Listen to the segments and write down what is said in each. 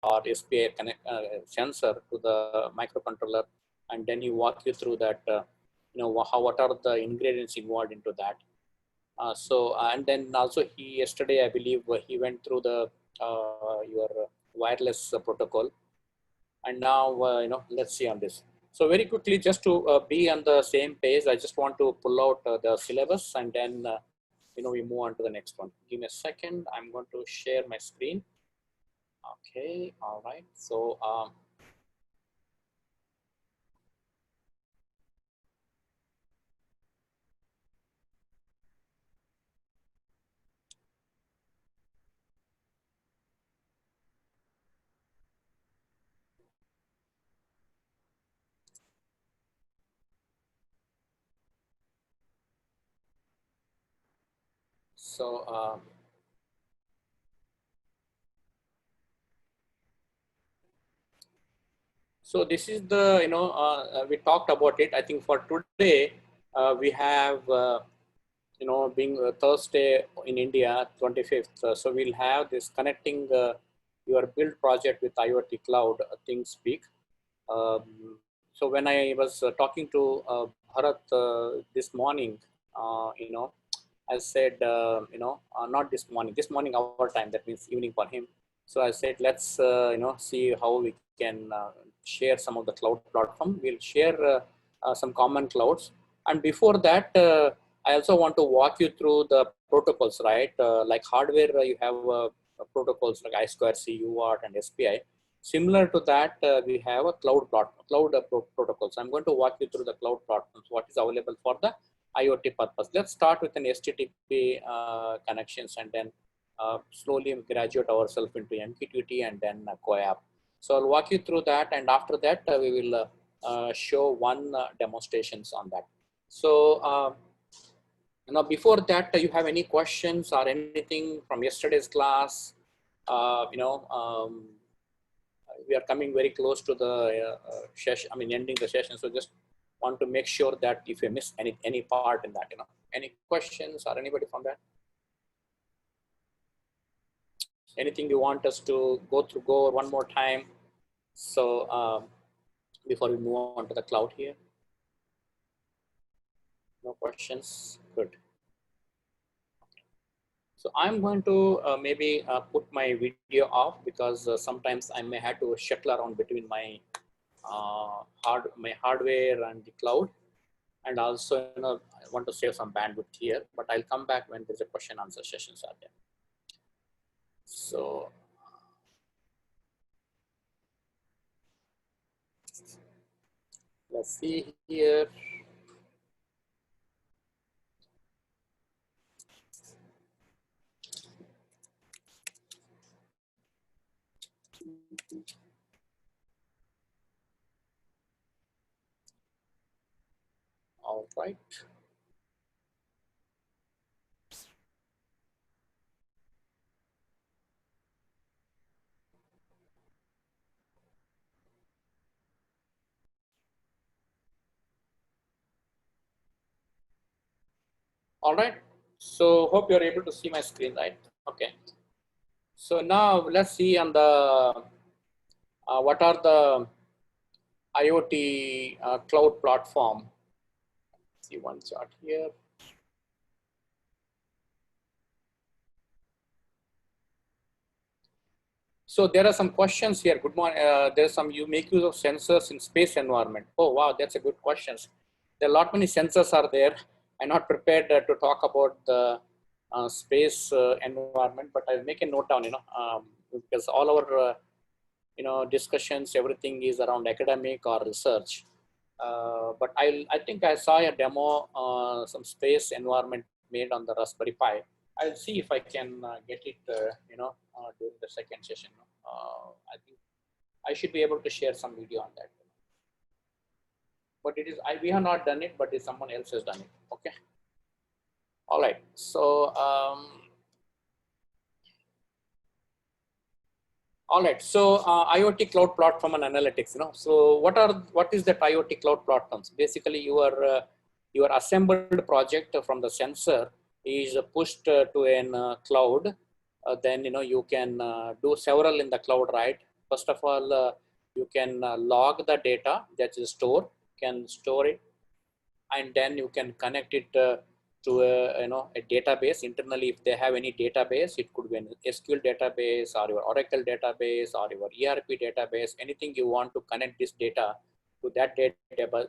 or SPI connect, sensor to the microcontroller, and then he walk you through that, what are the ingredients involved into that. And then also yesterday, I believe he went through the your wireless protocol, and now let's see on this. So very quickly, just to be on the same page, I just want to pull out the syllabus, and then we move on to the next one. Give me a second. I'm going to share my screen. Okay, all right. So so so this is the we talked about it. I think for today we have being Thursday in India, 25th. So we'll have this connecting your build project with IoT Cloud ThinkSpeak. So when I was talking to Bharat this morning, I said, not this morning our time, that means evening for him. So I said, let's, see how we can share some of the cloud platform. We'll share some common clouds. And before that, I also want to walk you through the protocols, right? Like hardware, you have protocols like I2C, UART, and SPI. Similar to that, we have a cloud protocols. I'm going to walk you through the cloud platforms, what is available for the IoT purpose. Let's start with an HTTP connections, and then slowly graduate ourselves into MQTT and then CoAP. So I'll walk you through that, and after that we will show one demonstrations on that. So before that, you have any questions or anything from yesterday's class? We are coming very close to the session. I mean, ending the session. So just want to make sure that if you miss any part in that, any questions or anybody from that? Anything you want us to go one more time? So before we move on to the cloud here. No questions. Good. So I'm going to maybe put my video off, because sometimes I may have to shuttle around between my hardware and the cloud, and also I want to save some bandwidth here. But I'll come back when there's a question answer sessions are there. So let's see here. All right. All right. So hope you're able to see my screen, right? Okay. So now let's see on the what are the IoT cloud platform. Let's see one chart here. So there are some questions here. Good morning. There's some, you make use of sensors in space environment. Oh, wow, that's a good question. There are a lot many sensors are there. I'm not prepared to talk about the space environment, but I'll make a note down, because all our, discussions, everything is around academic or research. But I think I saw a demo, some space environment made on the Raspberry Pi. I'll see if I can get it, during the second session. I think I should be able to share some video on that. But it is, we have not done it, but someone else has done it. Okay. All right. So, all right. So IoT cloud platform and analytics. So what is that IoT cloud platforms? Basically, your assembled project from the sensor is pushed to an cloud. Then you can do several in the cloud, right? First of all, you can log the data that is stored, can store it, and then you can connect it to a database internally. If they have any database, it could be an SQL database or your Oracle database or your ERP database, anything you want to connect this data to that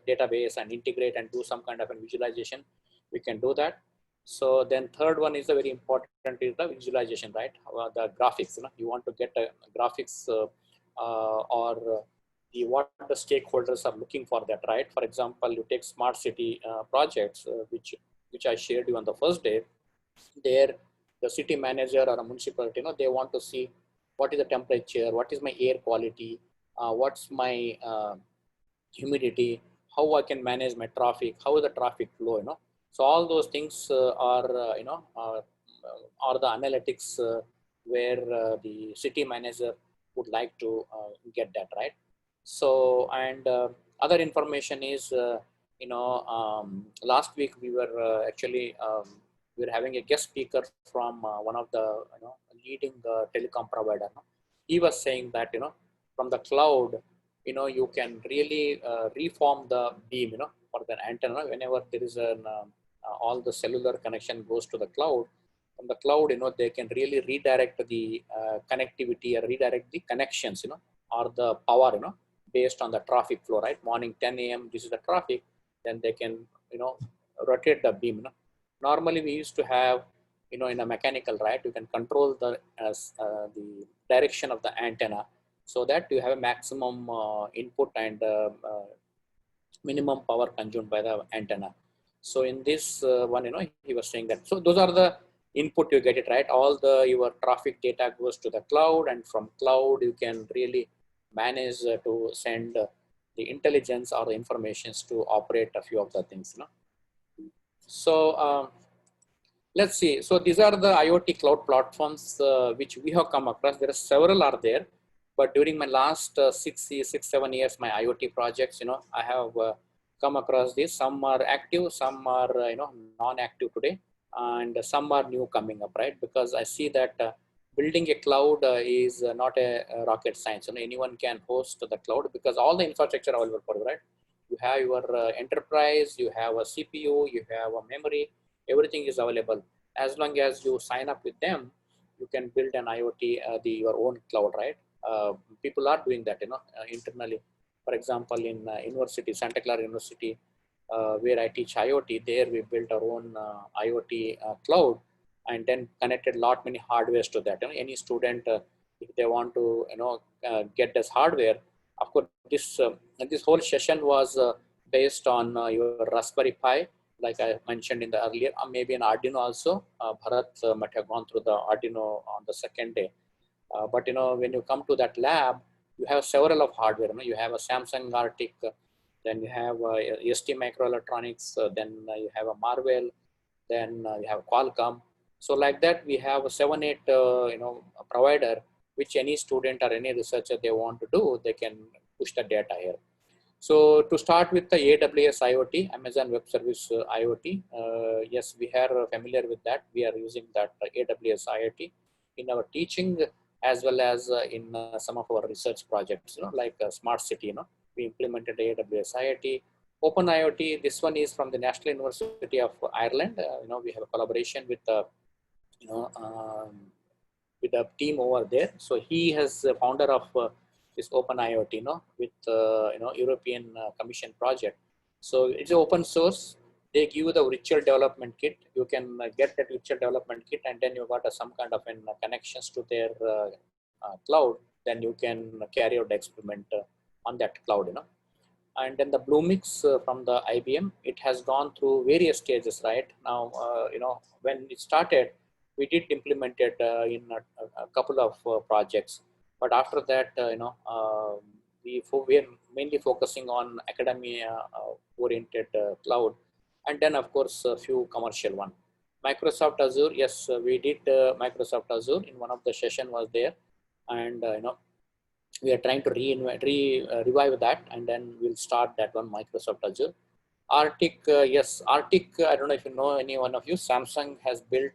database and integrate and do some kind of a visualization, we can do that. So then third one is the very important is the visualization, right? The graphics, you want to get a graphics or what the stakeholders are looking for that, right? For example, you take smart city projects, which I shared you on the first day. There, the city manager or a municipality, they want to see what is the temperature, what is my air quality, what's my humidity, how I can manage my traffic, how is the traffic flow, So all those things are, are the analytics where the city manager would like to get that, right? So, and other information is, last week we were actually, we were having a guest speaker from one of the, leading telecom provider. He was saying that, from the cloud, you can really reform the beam, for the antenna whenever there is an, all the cellular connection goes to the cloud. From the cloud, they can really redirect the connectivity or redirect the connections, or the power, based on the traffic flow, right? Morning 10 a.m. this is the traffic, then they can, rotate the beam. Normally we used to have, in a mechanical, right? You can control the direction of the antenna so that you have a maximum input and minimum power consumed by the antenna. So in this one, he was saying that. So those are the input you get it, right? All the your traffic data goes to the cloud, and from cloud you can really manage to send the intelligence or the informations to operate a few of the things. So let's see. So these are the IoT cloud platforms which we have come across. There are several are there, but during my last 7 years, my IoT projects, I have come across this. Some are active, some are non-active today, and some are new coming up, right? Because I see that building a cloud is not a rocket science. Anyone can host the cloud because all the infrastructure available for you, right? You have your enterprise, you have a CPU, you have a memory, everything is available. As long as you sign up with them, you can build an IoT, your own cloud, right? People are doing that, internally. For example, in university, Santa Clara University, where I teach IoT, there we built our own IoT cloud, and then connected many hardwares to that. Any student, if they want to, get this hardware, of course, this whole session was based on your Raspberry Pi, like I mentioned in the earlier, maybe an Arduino also. Bharat might have gone through the Arduino on the second day. But when you come to that lab, you have several of hardware. You have a Samsung Arctic, then you have ST Microelectronics, then you have a Marvell, then you have Qualcomm. So like that, we have a 7-8 provider, which any student or any researcher they want to do, they can push the data here. So to start with the AWS IoT, Amazon Web Service IoT, yes, we are familiar with that. We are using that AWS IoT in our teaching as well as in some of our research projects, like Smart City, we implemented AWS IoT. Open IoT, this one is from the National University of Ireland. We have a collaboration with with a team over there. So he has the founder of this Open IoT, with European Commission project. So it's open source. They give you the virtual development kit. You can get that virtual development kit, and then you got some kind of connections to their cloud. Then you can carry out the experiment on that cloud, And then the Bluemix from the IBM, it has gone through various stages, right? Now, when it started, we did implement it in a couple of projects, but after that, we are mainly focusing on academia oriented cloud, and then of course a few commercial one. Microsoft Azure, yes, we did Microsoft Azure in one of the session was there, and we are trying to revive that, and then we'll start that one, Microsoft Azure. Arctic, yes, Arctic, I don't know if you know any one of you, Samsung has built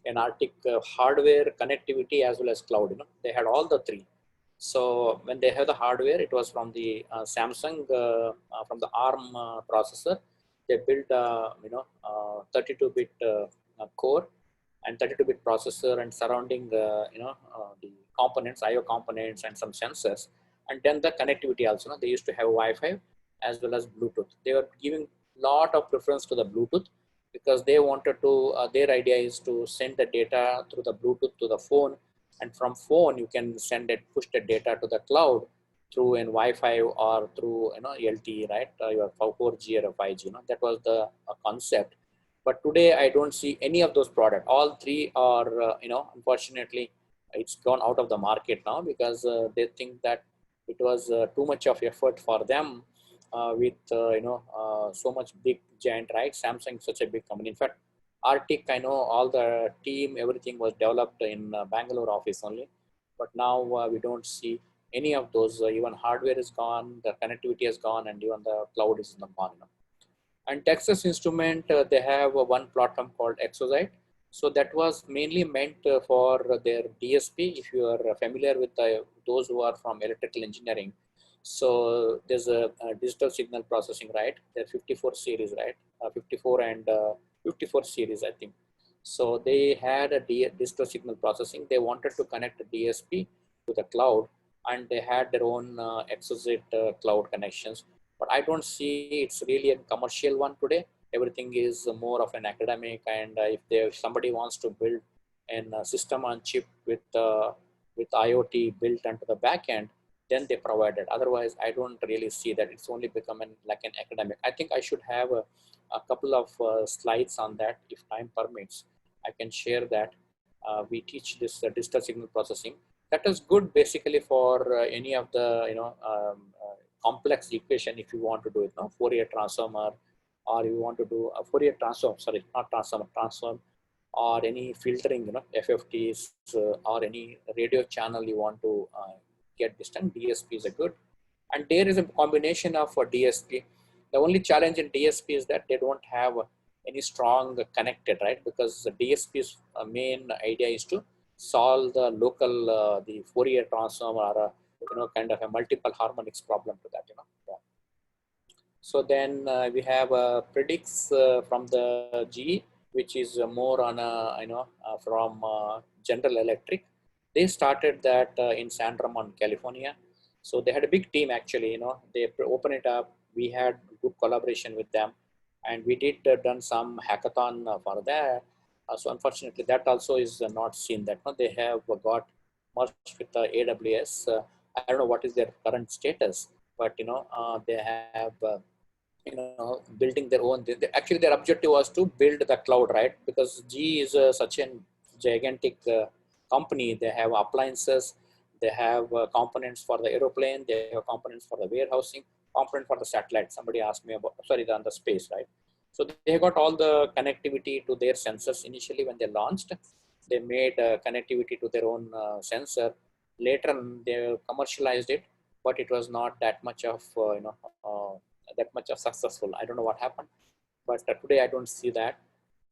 an Arctic hardware, connectivity, as well as cloud. They had all the three. So when they have the hardware, it was from the Samsung, from the ARM processor. They built 32-bit core and 32-bit processor and surrounding the components, I/O components, and some sensors, and then the connectivity also. They used to have Wi-Fi as well as Bluetooth. They were giving lot of preference to the Bluetooth because they wanted to. Their idea is to send the data through the Bluetooth to the phone, and from phone you can send it, push the data to the cloud through an Wi-Fi or through LTE, right? Your 4G or 5G. That was the concept. But today I don't see any of those products. All three are, unfortunately, it's gone out of the market now because they think that it was too much of effort for them with so much big giant, right? Samsung is such a big company. In fact, Arctic, I know all the team, everything was developed in Bangalore office only. But now we don't see any of those. Even hardware is gone, the connectivity is gone, and even the cloud is not gone. And Texas Instrument, they have one platform called Exosite. So that was mainly meant for their DSP. If you are familiar with those who are from electrical engineering, so there's a digital signal processing, right? The 54 series, right? 54 and 54 series, I think. So they had a digital signal processing. They wanted to connect the DSP to the cloud, and they had their own Exosite cloud connections. But I don't see it's really a commercial one today. Everything is more of an academic, and if somebody wants to build a system on chip with IoT built into the back end, then they provide it. Otherwise, I don't really see that. It's only become like an academic. I think I should have a couple of slides on that if time permits. I can share that. We teach this digital signal processing. That is good basically for any of the complex equation if you want to do it. Fourier transformer, or you want to do a Fourier transform. Sorry, not transform, or any filtering. FFTs or any radio channel you want to get this done. DSP is a good, and there is a combination of DSP. The only challenge in DSP is that they don't have any strong connected, right? Because the DSP's main idea is to solve the local the Fourier transform or kind of a multiple harmonics problem to that. Yeah. So then we have predicts from the GE, which is more on from General Electric. They started that in San Ramon, California. So they had a big team actually. They open it up. We had good collaboration with them, and we did done some hackathon for that. So unfortunately, that also is not seen. That they have got merged with AWS. I don't know what is their current status, but they have. Building their own. Actually, their objective was to build the cloud, right? Because GE is such a gigantic company. They have appliances, they have components for the aeroplane, they have components for the warehousing, component for the satellite. Somebody asked me about, sorry, on the space, right? So they got all the connectivity to their sensors initially when they launched. They made connectivity to their own sensor. Later on, they commercialized it, but it was not that much of that much of successful. I don't know what happened, but today I don't see that.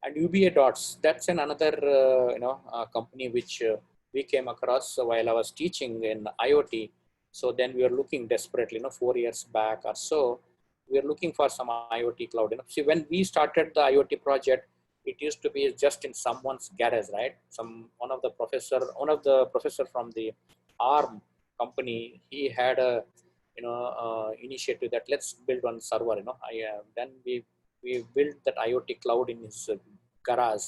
And UBA Dots, that's another company which we came across while I was teaching in IoT. So then we were looking desperately, 4 years back or so, we were looking for some IoT cloud. See, when we started the IoT project, it used to be just in someone's garage, right? One of the professor from the ARM company, he had a initiative that let's build one server. Then we built that IoT cloud in his garage,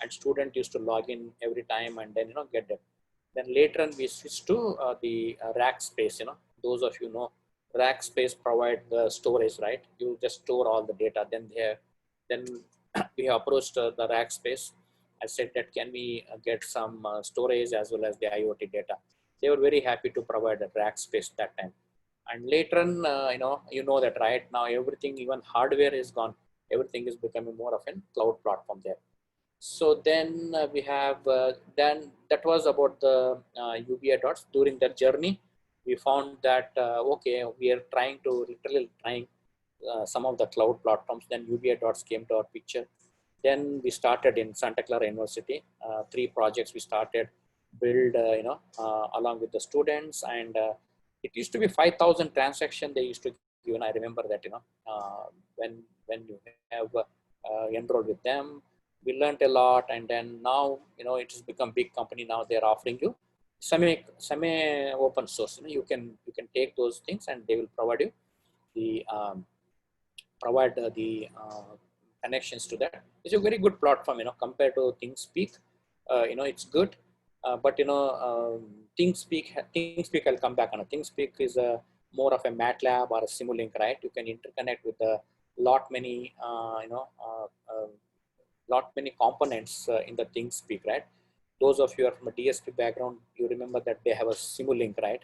and student used to log in every time and then get that. Then later on we switched to the Rackspace. Those of Rackspace provide the storage, right? You just store all the data. Then we approached the Rackspace. I said that can we get some storage as well as the IoT data. They were very happy to provide a Rackspace that time. And later on, that right now everything, even hardware is gone. Everything is becoming more of a cloud platform there. So then we have, then that was about the UBI Dots. During that journey, we found that, okay, we are literally trying some of the cloud platforms. Then UBI Dots came to our picture. Then we started in Santa Clara University, 3 projects we started. build, along with the students. And it used to be 5,000 transaction they used to give. And I remember that, when you have enrolled with them, we learned a lot. And then now, it has become big company. Now they're offering you semi open source. You can take those things and they will provide you the connections to that. It's a very good platform, compared to ThinkSpeak. It's good, but ThinkSpeak, I'll come back on it. ThinkSpeak is a more of a MATLAB or a Simulink, right? You can interconnect with a lot many, lot many components in the ThinkSpeak, right? Those of you are from a DSP background, you remember that they have a Simulink, right?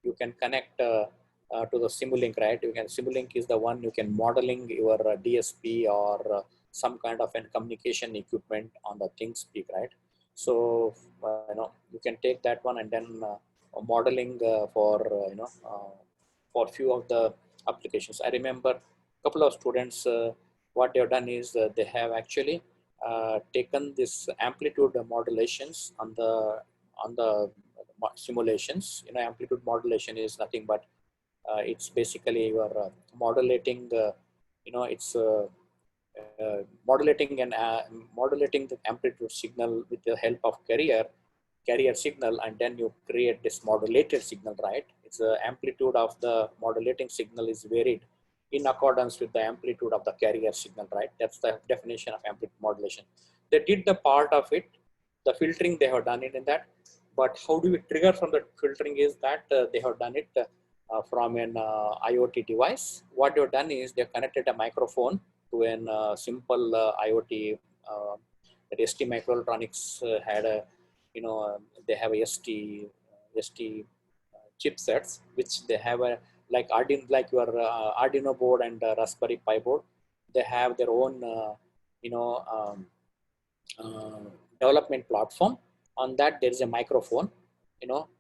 You can connect to the Simulink, right? Simulink is the one you can modeling your DSP or some kind of a communication equipment on the ThinkSpeak, right? So you can take that one and then modeling for few of the applications. I remember a couple of students, what they've done is they have actually taken this amplitude modulations on the simulations. Amplitude modulation is nothing but it's basically you are modulating it's modulating the amplitude signal with the help of carrier signal, and then you create this modulated signal, right? It's the amplitude of the modulating signal is varied in accordance with the amplitude of the carrier signal, right? That's the definition of amplitude modulation. They did the part of it, the filtering they have done it in that, but how do we trigger from the filtering is that they have done it from an IoT device. What they've done is they've connected a microphone to an simple IoT. That ST Microelectronics had a, they have a ST chipsets, which they have a like Arduino, like your Arduino board and Raspberry Pi board. They have their own, development platform. On that, there is a microphone.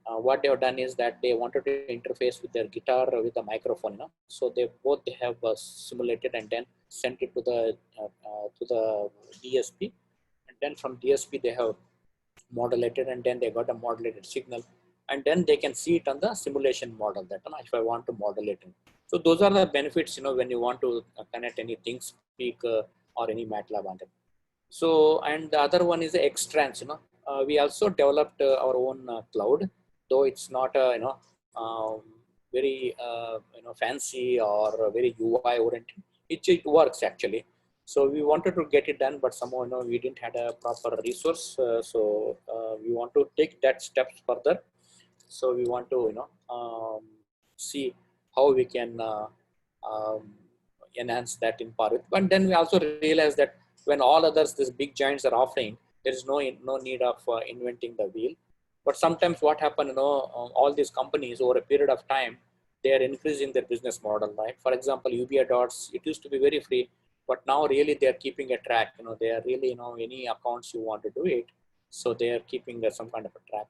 What they have done is that they wanted to interface with their guitar with the microphone. So they have simulated and then sent it to the DSP, and then from DSP they have modulated, and then they got a modulated signal, and then they can see it on the simulation model that if I want to modulate it. So those are the benefits, when you want to connect any ThinkSpeak or any MATLAB on it. So, and the other one is the Xtrans. We also developed our own cloud, though it's not very fancy or very UI oriented. It works actually. So we wanted to get it done, but somehow we didn't have a proper resource. So we want to take that steps further. So we want to see how we can enhance that in Parvit. But then we also realize that when all others, these big giants are offering, there is no need of inventing the wheel. But sometimes what happens, all these companies over a period of time, they are increasing their business model, right? For example, UBI dots, it used to be very free, but now really they are keeping a track. They are really, any accounts you want to do it, so they are keeping some kind of a track.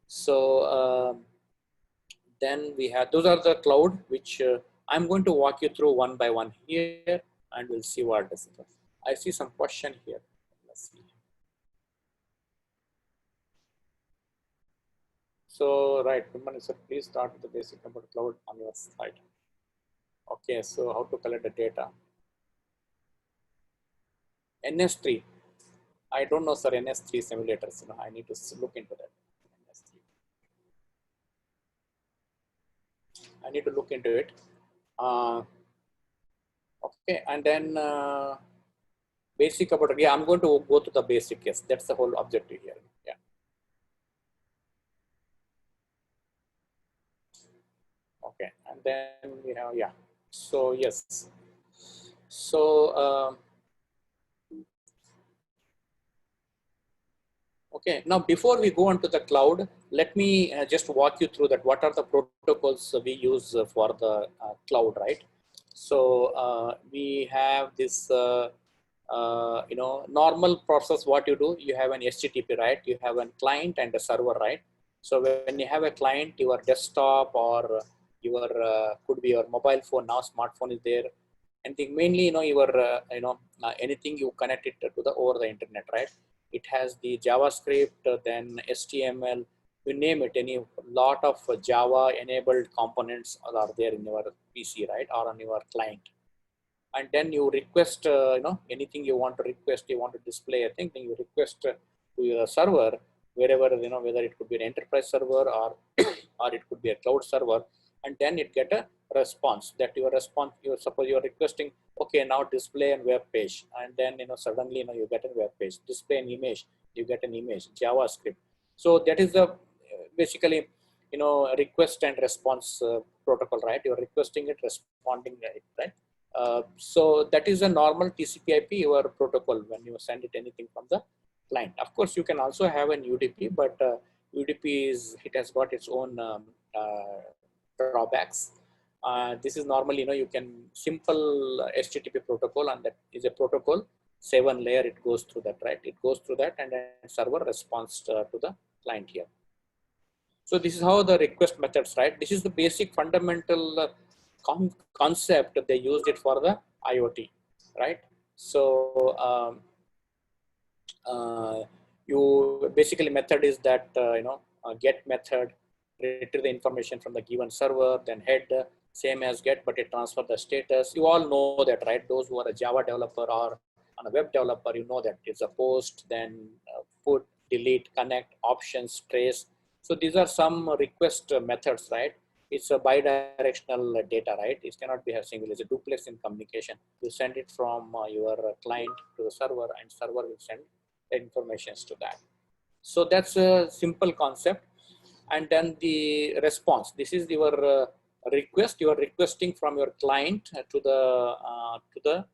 So then we have, those are the cloud, which I'm going to walk you through one by one here, and we'll see what this is. I see some question here. Let's see. So, right, Vimman said, please start with the basic about cloud on your slide. Okay, so how to collect the data. NS3. I don't know, sir, NS3 simulators. I need to look into that. NS3. I need to look into it. Okay, and then basic about it. Yeah, I'm going to go to the basic. Yes, that's the whole objective here. Yeah. Okay, and then we have, yeah. So yes. So okay, now before we go on to the cloud, let me just walk you through that. What are the protocols we use for the cloud, right? So we have this, normal process. What you do, you have an HTTP, right? You have a client and a server, right? So when you have a client, your desktop or your could be your mobile phone. Now smartphone is there. And mainly, your anything you connect it to the over the internet, right? It has the JavaScript, then HTML, you name it, any lot of Java enabled components are there in your PC, right, or on your client. And then you request, anything you want to request, you want to display a thing, then you request to your server, wherever, whether it could be an enterprise server or, or it could be a cloud server, and then it get a response that your response, suppose you're requesting, okay, now display a web page, and then, suddenly, you get a web page, display an image, you get an image, JavaScript. So that is the basically, request and response protocol, right? You're requesting it, responding it, right? So that is a normal TCP/IP your protocol when you send it anything from the client. Of course, you can also have an UDP, but UDP it has got its own drawbacks. This is normally, you can simple HTTP protocol, and that is a protocol 7 layer. It goes through that, right? It goes through that, and then server responds to the client here. So this is how the request methods, right? This is the basic fundamental concept. They used it for the IoT, right? So you basically method is that get method, retrieve the information from the given server, then head same as get, but it transfer the status. You all know that, right? Those who are a Java developer or on a web developer, you know that it's a post, then put, delete, connect, options, trace. So these are some request methods, right? It's a bi-directional data, right? It cannot be a single, it's a duplex in communication. You send it from your client to the server, and server will send the informations to that. So that's a simple concept. And then the response, this is your request. You are requesting from your client to the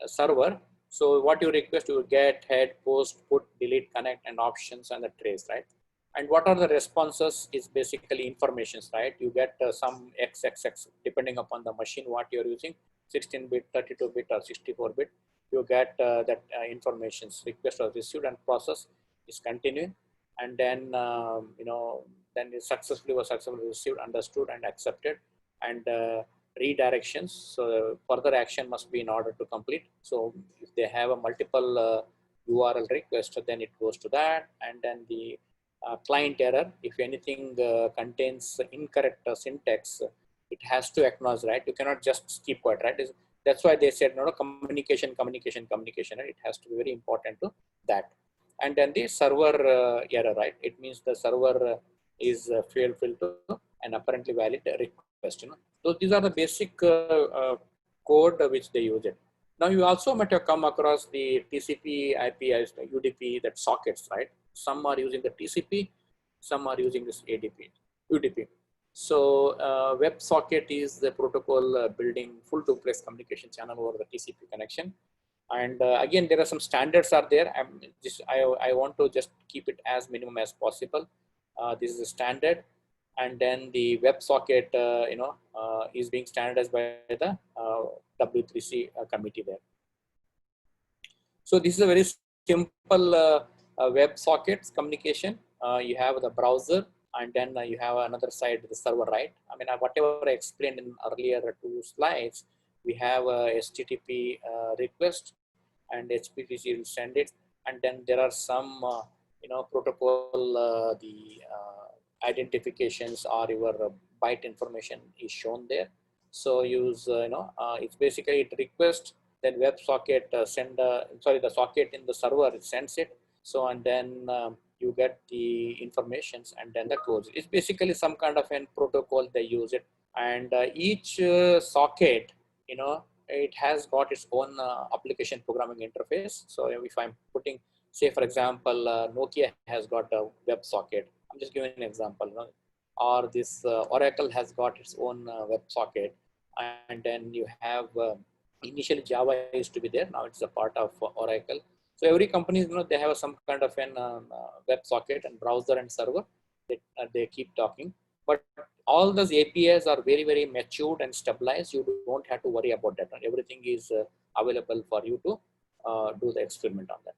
server. So what you request, you get, head, post, put, delete, connect, and options, and the trace, right? And what are the responses is basically informations, right? You get some XXX depending upon the machine what you're using, 16-bit, 32-bit, or 64-bit. You get that informations, request was received, and process is continuing, and then then it successfully received, understood, and accepted, and redirections. So further action must be in order to complete. So if they have a multiple URL request, then it goes to that, and then the client error, if anything contains incorrect syntax, it has to acknowledge, right? You cannot just keep quiet, right? That's why they said, no, communication, and it has to be very important to that. And then the server error, right? It means the server is failed to an apparently valid request. So these are the basic code which they use it. Now you also might have come across the TCP/IP as the UDP, that sockets, right? Some are using the TCP, some are using this UDP. So WebSocket is the protocol building full duplex communication channel over the TCP connection. And again, there are some standards are there. I want to just keep it as minimum as possible. This is a standard, and then the WebSocket, is being standardized by the W3C committee there. So this is a very simple WebSockets communication. You have the browser, and then you have another side, the server, right? I mean, whatever I explained in earlier 2 slides, we have a HTTP request, and HTTP will send it, and then there are some protocol, the identifications or your byte information is shown there. So use it's basically it request, then WebSocket the socket in the server, it sends it. So and then you get the informations, and then the codes. It's basically some kind of an protocol they use it, and each socket, it has got its own application programming interface. So if I'm putting, say for example, Nokia has got a WebSocket. I'm just giving an example, or this Oracle has got its own WebSocket, and then you have initially Java used to be there. Now it's a part of Oracle. So every company, they have some kind of an WebSocket and browser and server. They keep talking, but all those APIs are very, very matured and stabilized. You don't have to worry about that. Everything is available for you to do the experiment on that.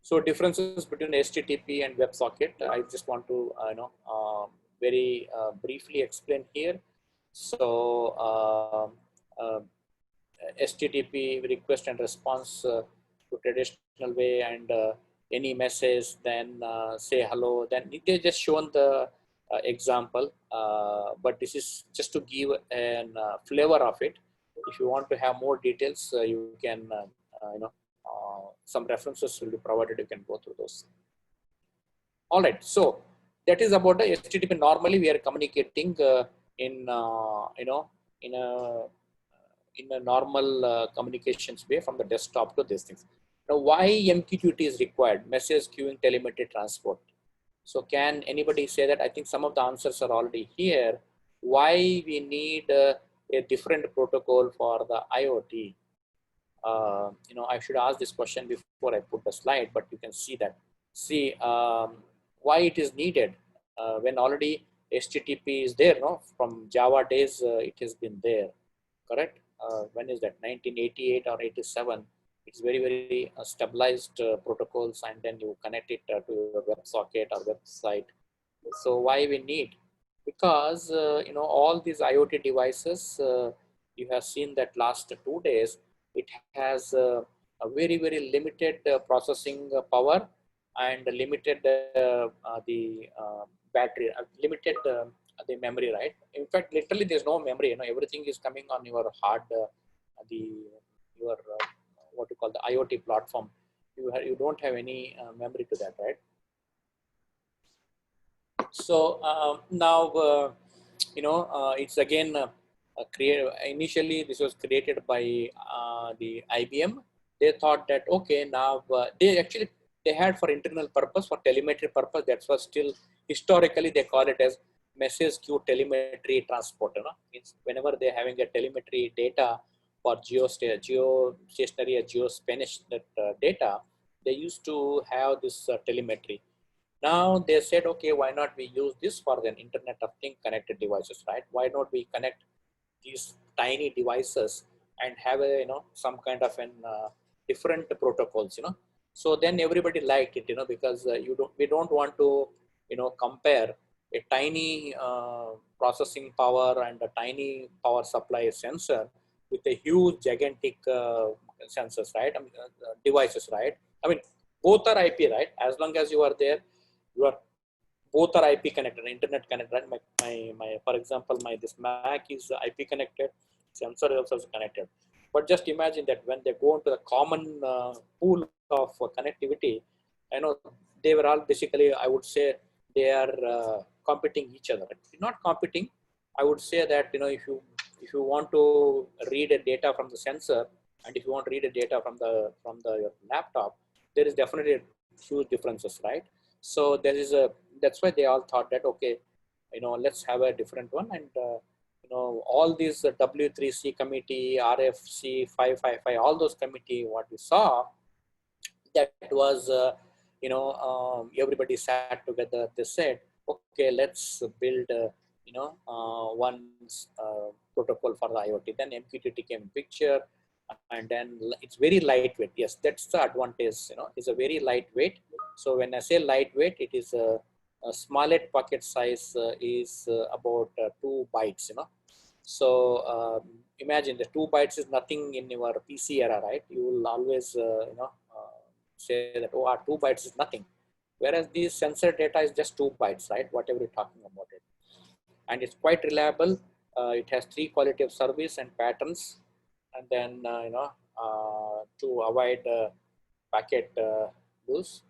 So differences between HTTP and WebSocket, I just want to very briefly explain here. So HTTP request and response to traditional way, and any message, then say hello, then they just shown the example, but this is just to give an flavor of it. If you want to have more details, you can, some references will be provided, you can go through those. All right, so that is about the HTTP. Normally we are communicating in in a normal communications way from the desktop to these things. Now, why MQTT is required? Message queuing, telemetry, transport. So can anybody say that? I think some of the answers are already here. Why we need a different protocol for the IoT? I should ask this question before I put the slide, but you can see that. See, why it is needed when already HTTP is there, no? From Java days, it has been there, correct? When is that? 1988 or 87? It's very, very stabilized protocols, and then you connect it to your WebSocket or website. So why we need? Because all these IoT devices, you have seen that last 2 days, it has a very, very limited processing power and limited the battery, limited the memory, right? In fact, literally there's no memory. Everything is coming on your hard, what you call the IoT platform. You don't have any memory to that, right? So now it's again initially this was created by the IBM. They thought that okay, now they had for internal purpose, for telemetry purpose. That was still historically they call it as message queue telemetry transport. It's whenever they're having a telemetry data for geostationary or geospatial data, they used to have this telemetry. Now they said, okay, why not we use this for the Internet of Things connected devices, right? Why not we connect these tiny devices and have a some kind of an different protocols, So then everybody liked it, because we don't want to compare a tiny processing power and a tiny power supply sensor with a huge gigantic sensors, right? Devices, right? I mean, both are IP, right? As long as you are there, you are both are IP connected, internet connected, right? My for example, this Mac is IP connected, sensor is also connected. But just imagine that when they go into the common pool of connectivity, they were all basically, I would say, they are competing each other. Not competing. I would say that if you want to read a data from the sensor, and if you want to read a data from your laptop, there is definitely huge differences, right? So that's why they all thought that okay, let's have a different one, and all these W3C committee, RFC 555, all those committee, what we saw, that was everybody sat together. They said, okay, let's build one protocol for the IoT. Then MQTT came in picture, and then it's very lightweight. Yes, that's the advantage. It's a very lightweight. So when I say lightweight, it is a smallest packet size is about 2 bytes. So imagine the 2 bytes is nothing in your PC era, right? You will always say that 2 bytes is nothing, whereas this sensor data is just 2 bytes, right? Whatever you're talking about it, and it's quite reliable. It has 3 quality of service and patterns, and then to avoid packet loss,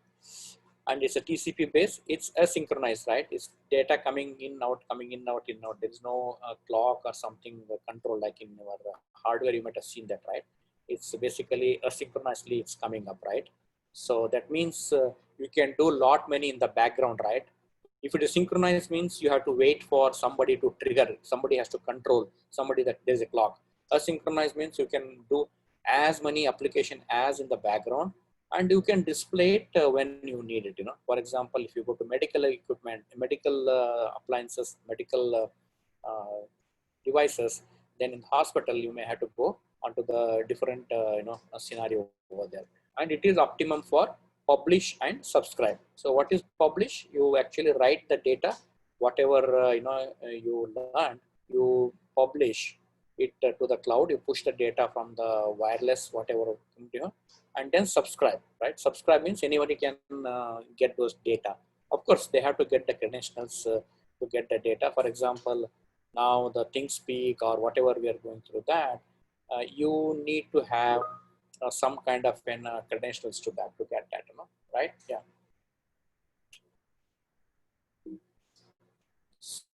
and it's a TCP base. It's asynchronized, right? It's data coming in out, coming in out, in out. There is no clock or something control like in your hardware. You might have seen that, right? It's basically asynchronously it's coming up, right? So that means you can do lot many in the background, right? If it is synchronized, means you have to wait for somebody to trigger. Somebody has to control somebody that there's a clock. Asynchronized means you can do as many application as in the background, and you can display it when you need it. For example, if you go to medical equipment, medical appliances, medical devices, then in the hospital you may have to go onto the different scenario over there, and it is optimum for publish and subscribe. So what is publish? You actually write the data, whatever you learn, you publish it to the cloud. You push the data from the wireless, whatever, and then subscribe, right? Subscribe means anybody can get those data. Of course, they have to get the credentials to get the data. For example, now the ThinkSpeak or whatever we are going through that, you need to have some kind of credentials to that to get that, right? Yeah.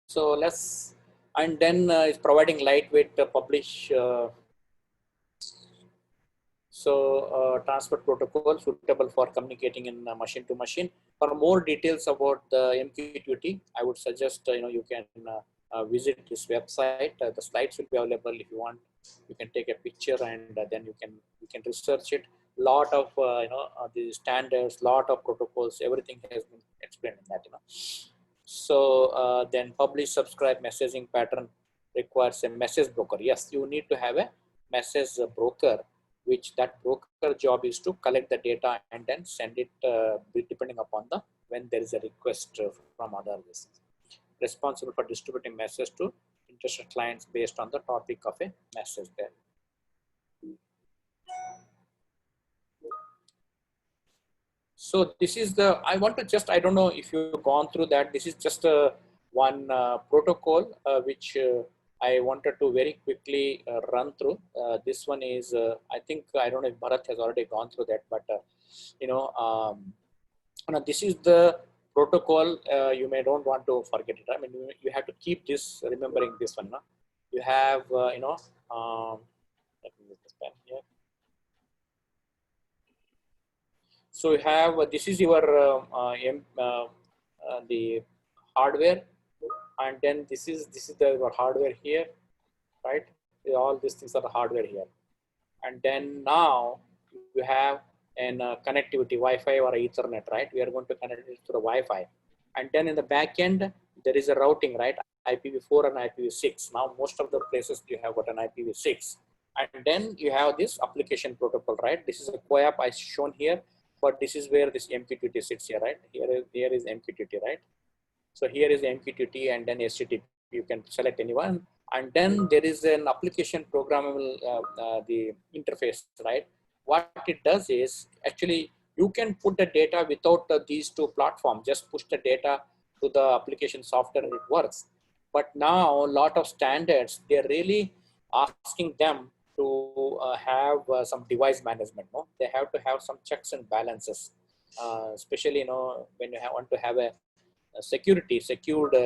So let's, and then it's providing lightweight publish. Transport protocol suitable for communicating in machine to machine. For more details about the MQTT, I would suggest you can visit this website. The slides will be available. If you want, you can take a picture and then you can research it. Lot of the standards, lot of protocols, everything has been explained in that. So then publish subscribe messaging pattern requires a message broker. Yes, you need to have a message broker, which that broker job is to collect the data and then send it depending upon the when there is a request from other lists. Responsible for distributing message to interested clients based on the topic of a message there. So this is the, I want to just, I don't know if you've gone through that. This is just one protocol which I wanted to very quickly run through. This one is, I think, I don't know if Bharat has already gone through that, but this is the protocol. You may don't want to forget it. I mean, you have to keep this, remembering this one. You have, let me use this pen here. So you have, this is your the hardware, and then this is your hardware here, right? All these things are the hardware here, and then now you have an connectivity, Wi-Fi or Ethernet, right? We are going to connect it to the Wi-Fi, and then in the back end there is a routing, right? IPv4 and IPv6. Now most of the places you have got an IPv6, and then you have this application protocol, right? This is a CoAP I shown here, but this is where this MQTT sits here, right? Here is MQTT, right? So here is MQTT and then HTTP. You can select anyone, and then there is an application programmable the interface, right? What it does is, actually you can put the data without these two platforms. Just push the data to the application software and it works. But now a lot of standards, they're really asking them to have some device management. No, they have to have some checks and balances, especially when you want to have a secured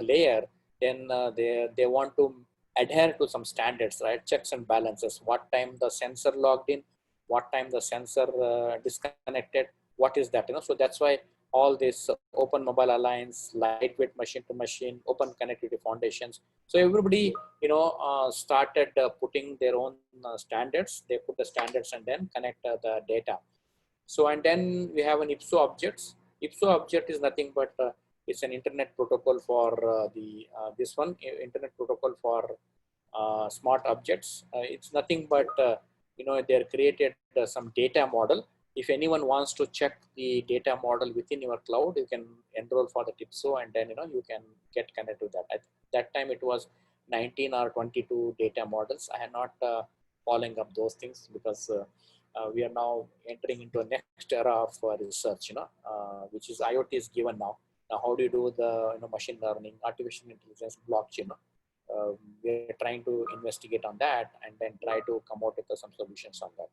layer, then they want to adhere to some standards, right? Checks and balances. What time the sensor logged in, what time the sensor disconnected, what is that? So that's why all this Open Mobile Alliance, lightweight machine to machine, open connectivity foundations. So everybody started putting their own standards. They put the standards and then connect the data. So, and then we have an IPSO objects. IPSO object is nothing but it's an internet protocol for this one, internet protocol for smart objects. It's nothing but they're created some data model. If anyone wants to check the data model within your cloud, you can enroll for the IPSO, and then you can get connected to that. At that time it was 19 or 22 data models. I am not following up those things because we are now entering into a next era of research, which is IoT is given now. Now, how do you do the machine learning, artificial intelligence, blockchain? We are trying to investigate on that and then try to come out with some solutions on that.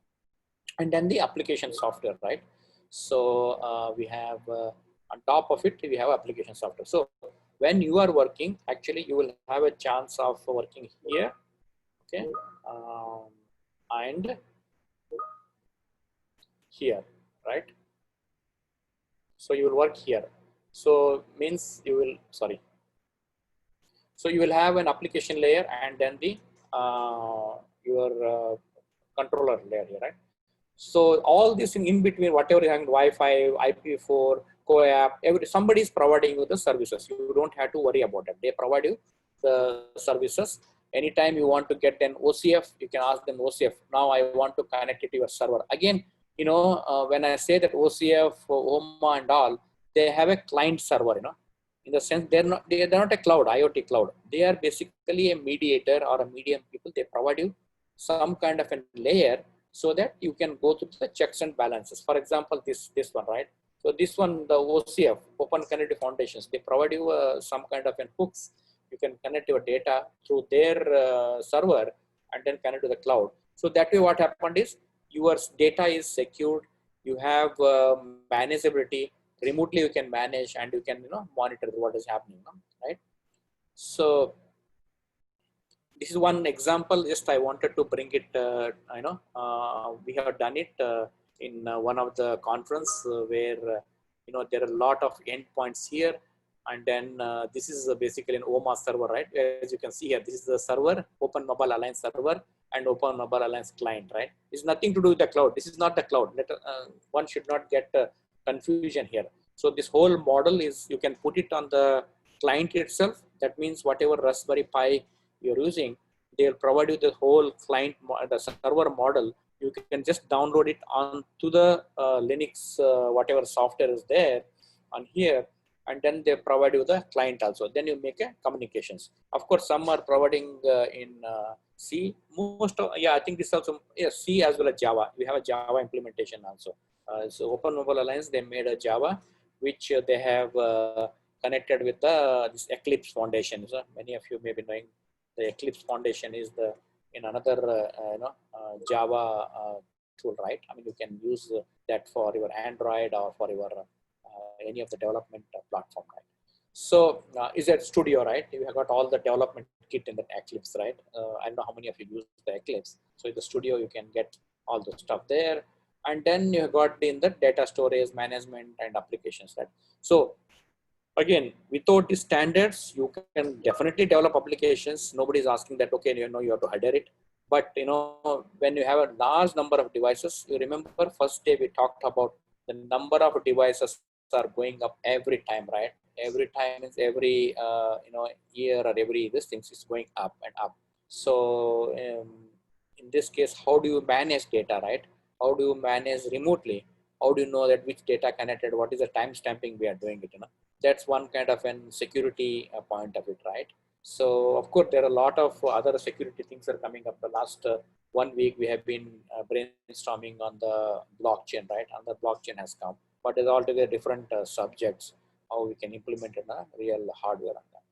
And then the application software, right? So we have on top of it, we have application software. So when you are working, actually you will have a chance of working here, okay, and here, right? So you will work here. So means you will, sorry. So you will have an application layer and then the your controller layer here, right? So all this in between, whatever you have, Wi-Fi, IPv4, CoAP, somebody is providing you the services. You don't have to worry about it. They provide you the services. Anytime you want to get an OCF, you can ask them OCF. Now I want to connect it to your server. Again, when I say that OCF, OMA and all, they have a client server, in the sense they're not a cloud, IoT cloud. They are basically a mediator or a medium people. They provide you some kind of a layer so that you can go through the checks and balances. For example, this one, right? So this one, the OCF, Open Connectivity Foundations, they provide you some kind of an hooks. You can connect your data through their server and then connect to the cloud. So that way what happened is your data is secured. You have manageability. Remotely you can manage and you can monitor what is happening, right? So this is one example. Just I wanted to bring it. We have done it in one of the conference where there are a lot of endpoints here, and then this is basically an OMA server, right? As you can see here, this is the server, Open Mobile Alliance server, and Open Mobile Alliance client, right? It's nothing to do with the cloud. This is not the cloud. One should not get confusion here. So this whole model is, you can put it on the client itself. That means whatever Raspberry Pi you're using, they'll provide you the whole client, the server model. You can just download it onto the Linux, whatever software is there on here, and then they provide you the client also. Then you make a communications. Of course, some are providing in C. Most of, I think this also, C as well as Java. We have a Java implementation also. So Open Mobile Alliance, they made a Java, which they have connected with this Eclipse Foundation. So many of you may be knowing the Eclipse Foundation is in another Java tool, right? I mean, you can use that for your Android or for your any of the development platform, right? So is that Studio, right? You have got all the development kit in the Eclipse, right? I don't know how many of you use the Eclipse. So in the Studio, you can get all the stuff there. And then you have got in the data storage management and applications, right? So again, without the standards, you can definitely develop applications. Nobody's asking that, okay, you have to adhere it. But when you have a large number of devices, you remember first day we talked about the number of devices are going up every time, right? Every time is every year or every this things is going up and up. So in this case, how do you manage data, right? How do you manage remotely? How do you know that which data connected? What is the time stamping we are doing it? That's one kind of an security point of it, right? So of course there are a lot of other security things are coming up. The last 1 week we have been brainstorming on the blockchain, right? And the blockchain has come, but it's altogether different subjects, how we can implement in a real hardware on that.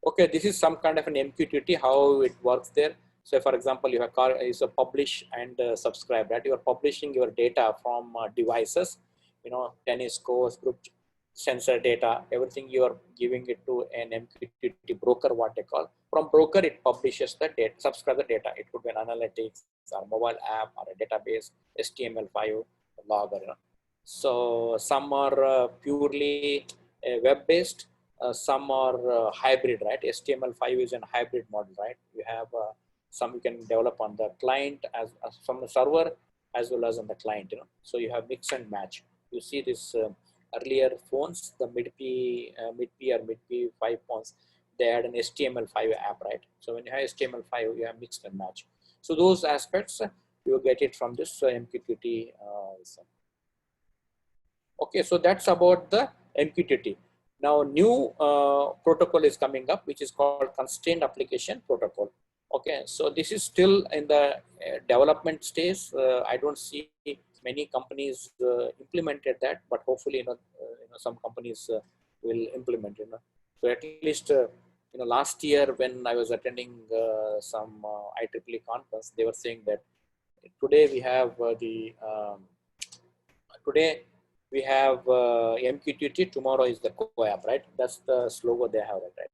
Okay, this is some kind of an MQTT, how it works there. So for example, you have is a publish and subscribe, right? You are publishing your data from devices, tennis scores, group sensor data, everything you are giving it to an MQTT broker, what they call. From broker, it publishes the data, subscribe the data. It could be an analytics or mobile app or a database, HTML5 logger. So some are purely web-based, some are hybrid, right? HTML5 is a hybrid model, right? You have some you can develop on the client as from the server as well as on the client. So you have mix and match. You see this. Earlier phones, the mid-P or mid-P 5 phones, they had an HTML5 app, right? So when you have HTML5, you have mixed and match. So those aspects, you get it from this MQTT. Okay, so that's about the MQTT. Now, new protocol is coming up, which is called Constrained Application Protocol. Okay, so this is still in the development stage. I don't see many companies implemented that, but hopefully, some companies will implement. So at least, last year when I was attending some IEEE conference, they were saying that today we have we have MQTT. Tomorrow is the CoAP, right? That's the slogan they have, right?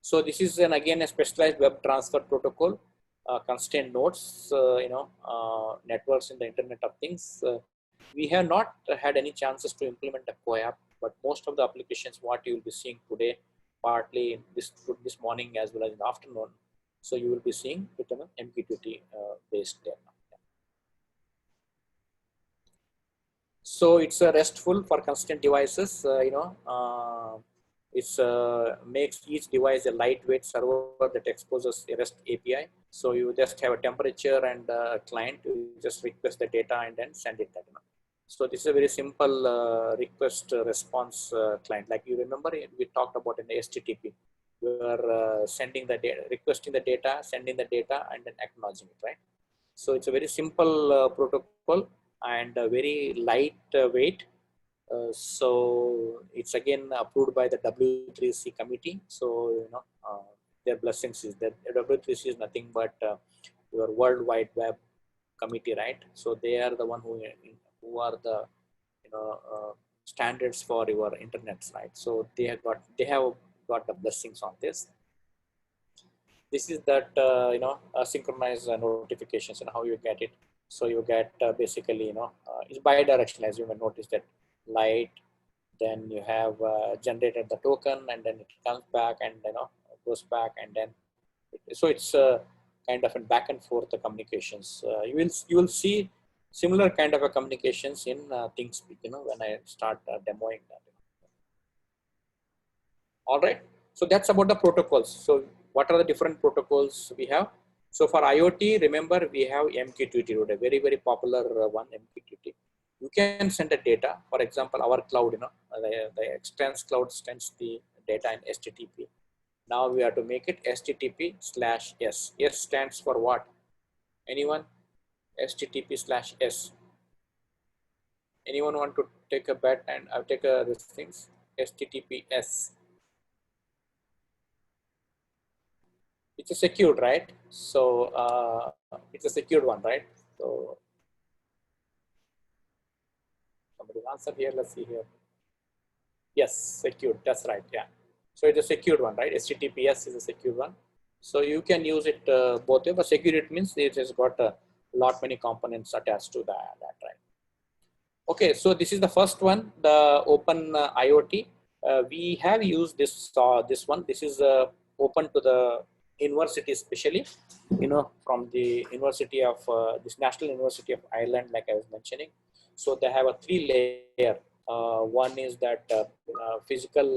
So this is again a specialized web transfer protocol, constrained nodes, networks in the Internet of Things. We have not had any chances to implement a CoAP, but most of the applications what you will be seeing today, partly this morning as well as in the afternoon. So you will be seeing it on MQTT based there. So it's a RESTful for constrained devices. It makes each device a lightweight server that exposes a REST API. So you just have a temperature and a client. You just request the data and then send it. So this is a very simple request response client. Like you remember, we talked about in the HTTP. You are sending the data, requesting the data, sending the data, and then acknowledging it, right? So it's a very simple protocol and very light weight. So it's again approved by the W3C committee. So their blessings is that W3C is nothing but your World Wide Web committee, right? So they are the one who are the standards for your internets, right? So they have got the blessings on this. This is that synchronized notifications and how you get it. So you get basically it's bi-directional, as you may notice that light, then you have generated the token, and then it comes back and goes back, and then so it's kind of a back and forth communications. You will see similar kind of a communications in ThinkSpeak, when I start demoing that. All right, so that's about the protocols. So what are the different protocols we have? So for IoT, remember we have MQTT, a very, very popular one, MQTT. You can send the data. For example, our cloud, the Extends cloud sends the data in HTTP. Now we have to make it HTTP/S. S stands for what? Anyone? HTTP/S. Anyone want to take a bet and I'll take these things? HTTPS. It's a secured, right? So it's a secured one, right? So somebody answer here. Let's see here. Yes, secured. That's right. Yeah. So it's a secured one, right? HTTPS is a secured one. So you can use it both way, but secure it means it has got a lot many components attached to that, right? Okay, so this is the first one, the Open IoT. We have used this this one. This is open to the university, especially from the University of this National University of Ireland, like I was mentioning. So they have a 3-layer. One is that physical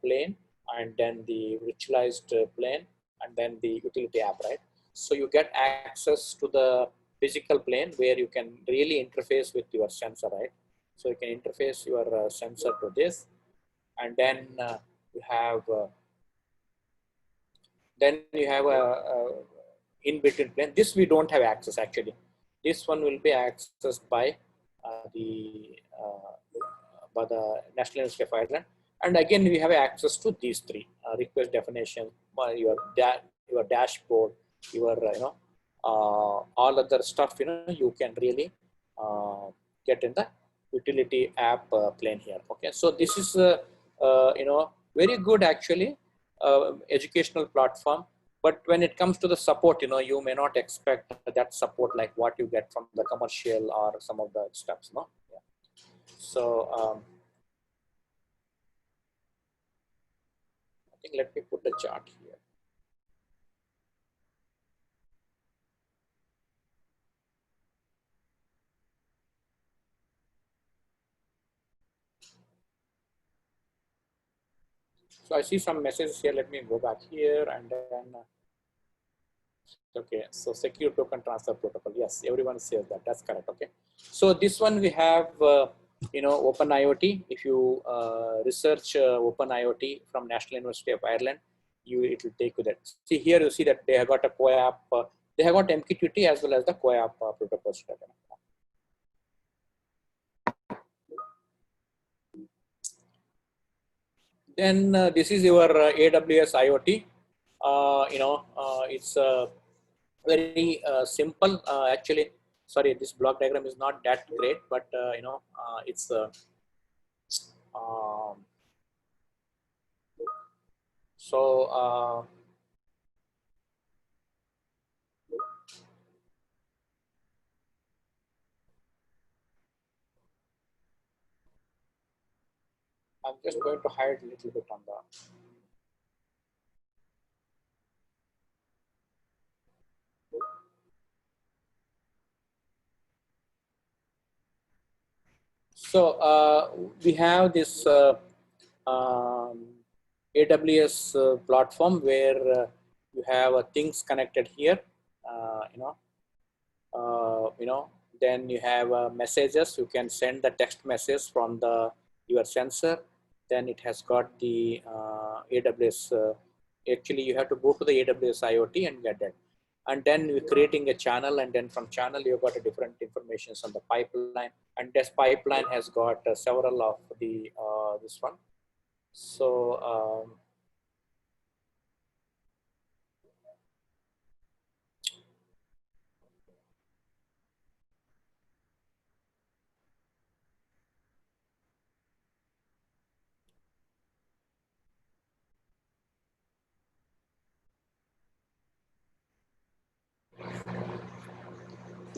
plane, and then the virtualized plane, and then the utility app, right? So you get access to the physical plane where you can really interface with your sensor, right? So you can interface your sensor to this, and then you have a in-between plane. This we don't have access actually. This one will be accessed by the National University of Ireland, and again we have access to these three request definition, your dashboard, your all other stuff. You can really get in the utility app plane here. Okay, so this is very good actually educational platform. But when it comes to the support, you may not expect that support like what you get from the commercial or some of the stuffs, no? Yeah. So I think let me put the chart here. So I see some messages here. Let me go back here and then. Okay, so secure token transfer protocol. Yes, everyone says that. That's correct. Okay, so this one we have, Open IoT. If you research Open IoT from National University of Ireland, it will take you that. See here, you see that they have got a CoAP. They have got MQTT as well as the CoAP protocols. Then this is your AWS IoT. It's very simple. Actually, sorry, this block diagram is not that great, but it's so I'm just going to hide a little bit on the. So we have this AWS platform where you have things connected here. Then you have messages. You can send the text message from your sensor. Then it has got the AWS. Actually, you have to go to the AWS IoT and get that. And then you're creating a channel, and then from channel you got a different information on the pipeline. And this pipeline has got several of the this one. So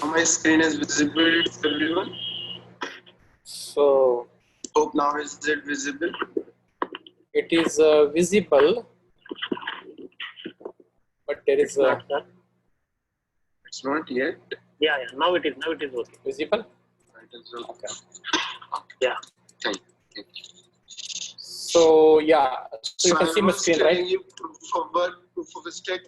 my screen is visible to everyone. So Hope now is it visible? it is visible, but there is It's not yet. Yeah, now it is okay. visible. It is okay. Yeah. Thank you. So yeah, so you So can I see my was screen, telling right? you proof of work, proof of stake.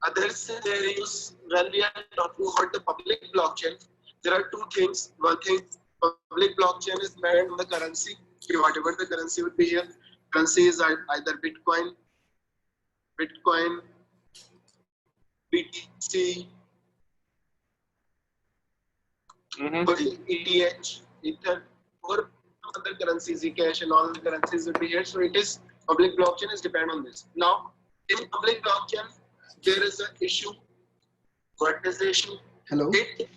Others they use, when we are talking about the public blockchain, there are two things. One thing, public blockchain is dependent on the currency. Whatever the currency would be here, currency is either Bitcoin, BTC, or ETH, Ether, or other currencies, Zcash, and all the currencies would be here. So it is public blockchain is dependent on this. Now, in public blockchain, there is an issue. What is the issue? Hello. It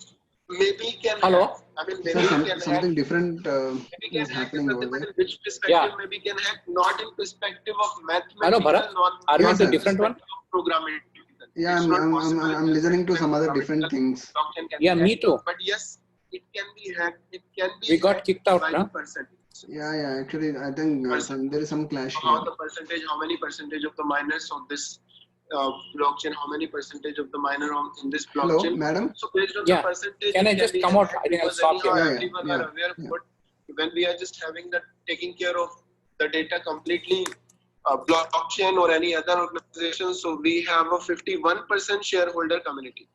maybe can Hello? hack. I mean, maybe Sir, can something hack. different Maybe can is hack happening over but there. in which perspective Yeah. maybe can hack, not in perspective of mathematical, Hello, Bharat. not Are you Yeah, on the sir. different one? of programming. Yeah, It's not possible I'm in listening to some other programming. different things. Blockchain can Yeah, be me hacked. too. But yes, it can be hacked. It can be We got hacked kicked out, by no? the percentage. Yeah. Actually, I think there is some clash How here. the percentage, how many percentage of the miners on this blockchain, how many percentage of the miner in this Hello, blockchain. madam. So based on Yeah. the percentage, Can I it just be come out? hacked I think I'll because stop anyhow here. everyone are aware of Yeah. what, when we are just having the taking care of the data completely blockchain or any other organization. So we have a 51% shareholder community.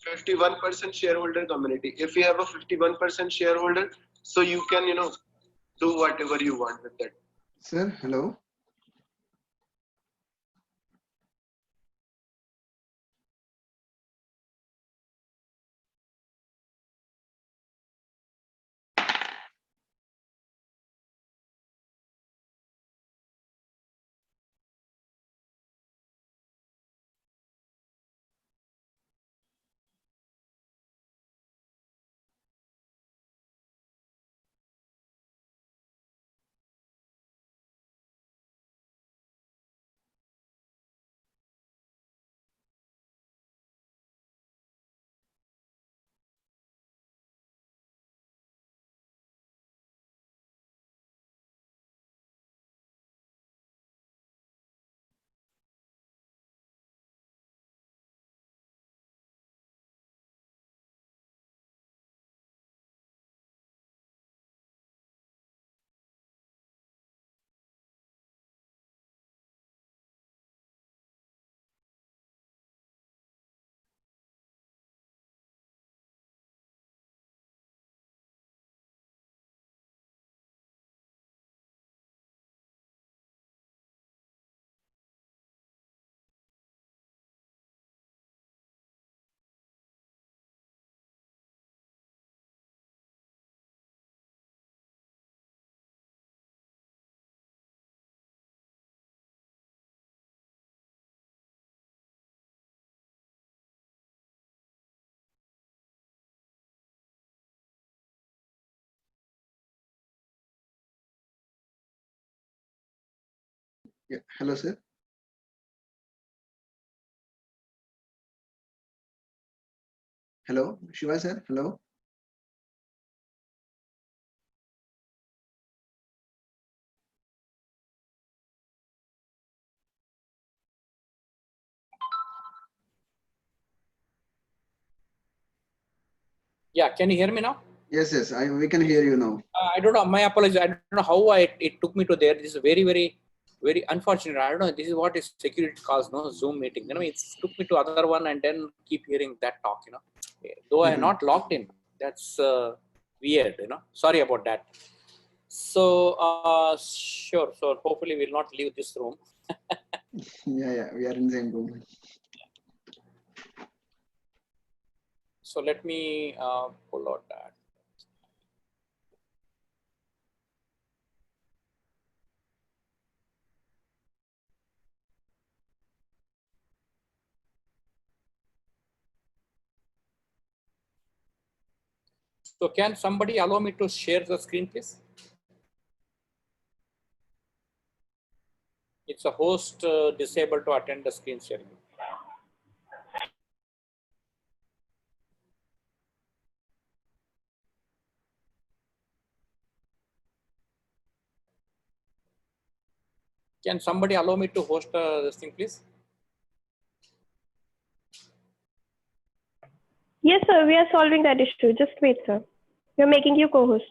51% shareholder community. If we have a 51% shareholder, so you can, do whatever you want with that. Sir, hello. Yeah. Hello, sir. Hello, Shiva, sir. Hello. Yeah, can you hear me now? Yes. We can hear you now. I don't know. My apologies. I don't know how it took me to there. This is very, very, very unfortunate. I don't know. This is what is security calls, no Zoom meeting. It took me to other one and then keep hearing that talk. Though I am not logged in. That's weird, sorry about that. So sure, so hopefully we'll not leave this room. Yeah, we are in the same room. So let me pull out that. So can somebody allow me to share the screen, please? It's a host disabled to attend the screen sharing. Can somebody allow me to host this thing, please? Yes, sir, we are solving that issue. Just wait, sir. We're making you co-host.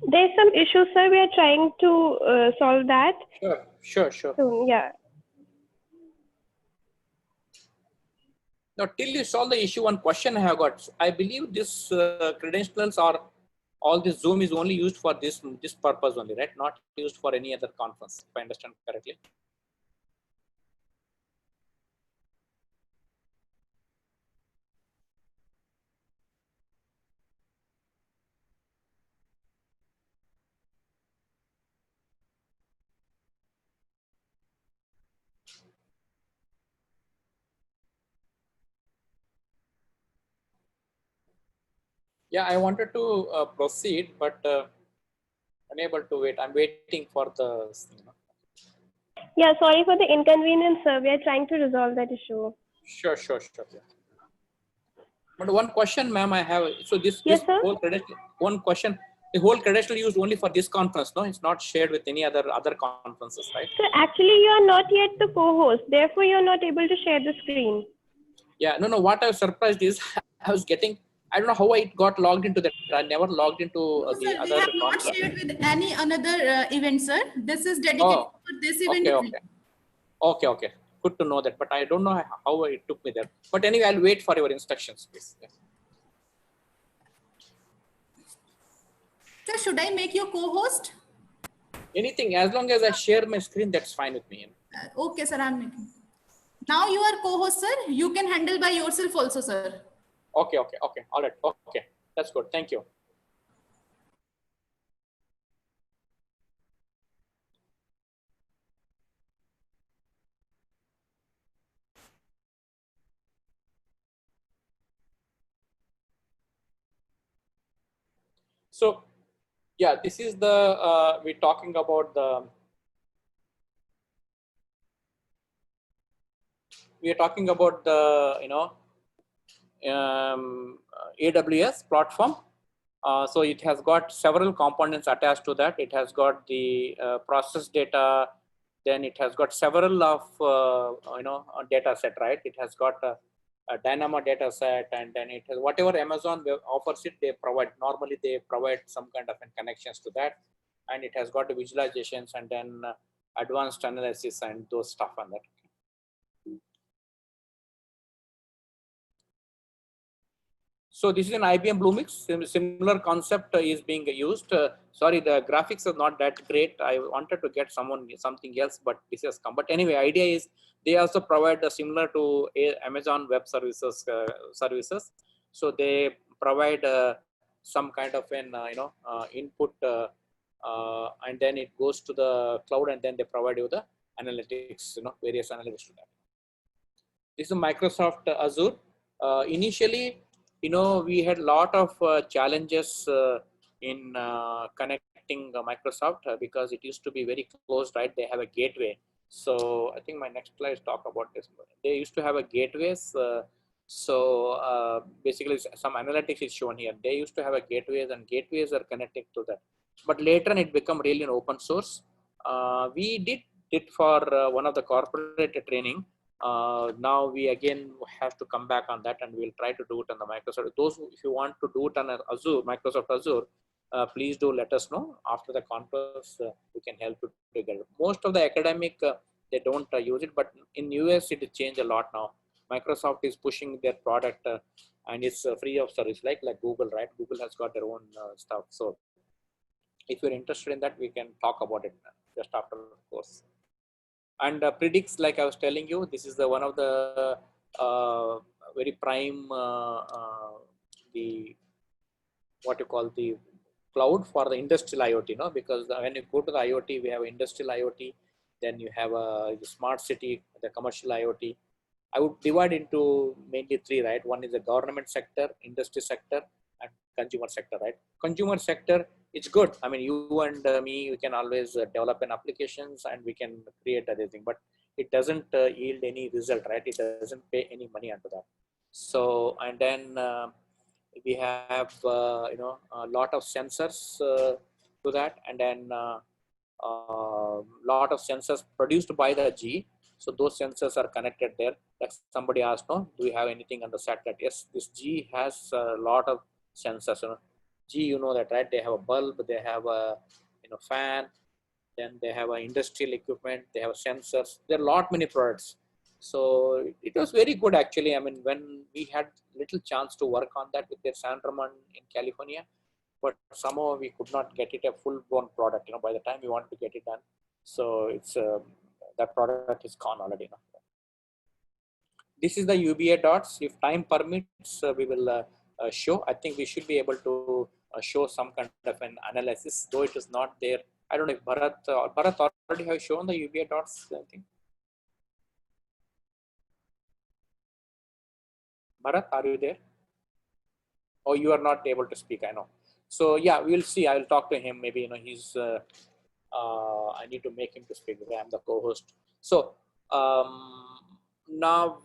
There's some issues, sir. We are trying to solve that. Sure. So, yeah. Now, till you solve the issue, one question I have got. I believe this credentials or all this Zoom is only used for this purpose only, right? Not used for any other conference, if I understand correctly. Yeah, I wanted to proceed, but unable to wait. I'm waiting for the. Yeah, sorry for the inconvenience, sir. We are trying to resolve that issue. Sure. Yeah. But one question, ma'am, I have. So this Yes, sir. whole credential. One question. The whole credential used only for this conference, no? It's not shared with any other conferences, right? So actually, you are not yet the co-host. Therefore, you are not able to share the screen. Yeah, no. What I was surprised is I was getting. I don't know how I got logged into that. I never logged into No, the sir, we other have not conference. shared with any another event, sir. This is dedicated Oh, for this event. okay. Good to know that, but I don't know how it took me there. But anyway, I'll wait for your instructions, please. Yeah. Sir, should I make you co-host? Anything, as long as I share my screen, that's fine with me. Okay, sir, I'm making. Now you are co-host, sir. You can handle by yourself also, sir. Okay. All right. Okay. That's good. Thank you. So, yeah, this is the, we're talking about the, AWS platform. So it has got several components attached to that. It has got the process data, then it has got several of data set, right? It has got a Dynamo data set, and then it has whatever Amazon offers it, they provide. Normally they provide some kind of connections to that, and it has got the visualizations and then advanced analysis and those stuff on that. So this is an IBM Bluemix. Similar concept is being used. Sorry, the graphics are not that great. I wanted to get something else, but this has come. But anyway, idea is they also provide similar to Amazon Web Services services. So they provide some kind of an input, and then it goes to the cloud, and then they provide you the analytics, various analytics to that. This is Microsoft Azure. Initially, we had a lot of challenges in connecting Microsoft because it used to be very closed, right? They have a gateway. So I think my next slide talk about this. They used to have a gateways. Basically some analytics is shown here. They used to have a gateways, and gateways are connected to that. But later it become really an open source. We did it for one of the corporate training. Now we again have to come back on that, and we'll try to do it on the Microsoft. Those if you want to do it on Azure, Microsoft Azure, please do let us know after the conference. We can help you to get it. Most of the academic they don't use it, but in US it changed a lot now. Microsoft is pushing their product and it's free of service, like Google, right? Google has got their own stuff. So if you're interested in that, we can talk about it just after the course. And Predix, like I was telling you, this is the one of the very prime the what you call the cloud for the industrial IoT, because when you go to the IoT, we have industrial IoT, then you have the smart city, the commercial IoT. I would divide into mainly three, right? One is the government sector, industry sector, and consumer sector, right? Consumer sector, it's good. I mean, you and me, we can always develop an applications and we can create everything, but it doesn't yield any result, right? It doesn't pay any money onto that. So, and then we have, a lot of sensors to that, and then lot of sensors produced by the GE. So those sensors are connected there. Like somebody asked, no, do we have anything on the satellite? Yes, this GE has a lot of sensors. GE, you know that, right? They have a bulb, they have a fan, then they have industrial equipment, they have sensors. There are many products. So it was very good actually. I mean, when we had little chance to work on that with their San Ramon in California, but somehow we could not get it a full-blown product. By the time we want to get it done, so it's that product is gone already. This is the UBA dots. If time permits, we will show. I think we should be able to show some kind of an analysis, though it is not there. I don't know if Bharat already have shown the UBA dots. I think. Bharat, are you there? Oh, you are not able to speak. I know. So yeah, we'll see. I will talk to him. Maybe he's. I need to make him to speak. I'm the co-host. So now,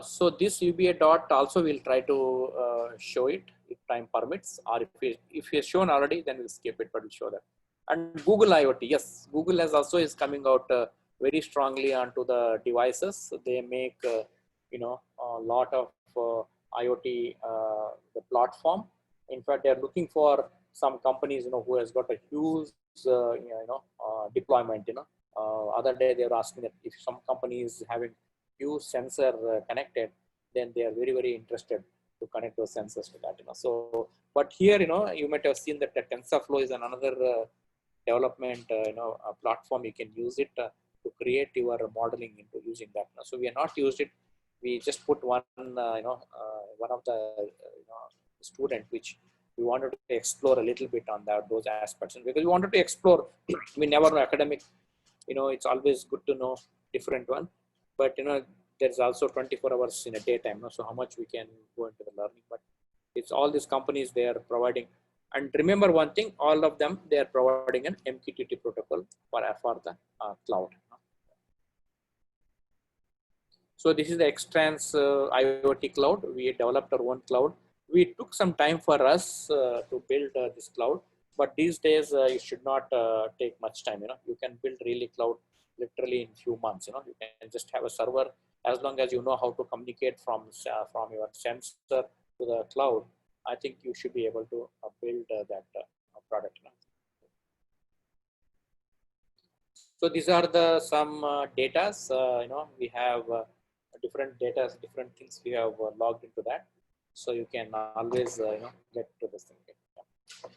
so this UBA dot also we'll try to show it if time permits, or if it's shown already, then we'll skip it, but we'll show that. And Google IoT, yes, Google has also is coming out very strongly onto the devices. They make a lot of IoT the platform. In fact, they are looking for some companies who has got a huge deployment. Other day they were asking that if some company is having huge sensor connected, then they are very, very interested to connect those sensors to that. So, but here you might have seen that the TensorFlow is another development platform. You can use it to create your modeling into using that. So we have not used it. We just put one one of the student which we wanted to explore a little bit on those aspects, and because we wanted to explore, we never know academic. It's always good to know different one, but there's also 24 hours in a daytime. So how much we can go into the learning, but it's all these companies they are providing. And remember one thing, all of them they are providing an MQTT protocol for the cloud. So this is the Xtrans IoT cloud. We developed our own cloud. We took some time for us to build this cloud, but these days it should not take much time. You can build really cloud literally in few months. You can just have a server, as long as you know how to communicate from your sensor to the cloud. I think you should be able to build that product. So these are the some datas. We have different data, different things we have logged into that. So you can always get to this thing. Yeah.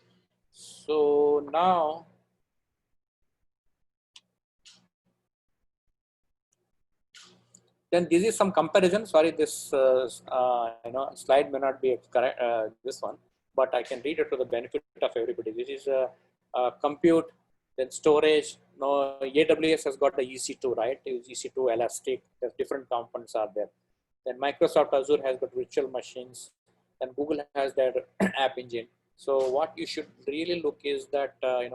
So now then this is some comparison. Sorry, this slide may not be correct. This one, but I can read it to the benefit of everybody. This is compute, then storage. No, AWS has got the EC2, right? EC2 Elastic. There's different components are there. Then Microsoft Azure has got virtual machines. Then Google has their app engine. So what you should really look is that the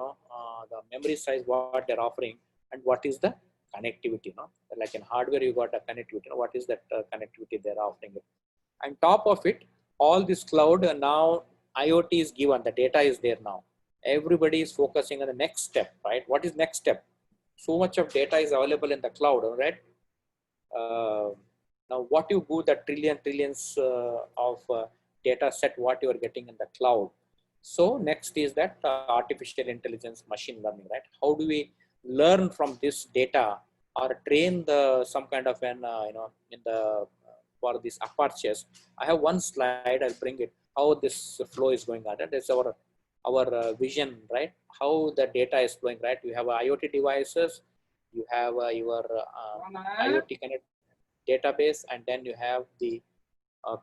memory size what they're offering and what is the connectivity. Like in hardware you got a connectivity. What is that connectivity they're offering it? And top of it, all this cloud now IoT is given. The data is there now. Everybody is focusing on the next step, right? What is next step? So much of data is available in the cloud, right? Now, what you do the trillions of data set what you are getting in the cloud. So next is that artificial intelligence, machine learning, right? How do we learn from this data or train the some kind of an in the for these apertures? I have one slide. I'll bring it. How this flow is going on. That's our vision, right? How the data is flowing, right? You have IoT devices. You have your IoT connect database, and then you have the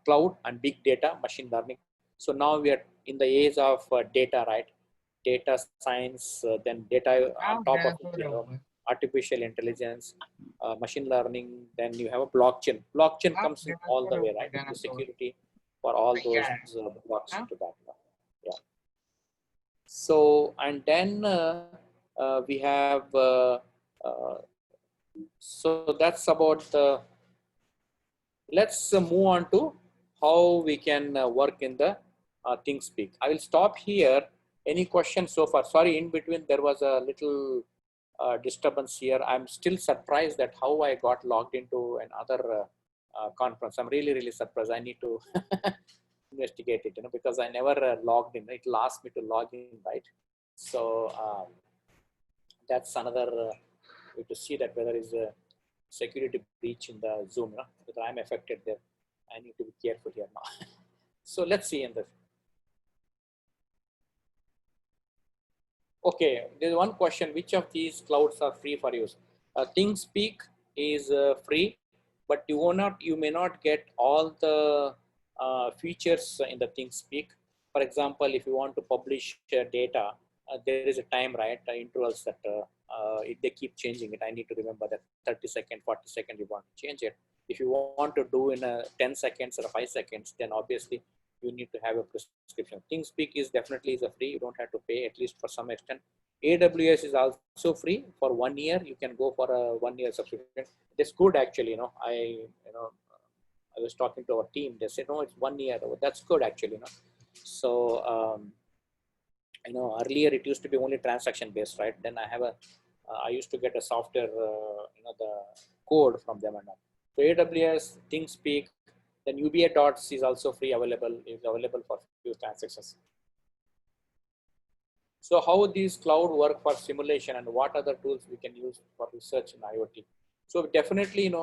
cloud and big data, machine learning. So now we are in the age of data, right? Data science, then data on top of it, artificial intelligence, machine learning. Then you have a blockchain. Blockchain comes in all the way, right? The security for all those blocks into that. Yeah. So and then we have. So that's about the. Let's move on to how we can work in the ThinkSpeak. I will stop here. Any questions so far? Sorry, in between there was a little disturbance here. I'm still surprised that how I got logged into another conference. I'm really surprised. I need to investigate it, because I never logged in. It will ask me to log in, right? So that's another way to see that whether is a security breach in the Zoom, because I'm affected there. I need to be careful here now. So let's see in this. Okay, there's one question. Which of these clouds are free for use? ThinkSpeak is free, but you may not get all the features in the ThinkSpeak. For example, if you want to publish data, there is a time, right? Intervals that they keep changing it. I need to remember that 30 seconds, 40 seconds, you want to change it. If you want to do in 10 seconds or 5 seconds, then obviously you need to have a prescription. ThinkSpeak is definitely a free. You don't have to pay, at least for some extent. AWS is also free for 1 year. You can go for a 1 year subscription. That's good actually. I was talking to our team. They said, no, it's 1 year. That's good actually. So earlier it used to be only transaction based, right? Then I used to get a software, the code from them and all. So AWS, ThinkSpeak, then UBA Dots is also free, is available for few transactions. So how these cloud work for simulation and what other tools we can use for research in IoT? So definitely,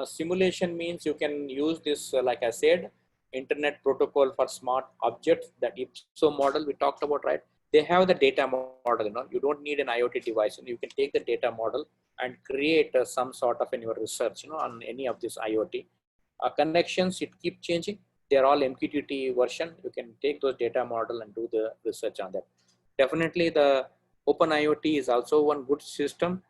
simulation means you can use this, like I said, Internet Protocol for Smart Objects, that IPSO model we talked about, right? They have the data model, you don't need an IoT device, and you can take the data model and create some sort of in your research, on any of this IoT. Connections, it keep changing. They're all MQTT version. You can take those data model and do the research on that. Definitely the Open IoT is also one good system.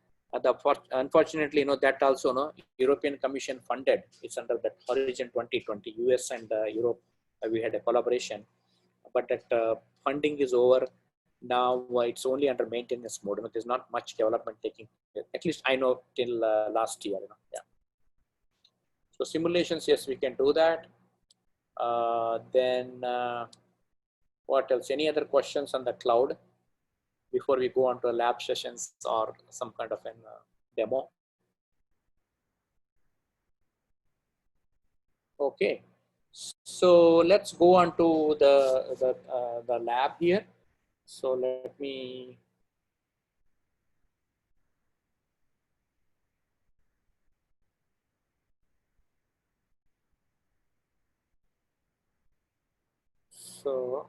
Unfortunately, that also European Commission funded. It's under that Horizon 2020. US and Europe, we had a collaboration, but that funding is over. Now it's only under maintenance mode. There's not much development taking place. At least I know till last year. Yeah. So simulations, yes, we can do that. Then what else? Any other questions on the cloud before we go on to lab sessions or some kind of a demo? Okay, so let's go on to the lab here. So let me. So,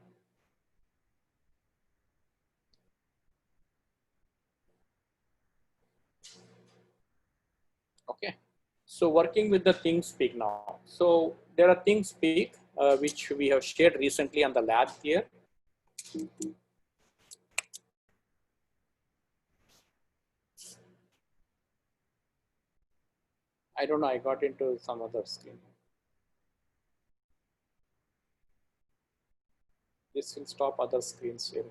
okay. So working with the ThinkSpeak now. So there are ThinkSpeak, which we have shared recently on the lab here. I don't know, I got into some other screen. This will stop other screens sharing.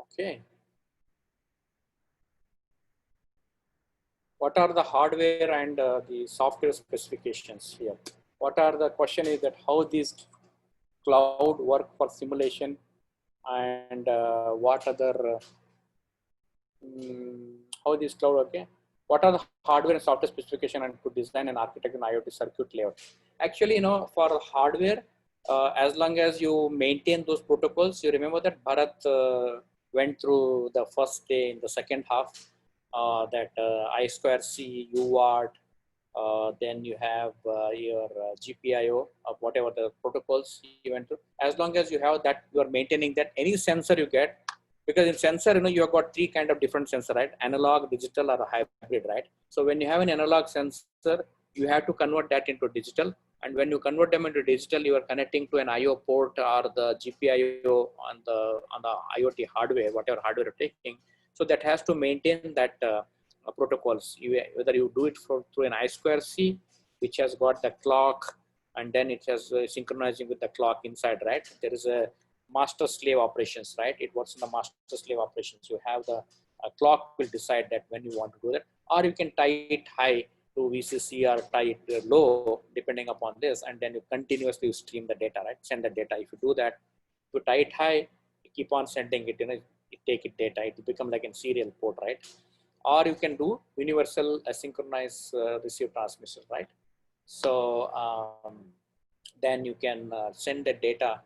Okay. What are the hardware and the software specifications here? What are the question is that how these cloud work for simulation and what other how this cloud okay? What are the hardware and software specification and to design and architect an IoT circuit layout? Actually, you know, for hardware, as long as you maintain those protocols, you remember that Bharat went through the first day in the second half, that I2C, UART, then you have your GPIO, whatever the protocols you went through. As long as you have that, you are maintaining that any sensor you get, because in sensor, you know, you have got three kind of different sensor, right? Analog, digital, or a hybrid, right? So when you have an analog sensor, you have to convert that into digital. And when you convert them into digital, you are connecting to an IO port or the GPIO on the IoT hardware, whatever hardware you're taking. So that has to maintain that protocols. Whether you do it through an I2C, which has got the clock, and then it has synchronizing with the clock inside, right? There is a master slave operations, right? It works in the master slave operations. You have the clock will decide that when you want to do that, or you can tie it high to VCC or tie it low, depending upon this, and then you continuously stream the data, right? Send the data. If you do that, to tie it high, you keep on sending it, you know, it take it data, it will become like a serial port, right? Or you can do universal asynchronous receive transmission, right? So then you can send the data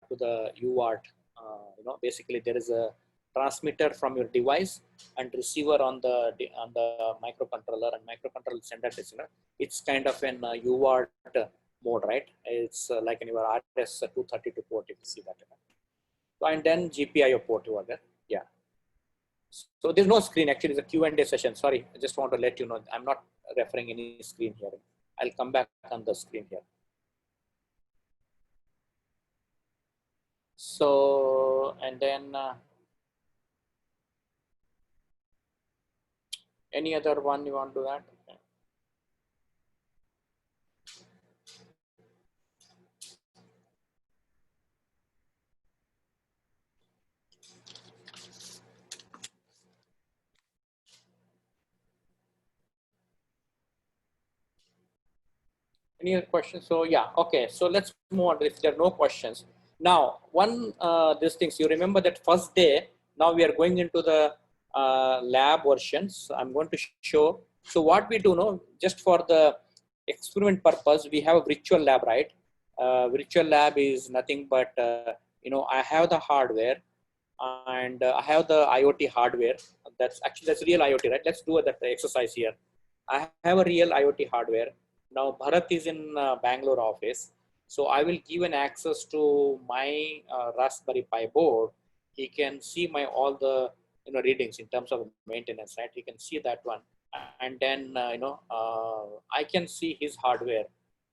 to the UART. You know, basically there is a transmitter from your device and receiver on the microcontroller, and microcontroller send that listener. It's kind of an UART mode, right? It's like in your RS-232 port, if you see that. And then GPIO port over there. Yeah. So there's no screen, actually it's a Q&A session. Sorry, I just want to let you know, I'm not referring any screen here. I'll come back on the screen here. So, and then any other one you want to add? Okay. Any other questions? So yeah, okay. So let's move on if there are no questions. Now, these things, you remember that first day, now we are going into the lab versions. I'm going to show. So what we do now, just for the experiment purpose, we have a virtual lab, right? Virtual lab is nothing but, you know, I have the hardware and I have the IoT hardware. That's real IoT, right? Let's do that exercise here. I have a real IoT hardware. Now Bharat is in Bangalore office. So I will give an access to my Raspberry Pi board. He can see my all the readings in terms of maintenance, right? He can see that one, and then I can see his hardware,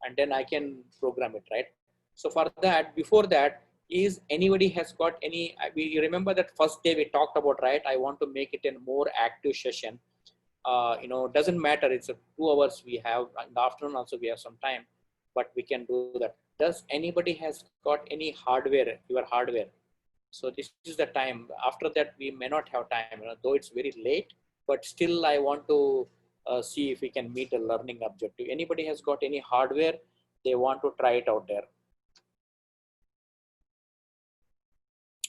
and then I can program it, right? So for that, before that, is anybody has got any? We remember that first day we talked about, right? I want to make it a more active session. Doesn't matter. It's 2 hours we have in the afternoon. Also we have some time, but we can do that. Does anybody has got any hardware? Your hardware. So this is the time. After that, we may not have time. Though it's very late, but still I want to see if we can meet a learning objective. Anybody has got any hardware? They want to try it out there.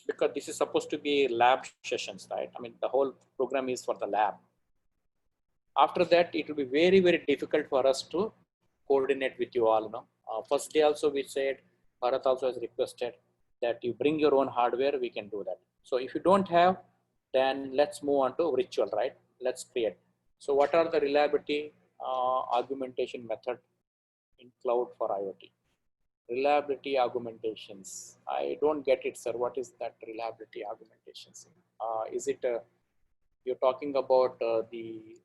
Because this is supposed to be lab sessions, right? I mean, the whole program is for the lab. After that, it will be very, very difficult for us to coordinate with you all. First day also we said, Bharat also has requested that you bring your own hardware, we can do that. So if you don't have, then let's move on to virtual, right? Let's create. So what are the reliability augmentation method in cloud for IoT? Reliability augmentations. I don't get it, sir. What is that reliability augmentations? Is it you're talking about the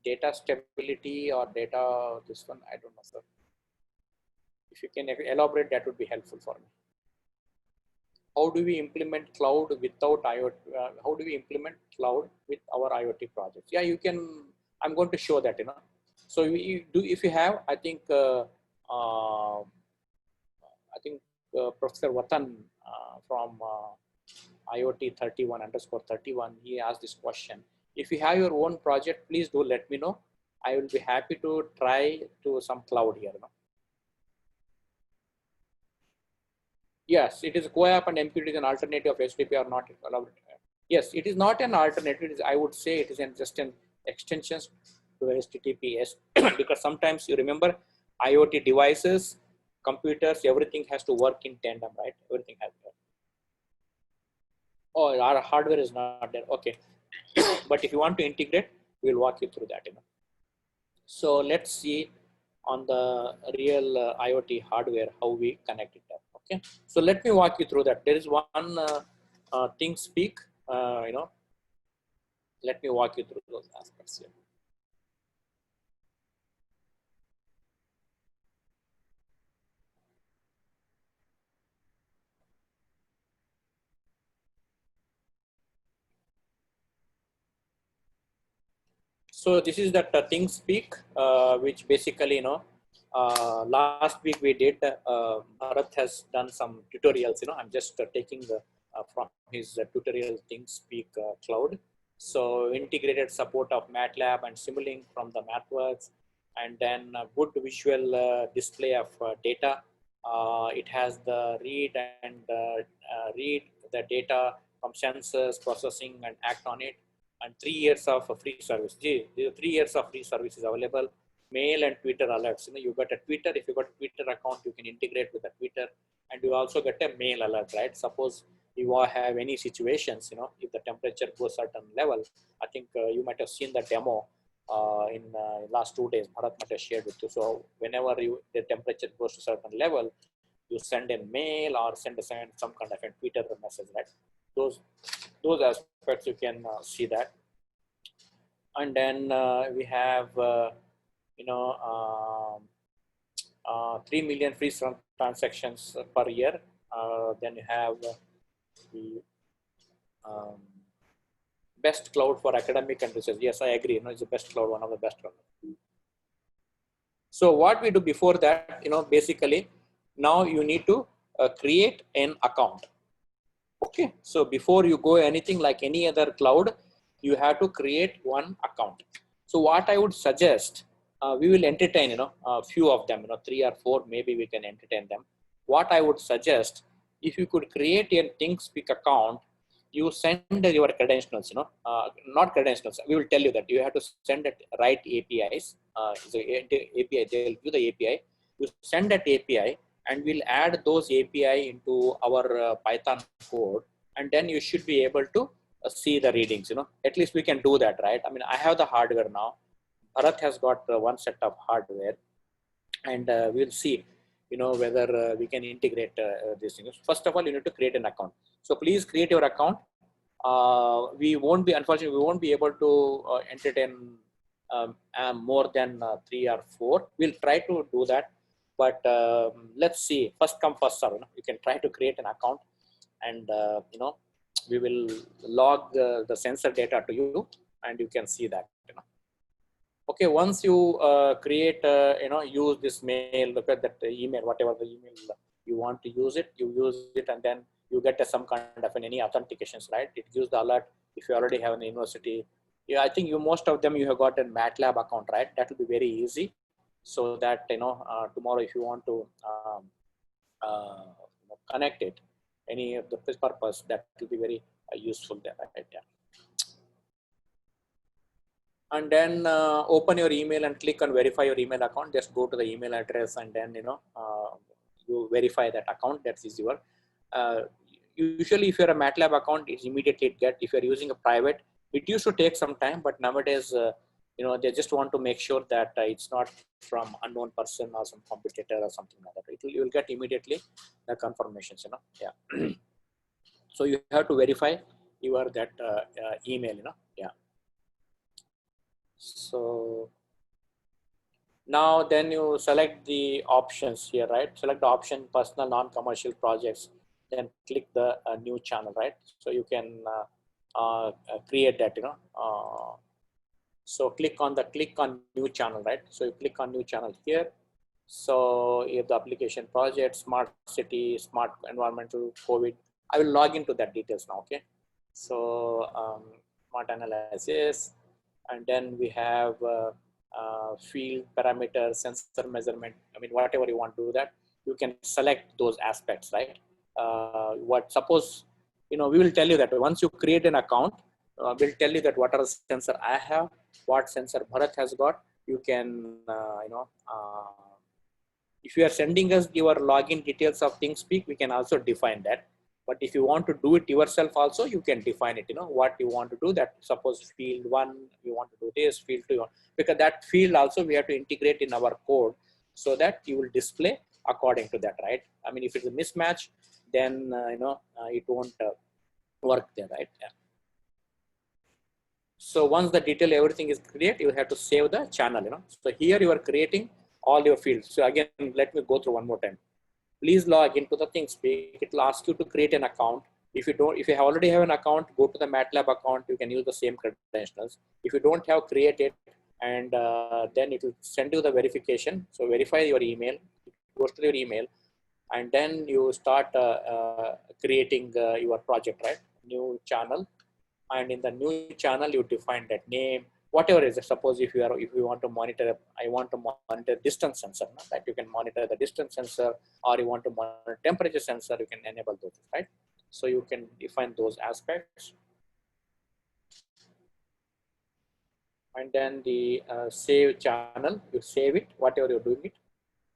data stability or data this one? I don't know, sir. If you can elaborate, that would be helpful for me. How do we implement cloud without IoT? How do we implement cloud with our IoT projects? Yeah, you can. I'm going to show that. So you do if you have. I think Professor Vatan from IoT 31_31. He asked this question. If you have your own project, please do let me know. I will be happy to try to some cloud here. Yes, it is CoAP and MQTT is an alternative of HTTP or not allowed. Yes, it is not an alternative. I would say it is just an extension to HTTPS because sometimes you remember IoT devices, computers, everything has to work in tandem, right? Everything has to. Oh, our hardware is not there. Okay, but if you want to integrate, we'll walk you through that. So let's see on the real IoT hardware how we connect it up. Okay, so let me walk you through that. There is one ThingSpeak. Let me walk you through those aspects here. So this is that ThingSpeak, which basically, last week we did, Bharat has done some tutorials, I'm just taking the from his tutorial ThingSpeak cloud. So integrated support of MATLAB and Simulink from the MathWorks, and then a good visual display of data. It has the read the data from sensors, processing and act on it. And 3 years of free service. There are 3 years of free service is available. Mail and Twitter alerts. You got a Twitter. If you got a Twitter account, you can integrate with the Twitter, and you also get a mail alert, right? Suppose you have any situations, if the temperature goes certain level. I think you might have seen the demo in last 2 days. Bharat might have shared with you. So whenever the temperature goes to certain level, you send a mail or send some kind of a Twitter message, right? Those aspects you can see that. And then we have 3 million free transactions per year. Then you have the best cloud for academic and research. Yes, I agree. It's the best cloud, one of the best cloud. So what we do before that, basically now you need to create an account. Okay, so before you go anything like any other cloud, you have to create one account. So what I would suggest, we will entertain, a few of them, 3 or 4, maybe we can entertain them. What I would suggest, if you could create a ThingSpeak account, you send your credentials, not credentials. We will tell you that you have to send it right APIs. The API, they'll give the API. You send that API, and we'll add those API into our Python code, and then you should be able to see the readings. At least we can do that, right? I mean, I have the hardware now. Bharat has got one set of hardware, and we'll see, whether we can integrate these things. First of all, you need to create an account. So please create your account. Unfortunately, we won't be able to entertain more than 3 or 4. We'll try to do that. But let's see, first come, first serve. You can try to create an account, and we will log the sensor data to you, and you can see that. Okay, once you create, use this mail, look at that email, whatever the email you want to use it, you use it, and then you get some kind of any authentications, right? It gives the alert if you already have an university. Yeah, I think most of them you have got a MATLAB account, right? That will be very easy. So that tomorrow if you want to connect it any of the purpose, that will be very useful there, right? Yeah. And then open your email and click on verify your email account. Just go to the email address, and then you verify that account. That's easy work. Usually if you're a MATLAB account, it's immediately get. If you're using a private, it used to take some time, but nowadays you know, they just want to make sure that it's not from unknown person or some competitor or something like that. You will get immediately the confirmations, you know. Yeah. So you have to verify your that email, you know. Yeah. So now then you select the options here, right? Select the option personal non-commercial projects, then click the new channel, right? So you can create that, you know. So click on new channel, right? So you click on new channel here. So you have the application project, smart city, smart environmental, COVID. I will log into that details now, okay? So smart analysis, and then we have field parameter, sensor measurement. I mean, whatever you want to do that, you can select those aspects, right? Suppose, you know, we will tell you that once you create an account, we'll tell you that what are the sensor I have, what sensor Bharat has got. You can, if you are sending us your login details of ThinkSpeak, we can also define that. But if you want to do it yourself also, you can define it, you know, what you want to do that. Suppose field 1, you want to do this, field 2, because that field also we have to integrate in our code so that you will display according to that, right? I mean, if it's a mismatch, then, it won't work there, right? Yeah. So once the detail, everything is created, you have to save the channel, you know. So here you are creating all your fields. So again, let me go through one more time. Please log into the ThinkSpeak. It will ask you to create an account. If you already have an account, go to the MATLAB account. You can use the same credentials. If you don't have, create it, and then it will send you the verification. So verify your email. It goes to your email, and then you start creating your project, right? New channel, and in the new channel you define that name, whatever is it. Suppose if you want to monitor, I want to monitor distance sensor, no? That you can monitor the distance sensor, or you want to monitor temperature sensor, you can enable those, right? So you can define those aspects. And then the save channel, you save it, whatever you're doing it,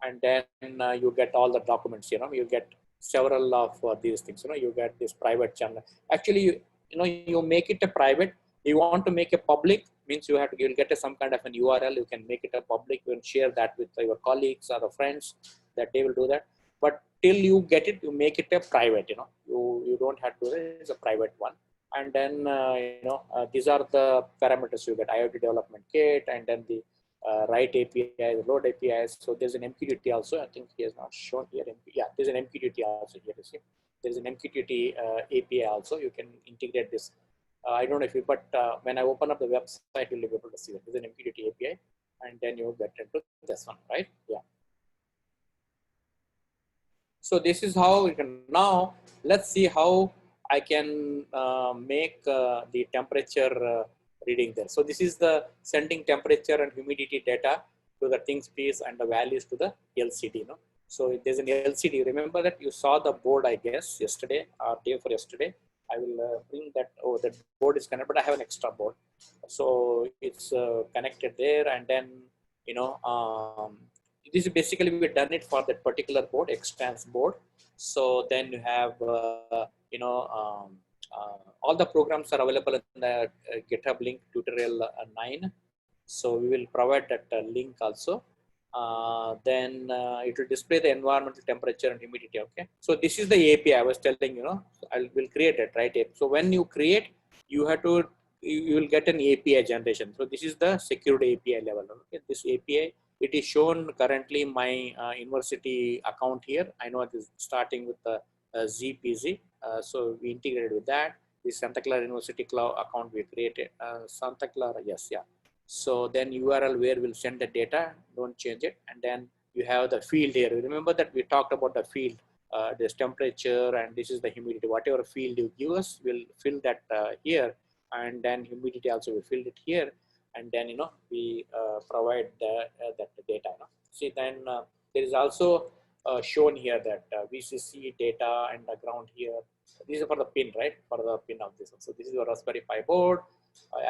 and then you get all the documents, you know. You get several of these things, you know. You get this private channel. Actually, you make it a private. You want to make a public, means you'll get some kind of an URL. You can make it a public. You can share that with your colleagues or the friends, that they will do that. But till you get it, you make it a private, you know. You don't have to do it. It's a private one. And then these are the parameters you get: IoT development kit, and then the write API, the load APIs. So there's an MQTT also. I think he has not shown here. Yeah, there's an MQTT also here. You see, there's an MQTT API also. You can integrate this. I don't know if you, but when I open up the website, you'll be able to see that there's an MQTT API, and then you get into this one, right? Yeah. So this is how we can. Now let's see how I can make the temperature reading there. So this is the sending temperature and humidity data to the ThinkSpeak and the values to the LCD. No? So there's an LCD. Remember that you saw the board, I guess, yesterday or day for yesterday. I will bring that. Oh, that board is connected, but I have an extra board. So it's connected there, and then this is basically we've done it for that particular board, extends board. So then you have all the programs are available in the GitHub link tutorial 9. So we will provide that link also. Then it will display the environmental temperature and humidity. Okay. So this is the API I was telling you. I will create it, right? So when you create, you will get an API generation. So this is the secured API level. Okay. This API, it is shown currently my university account here. I know it is starting with the ZPZ. So we integrated with that. The Santa Clara University Cloud account we created. Santa Clara, yes, yeah. So then URL where we'll send the data, don't change it. And then you have the field here. Remember that we talked about the field, this temperature, and this is the humidity. Whatever field you give us, we'll fill that here. And then humidity also, we filled it here. And then, we provide that data. See, then there is also shown here that VCC data and the ground here. These are for the pin, right? For the pin of this one. So this is a Raspberry Pi board,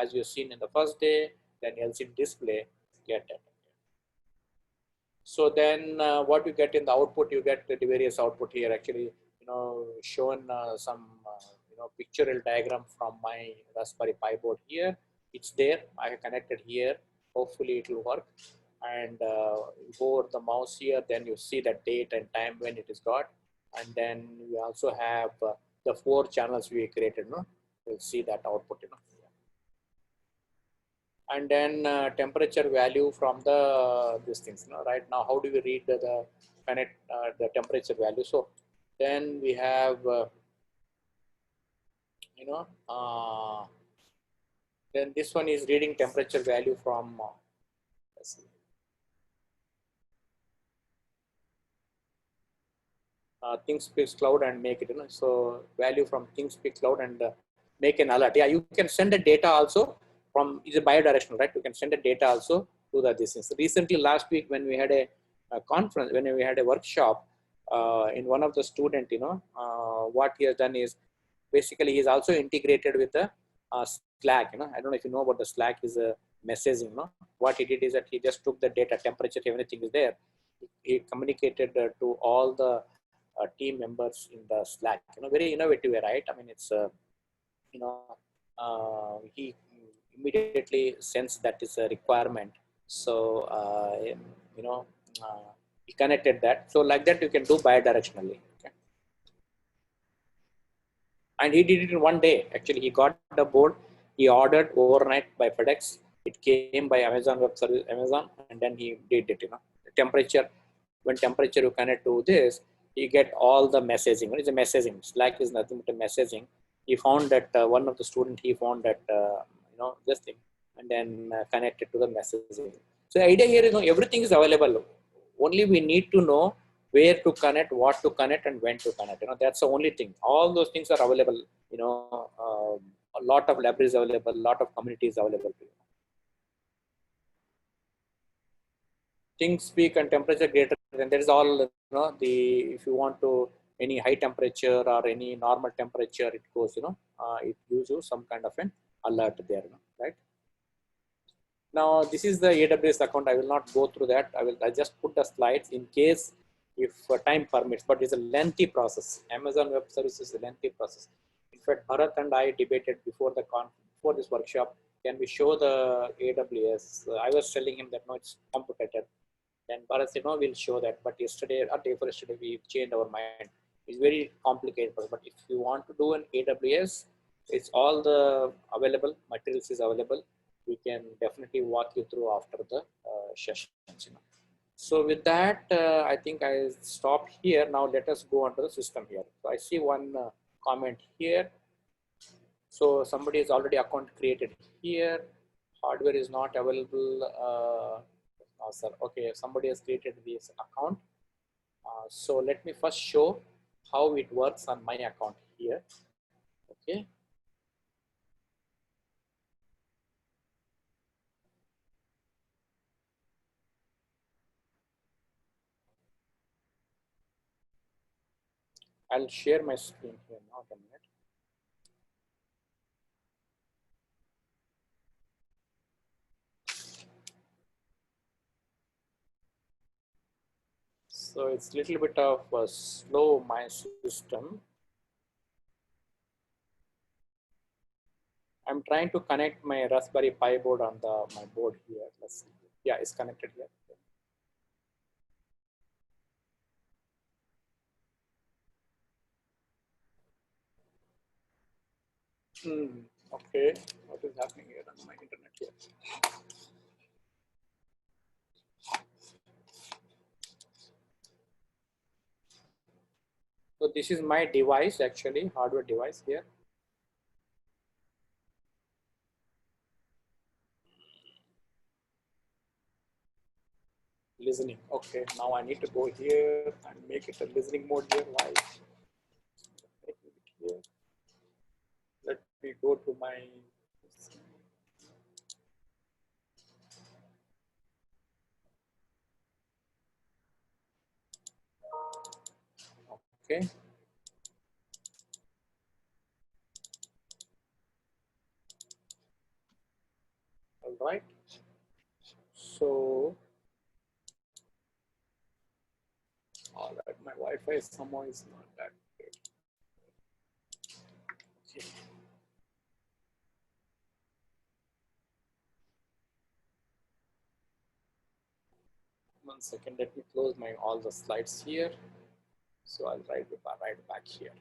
as you've seen in the first day. Then LCD display, get it. So then what you get in the output, you get the various output here. Actually, shown some pictorial diagram from my Raspberry Pi board here. It's there. I have connected here. hopefully it will work. And you go over the mouse here, then you see the date and time when it is got. And then we also have the 4 channels we created. No, you'll see that output. And then temperature value from the these things. Right now, how do we read the connect the temperature value? So then we have then this one is reading temperature value from let's see, ThingSpeak Cloud and make it. So value from ThingSpeak Cloud and make an alert. Yeah, you can send the data also from, is a bidirectional, right? You can send the data also to the distance. Recently, last week when we had a conference, when we had a workshop, in one of the student, what he has done is basically he's also integrated with the Slack. I don't know if you know about the Slack is a messaging. What he did is that he just took the data, temperature, everything is there. He communicated to all the team members in the Slack. Very innovative, right? I mean, it's he immediately sensed that is a requirement. So he connected that. So like that, you can do bidirectionally. Okay. And he did it in one day. Actually, he got the board. He ordered overnight by FedEx. It came by Amazon Web Service, Amazon, and then he did it. The temperature. When temperature you connect to this, you get all the messaging. What is the messaging? Slack is nothing but a messaging. He found that one of the student, he found that this thing, and then connected to the messaging. So the idea here is everything is available. Only we need to know where to connect, what to connect, and when to connect. That's the only thing. All those things are available. A lot of libraries available, a lot of communities available. ThingSpeak and temperature greater than that is all. If you want to any high temperature or any normal temperature, it goes. It gives you some kind of an alert there. Right. Now this is the AWS account. I will not go through that. I just put the slides in case if time permits, but it's a lengthy process. Amazon Web Services is a lengthy process. In fact, Bharat and I debated before this workshop, can we show the AWS? I was telling him that no, it's complicated. Then Bharat said, no, we'll show that. But yesterday, or day before yesterday, we changed our mind. It's very complicated. But if you want to do an AWS, it's all the available materials is available. We can definitely walk you through after the sessions. So with that, I think I stop here. Now let us go on to the system here. So I see one comment here. So somebody has already account created here. Hardware is not available. Sir. Okay, somebody has created this account. So let me first show how it works on my account here. Okay. I'll share my screen here now. A minute. So it's a little bit of a slow my system. I'm trying to connect my Raspberry Pi board on my board here. Let's see. Yeah, it's connected here. Okay, what is happening here on my internet here? So this is my device, actually, hardware device here. Listening. Okay, now I need to go here and make it a listening mode here. Why? Here. Let me go to my. Okay. All right. So, all right, my Wi-Fi somehow is not that great. Okay. . 1 second. Let me close my all the slides here. So I'll write back here.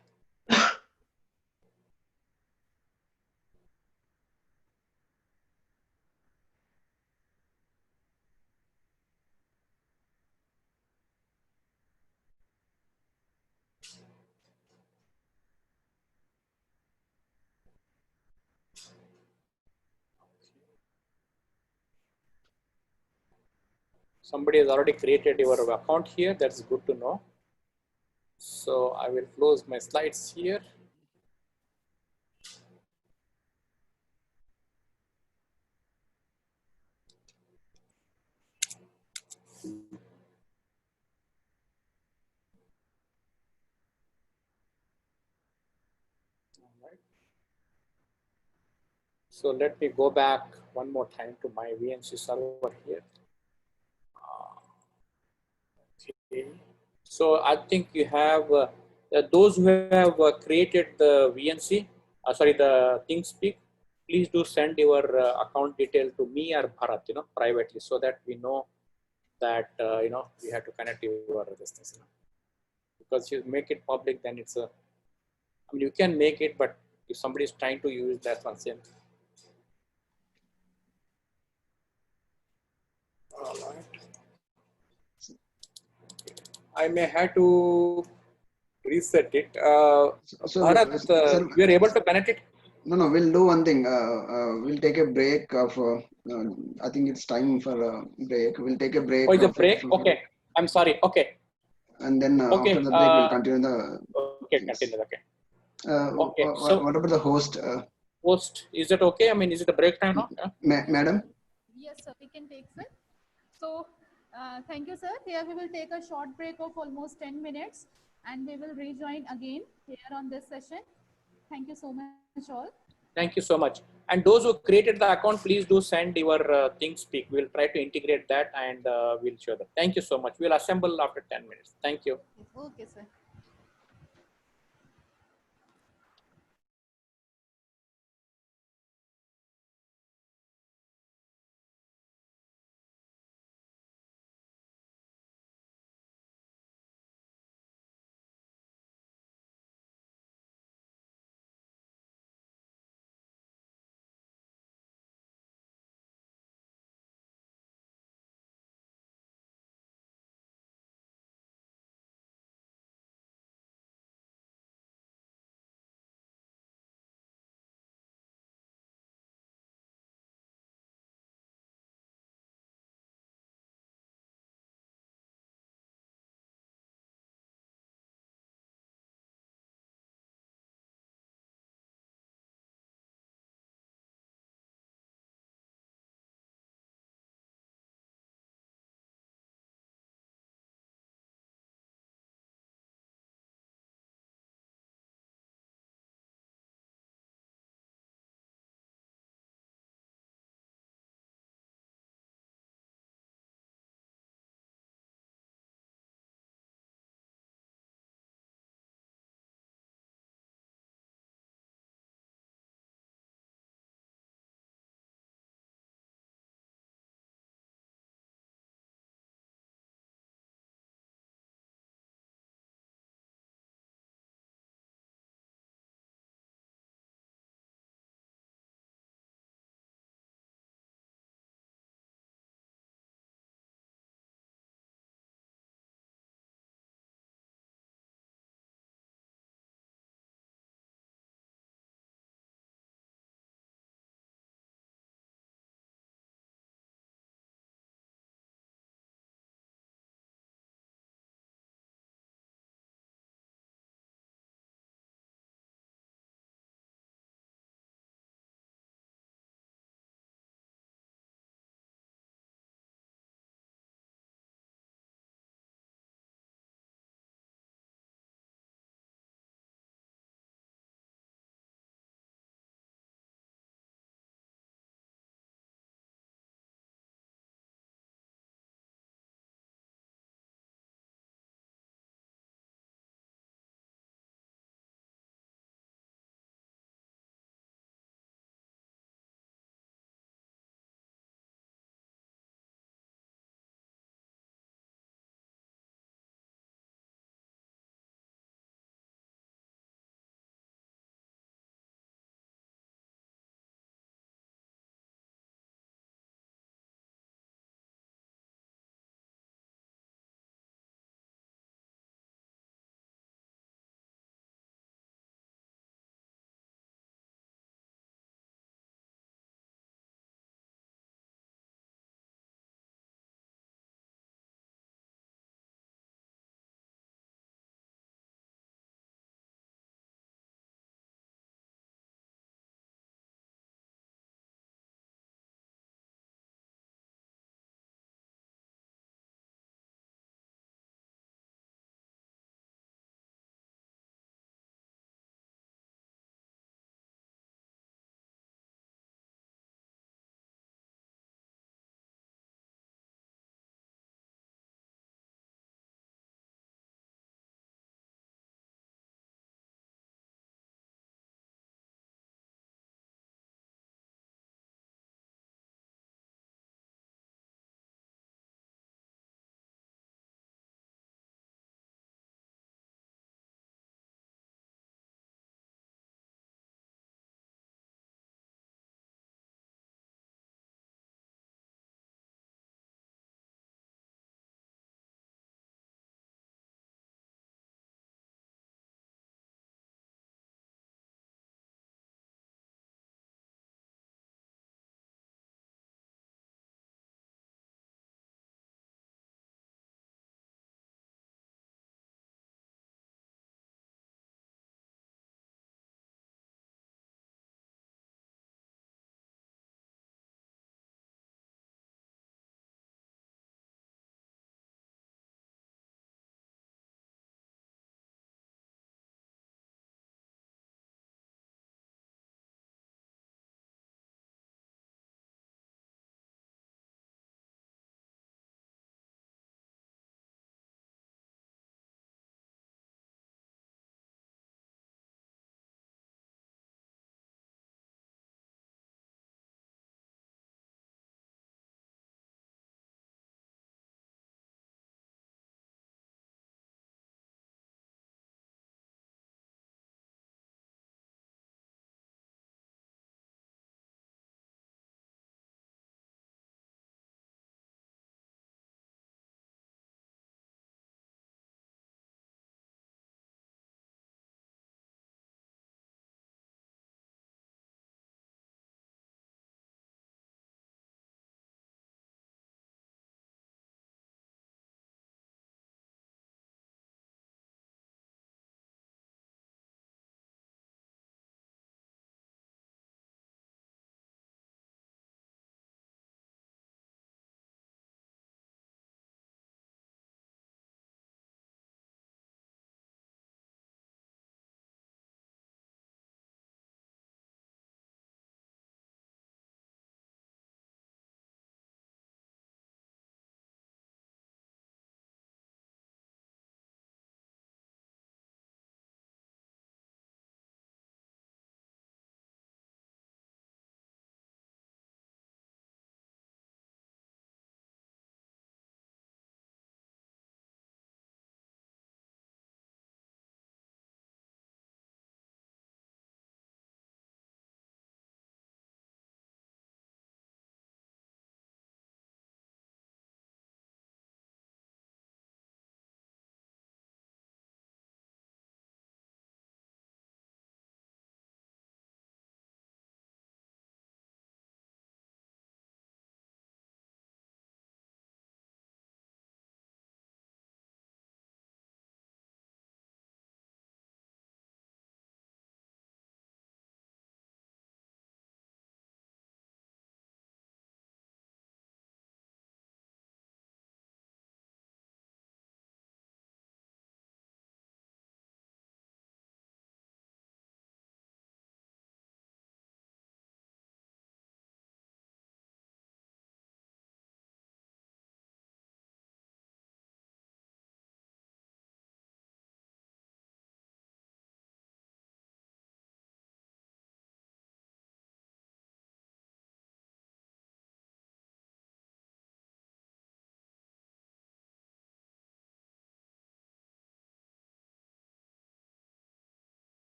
Somebody has already created your account here. That's good to know. So I will close my slides here. All right. So let me go back one more time to my VNC server here. Okay. So I think you have those who have created the VNC, sorry, the ThinkSpeak. Please do send your account detail to me or Bharat, privately, so that we know that we have to connect your business. Because you make it public, then it's a. I mean, you can make it, but if somebody is trying to use that one, same. All right. I may have to reset it. So, Bharat, sir, we are able to connect it. no, we'll do one thing. We'll take a break of. I think it's time for a break. We'll take a break. Oh, it's a Of, break. Okay, I'm sorry. Okay. And then Okay. after the break, we'll continue the. Okay, things. continue. Okay. Okay. So What about the host? Host, is that okay? I mean, is it a break time now? Yeah? Madam? Yes, sir, we can take, sir. So, thank you, sir. Here we will take a short break of almost 10 minutes and we will rejoin again here on this session. Thank you so much all. Thank you so much. And those who created the account, please do send your ThinkSpeak. We'll try to integrate that and we'll show them. Thank you so much. We'll assemble after 10 minutes. Thank you. Okay, sir.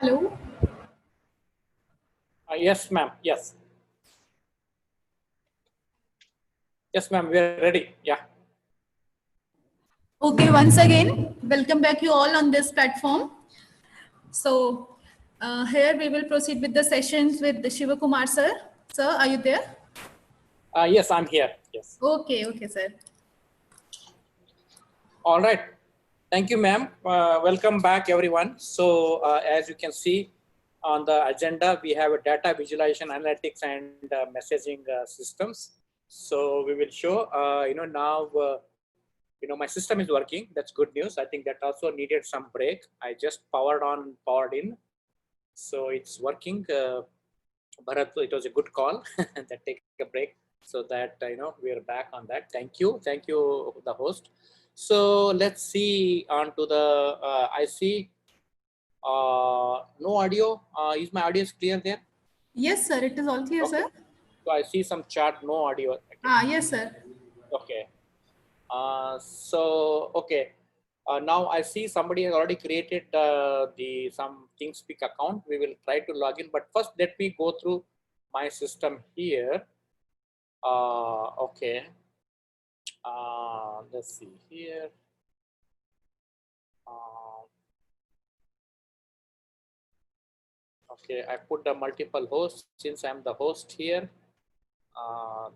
Hello. Yes, ma'am. Yes. Yes, ma'am. We are ready. Yeah. Okay, once again, welcome back you all on this platform. So here we will proceed with the sessions with the Shiva Kumar sir. Sir, are you there? Yes, I'm here. Yes. Okay, sir. All right. Thank you, ma'am. Welcome back, everyone. So as you can see on the agenda, we have a data visualization, analytics, and messaging systems. So we will show, now, my system is working. That's good news. I think that also needed some break. I just powered on, powered in. So it's working. Bharat, it was a good call that take a break so that, we are back on that. Thank you, the host. So let's see on to the, I see no audio. Is my audio clear there? Yes, sir. It is all clear, Okay. sir. So I see some chat, no audio. Ah, yes, sir. Okay. Okay. Now I see somebody has already created some ThinkSpeak account. We will try to log in, but first let me go through my system here. Okay. Let's see here. Okay, I put the multiple hosts since I'm the host here.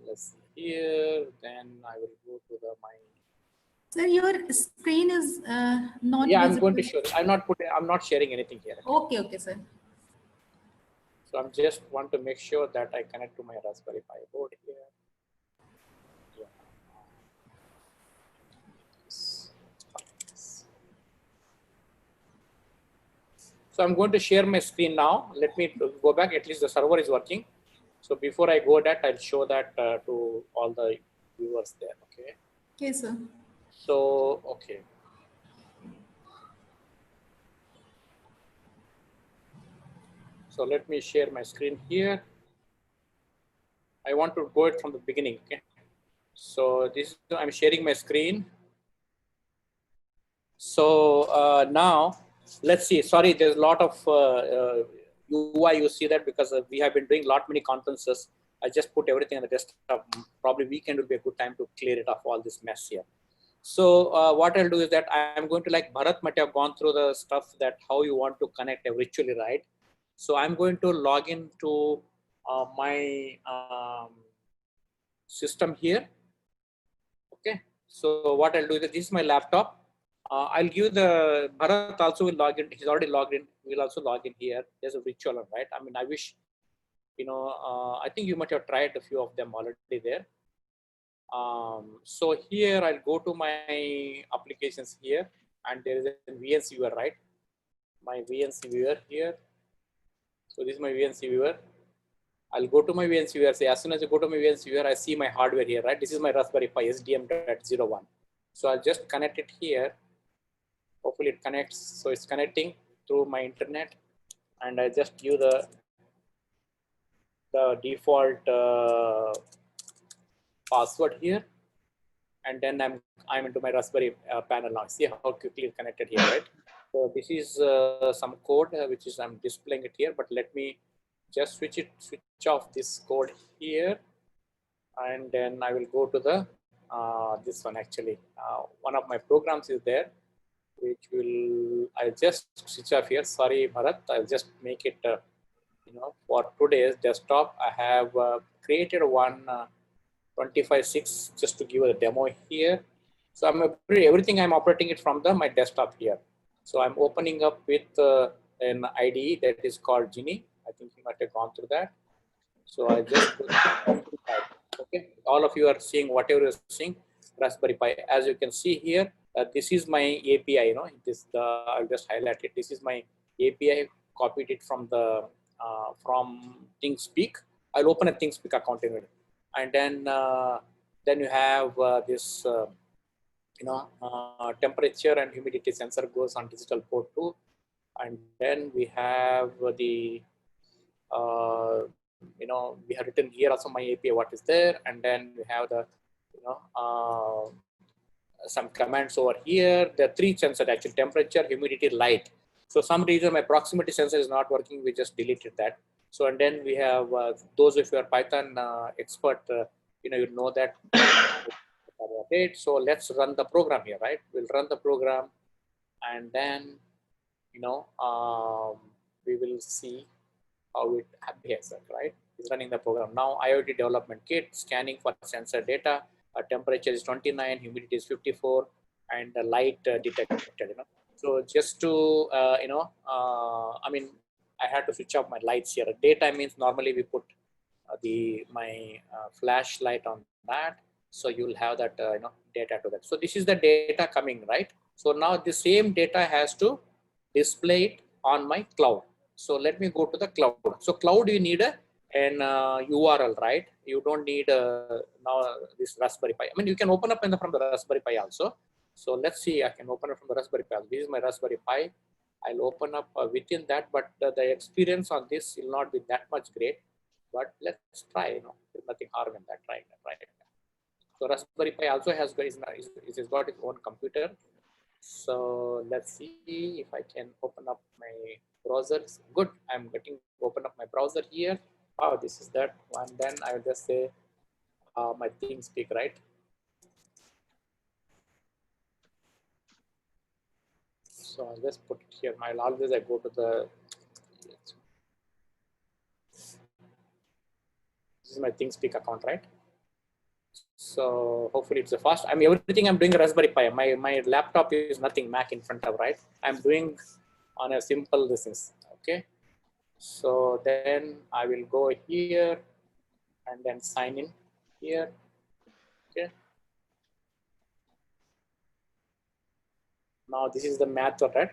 Let's see here. Then I will go to my. Sir, your screen is not Yeah, visible. I'm going to show. I'm not sharing anything here. Okay, sir. So I'm just want to make sure that I connect to my Raspberry Pi board here. Yeah. So I'm going to share my screen now. Let me go back. At least the server is working. So before I go that, I'll show that to all the viewers there. Okay. Okay, sir. So, okay. So let me share my screen here. I want to go it from the beginning. Okay. So I'm sharing my screen. So now let's see. Sorry, there's a lot of UI. You see that because we have been doing many conferences. I just put everything on the desktop. Probably weekend will be a good time to clear it off all this mess here. So what I'll do is that I'm going to, like Bharat might have gone through the stuff that how you want to connect virtually, right? So I'm going to log into my system here. Okay. So what I'll do is that this is my laptop. I'll give the Bharat also will log in. He's already logged in. We'll also log in here. There's a virtual, right? I mean, I wish, I think you might have tried a few of them already there. So here I'll go to my applications here, and there is a VNC viewer, right? My VNC viewer here. So this is my VNC viewer. I'll go to my VNC viewer. Say as soon as I go to my VNC viewer, I see my hardware here, right? This is my Raspberry Pi SDM.01. So I'll just connect it here. Hopefully it connects. So it's connecting through my internet, and I just give the default password here, and then I'm into my Raspberry panel now. See how quickly it's connected here, right? So this is some code which is I'm displaying it here, but let me just switch off this code here, and then I will go to the this one actually. One of my programs is there, which I'll just switch off here. Sorry, Bharat, I'll just make it, for today's desktop. I have created one 25.6 just to give a demo here. So everything I'm operating it from my desktop here. So I'm opening up with an IDE that is called Genie. I think you might have gone through that. So I just okay. All of you are seeing whatever you're seeing, Raspberry Pi. As you can see here, this is my API. I'll just highlight it. This is my API. Copied it from the from ThinkSpeak. I'll open a ThinkSpeak account in it, and then you have this temperature and humidity sensor goes on digital port 2, and then we have the we have written here also my API what is there, and then we have the some commands over here. There are three sensors actually: temperature, humidity, light. So some reason my proximity sensor is not working, we just deleted that. So, and then we have those of you are Python expert, you know that about it. So let's run the program here, right? We'll run the program, and then, we will see how it behaves, right? It's running the program. Now IoT development kit, scanning for sensor data, temperature is 29, humidity is 54, and the light detected, So just to, I mean, I had to switch off my lights here. Daytime means normally we put my flashlight on that. So you'll have that, data to that. So this is the data coming, right? So now the same data has to display it on my cloud. So let me go to the cloud. So cloud, you need an URL, right? You don't need now this Raspberry Pi. I mean, you can open up from the Raspberry Pi also. So let's see, I can open it from the Raspberry Pi. This is my Raspberry Pi. I'll open up within that, but the experience on this will not be that much great. But let's try, there's nothing harm in that, right? So Raspberry Pi also has got its own computer. So let's see if I can open up my browser. Good, I'm getting open up my browser here. Oh, this is that one. Then I will just say my TeamSpeak, right? So I'll just put it here. I go to the. This is my TeamSpeak account, right? So hopefully it's a fast. I mean, everything I'm doing Raspberry Pi. My laptop is nothing Mac in front of, right? I'm doing on a simple distance. Okay. So then I will go here and then sign in here. Okay. Now this is the method, right?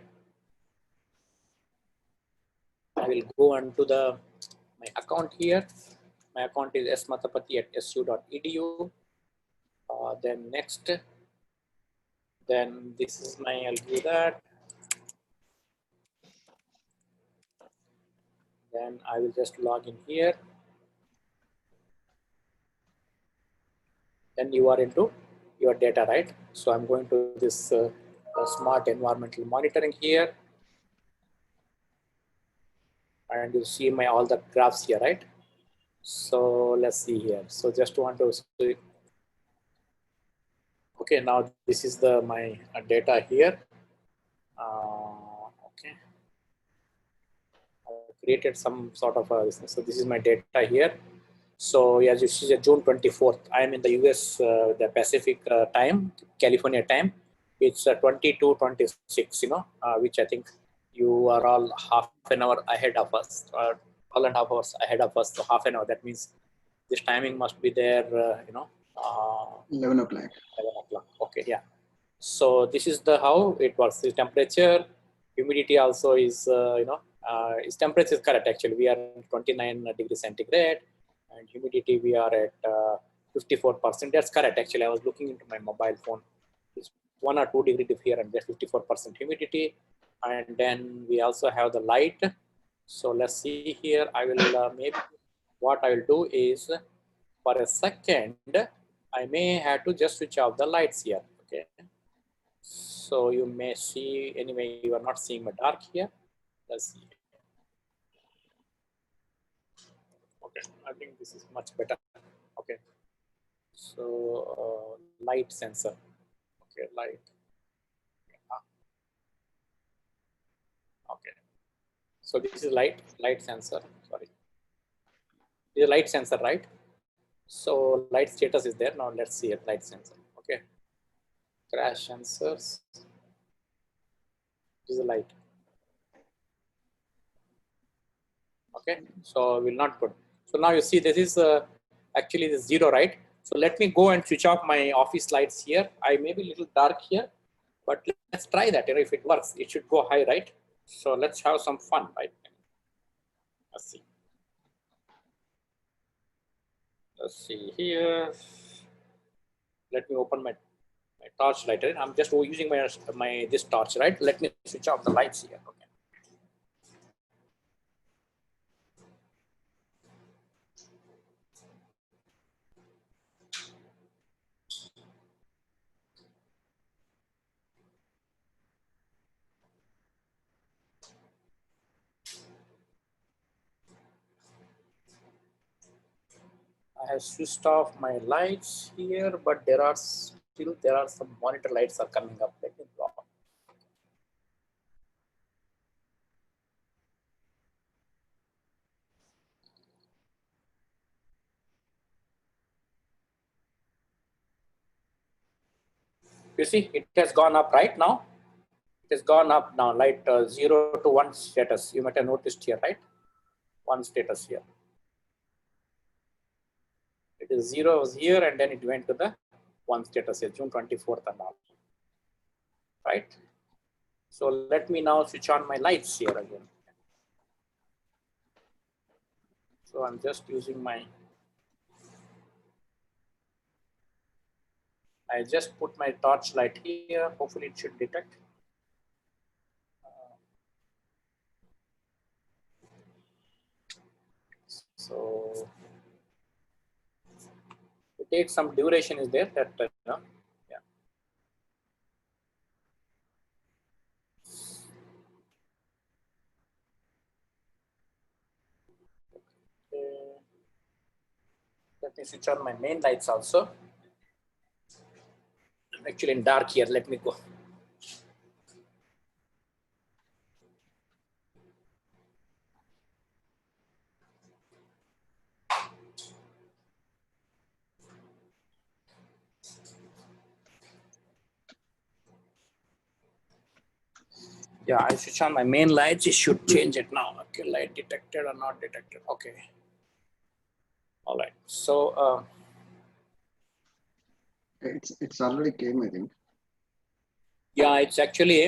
I will go onto my account here. My account is smathapati@su.edu. Then next, then this is I'll do that. Then I will just log in here. Then you are into your data, right? So I'm going to this smart environmental monitoring here. And you see all the graphs here, right? So let's see here. So just want to see. Okay, now this is my data here. Okay, I created some sort of so this is my data here. So as you see, June 24th, I am in the US, the Pacific time, California time. It's 22:26, which I think you are all half an hour ahead of us, or 1.5 hours ahead of us. So half an hour. That means this timing must be there, 11 o'clock. 11 o'clock. Okay, yeah. So this is how it works. The temperature, humidity also is, its temperature is correct. Actually, we are 29 degrees centigrade, and humidity we are at 54%. That's correct. Actually, I was looking into my mobile phone. It's 1 or 2 degrees here, and there's 54% humidity. And then we also have the light. So let's see here. I will maybe what I will do is, for a second, I may have to just switch off the lights here. Okay. So you may see, anyway, you are not seeing my dark here. Let's see. Okay, I think this is much better. Okay. So light sensor. Okay, light. Okay. So this is light sensor. Sorry. This is a light sensor, right? So light status is there. Now let's see a light sensor. Okay. Crash sensors. This is a light. Okay. So we'll not put. So now you see this is actually the 0, right? So let me go and switch off my office lights here. I may be a little dark here, but let's try that. If it works, it should go high, right? So let's have some fun, right? Let's see. Let's see here. Let me open my torch light. Right? I'm just using this torch, right? Let me switch off the lights here. Okay. I have switched off my lights here, but there are some monitor lights are coming up. Let me block. You see, it has gone up right now. It has gone up now, light 0 to 1 status. You might have noticed here, right? 1 status here. It is 0 was here, and then it went to the 1 status here, June 24th and all. Right? So let me now switch on my lights here again. So I'm just using my, I just put my torch light here. Hopefully it should detect. So it takes some duration is there that, yeah. Okay. Let me switch on my main lights also. I'm actually in dark here. Let me go. Yeah, I switch on my main lights. It should change it now. Okay, light detected or not detected. Okay. All right. So It's already came, I think. yeah, it's actually,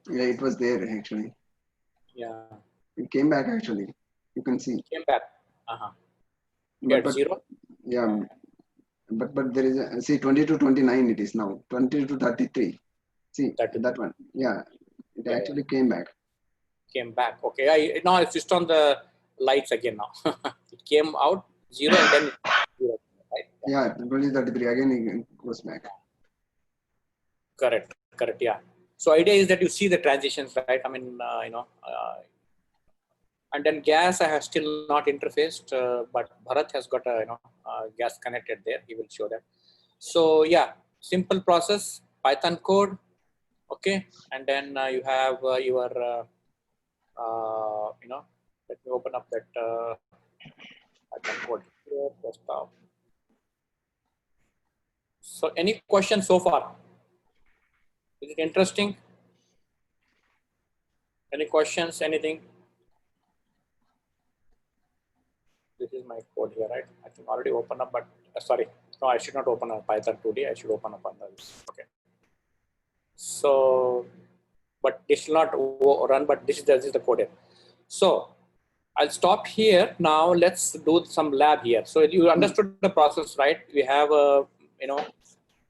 Yeah, it was there actually. yeah, It came back actually. You can see. came back. Yeah, But 0. yeah, but there is a, see 20 to 29 it is now. 20 to 33. See 33. that one. Yeah, it Yeah, actually came back. came back. Okay, now I switched on the lights again now. It came out 0 and then 0, right? Yeah, 20 33 again it goes back. Correct, correct. Yeah. So idea is that you see the transitions, right? I mean, and then gas I have still not interfaced, but Bharat has got a gas connected there. He will show that. So yeah, simple process, Python code, okay, and then you have your let me open up that Python code here. Desktop. So any questions so far? Is it interesting? Any questions? Anything? This is my code here, right? I think already open up, but sorry, no, I should not open up Python 2D. I should open up on this. Okay. So, but this will not run, but this is the code here. So I'll stop here. Now let's do some lab here. So you understood the process, right? We have a,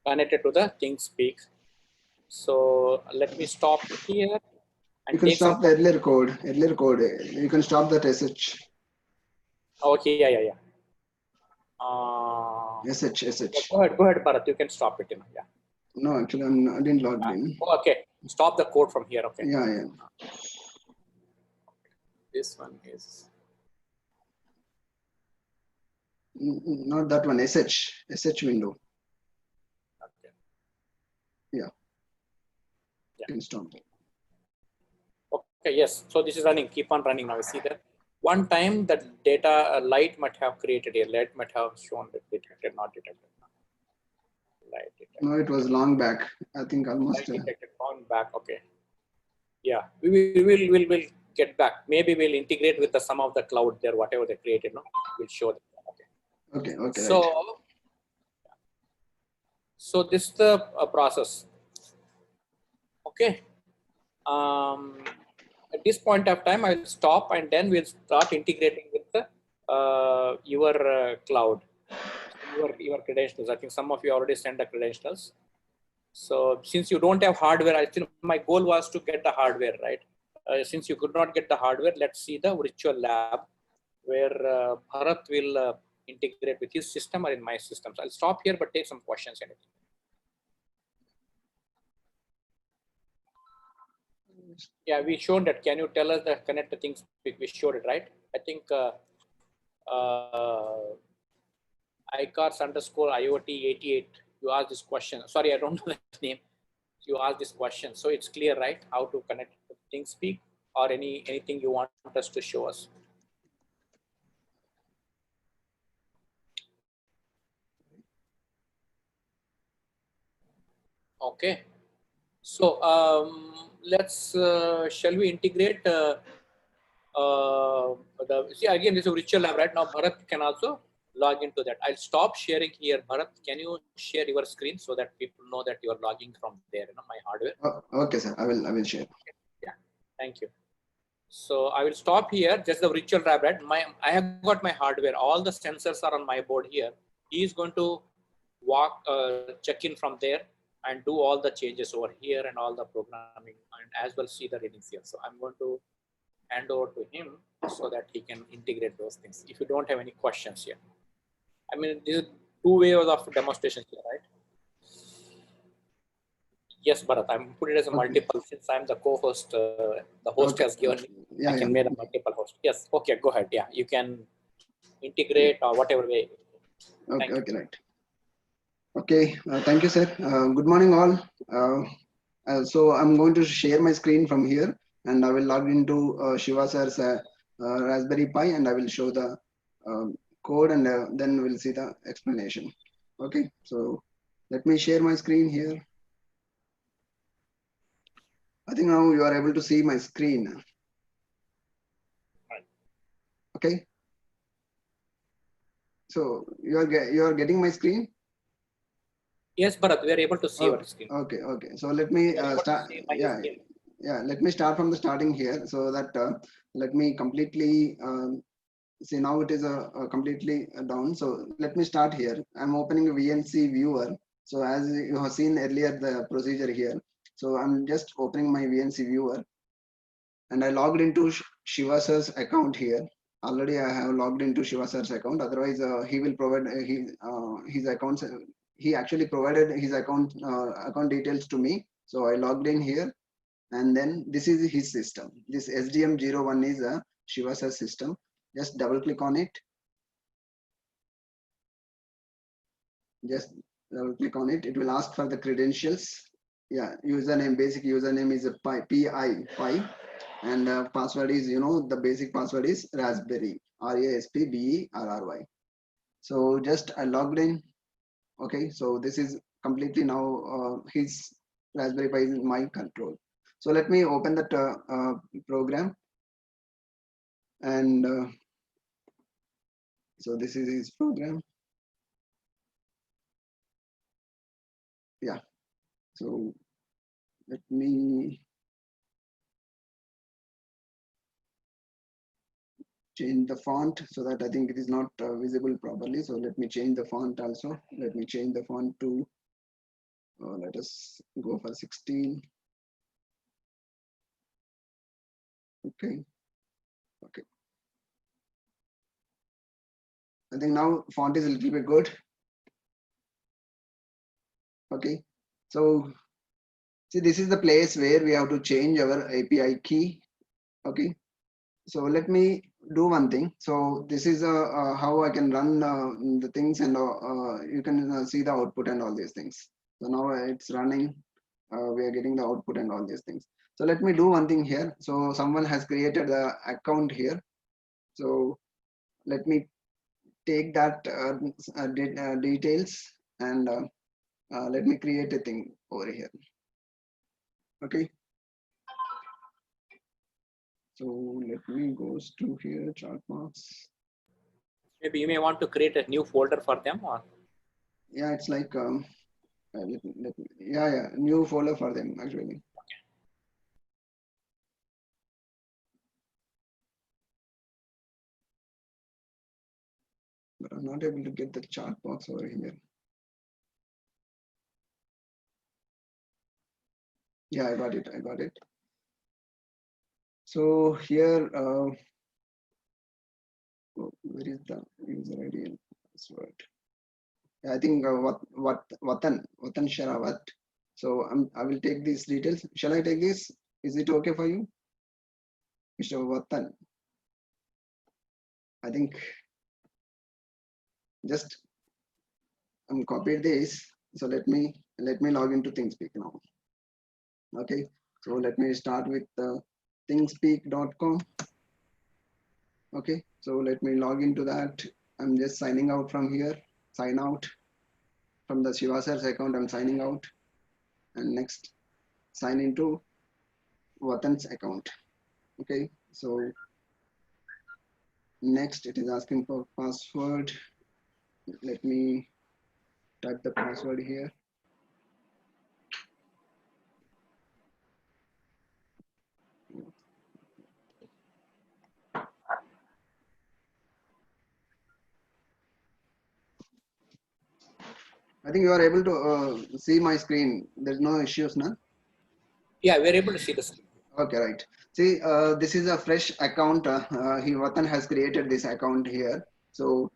connected to the ThinkSpeak. So let me stop here and You can take some. stop the earlier code. You can stop that SH. Okay, yeah. SH. Go ahead, Bharat. You can stop it. Yeah. No, actually I didn't log in. Okay, stop the code from here. Okay. Yeah. This one is. Not that one. SH window. Okay. Yeah. You can stop. Okay, yes. So this is running. Keep on running now. You see that one time that data light might have created a light might have shown that detected, not detected. Light detected. No, it was long back. I think almost. Light detected, found back. Okay. Yeah, we will get back. Maybe we'll integrate with the some of the cloud there, whatever they created. No, we'll show them. Okay. Okay. So, Right. so this is the process. Okay. At this point of time, I will stop and then we'll start integrating with the your cloud, your credentials. I think some of you already sent the credentials. So since you don't have hardware, I think my goal was to get the hardware, right? Since you could not get the hardware, let's see the virtual lab where Bharat will integrate with his system or in my systems. I'll stop here, but take some questions. Anything. Yeah, we showed that. Can you tell us the connect the things? We showed it, right? I think icars_IoT88. You asked this question. Sorry, I don't know the name. You asked this question. So it's clear, right? How to connect to ThinkSpeak or anything you want us to show us. Okay. So let's, shall we integrate see again, this is a virtual lab right now. Bharat can also log into that. I'll stop sharing here. Bharat, can you share your screen so that people know that you are logging from there, my hardware? Okay, sir. I will share. Yeah, thank you. So I will stop here, just the virtual lab, right? I have got my hardware. All the sensors are on my board here. He is going to check in from there and do all the changes over here and all the programming, and as well see the readings here. So I'm going to hand over to him so that he can integrate those things. If you don't have any questions here. I mean, this is two ways of demonstration here, right? Yes, Bharat, I'm put it as a multiple since I'm the co-host. The host has given me. I can make a multiple host. Yes. Okay. Go ahead. Yeah, you can integrate or whatever way. Okay. Okay. Right. Okay. Thank you, sir. Good morning, all. So I'm going to share my screen from here, and I will log into Shiva sir's Raspberry Pi, and I will show the code, and then we'll see the explanation. Okay. So let me share my screen here. I think now you are able to see my screen. Okay. So you are getting my screen? Yes, Bharat, we are able to see your screen. Okay. Okay. So let me start. Yeah. Let me start from the starting here, so that let me completely see now it is completely down. So let me start here. I'm opening a VNC viewer. So as you have seen earlier the procedure here. So I'm just opening my VNC viewer, and I logged into Shiva sir's account here. Already I have logged into Shiva sir's account. Otherwise, he will provide his accounts. He actually provided his account details to me. So I logged in here, and then this is his system. This SDM01 is a Shiva sir's system. Just double click on it. Just double click on it. It will ask for the credentials. Yeah, username, basic username is a pi, and password is, the basic password is Raspberry, RASPBERRY. So just I logged in. Okay, so this is completely now his Raspberry Pi is in my control. So let me open that program, and so this is his program. Yeah, so let me change the font so that I think it is not visible properly. So let me change the font also. Let me change the font to, let us go for 16. Okay. Okay. I think now font is a little bit good. Okay. So see, this is the place where we have to change our API key. Okay. So let me do one thing. So this is how I can run the things, and you can see the output and all these things. So now it's running. We are getting the output and all these things. So let me do one thing here. So someone has created the account here. So let me take that details, and let me create a thing over here. Okay. So let me go to here, Chartbox. Maybe you may want to create a new folder for them, or? Yeah, it's like new folder for them actually. But I'm not able to get the chart box over here. Yeah, I got it. I got it. So here, where is the user ID and password? I think Vatan Sharawat. So I will take these details. Shall I take this? Is it okay for you, Mr. Vatan? I think just copied this. So let me log into ThingSpeak now. Okay, so let me start with thingspeak.com. Okay, so let me log into that. I'm just signing out from here. Sign out from the Shivasar's account. I'm signing out, and next sign into Vatan's account. Okay, so next it is asking for password. Let me type the password here. I think you are able to see my screen. There's no issues, no? Yeah, we're able to see the screen. Okay, right. See, this is a fresh account. Vatan has created this account here. So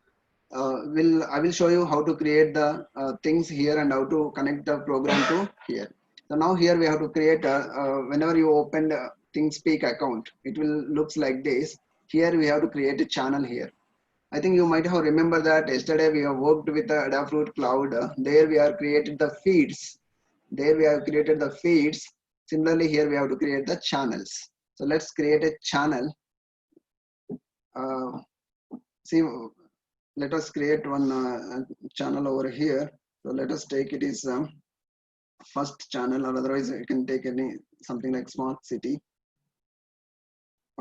I will show you how to create the things here and how to connect the program to here. So now here we have to create whenever you open the ThingSpeak account, it will looks like this. Here we have to create a channel here. I think you might have remember that yesterday we have worked with the Adafruit Cloud. There we have created the feeds. There we have created the feeds. Similarly, here we have to create the channels. So let's create a channel. See, let us create one channel over here. So let us take it is first channel, or otherwise you can take any something like smart city.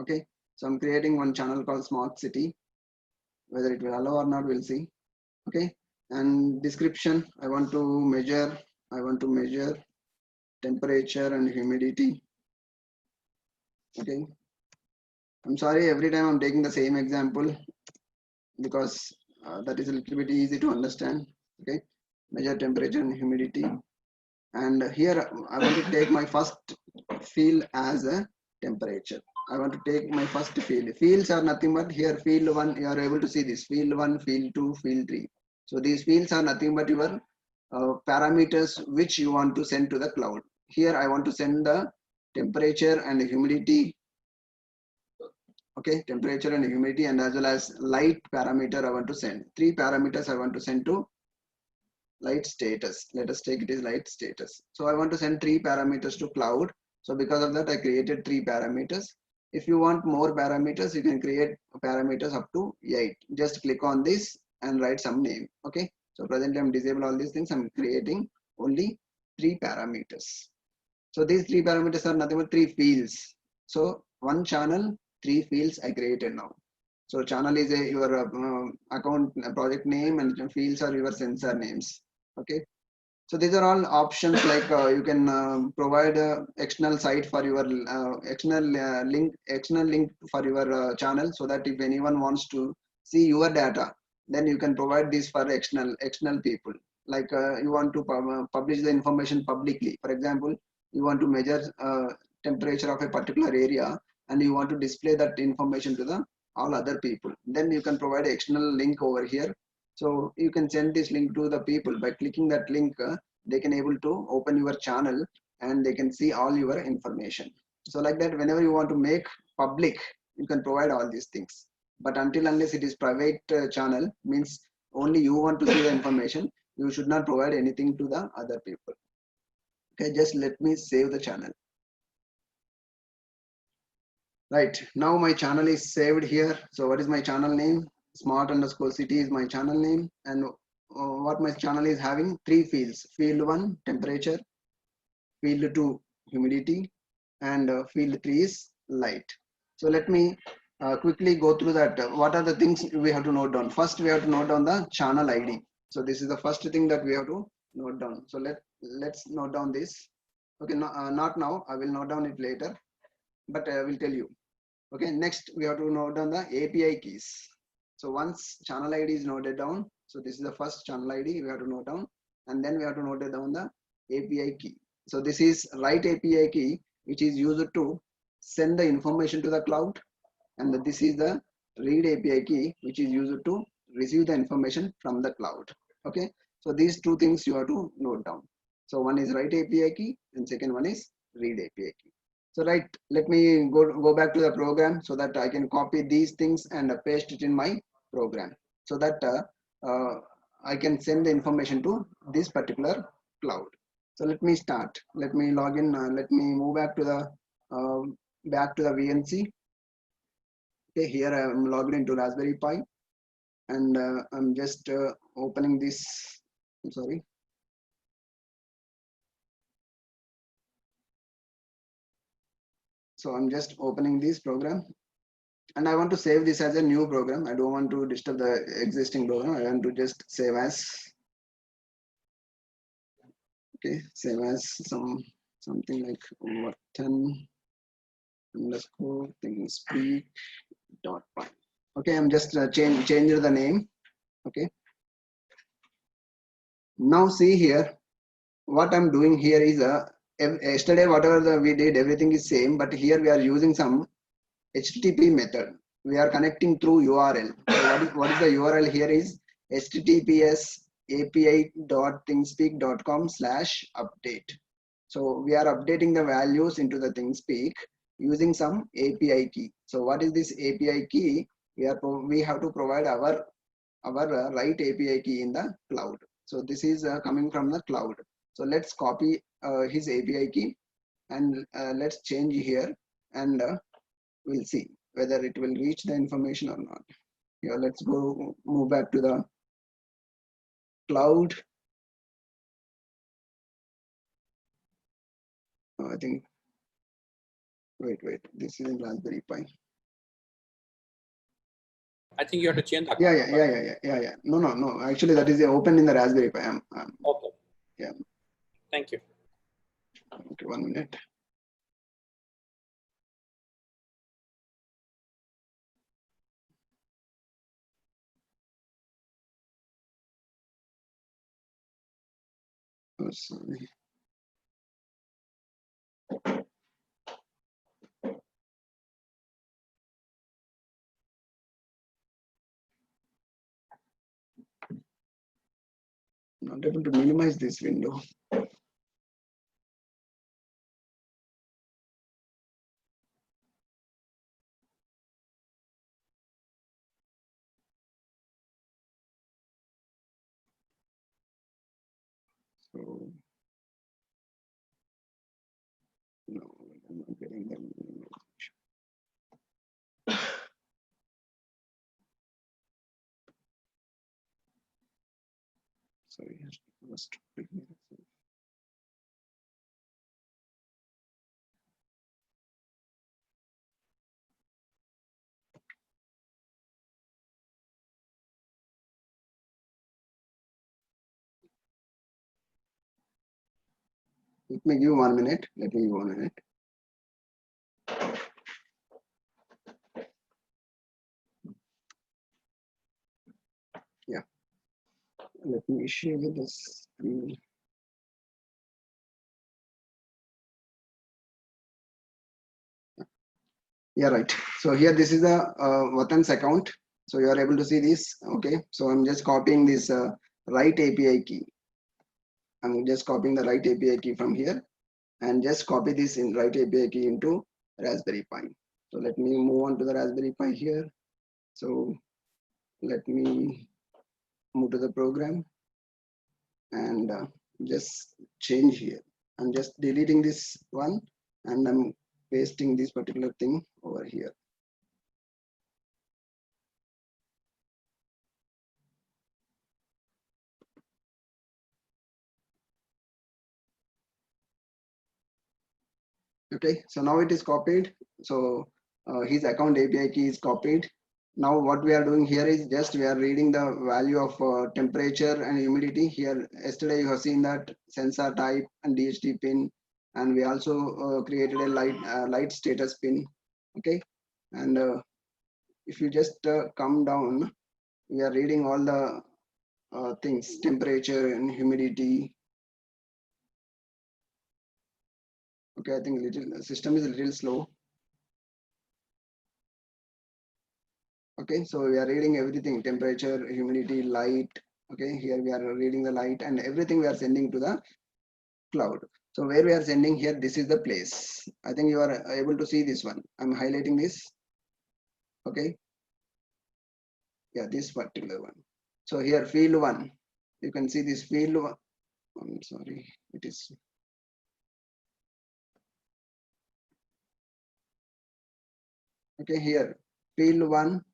Okay, so I'm creating one channel called smart city. Whether it will allow or not, we'll see. Okay, and description, I want to measure temperature and humidity. Okay, I'm sorry, every time I'm taking the same example because that is a little bit easy to understand. Okay, measure temperature and humidity, and here I want to take my first field as a temperature. I want to take my first field. Fields are nothing but here field 1, you are able to see this field 1, field 2, field 3. So these fields are nothing but your parameters which you want to send to the cloud. Here I want to send the temperature and humidity. Okay, temperature and humidity, and as well as light parameter I want to send. 3 parameters I want to send to light status. Let us take it as light status. So I want to send 3 parameters to cloud. So because of that I created 3 parameters. If you want more parameters, you can create parameters up to 8. Just click on this and write some name. Okay, so presently I'm disable all these things. I'm creating only 3 parameters. So these 3 parameters are nothing but 3 fields. So one channel, 3 fields I created now. So channel is your account project name, and fields are your sensor names. Okay, so these are all options like you can provide external site for your external link for your channel, so that if anyone wants to see your data, then you can provide this for external people. Like you want to publish the information publicly. For example, you want to measure temperature of a particular area, and you want to display that information to the all other people. Then you can provide an external link over here. So you can send this link to the people. By clicking that link, they can able to open your channel and they can see all your information. So like that, whenever you want to make public, you can provide all these things. But until unless it is private channel, means only you want to see the information, you should not provide anything to the other people. Okay, just let me save the channel. Right, now my channel is saved here. So what is my channel name? Smart_city is my channel name, and what my channel is having 3 fields: field 1 temperature, field 2 humidity, and field 3 is light. So let me quickly go through that. What are the things we have to note down? First we have to note down the channel ID. So this is the first thing that we have to note down. So let's note down this. Okay, not now, I will note down it later, but I will tell you. Okay, next we have to note down the API keys. So once channel ID is noted down, so this is the first channel ID we have to note down, and then we have to note down the API key. So this is write API key, which is used to send the information to the cloud, and this is the read API key, which is used to receive the information from the cloud. Okay, so these 2 things you have to note down. So one is write API key, and second one is read API key. So right, let me go back to the program so that I can copy these things and paste it in my program, so that I can send the information to this particular cloud. So let me start. Let me log in. Let me move back to the VNC. Okay, here I am logged into Raspberry Pi, and I'm just opening this. I'm sorry. So I'm just opening this program, and I want to save this as a new program. I don't want to disturb the existing program. I want to just save as. Okay, save as something like Vatan underscore ThinkSpeak.py. Okay, I'm just changing the name. Okay. Now see here, what I'm doing here is yesterday whatever we did, everything is same, but here we are using some HTTP method. We are connecting through URL. So what is the URL here is https api.thingspeak.com/update. So we are updating the values into the ThinkSpeak using some API key. So what is this API key? We have to provide our right API key in the cloud. So this is coming from the cloud. So let's copy his API key, and let's change here, and we'll see whether it will reach the information or not. Here, let's move back to the cloud. I think, wait, this is in Raspberry Pi. I think you have to change that. Yeah. No. Actually, that is open in the Raspberry Pi. Okay. Yeah. Thank you. Okay, 1 minute. Oh, sorry. Not able to minimize this window. So no, I'm not getting them. Sorry, I was trying. Let me give 1 minute. Let me give 1 minute. Yeah. Let me share this. Yeah, right. So here, this is a Vatan's account. So you are able to see this. Okay. So I'm just copying this right API key. I'm just copying the right API key from here, and just copy this in right API key into Raspberry Pi. So let me move on to the Raspberry Pi here. So let me move to the program, and just change here. I'm just deleting this one, and I'm pasting this particular thing over here. Okay, so now it is copied. So his account API key is copied. Now what we are doing here is just we are reading the value of temperature and humidity. Here yesterday you have seen that sensor type and DHT pin, and we also created a light status pin. Okay, and if you just come down, we are reading all the things, temperature and humidity. Okay, I think the system is a little slow. Okay, so we are reading everything, temperature, humidity, light. Okay, here we are reading the light, and everything we are sending to the cloud. So where we are sending here, this is the place. I think you are able to see this one. I'm highlighting this. Okay. Yeah, this particular one. So here field 1. you can see this field. I'm sorry, it is. Okay, here, field 1,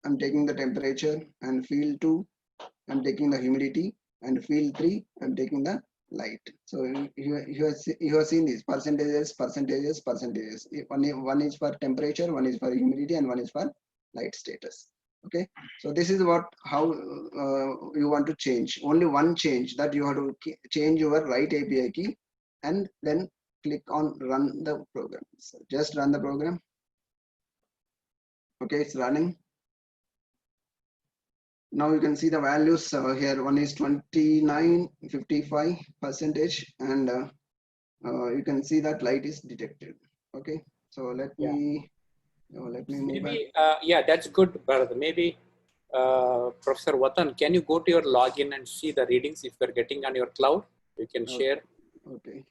I'm taking the temperature, and field 2, I'm taking the humidity, and field 3, I'm taking the light. So you have seen these percentages. One is for temperature, one is for humidity, and one is for light status. Okay, so this is how you want to change. Only one change, that you have to change your write API key and then click on run the program. So just run the program. Okay, it's running. Now you can see the values here. One is 29.55%, and you can see that light is detected. Okay, so let me move back. Maybe, yeah, that's good, Bharat. Maybe, Professor Vatan, can you go to your login and see the readings if you're getting on your cloud? You can share. Okay.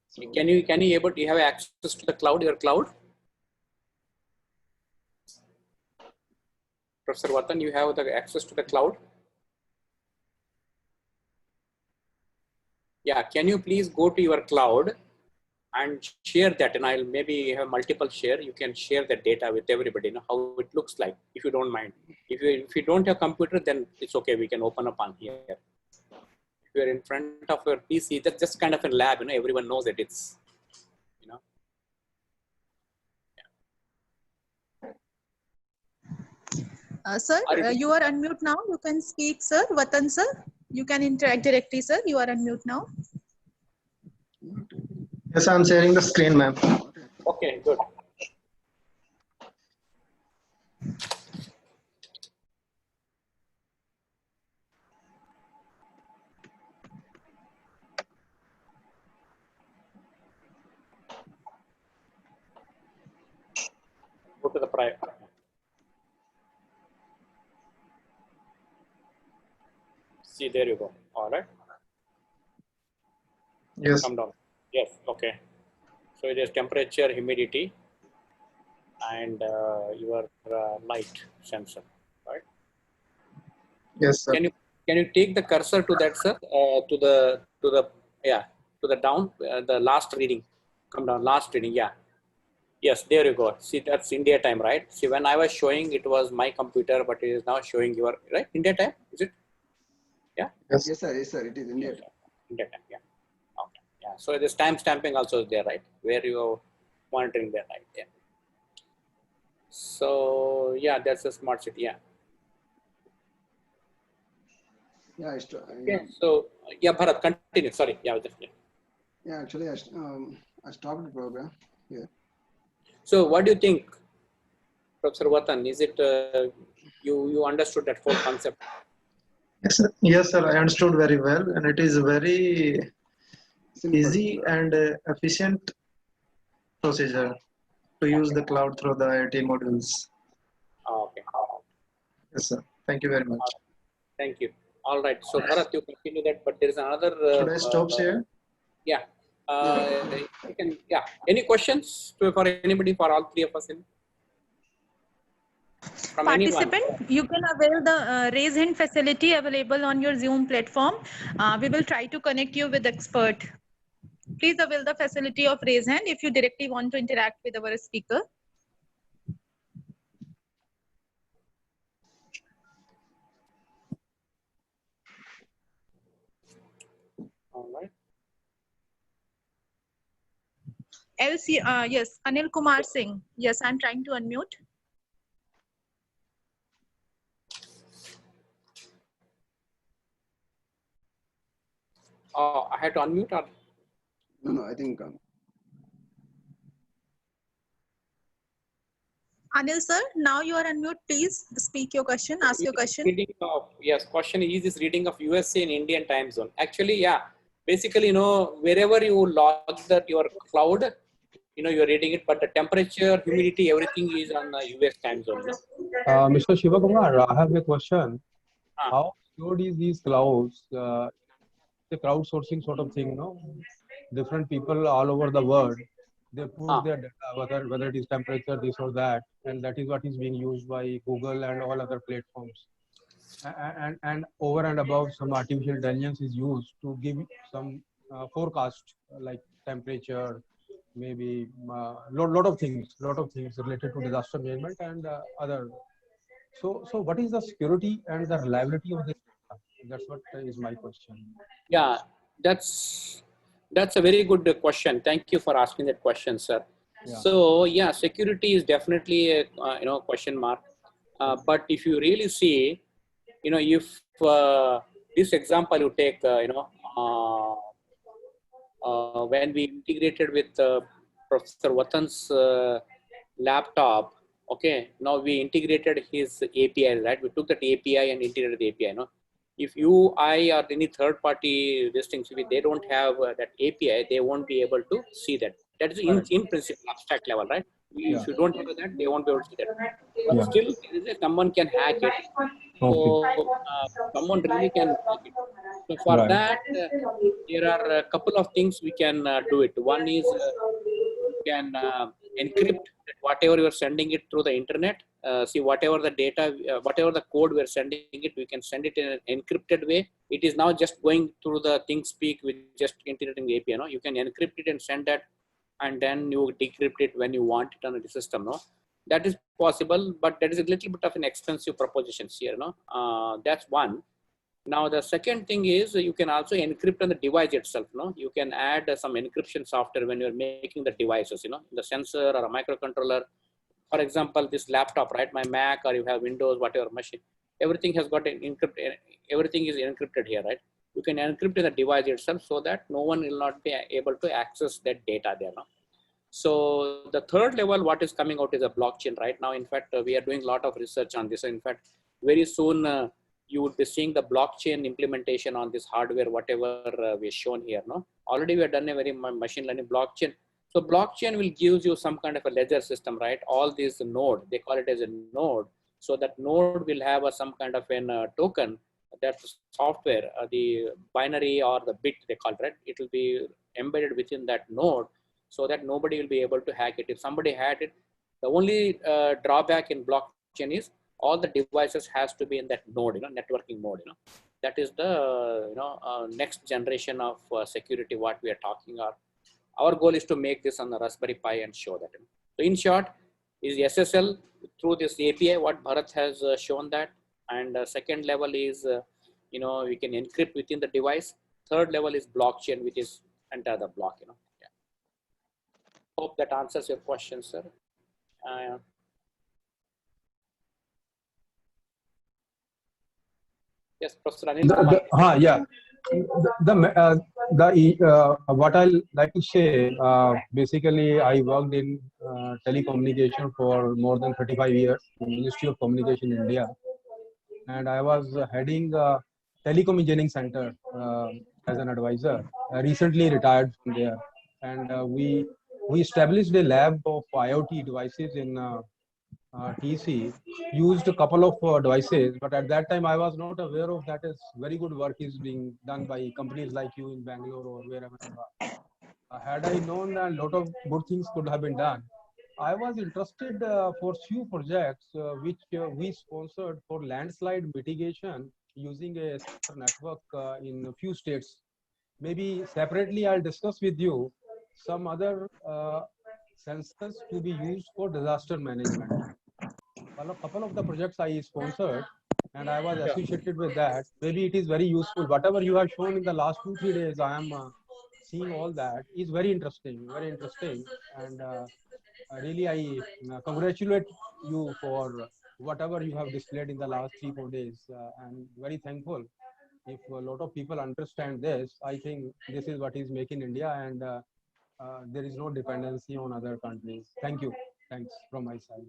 So, Can you you have access to the cloud, your cloud? Professor Vatan, you have the access to the cloud? Yeah, can you please go to your cloud and share that, and I'll maybe have multiple share. You can share the data with everybody, you know, how it looks like, if you don't mind. If you don't have computer, then it's okay. We can open up on here. If you're in front of your PC, that's just kind of a lab, you know, everyone knows that it's, you know. Sir, you are unmute now. You can speak, sir. Vatan, sir. You can interact directly, sir. You are unmute now. Yes, I'm sharing the screen, ma'am. Okay, good. Go to the private. See, there you go. All right. Yes. Come down. Yes. Okay. So it is temperature, humidity, and your light sensor, right? Yes, sir. Can you take the cursor to that, sir? To the down, the last reading. Come down, last reading. Yeah. Yes, there you go. See, that's India time, right? See, when I was showing, it was my computer, but it is now showing your, right? India time, is it? Yeah. Yes. Yes, sir. Yes, sir. It is India. India time. Yeah. Okay. Yeah. So this time stamping also is there, right? Where you are monitoring there, right? Yeah. So yeah, that's a smart city. Yeah. Yeah. Okay. So yeah, Bharat, continue. Sorry. Yeah. Yeah. Actually, I stopped the program here. So what do you think, Professor Vatan? Is it you understood that whole concept? Yes, sir. Yes, sir. I understood very well, and it is very Simple. easy and efficient procedure to use the cloud through the IoT modules. Okay. Yes, sir. Thank you very much. Thank you. All right. So Bharat, you continue that, but there is another. Should I stop here? Yeah. You can. Yeah. Any questions for anybody, for all three of us? From Participant, anyone? you can avail the raise hand facility available on your Zoom platform. We will try to connect you with expert. Please avail the facility of raise hand if you directly want to interact with our speaker. All right. LC, yes, Anil Kumar Singh. Yes, I'm trying to unmute. I had to unmute or? No, I think. Anil sir, now you are unmute. Please speak your question, ask your question. Yes, question is this reading of USA in Indian time zone. Actually, yeah, basically, you know, wherever you log that your cloud, you know, you're reading it, but the temperature, humidity, everything is on the US time zone. Mr. Shivakumar, I have a question. How good is these clouds? The crowdsourcing sort of thing, no? Different people all over the world, they put their data, whether it is temperature, this or that, and that is what is being used by Google and all other platforms. and over and above, some artificial intelligence is used to give some forecast like temperature, maybe lot of things related to disaster management and other. So what is the security and the reliability of this data? That's what is my question. Yeah, that's a very good question. Thank you for asking that question, sir. Yeah. So yeah, security is definitely a question mark. But if you really see, if this example you take, when we integrated with Professor Watan's laptop, okay, now we integrated his API, right? We took that API and integrated the API. If you, I, or any third party things, if they don't have that API, they won't be able to see that. That is in principle, abstract level, right? If you don't have that, they won't be able to see that. But still, someone can hack it. So someone really can hack it. So for that, there are a couple of things we can do it. One is you can encrypt whatever you are sending it through the internet. See, whatever the data, whatever the code we are sending it, we can send it in an encrypted way. It is now just going through the ThingSpeak with just integrating the API. You can encrypt it and send that, and then you decrypt it when you want it on the system. That is possible, but that is a little bit of an expensive proposition here. That's one. Now the second thing is you can also encrypt on the device itself. You can add some encryption software when you're making the devices. The sensor or a microcontroller. For example, this laptop, right? My Mac, or you have Windows, whatever machine. Everything has got an encrypted. Everything is encrypted here, right? You can encrypt in the device itself so that no one will not be able to access that data there. So the third level, what is coming out is a blockchain right now. In fact, we are doing a lot of research on this. In fact, very soon you would be seeing the blockchain implementation on this hardware, whatever we're shown here. Already we have done a very machine learning blockchain. So blockchain will give you some kind of a ledger system, right? All these node, they call it as a node. So that node will have some kind of a token. That software, the binary or the bit they call it, right? It will be embedded within that node, so that nobody will be able to hack it. If somebody had it, the only drawback in blockchain is all the devices has to be in that node, networking mode. That is the next generation of security what we are talking about. Our goal is to make this on the Raspberry Pi and show that. So in short, is SSL through this API what Bharat has shown that, and second level is we can encrypt within the device. Third level is blockchain, which is enter the block. Yeah. Hope that answers your question, sir. Yes, Professor Anil. Yeah. What I like to say, basically, I worked in telecommunication for more than 35 years in the Ministry of Communication in India, and I was heading Telecom Engineering Center as an advisor. I recently retired from there, and we established a lab of IoT devices in TC. Used a couple of devices, but at that time I was not aware of that. Is very good work is being done by companies like you in Bangalore or wherever. Had I known that a lot of good things could have been done, I was interested for few projects which we sponsored for landslide mitigation using a network in a few states. Maybe separately I'll discuss with you some other sensors to be used for disaster management. A couple of the projects I sponsored and I was associated with that. Maybe it is very useful. Whatever you have shown in the last 2-3 days, I am seeing all that is very interesting, and really I congratulate you for whatever you have displayed in the last 3-4 days. I'm very thankful. If a lot of people understand this, I think this is what is making India, and there is no dependency on other countries. Thank you. Thanks from my side.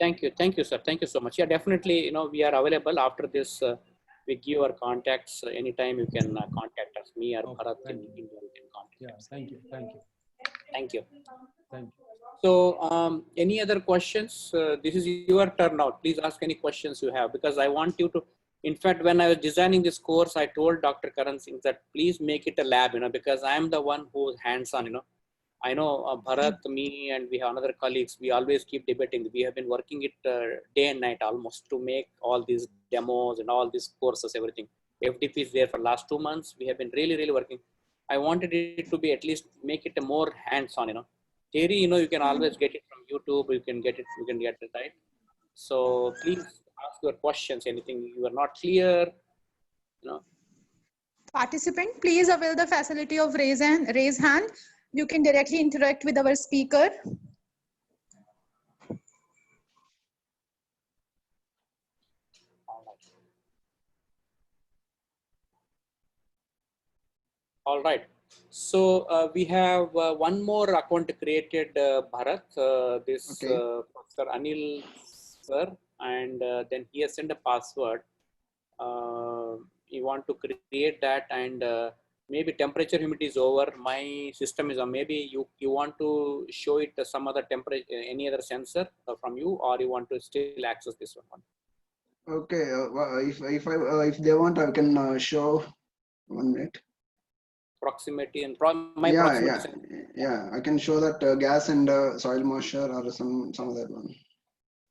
Thank you, sir. Thank you so much. Yeah, definitely. We are available after this. We give our contacts anytime. You can contact us. Me or Bharat in India, you can contact us. Thank you. Thank you. So, any other questions? This is your turn now. Please ask any questions you have, because I want you to. In fact, when I was designing this course, I told Dr. Karan Singh that please make it a lab, because I am the one who is hands-on, I know Bharat, me, and we have another colleagues. We always keep debating. We have been working it day and night almost to make all these demos and all these courses, everything. FDP is there for last 2 months. We have been really working. I wanted it to be at least make it a more hands-on. Theory, you can always get it from YouTube. You can get it right. So please ask your questions. Anything you are not clear, Participant, please avail the facility of raise hand. You can directly interact with our speaker. All right. So we have one more account created, Bharat. This Okay. Professor Anil sir, and then he has sent a password. You want to create that, and maybe temperature humidity is over. My system is on. Maybe you want to show it some other temperature, any other sensor from you, or you want to still access this one. Okay. If they want, I can show 1 minute. Proximity and Yeah, proximity yeah, sensor. yeah. I can show that gas and soil moisture or some of that one.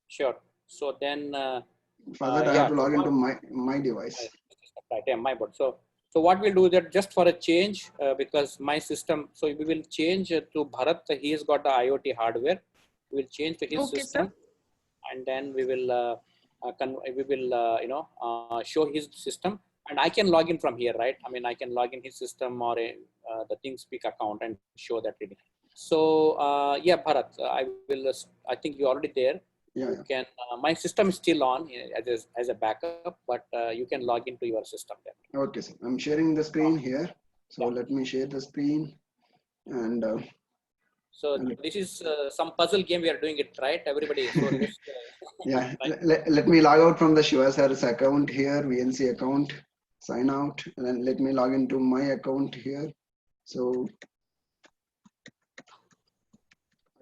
Sure. So then, For that, I yeah. have to log into my device. Right, yeah, my board. So what we'll do that just for a change, because my system, so we will change to Bharat. He has got the IoT hardware. We will change to his system, Sir. and then we will show his system, and I can log in from here, right? I mean, I can log in his system or the ThinkSpeak account and show that reading. So yeah, Bharat, I will. I think you're already there. Yeah, You can. My system is still on as a backup, but you can log into your system there. Okay, sir. I'm sharing the screen here. So Yeah. let me share the screen. And So this is some puzzle game we are doing it, right? Everybody. So just yeah, right? let me log out from the Shiva sir's account here, VNC account, sign out, and then let me log into my account here. So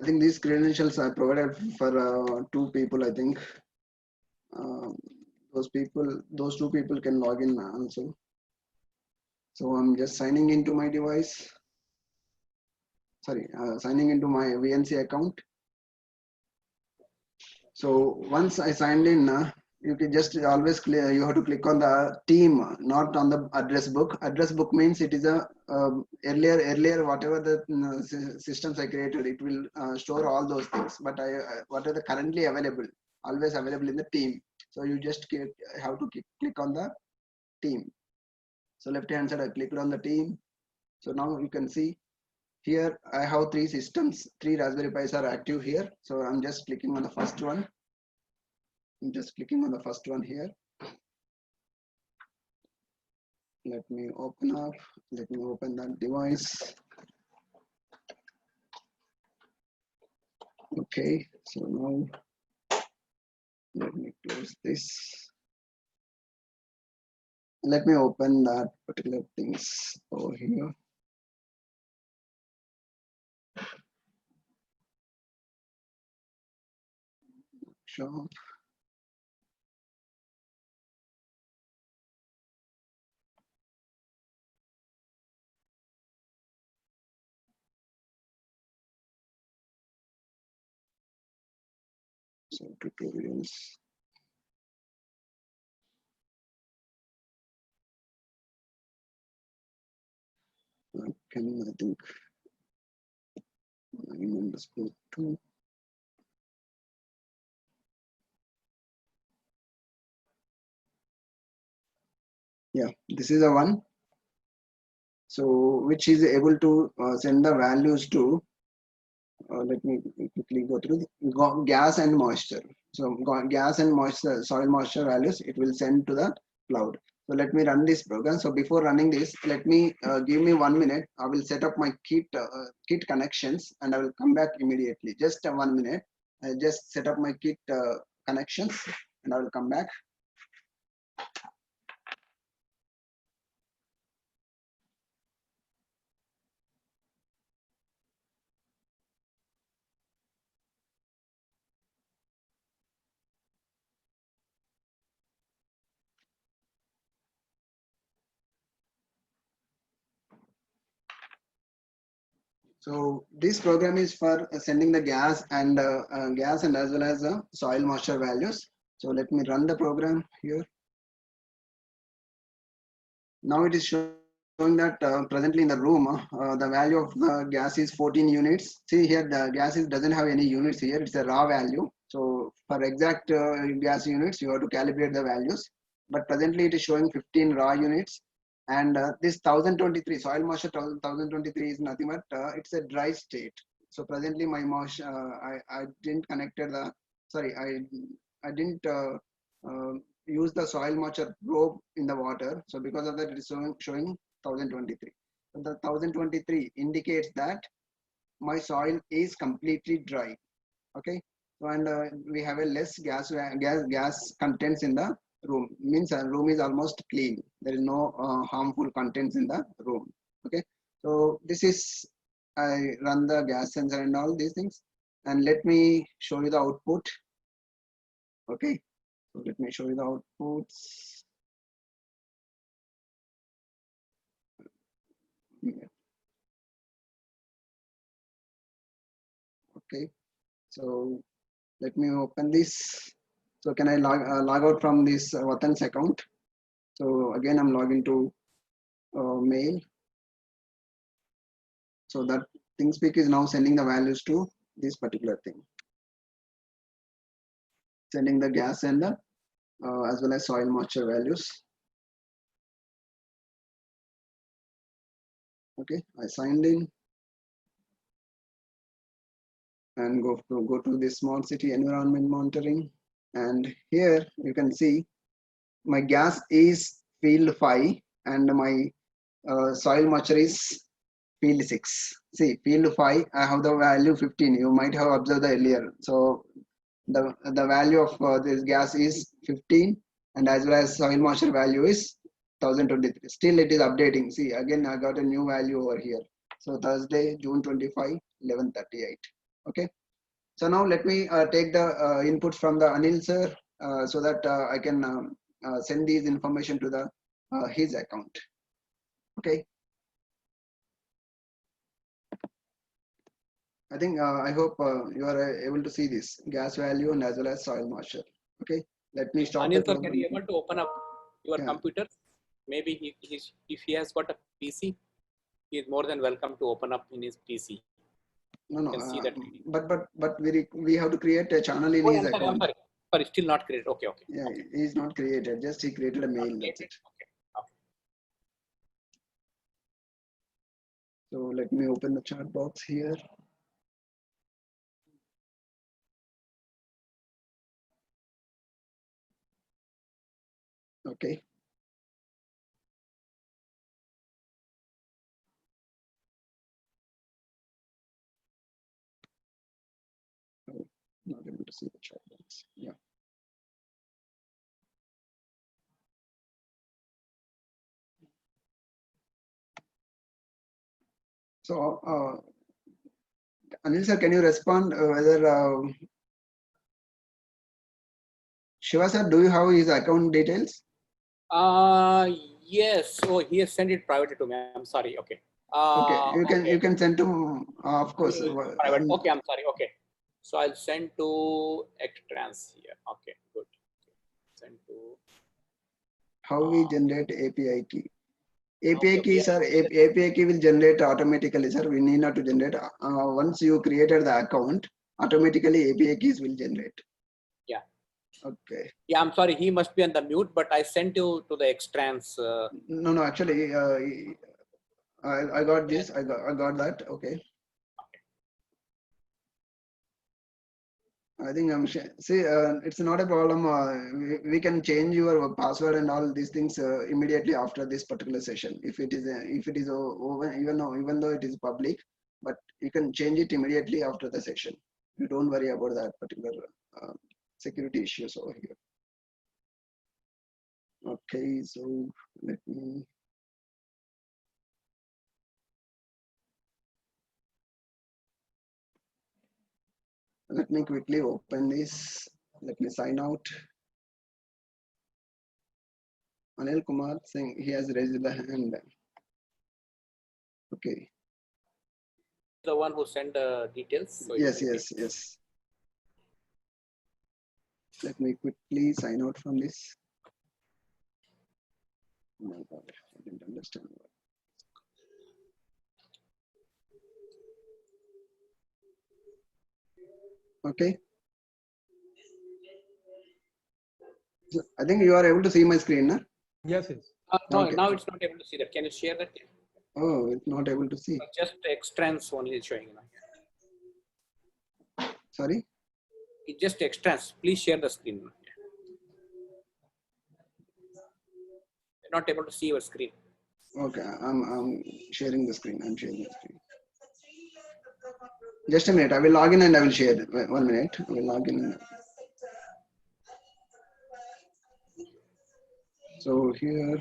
I think these credentials are provided for 2 people, I think. Those 2 people can log in also. So I'm just signing into my device. Sorry, signing into my VNC account. So once I signed in, you can just always you have to click on the team, not on the address book. Address book means it is a earlier whatever the systems I created, it will store all those things. But what are the currently available, always available in the team. So you just have to click on the team. So left hand side I clicked on the team. So now you can see here I have 3 systems, 3 Raspberry Pis are active here. So I'm just clicking on the first one. I'm just clicking on the first one here. Let me open up. Let me open that device. Okay, so now let me close this. Let me open that particular things over here. Shop. So tutorials. Can I think 9_2. Yeah, this is the one. So which is able to send the values to. Let me quickly go through gas and moisture. So gas and moisture, soil moisture values, it will send to the cloud. So let me run this program. So before running this, let me give me 1 minute. I will set up my kit connections, and I will come back immediately. Just 1 minute. I just set up my kit connections, and I will come back. So this program is for sending the gas and as well as soil moisture values. So let me run the program here. Now it is showing that presently in the room, the value of the gas is 14 units. See here, the gas doesn't have any units here. It's a raw value. So for exact gas units, you have to calibrate the values. But presently it is showing 15 raw units. And this 1023 soil moisture 1023 is nothing but it's a dry state. So presently my moisture, I didn't connected the, sorry, I didn't use the soil moisture probe in the water. So because of that, it is showing 1023. So the 1023 indicates that my soil is completely dry. Okay. So and we have a less gas contents in the room. Means room is almost clean. There is no harmful contents in the room. Okay. So this is, I run the gas sensor and all these things. And let me show you the output. Okay. So let me show you the outputs. Okay, so let me open this. So can I log out from this Vatan's account? So again, I'm logging to mail. So that ThingSpeak is now sending the values to this particular thing. Sending the gas and the as well as soil moisture values. Okay, I signed in and go to the smart city environment monitoring. And here you can see my gas is field 5 and my soil moisture is field 6. See, field 5, I have the value 15. You might have observed earlier. So the value of this gas is 15 and as well as soil moisture value is 1023. Still it is updating. See, again, I got a new value over here. So Thursday, June 25, 11:38. Okay. So now let me take the inputs from the Anil sir so that I can send these information to the his account. Okay. I think I hope you are able to see this gas value and as well as soil moisture. Okay. Let me stop the Anil sir, can program. you able to open up your Yeah. computer? Maybe if he has got a PC, he is more than welcome to open up in his PC. No, You can see that. but we have to create a channel in Oh, his I'm sorry, account. sorry, still not created. Okay. Yeah, he's not created. Just he created a mail. That's it. Okay. So let me open the chat box here. Okay. Oh, not able to see the chat box. Yeah. So, Anil sir, can you respond whether Shiva sir, do you have his account details? Yes. Oh, he has sent it privately to me. I'm sorry. Okay. Okay, you can send to of course. Private. Okay, I'm sorry. Okay. So I'll send to Xtrans here. Okay, good. Send to How we generate API key. API Okay, key, sir. API key will generate automatically, sir. We need not to generate. Once you created the account, automatically API keys will generate. Yeah. Okay. Yeah, I'm sorry. He must be on the mute, but I sent you to the Xtrans. No, actually, I got this. I got that. Okay. I think see, it's not a problem. We can change your password and all these things immediately after this particular session. If it is over, even though it is public, but you can change it immediately after the session. You don't worry about that particular security issues over here. Okay, so let me quickly open this. Let me sign out. Anil Kumar Singh, he has raised the hand. Okay. the one who sent the details. So Yes, yes, yes. Let me quickly sign out from this. Oh my God, I didn't understand. Okay. So I think you are able to see my screen, na? Yes, yes. no, Okay. now it's not able to see that. Can you share that? Oh, it's not able to see. Just extends only is showing now. Sorry. It just extends. Please share the screen. You're not able to see your screen. Okay, I'm sharing the screen. I'm sharing the screen. Just a minute. I will log in and I will share. 1 minute. I will log in. So here.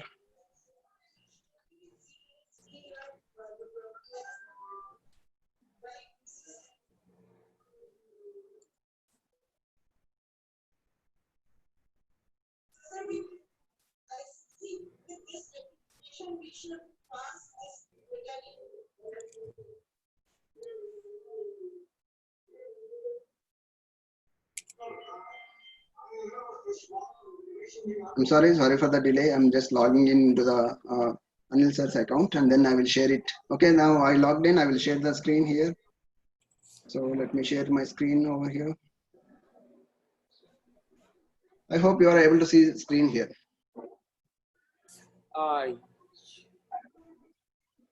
I'm sorry for the delay. I'm just logging into the Anil sir's account and then I will share it. Okay, now I logged in. I will share the screen here. So let me share my screen over here. I hope you are able to see the screen here.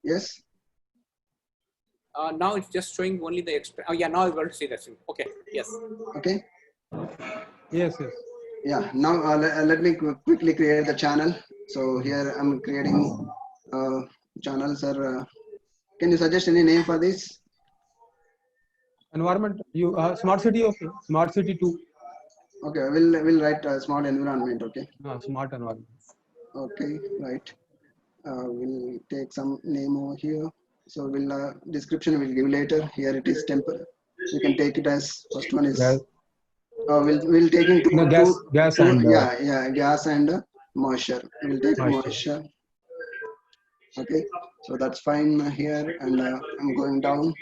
Yes. Now it's just showing only the extra. Oh yeah, now I'm able to see that screen. Okay. Yes. Okay. Yes, yes. Yeah. Now let me quickly create the channel. So here I'm creating channel, sir. Can you suggest any name for this? Environment. You smart city. Okay. Smart city 2. Okay. We'll write smart environment. Okay. Smart environment. Okay. Right. We'll take some name over here. So we'll description we'll give later. Here it is temper. You can take it as first one is. Gas. We'll take into No, gas and yeah, gas and moisture. We'll take moisture. Okay, so that's fine here, and I'm going down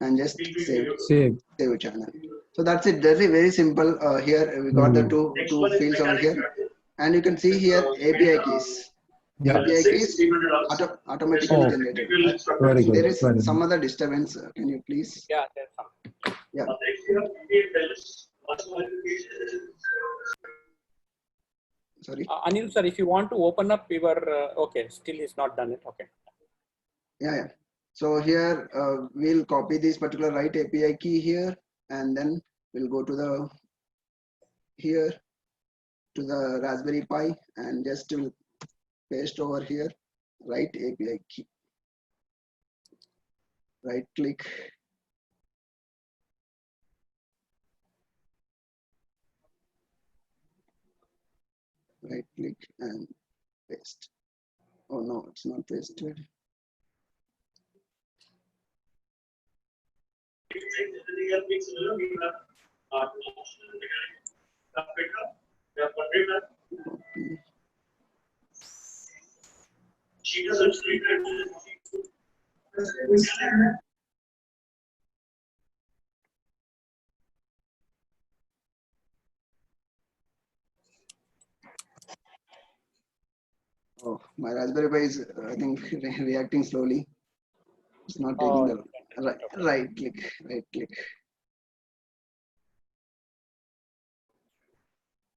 and just save channel. So that's it. That's very simple. Here we got the two fields over here, and you can see here API keys. Yeah. API keys automatically generated. Very good. There is some other disturbance. Can you please? Yeah, there's some. Yeah. Sorry. Anil sir, if you want to open up your okay, still he's not done it. Okay. Yeah. So here we'll copy this particular write API key here, and then we'll go to the here to the Raspberry Pi and just will paste over here write API key. Right click. Right click and paste. Oh no, it's not pasted. Copy. Oh, my Raspberry Pi is, I think, reacting slowly. It's not taking the right click.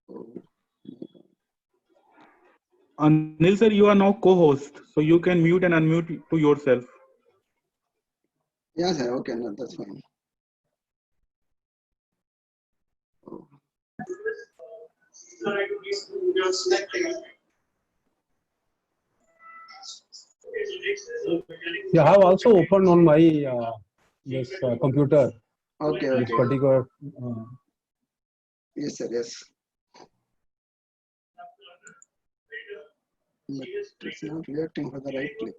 Oh. Anil sir, you are now co-host, so you can mute and unmute to yourself. Yeah, sir. Okay, no, that's fine. Oh. Yeah, I have also opened on my this computer. Okay. This particular. Yes, sir. Yes. But it's not reacting for the right click.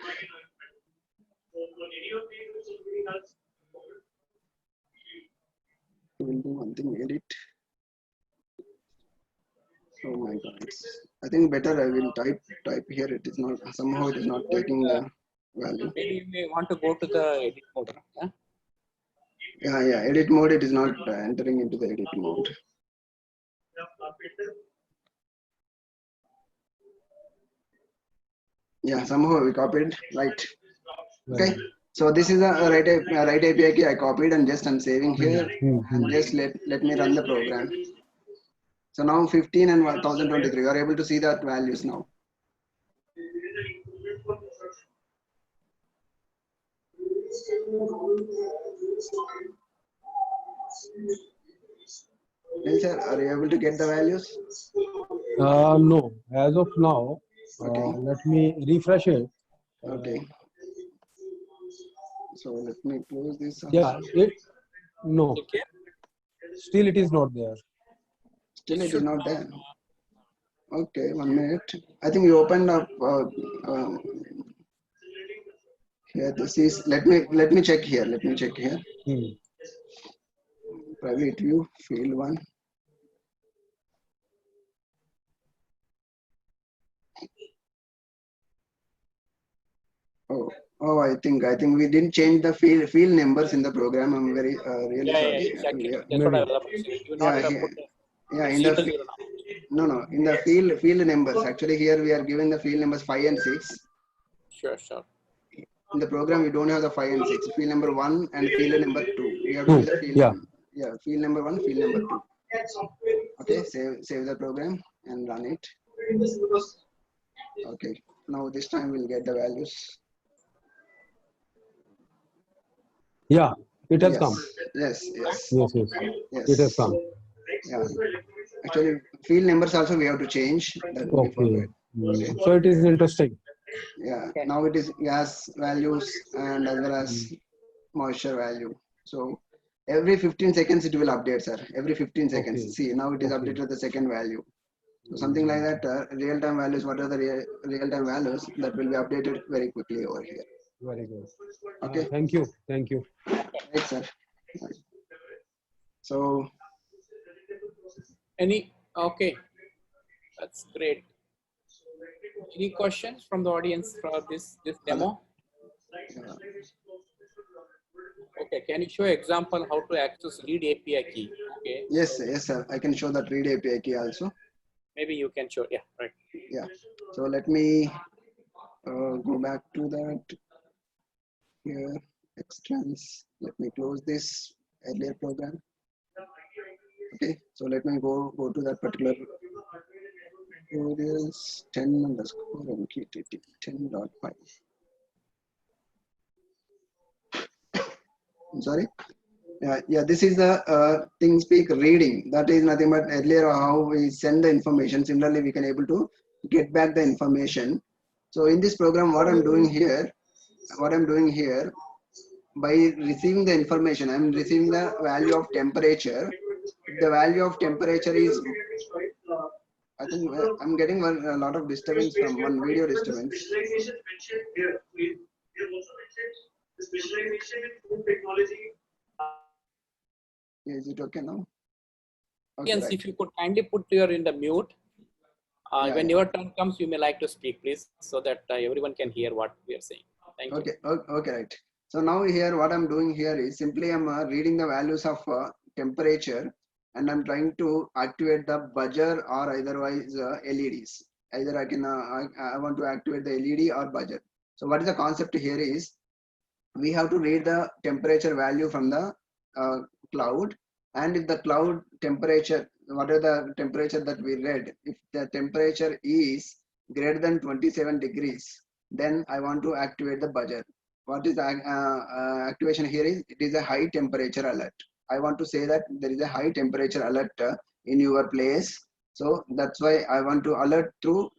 We'll do one thing. Edit. Oh my God! I think better I will type here. It is not somehow it is not taking the value. Maybe you may want to go to the edit mode. Huh? Yeah, edit mode, it is not entering into the edit mode. Yeah, somehow we copied, right? Okay, so this is a right API key I copied, and just I'm saving here, and just let me run the program. So now 15 and 1023, you are able to see that values now. Well, sir, are you able to get the values? No, as of now, Okay. let me refresh it. Okay. So let me close this. Yeah, no. Okay. Still, it is not there. Still, it is not there. Okay, 1 minute. I think we opened up here. This is let me check here. Let me check here. Private view field 1. Oh, I think we didn't change the field numbers in the program. I'm very really sorry. Yeah, exactly. That's what I was about to say. You would not have put In the serial number. no, in the field numbers. Actually, here we are given the field numbers 5 and 6. Sure. In the program, we don't have the 5 and 6. Field number 1 and field number 2. We have to give the field. Yeah, field number 1, field number 2. Okay, save the program and run it. Okay, now this time we'll get the values. Yeah, it has come. Yes. It has come. Yeah. Actually, field numbers also we have to change. That we forgot. Okay. So it is interesting. Yeah. Now it is gas values and as well as moisture value. So every 15 seconds it will update, sir. Every 15 seconds. Okay. See, now it is updated the second value. So something like that. Real-time values. What are the real-time values that will be updated very quickly over here? Very good. Okay. Thank you. Right, sir. Right. So. Okay. That's great. Any questions from the audience for this demo? Yeah. Okay, can you show example how to access read API key? Okay. Yes, sir. I can show that read API key also. Maybe you can show. Yeah, right. Yeah. So let me go back to that here. Extends. Let me close this earlier program. Okay. So let me go to that particular. It is 10_MQTT 10.5. I'm sorry. Yeah, this is the ThingSpeak reading. That is nothing but earlier how we send the information. Similarly, we can able to get back the information. So in this program, what I'm doing here, by receiving the information, I'm receiving the value of temperature. If the value of temperature is, I think I'm getting a lot of disturbance from one video disturbance. Is it okay now? Okay, yes, right. If you could kindly put your in the mute. When your turn comes, you may like to speak, please, so that everyone can hear what we are saying. Thank you. Okay, right. So now here, what I'm doing here is simply I'm reading the values of temperature, and I'm trying to activate the buzzer or otherwise LEDs. Either I want to activate the LED or buzzer. So what is the concept here is, we have to read the temperature value from the cloud, and if the cloud temperature, whatever the temperature that we read, if the temperature is greater than 27 degrees, then I want to activate the buzzer. What is the activation here is, it is a high temperature alert. I want to say that there is a high temperature alert in your place. So that's why I want to alert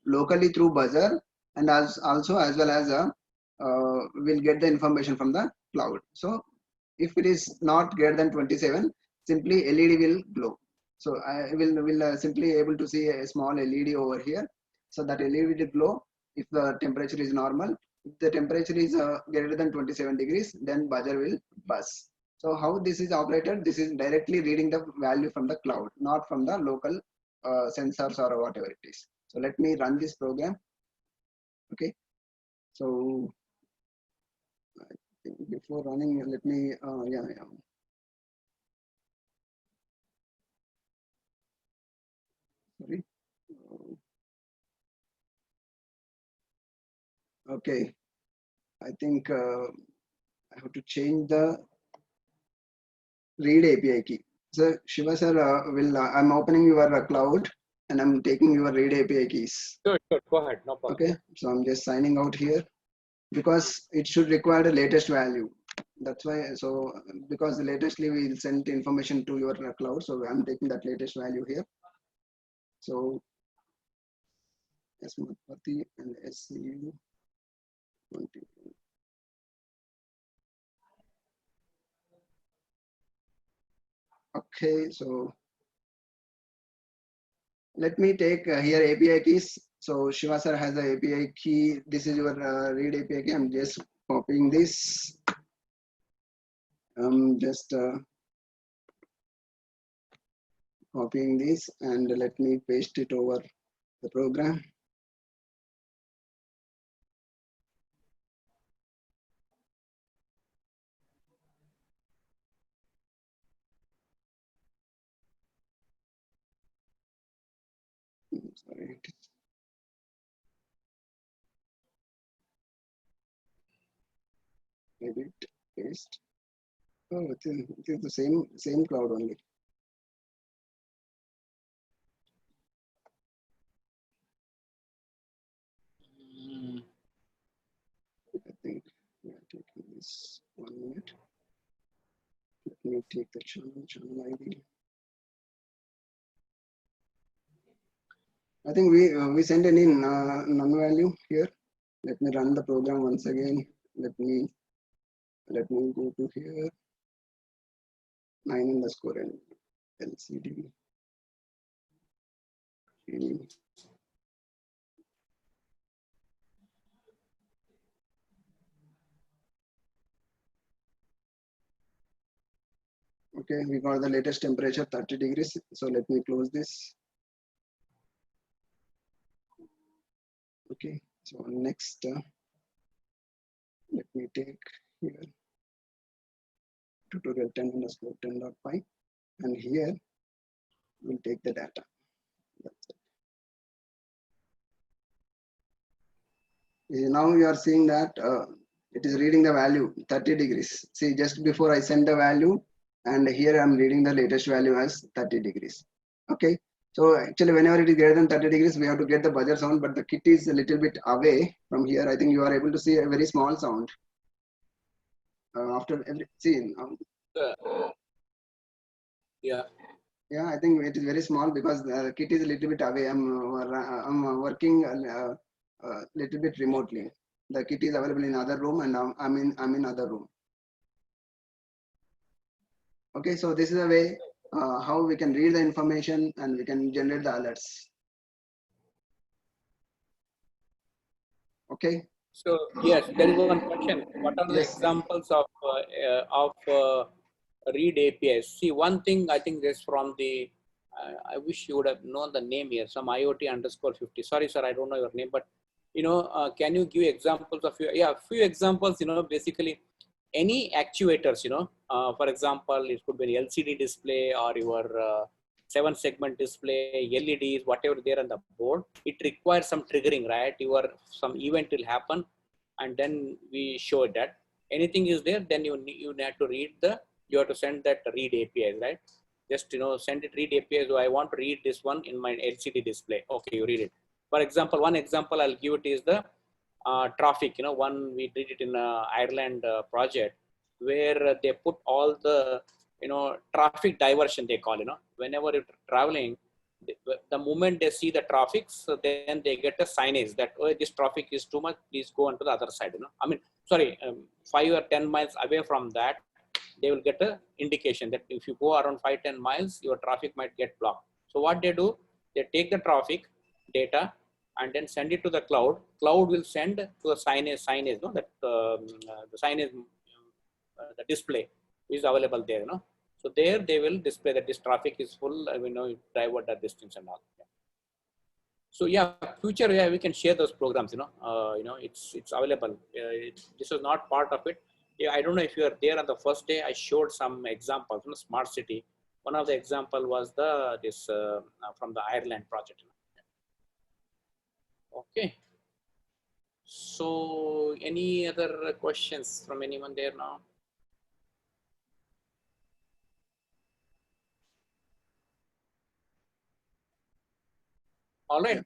locally through buzzer, and also as well as we'll get the information from the cloud. So if it is not greater than 27, simply LED will glow. So I will simply able to see a small LED over here. So that LED will glow if the temperature is normal. If the temperature is greater than 27 degrees, then buzzer will buzz. So how this is operated? This is directly reading the value from the cloud, not from the local sensors or whatever it is. So let me run this program. Okay. So before running, let me Okay, I think I have to change the read API key. So Shiva sir, I'm opening your cloud and I'm taking your read API keys. Sure, sure. Go ahead. No problem. Okay, so I'm just signing out here because it should require the latest value. That's why. So because the latestly we'll send information to your cloud, so I'm taking that latest value here. So Esmapati and SCU 20. Okay, so let me take here API keys. So Shiva sir has the API key. This is your read API key. I'm just copying this. I'm just copying this and let me paste it over the program. Sorry. Edit, paste. Oh, it is the same cloud only. I think we are taking this 1 minute. Let me take the channel ID. I think we sent any none value here. Let me run the program once again. Let me go to here 9 underscore and LCD. Okay, we got the latest temperature 30 degrees. So let me close this. Okay, so next, let me take here tutorial 10 underscore 10.5 and here we'll take the data. That's it. Now you are seeing that it is reading the value 30 degrees. See, just before I send the value and here I'm reading the latest value as 30 degrees. Okay, so actually whenever it is greater than 30 degrees, we have to get the buzzer sound, but the kit is a little bit away from here. I think you are able to see a very small sound. After every scene. Yeah. Yeah, I think it is very small because the kit is a little bit away. I'm working a little bit remotely. The kit is available in other room and I'm in other room. Okay, so this is a way how we can read the information and we can generate the alerts. Okay. So yes, there is one question. What are the Yes. examples of read APIs? See, one thing I think is from the. I wish you would have known the name here. Some IoT underscore 50. Sorry, sir, I don't know your name, but can you give examples of your? Yeah, few examples. Basically, any actuators. For example, it could be an LCD display or your 7-segment display, LEDs, whatever there on the board. It requires some triggering, right? Some event will happen, and then we show that anything is there. Then you have to you have to send that read API, right? Just send it read API. So I want to read this one in my LCD display. Okay, you read it. For example, one example I'll give it is the traffic. One we did it in Ireland project where they put all the traffic diversion, they call, whenever you're traveling, the moment they see the traffic, so then they get a signage that, oh, this traffic is too much, please go on to the other side. I mean, sorry, 5 or 10 miles away from that, they will get a indication that if you go around 5-10 miles, your traffic might get blocked. So what they do, they take the traffic data and then send it to the cloud. Cloud will send to a signage, no, that the signage, the display is available there, So there they will display that this traffic is full, divert that distance and all. Yeah. So yeah, future, yeah, we can share those programs, it's available. This is not part of it. Yeah, I don't know if you are there on the first day. I showed some examples, smart city. One of the example was this from the Ireland project. Okay. So any other questions from anyone there now? All right.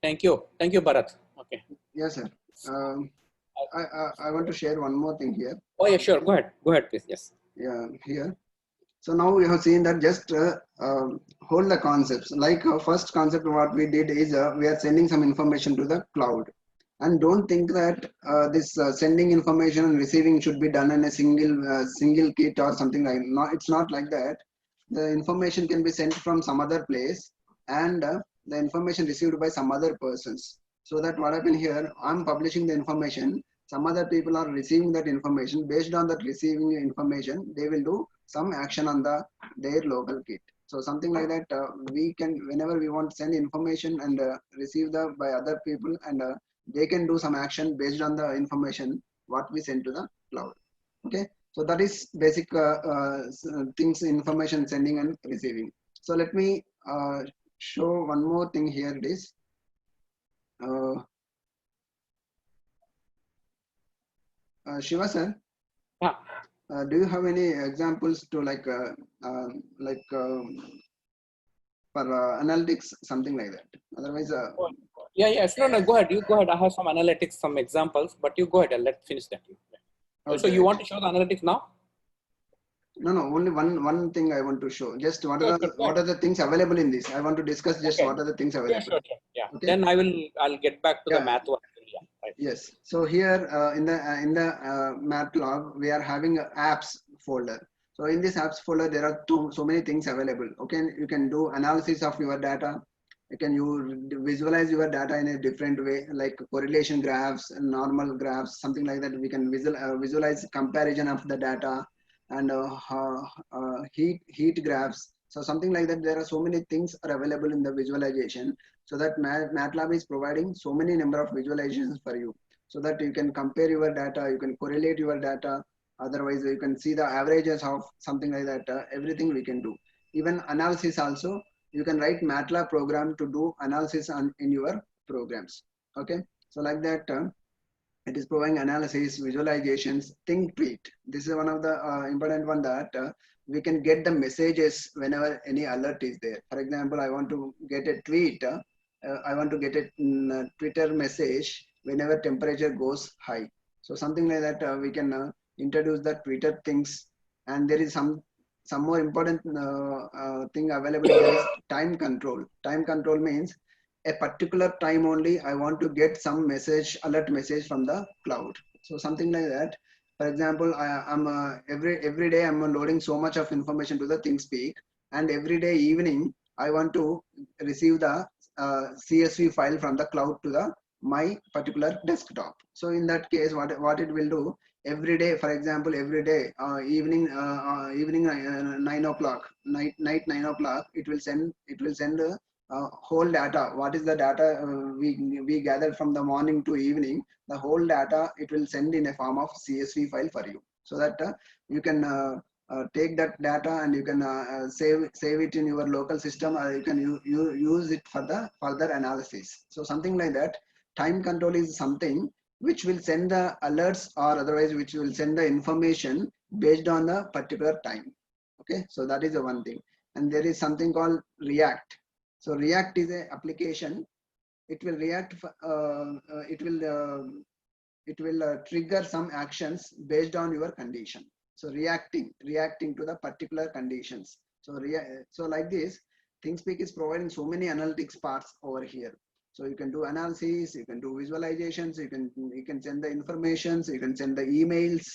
Thank you. Thank you, Bharat. Okay. Yes, sir. I want to share one more thing here. Oh, yeah, sure. Go ahead. Go ahead, please. Yes. Yeah, here. So now we have seen that just hold the concepts. Like first concept, what we did is we are sending some information to the cloud. And don't think that this sending information and receiving should be done in a single kit or something like. No, it's not like that. The information can be sent from some other place, and the information received by some other persons. So that what happened here, I'm publishing the information. Some other people are receiving that information. Based on that receiving information, they will do some action on their local kit. So something like that, we can, whenever we want to send information and receive the by other people, and they can do some action based on the information what we send to the cloud. Okay, so that is basic things, information sending and receiving. So let me show one more thing here. It is Shiva sir. Yeah. Do you have any examples to for analytics, something like that? Otherwise, yeah, yes. No, go ahead. You go ahead. I have some analytics, some examples, but you go ahead and let's finish that. Okay. So you want to show the analytics now? No, only one thing I want to show. Just what are the things available in this? I want to discuss just what are the things available. Sure. Yeah. Okay. Then I'll get back to the math one. Yeah. Right. Yes. So here in the MATLAB we are having a apps folder. So in this apps folder there are so many things available. Okay, you can do analysis of your data. You visualize your data in a different way, like correlation graphs, normal graphs, something like that. We can visualize comparison of the data and heat graphs. So something like that. There are so many things are available in the visualization. So that MATLAB is providing so many number of visualizations for you, so that you can compare your data, you can correlate your data. Otherwise, you can see the averages of something like that. Everything we can do. Even analysis also. You can write MATLAB program to do analysis in your programs. Okay, so like that, it is providing analysis, visualizations, think tweet. This is one of the important one that we can get the messages whenever any alert is there. For example, I want to get a tweet. I want to get a Twitter message whenever temperature goes high. So something like that, we can introduce the Twitter things, and there is some more important thing available here is time control. Time control means a particular time only I want to get some message, alert message from the cloud. So something like that. For example, I'm every day I'm loading so much of information to the ThinkSpeak, and every day evening I want to receive the CSV file from the cloud to my particular desktop. So in that case, what it will do, every day, for example, every day evening 9 o'clock, night 9 o'clock, it will send whole data. What is the data we gathered from the morning to evening? The whole data it will send in a form of CSV file for you, so that you can take that data and you can save it in your local system, or you can use it for the further analysis. So something like that. Time control is something which will send the alerts, or otherwise which will send the information based on the particular time. Okay, so that is the one thing. And there is something called React. So React is an application. It will react. It will trigger some actions based on your condition. So reacting to the particular conditions. So like this, ThinkSpeak is providing so many analytics parts over here. So you can do analysis, you can do visualizations, you can send the information, you can send the emails,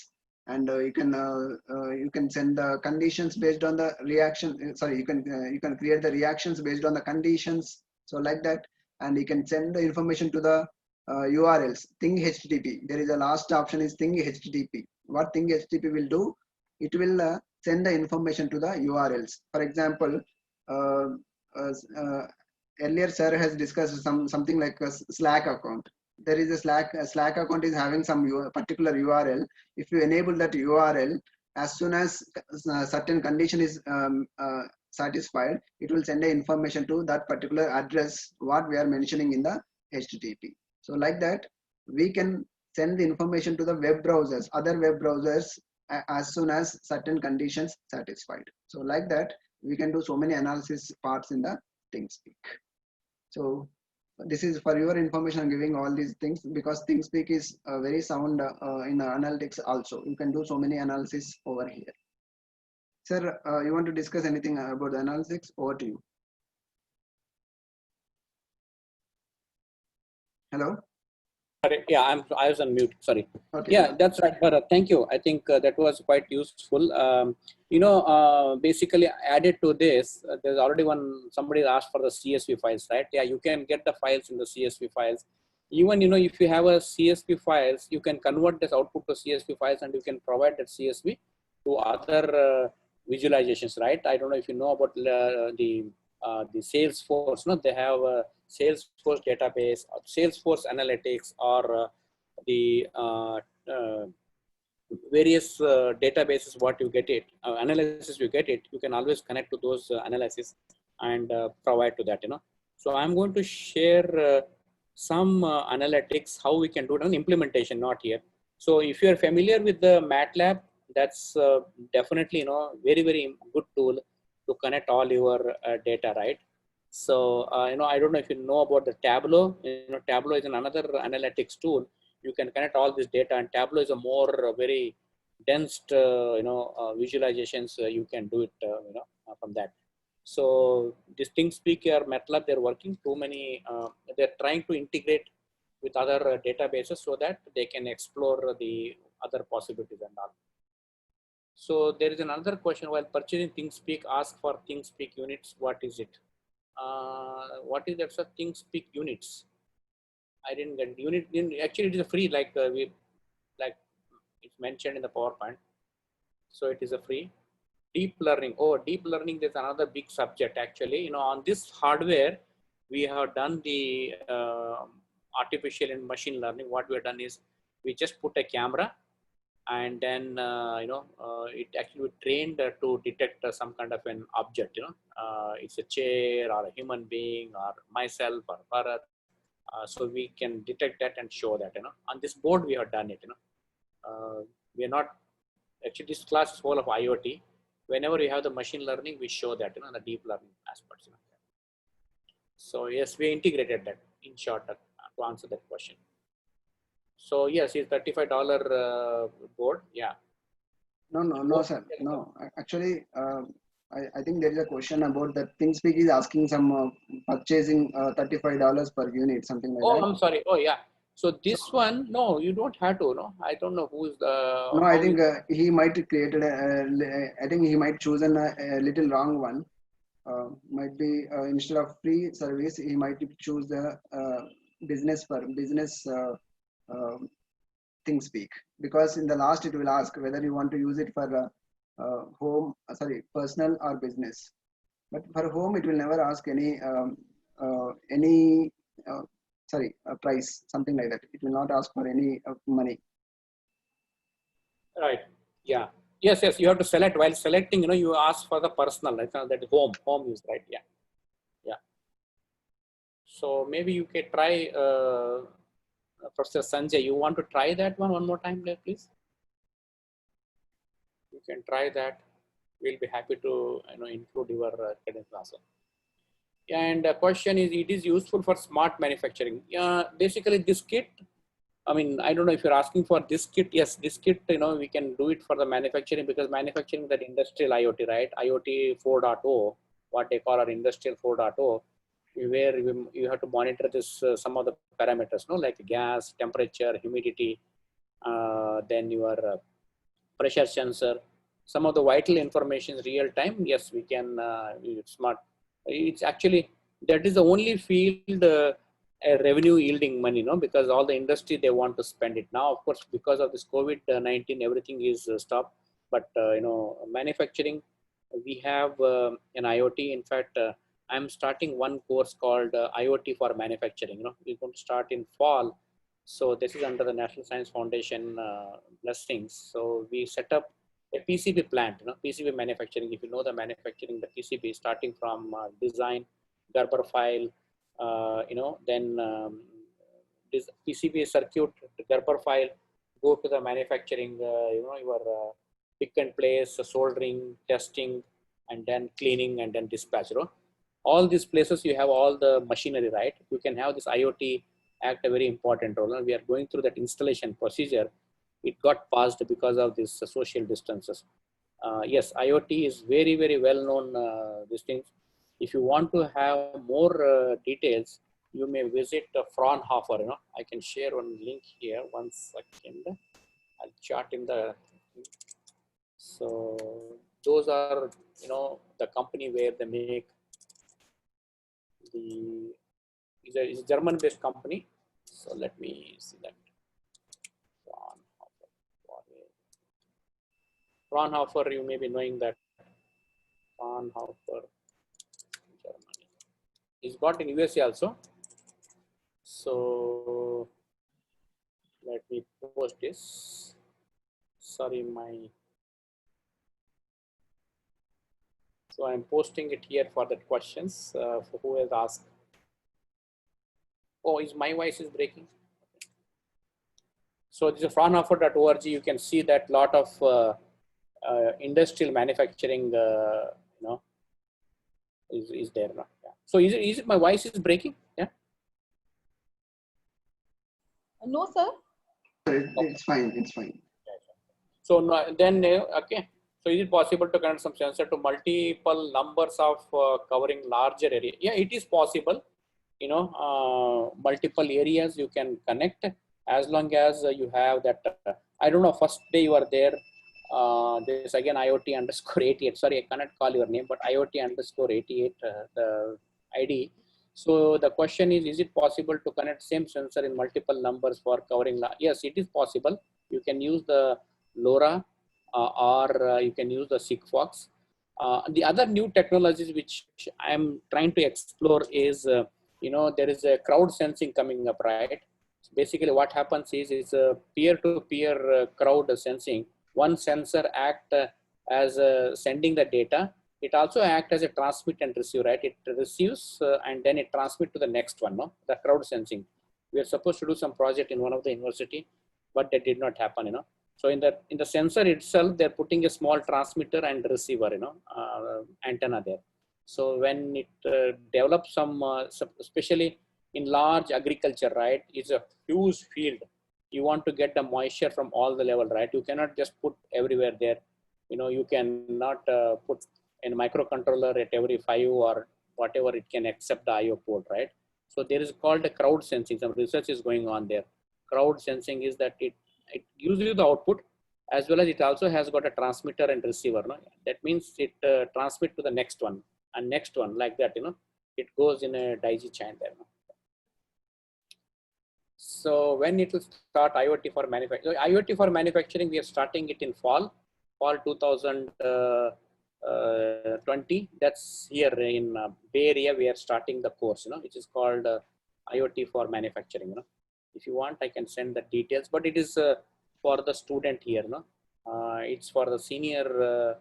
and you can send the conditions based on the reaction. Sorry, you can create the reactions based on the conditions. So like that, and you can send the information to the URLs. Think HTTP. There is a last option is Think HTTP. What Think HTTP will do? It will send the information to the URLs. For example, earlier sir has discussed something like a Slack account. There is a Slack account is having some particular URL. If you enable that URL, as soon as certain condition is satisfied, it will send the information to that particular address what we are mentioning in the HTTP. So like that, we can send the information to the web browsers, other web browsers, as soon as certain conditions satisfied. So like that, we can do so many analysis parts in the ThinkSpeak. So this is for your information. I'm giving all these things because ThinkSpeak is very sound in analytics also. You can do so many analysis over here. Sir, you want to discuss anything about the analytics? Over to you. Hello? Sorry, yeah, I was on mute. Sorry. Okay. Yeah, that's right, Bharat. Thank you. I think that was quite useful. Basically added to this, there's already somebody asked for the CSV files, right? Yeah, you can get the files in the CSV files. Even, if you have a CSV files, you can convert this output to CSV files and you can provide that CSV to other visualizations, right? I don't know if you know about the Salesforce. No, they have a Salesforce database, or Salesforce analytics, or the various databases. What you get it, analysis you get it. You can always connect to those analysis and provide to that. So I'm going to share some analytics how we can do it on implementation, not here. So if you are familiar with the MATLAB, that's definitely very very good tool to connect all your data, right? So I don't know if you know about the Tableau. Tableau is another analytics tool. You can connect all this data, and Tableau is a more very dense visualizations. You can do it from that. So this ThinkSpeak or MATLAB, they're working too many. They're trying to integrate with other databases so that they can explore the other possibilities and all. So there is another question: while purchasing ThinkSpeak, ask for ThinkSpeak units. What is it? What is that? So ThinkSpeak units. I didn't get unit. Actually, it is a free, like it's mentioned in the PowerPoint. So it is a free. Deep learning. Oh, deep learning. There's another big subject actually. On this hardware, we have done the artificial and machine learning. What we have done is we just put a camera, and then it actually trained to detect some kind of an object. It's a chair or a human being or myself or Bharat. So we can detect that and show that. On this board we have done it. We are not actually, this class is full of IoT. Whenever we have the machine learning, we show that the deep learning aspects. So yes, we integrated that in short to answer that question. So yes, it's $35 board. Yeah. No, sir. No, actually, I think there is a question about that. ThinkSpeak is asking some purchasing $35 per unit, something like that. Oh, I'm sorry. Oh, yeah. So this one, no, you don't have to. No, I don't know who is the. No, I think he might created. I think he might choose a little wrong one. Might be instead of free service, he might choose the business ThinkSpeak, because in the last it will ask whether you want to use it for personal or business. But for home, it will never ask any price, something like that. It will not ask for any money. Right. Yeah. Yes. You have to select. While selecting, you ask for the personal. Right? That home use, right? Yeah. Yeah. So maybe you can try. Professor Sanjay, you want to try that one more time, please? You can try that. We'll be happy to include your cadence also. And the question is, it is useful for smart manufacturing. Basically, this kit. I mean, I don't know if you're asking for this kit. Yes, this kit. We can do it for the manufacturing, because manufacturing is that industrial IoT, right? IoT 4.0, what they call our industrial 4.0. Where you have to monitor this some of the parameters, like gas, temperature, humidity, then your pressure sensor, some of the vital information real time. Yes, we can smart. It's actually, that is the only field revenue yielding money, because all the industry, they want to spend it now. Of course, because of this COVID-19, everything is stopped. But manufacturing, we have an IoT. In fact, I'm starting one course called IoT for manufacturing. We're going to start in fall. So this is under the National Science Foundation blessings. So we set up a PCB plant, PCB manufacturing. If you know the manufacturing, the PCB, starting from design, Gerber file, then this PCB circuit, Gerber file, go to the manufacturing, your pick and place, soldering, testing, and then cleaning, and then dispatch. All these places you have all the machinery, right? You can have this IoT act a very important role. And we are going through that installation procedure. It got paused because of these social distances. Yes, IoT is very, very well known, these things. If you want to have more details, you may visit Fraunhofer. I can share one link here. 1 second. I'll chat in the. So those are, the company where they make the. Is a German-based company. So let me see that. Fraunhofer, you may be knowing that. Fraunhofer, Germany. It's got in USA also. So let me post this. Sorry, so I'm posting it here for the questions for who has asked. Oh, is my voice is breaking? So this is Fraunhofer.org. You can see that lot of industrial manufacturing, is there now. Yeah. So is it my voice is breaking? Yeah. No, sir. It's fine. It's fine. So then, okay. So is it possible to connect some sensor to multiple numbers of covering larger area? Yeah, it is possible. Multiple areas you can connect as long as you have that. I don't know. First day you are there. This again IoT underscore 88. Sorry, I cannot call your name, but IoT underscore 88 the ID. So the question is it possible to connect same sensor in multiple numbers for covering? Yes, it is possible. You can use the LoRa or you can use the Sigfox. The other new technologies which I am trying to explore is, there is a crowd sensing coming up, right? So basically what happens is it's a peer-to-peer crowd sensing. One sensor act as sending the data. It also act as a transmit and receive, right? It receives and then it transmit to the next one, no? The crowd sensing. We are supposed to do some project in one of the university, but that did not happen, So in the sensor itself, they're putting a small transmitter and receiver, antenna there. So when it develops some, especially in large agriculture, right? It's a huge field. You want to get the moisture from all the level, right? You cannot just put everywhere there. You cannot put a microcontroller at every 5 or whatever it can accept the IO port, right? So there is called a crowd sensing. Some research is going on there. Crowd sensing is that it gives you the output as well as it also has got a transmitter and receiver. No? That means it transmit to the next one and next one like that. It goes in a daisy chain there. No? So when it will start IoT for manufacturing? So IoT for manufacturing, we are starting it in fall 2020. That's here in Bay Area. We are starting the course, which is called IoT for manufacturing. If you want, I can send the details, but it is for the student here. It's for the senior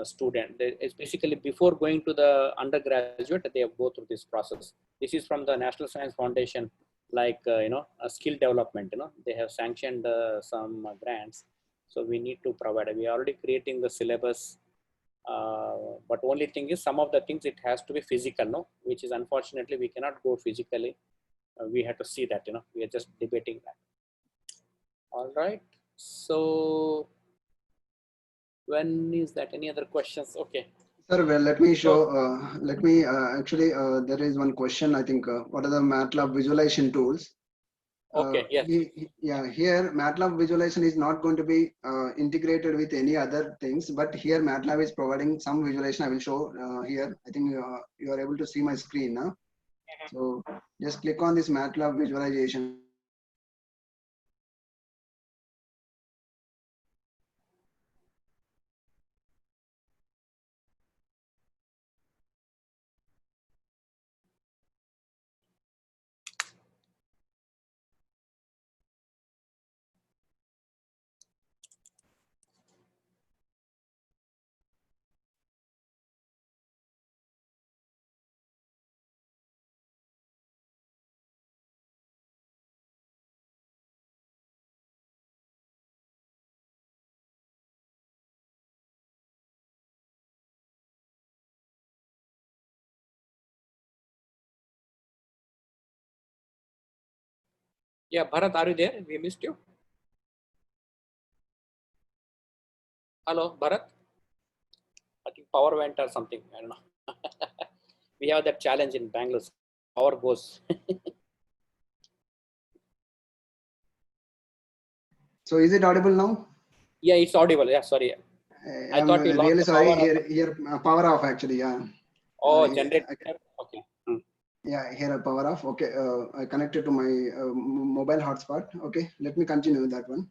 student. It's basically before going to the undergraduate, they go through this process. This is from the National Science Foundation, like a skill development. They have sanctioned some grants, so we need to provide. We are already creating the syllabus, but only thing is some of the things it has to be physical, which is unfortunately we cannot go physically. We have to see that. We are just debating that. All right. So when is that? Any other questions? Okay. Sir, well, let me show, actually, there is one question, I think, what are the MATLAB visualization tools? Okay, yes. Here MATLAB visualization is not going to be integrated with any other things, but here MATLAB is providing some visualization. I will show here. I think you are able to see my screen now. So just click on this MATLAB visualization. Yeah, Bharat, are you there? We missed you. Hello, Bharat. I think power went or something. I don't know. We have that challenge in Bangalore. Power goes. So is it audible now? Yeah, it's audible. Yeah, sorry. I I'm thought you lost really the sorry. power. Here, power off actually. Yeah. Oh, Uh, generator. I- Okay. Yeah, here a power off. Okay, I connected to my mobile hotspot. Okay, let me continue with that one.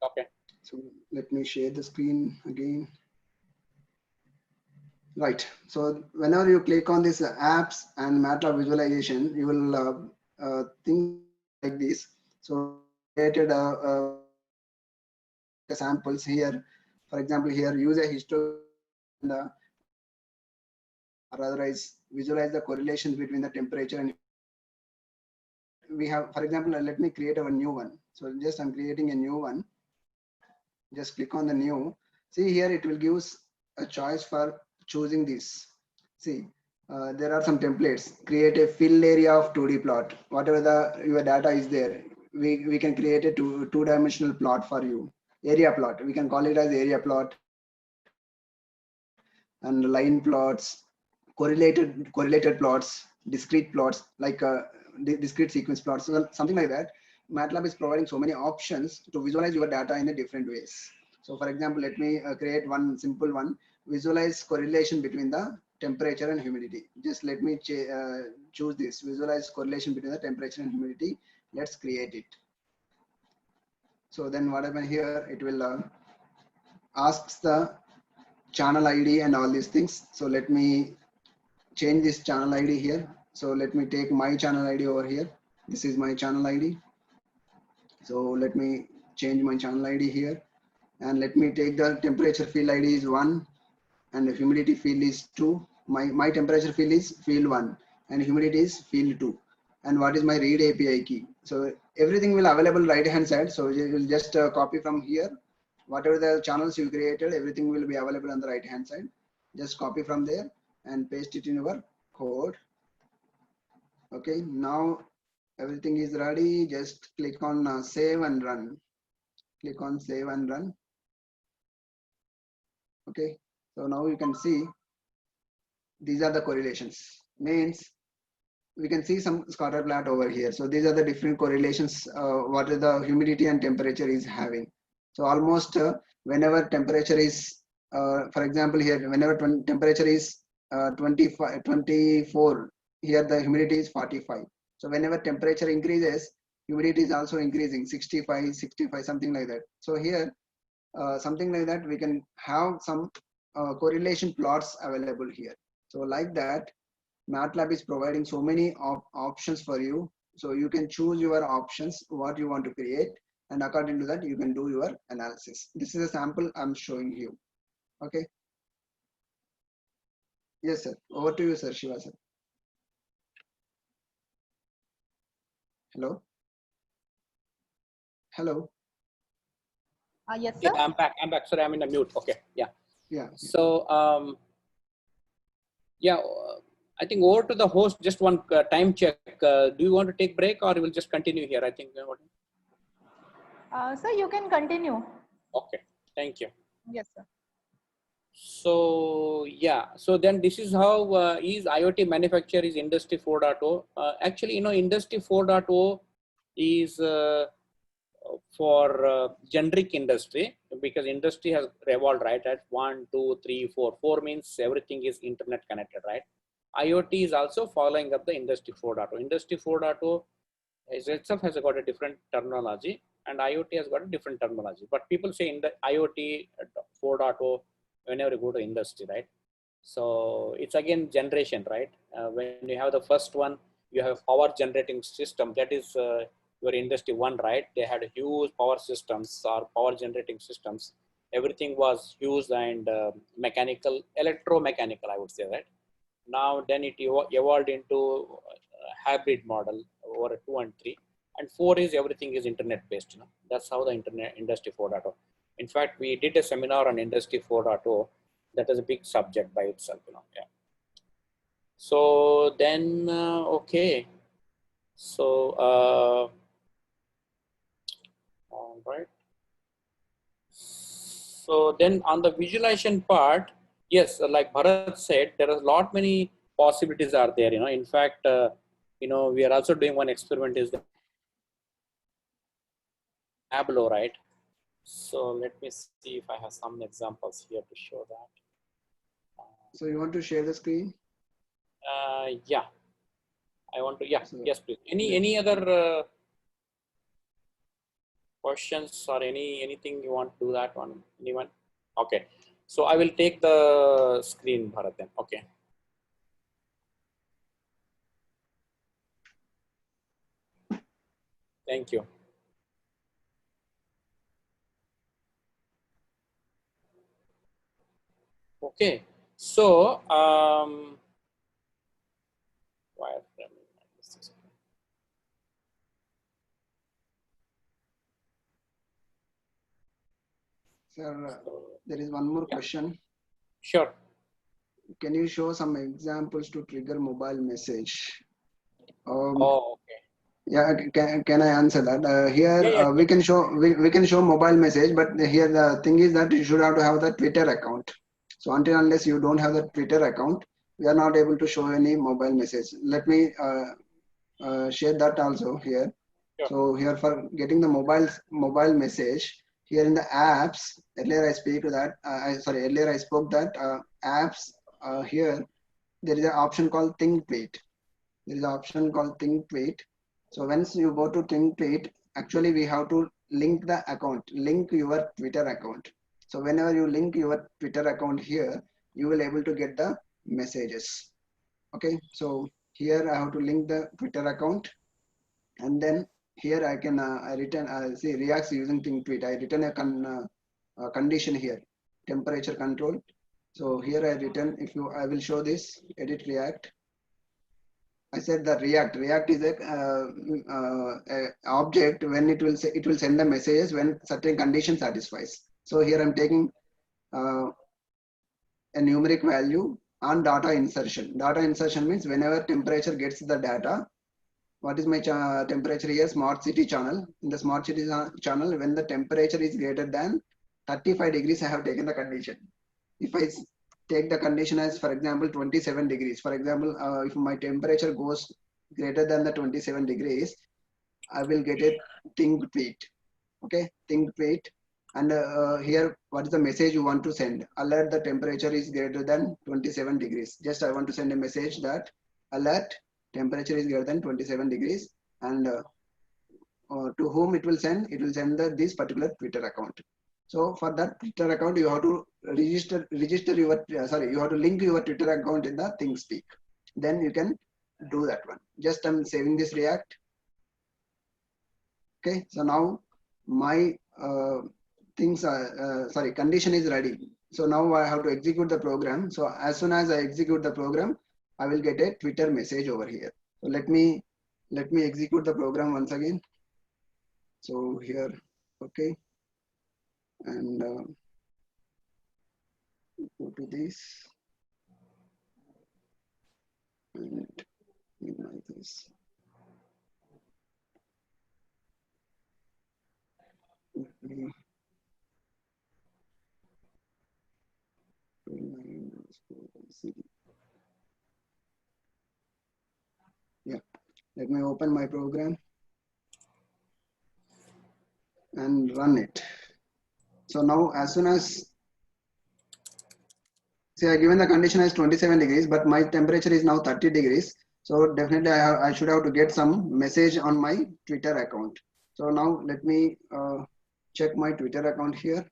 Okay. So let me share the screen again. Right. So whenever you click on this apps and MATLAB visualization, you will think like this. So created samples here. For example, here use a histogram or otherwise visualize the correlations between the temperature and we have, for example, let me create a new one. So just I'm creating a new one. Just click on the new. See here, it will give a choice for choosing this. See, there are some templates. Create a fill area of 2D plot. Whatever your data is there, we can create a two-dimensional plot for you. Area plot. We can call it as area plot and line plots, correlated plots, discrete plots like discrete sequence plots, so something like that. MATLAB is providing so many options to visualize your data in a different ways. So for example, let me create one simple one, visualize correlation between the temperature and humidity. Just let me choose this, visualize correlation between the temperature and humidity. Let's create it. So then what happens here, it will asks the channel ID and all these things. So let me change this channel ID here. So let me take my channel ID over here. This is my channel ID. So let me change my channel ID here and let me take the temperature field ID is 1 and the humidity field is 2. My temperature field is field 1 and humidity is field 2. And what is my read API key? So everything will available right hand side. So you will just copy from here. Whatever the channels you created, everything will be available on the right hand side. Just copy from there and paste it in your code. Okay, now everything is ready. Just click on save and run. Click on save and run. Okay, so now you can see these are the correlations. Means we can see some scatter plot over here. So these are the different correlations. What is the humidity and temperature is having. So almost whenever temperature is, for example, here whenever temperature is 24, here the humidity is 45. So whenever temperature increases, humidity is also increasing 65, 65, something like that. So here, something like that, we can have some correlation plots available here. So like that, MATLAB is providing so many options for you. So you can choose your options, what you want to create, and according to that, you can do your analysis. This is a sample I'm showing you. Okay. Yes, sir. Over to you, sir. Shiva, sir. Hello. Hello. Yes, Yeah, sir. I'm back. I'm back. Sorry, I'm in a mute. Okay. Yeah. Yeah. So, yeah, I think over to the host, just one time check. Do you want to take break or you will just continue here? I think. Sir, you can continue. Okay. Thank you. Yes, sir. So yeah, so then this is how is IoT manufacture is Industry 4.0. Actually, Industry 4.0 is for generic industry, because industry has evolved, right? At 1, 2, 3, 4. 4 means everything is internet connected, right? IoT is also following up the Industry 4.0. Industry 4.0 itself has got a different terminology, and IoT has got a different terminology. But people say in the IoT 4.0 whenever you go to industry, right? So it's again generation, right? When you have the first one, you have power generating system. That is your industry 1, right? They had huge power systems or power generating systems. Everything was used and mechanical, electromechanical, I would say, right? Now then it evolved into hybrid model over 2 and 3, and 4 is everything is internet based. That's how the internet industry 4.0. In fact, we did a seminar on industry 4.0. That is a big subject by itself. Yeah. So then okay. So All right. So then on the visualization part, yes, like Bharat said, there are a lot many possibilities are there. In fact, we are also doing one experiment is the Tableau, right? So let me see if I have some examples here to show that. So you want to share the screen? Yeah, I want to. Yeah, So, yes, please. Any other questions or anything you want to do that one? Anyone? Okay. So I will take the screen, Bharat, then. Okay. Thank you. Okay. So, wireframe. sir, there is one more question. Sure. Can you show some examples to trigger mobile message? Oh, okay. Yeah, can I answer that? Here Yeah. we can show mobile message, but here the thing is that you should have to have the Twitter account. So unless you don't have the Twitter account, we are not able to show any mobile message. Let me share that also here. Sure. So here for getting the mobile message, here in the apps, earlier I spoke that apps here there is an option called Think Tweet. There is an option called Think Tweet. So once you go to Think Tweet, actually we have to link the account, link your Twitter account. So whenever you link your Twitter account here, you will able to get the messages. Okay, so here I have to link the Twitter account, and then here I can I return see Reacts using Think Tweet. I return a condition here, temperature control. So here I return, I will show this, edit React. I said that React is a object when it will send the messages when certain condition satisfies. So here I'm taking a numeric value on data insertion. Data insertion means whenever temperature gets the data, what is my temperature here? Smart city channel. In the smart city channel, when the temperature is greater than 35 degrees, I have taken the condition. If I take the condition as, for example, 27 degrees. For example, if my temperature goes greater than the 27 degrees, I will get a Think Tweet. Okay, Think Tweet. And here, what is the message you want to send? Alert, the temperature is greater than 27 degrees. Just I want to send a message that alert, temperature is greater than 27 degrees. And to whom it will send? It will send this particular Twitter account. So for that Twitter account, you have to register your, you have to link your Twitter account in the ThinkSpeak. Then you can do that one. Just I'm saving this React. Okay, so now my condition is ready. So now I have to execute the program. So as soon as I execute the program, I will get a Twitter message over here. So let me execute the program once again. So here, okay. And go to this and minimize this. Yeah, let me open my program and run it. So now as soon as, see, I given the condition as 27 degrees, but my temperature is now 30 degrees. So definitely I should have to get some message on my Twitter account. So now let me check my Twitter account here.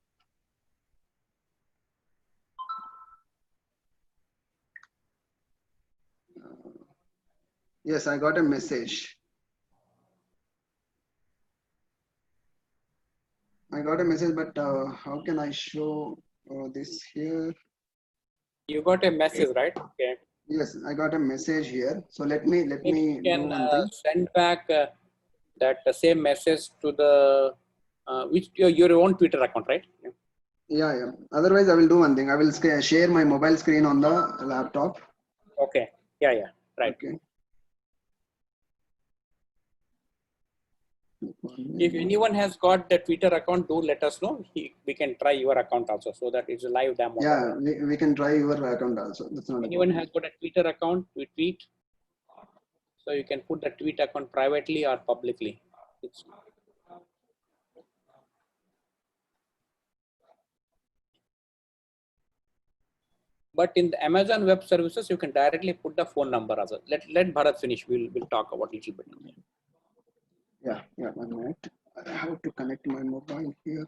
Yes, I got a message. I got a message, but how can I show this here? You got a message, right? Okay. Yes, I got a message here. So let me you can do one thing. send back that same message to the which your own Twitter account, right? Yeah. Otherwise, I will do one thing. I will share my mobile screen on the laptop. Okay. Yeah. Right. Okay. Let If anyone has got the Twitter account, do let us know. We can try your account also, so that it's a live demo. Yeah, we can try your account also. That's not Anyone a has got a Twitter account, we tweet. So you can put the tweet account privately or publicly. But in the Amazon Web Services, you can directly put the phone number as well. Let Bharat finish. We'll talk about a little bit. Yeah, 1 minute. I have to connect my mobile here.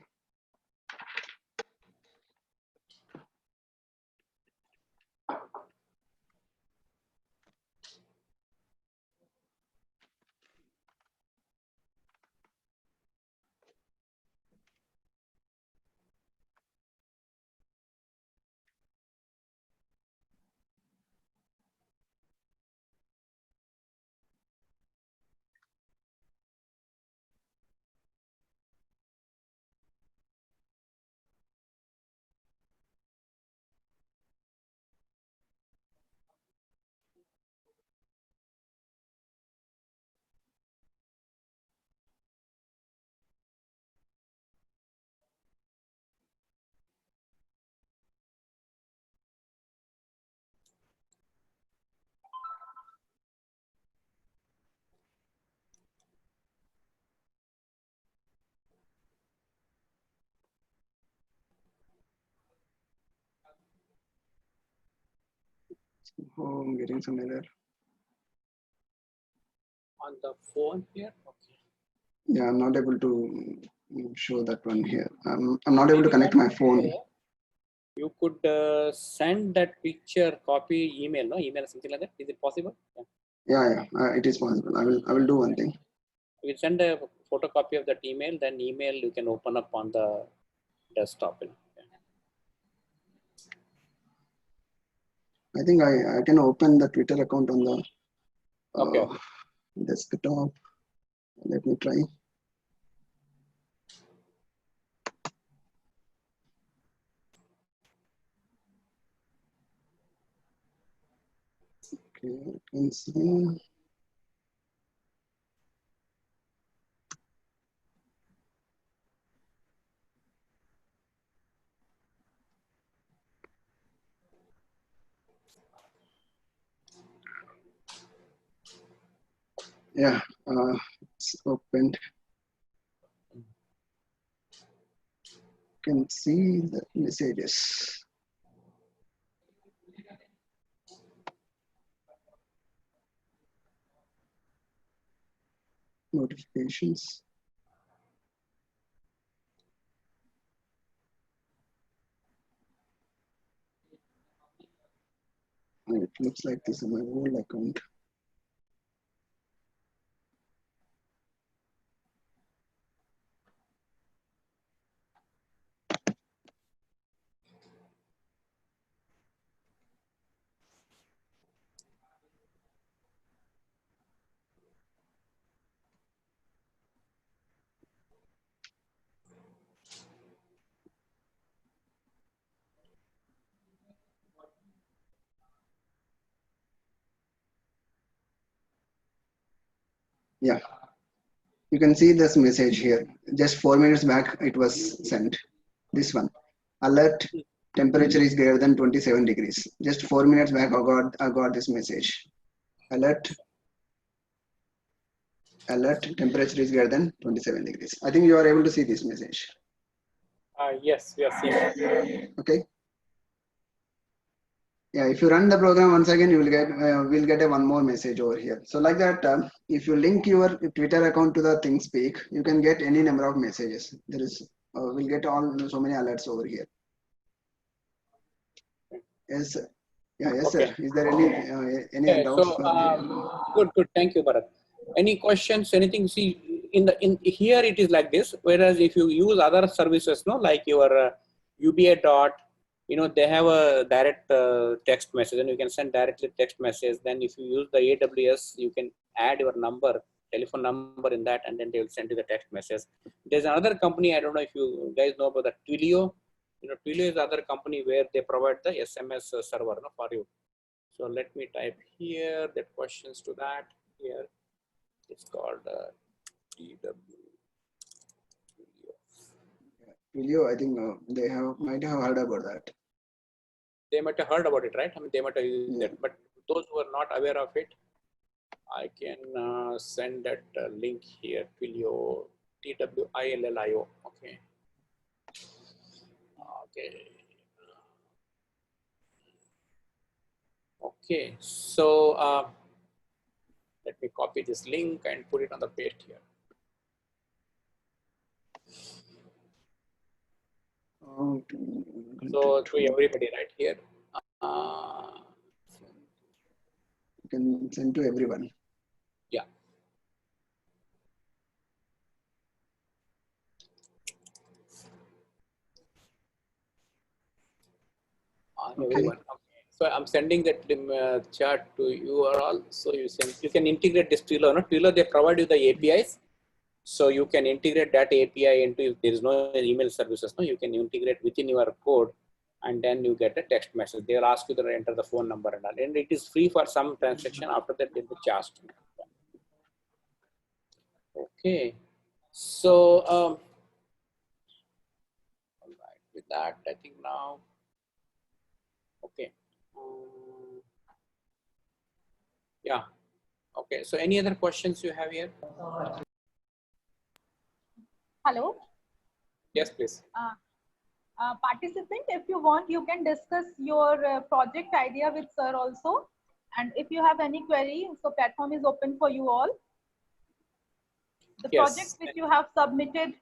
Oh, I'm getting some error. On the phone here? Okay. Yeah, I'm not able to show that one here. I'm not able to connect my phone. You could send that picture copy email, no? Email something like that. Is it possible? Yeah, it is possible. I will do one thing. You will send a photocopy of that email, then email you can open up on the desktop. I think I can open the Twitter account on the Okay. desktop. Let me try. Okay, I can see. Yeah, it's opened. You can see the messages. Notifications. It looks like this is my old account. Yeah, you can see this message here. Just 4 minutes back, it was sent. This one, alert, temperature is greater than 27 degrees. Just 4 minutes back, I got this message. Alert, temperature is greater than 27 degrees. I think you are able to see this message. Yes, we are seeing. Okay. Yeah, if you run the program once again, you will get we'll get a one more message over here. So like that, if you link your Twitter account to the ThingSpeak, you can get any number of messages. There is we'll get all so many alerts over here. Yes, sir. Yeah, yes, Okay. sir. Is there any doubts? Good. Thank you, Bharat. Any questions? Anything? See, in here it is like this. Whereas if you use other services, no, like your UBA dot, they have a direct text message, and you can send directly text message. Then if you use the AWS, you can add your telephone number in that, and then they will send you the text message. There's another company, I don't know if you guys know about the Twilio. Twilio is the other company where they provide the SMS server for you. So let me type here the questions to that here. It's called TW. Twilio, I think they might have heard about that. They might have heard about it, right? I mean, they might have used Yeah. that, but those who are not aware of it, I can send that link here. Twilio, TWILLIO. Okay. Okay. Okay. So let me copy this link and put it on the page here. So to everybody right here. You can send to everyone. Yeah. Everyone. Okay. So I'm sending that chart to you all. So you can integrate this Twilio. No? Twilio, they provide you the APIs. So you can integrate that API into, if there is no email services, no, you can integrate within your code, and then you get a text message. They will ask you to enter the phone number and all. And it is free for some transaction. After that, they will charge. Okay. So all right, with that, I think now. Okay. Yeah. Okay. So any other questions you have here? Hello. Yes, please. Participant, if you want, you can discuss your project idea with sir also. And if you have any query, so platform is open for you all. The Yes. project which you have submitted,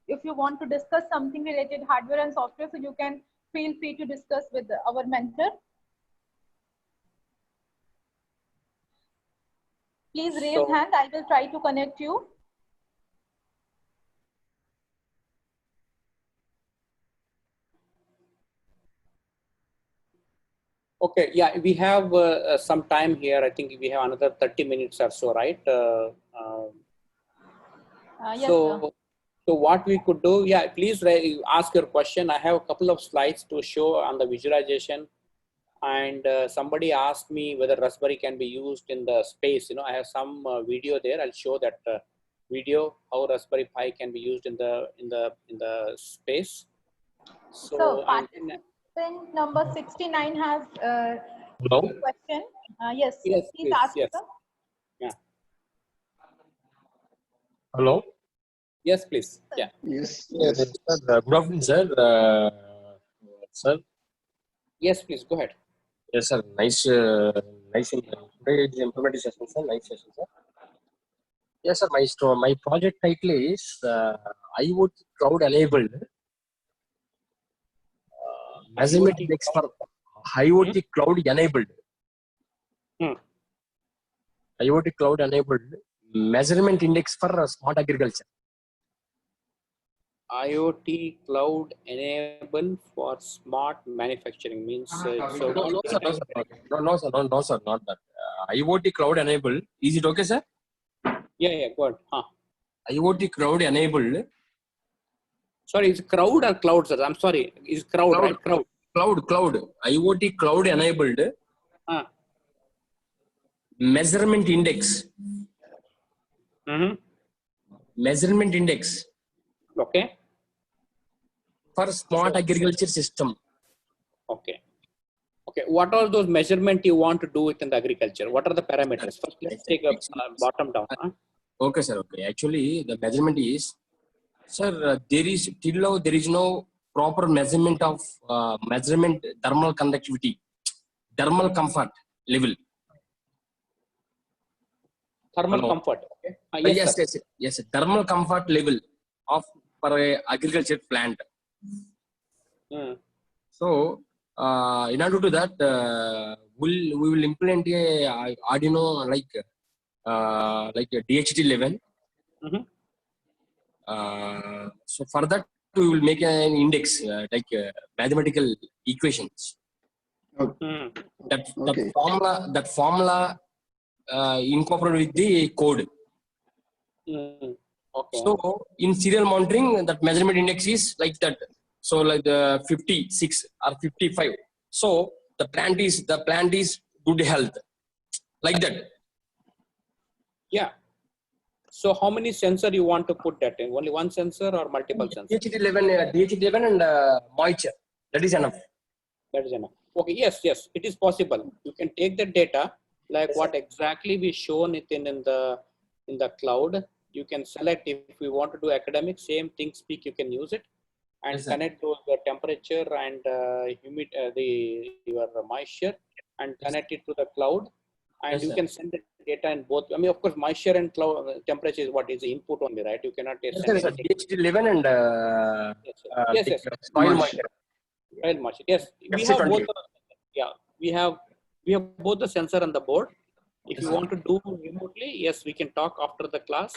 if you want to discuss something related hardware and software, so you can feel free to discuss with our mentor. Please raise hand. I will try to connect you. Okay, yeah, we have some time here. I think we have another 30 minutes or so, right? Yes, sir. So what we could do, yeah, please ask your question. I have a couple of slides to show on the visualization. And somebody asked me whether Raspberry can be used in the space. You know, I have some video there. I'll show that video, how Raspberry Pi can be used in the space. So participant number 69 has a question. Yes, yes, please ask, yes. sir. Yeah. Hello. Yes, please. Yeah. Yes. Yes. Good afternoon, sir. Sir. Yes, please go ahead. Yes, sir. Nice. Today is implementation session, sir. Nice session, sir. Yes, sir. My project title is IoT Cloud Enabled Measurement Index for IoT Cloud Enabled. IoT Cloud Enabled Measurement Index for Smart Agriculture. IoT cloud enable for smart manufacturing means No, sir, not that. IoT cloud enabled. Is it okay, sir? Yeah, go ahead. IoT cloud enabled. Sorry, is crowd or cloud, sir? I'm sorry. Is crowd, right? Cloud. IoT cloud enabled. Measurement index. Measurement index. Okay. For smart agriculture system. Okay. What are those measurement you want to do within the agriculture? What are the parameters? First, let's take a bottom down. Okay, sir. Okay. Actually, the measurement is, sir, there is no proper measurement of thermal conductivity, thermal comfort level. Thermal comfort. Okay. Yes. Thermal comfort level of for a agriculture plant. So, in order to that, we will implement a Arduino like a DHT11. So for that, we will make an index mathematical equations. That formula incorporated with the code. Okay. So in serial monitoring, that measurement index is like that. So like the 56 or 55. So the plant is good health, like that. Yeah. So how many sensor you want to put that in? Only one sensor or multiple sensors? DHT11 and moisture. That is enough. That is enough. Okay, yes, it is possible. You can take the data, like Yes, what exactly we shown it in the cloud. You can select if we want to do academic, same thing speak, you can use it and Yes, sir. connect those the temperature and your moisture and connect it to the cloud, and Yes, you sir. can send the data in both. I mean, of course, moisture and cloud temperature is what is the input only, right? You cannot Yes, send sir. anything. DHT11 and Yes, the yes. soil Moisture. moisture. Oil moisture. Yes, we have both. We have both the sensor and the board. If Yes, you sir. want to do remotely, yes, we can talk after the class.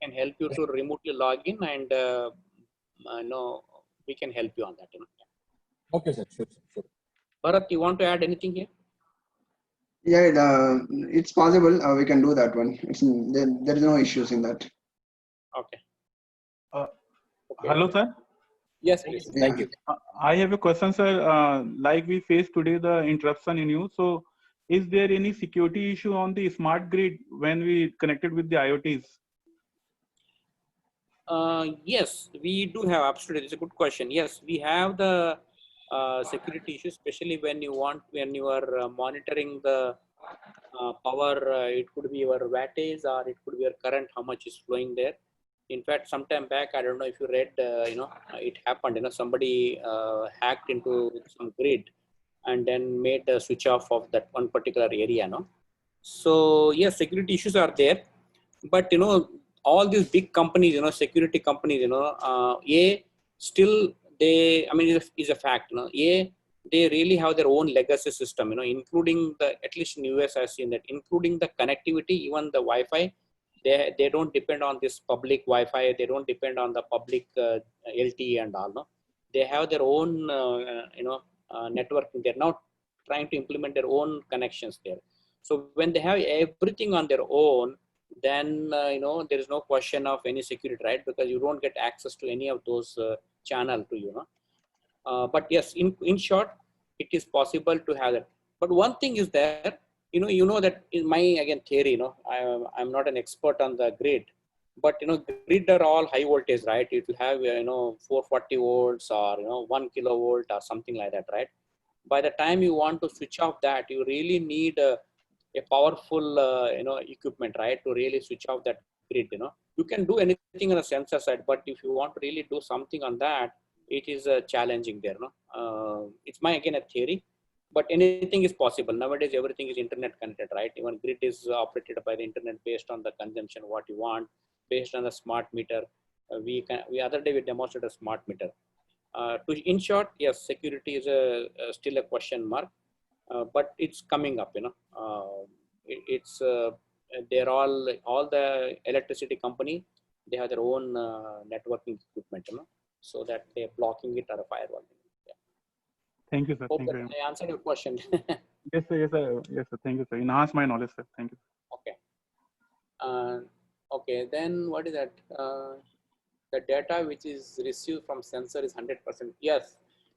Can help you to remotely log in, and we can help you on that. Okay, sir. Sure. Bharat, you want to add anything here? Yeah, it's possible. We can do that one. There is no issues in that. Okay. Hello, sir. Yes, please. Thank you. I have a question, sir. Like we face today the interruption in use. So, is there any security issue on the smart grid when we connected with the IoTs? Yes, we do have, absolutely. It's a good question. Yes, we have the security issues, especially when you are monitoring the power. It could be your wattage or it could be your current, how much is flowing there. In fact, sometime back, I don't know if you read, it happened, somebody hacked into some grid and then made a switch off of that one particular area, no? So yes, security issues are there, but all these big companies, security companies, still they, I mean, is a fact, they really have their own legacy system, including at least in US I've seen that, including the connectivity, even the Wi-Fi, they don't depend on this public Wi-Fi, they don't depend on the public LTE and all, no? They have their own, networking. They're now trying to implement their own connections there. So when they have everything on their own, then there is no question of any security, right? Because you don't get access to any of those channel to but yes, in short, it is possible to have that. But one thing is there, that in my again theory, I'm not an expert on the grid, but grid are all high voltage, right? If you have 440 volts or 1 kilovolt or something like that, right? By the time you want to switch off that, you really need a powerful equipment, right, to really switch off that grid. You can do anything on the sensor side, but if you want to really do something on that, it is challenging there. It's my again a theory, but anything is possible nowadays. Everything is internet connected, right? Even grid is operated by the internet based on the consumption what you want, based on the smart meter. We other day we demonstrated a smart meter. In short, yes, security is still a question mark, but it's coming up. They're all the electricity company. They have their own networking equipment, so that they're blocking it or a firewall. Yeah. Thank you, sir. Hope Thank you that very much. I answered your question. Yes, sir. Yes, sir. Yes, sir. Thank you, sir. Enhance my knowledge, sir. Thank you. Okay. Okay. Then what is that? The data which is received from sensor is 100%. Yes,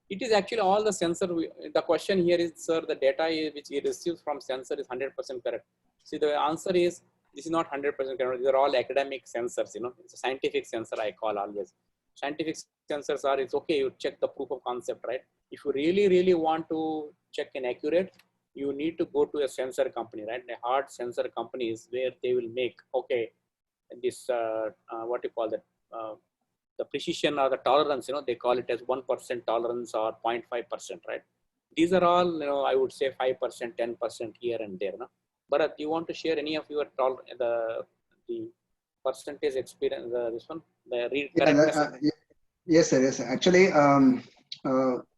it is actually all the sensor. The question here is, sir, the data which he receives from sensor is 100% correct. See, the answer is this is not 100% correct. These are all academic sensors. It's a scientific sensor. I call always scientific sensors are. It's okay. You check the proof of concept, right? If you really want to check an accurate, you need to go to a sensor company, right? A hard sensor companies where they will make this what you call that. The precision or the tolerance, they call it as 1% tolerance or 0.5%, right? These are all, I would say 5%, 10% here and there. No? Bharat, you want to share any of your the percentage experience, this one, the read correctness? Yes, sir. Yes, sir. Actually,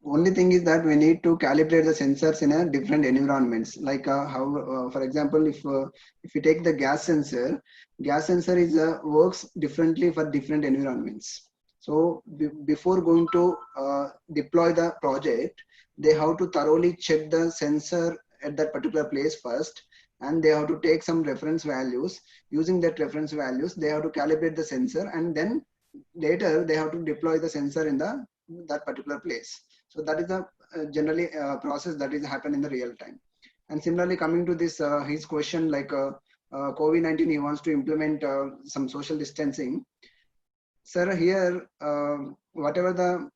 only thing is that we need to calibrate the sensors in a different environments. Like how, for example, if you take the gas sensor is works differently for different environments. So before going to deploy the project, they have to thoroughly check the sensor at that particular place first, and they have to take some reference values. Using that reference values, they have to calibrate the sensor, and then later they have to deploy the sensor in that particular place. So that is the generally process that is happen in the real time. And similarly, coming to this his question, like COVID-19, he wants to implement some social distancing. Sir, here, whatever the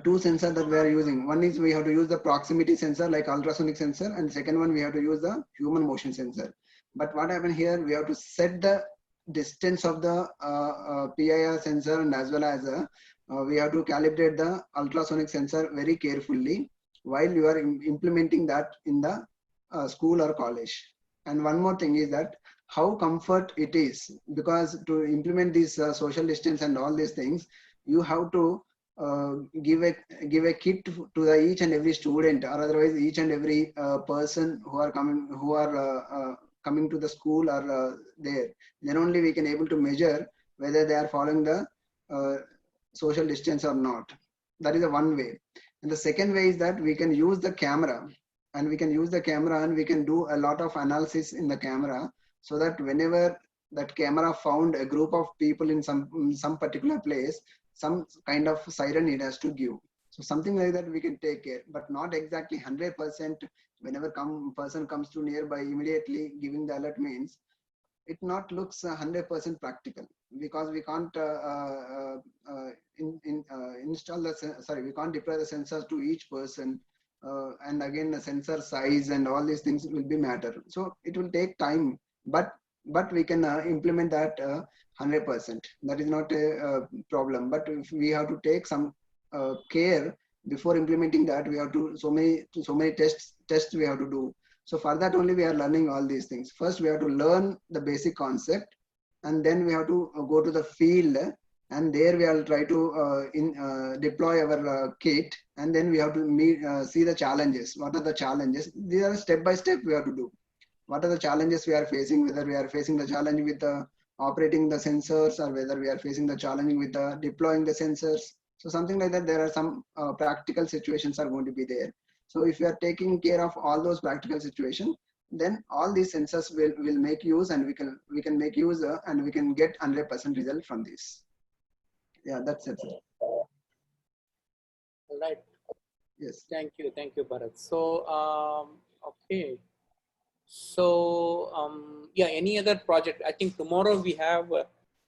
two sensors that we are using, one is we have to use the proximity sensor like ultrasonic sensor, and second one we have to use the human motion sensor. But what happened here, we have to set the distance of the PIR sensor, and as well as we have to calibrate the ultrasonic sensor very carefully while you are implementing that in the school or college. And one more thing is that how comfort it is, because to implement this social distance and all these things, you have to give a kit to the each and every student, or otherwise each and every person who are coming to the school or there. Then only we can able to measure whether they are following the social distance or not. That is the one way. And the second way is that we can use the camera, and we can do a lot of analysis in the camera, so that whenever that camera found a group of people in some particular place, some kind of siren it has to give. So something like that we can take care, but not exactly 100%. Whenever person comes to nearby, immediately giving the alert means it not looks 100% practical, because we can't we can't deploy the sensors to each person, and again the sensor size and all these things will be matter. So it will take time, but we can implement that 100%. That is not a problem. But if we have to take some care before implementing that, we have to so many tests we have to do. So for that only we are learning all these things. First we have to learn the basic concept, and then we have to go to the field, and there we will try to deploy our kit, and then we have to see the challenges. What are the challenges? These are step by step we have to do. What are the challenges we are facing, whether we are facing the challenge with operating the sensors, or whether we are facing the challenge with deploying the sensors. So something like that, there are some practical situations are going to be there. So if you are taking care of all those practical situations, then all these sensors will make use, and we can make use and we can get 100% result from this. Yeah, that's it. All right. Yes. Thank you, Bharat. So okay. So yeah, any other project? I think tomorrow we have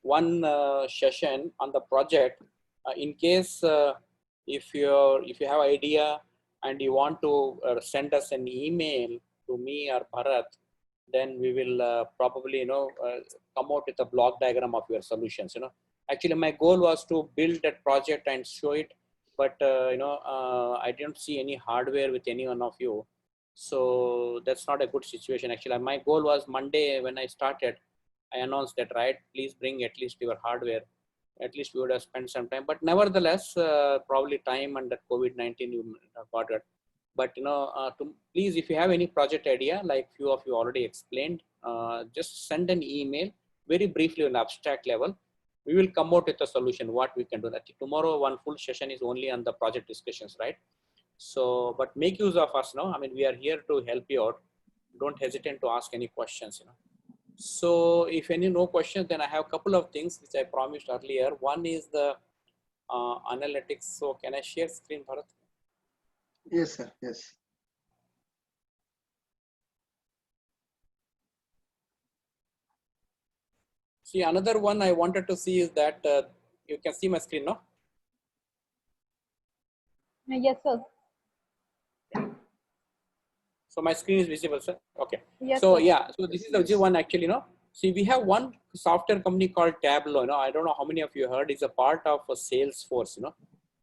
one session on the project. In case if you have idea and you want to send us an email to me or Bharat, then we will probably come out with a block diagram of your solutions. Actually my goal was to build that project and show it, but I didn't see any hardware with any one of you. So that's not a good situation. Actually, my goal was Monday when I started, I announced that, right, please bring at least your hardware. At least we would have spent some time, but nevertheless, probably time and that COVID-19 you got it. But please, if you have any project idea, like few of you already explained, just send an email very briefly on abstract level. We will come out with a solution, what we can do. That tomorrow one full session is only on the project discussions, right? So, but make use of us now. I mean, we are here to help you out. Don't hesitate to ask any questions. So, if any no questions, then I have a couple of things which I promised earlier. One is the analytics. So, can I share screen, Bharat? Yes, sir. Yes. See, another one I wanted to see is that you can see my screen, no? Yes, sir. So my screen is visible, sir. Okay. Yes, so sir. yeah, so this is the one actually, See, we have one software company called Tableau. I don't know how many of you heard. It's a part of Salesforce.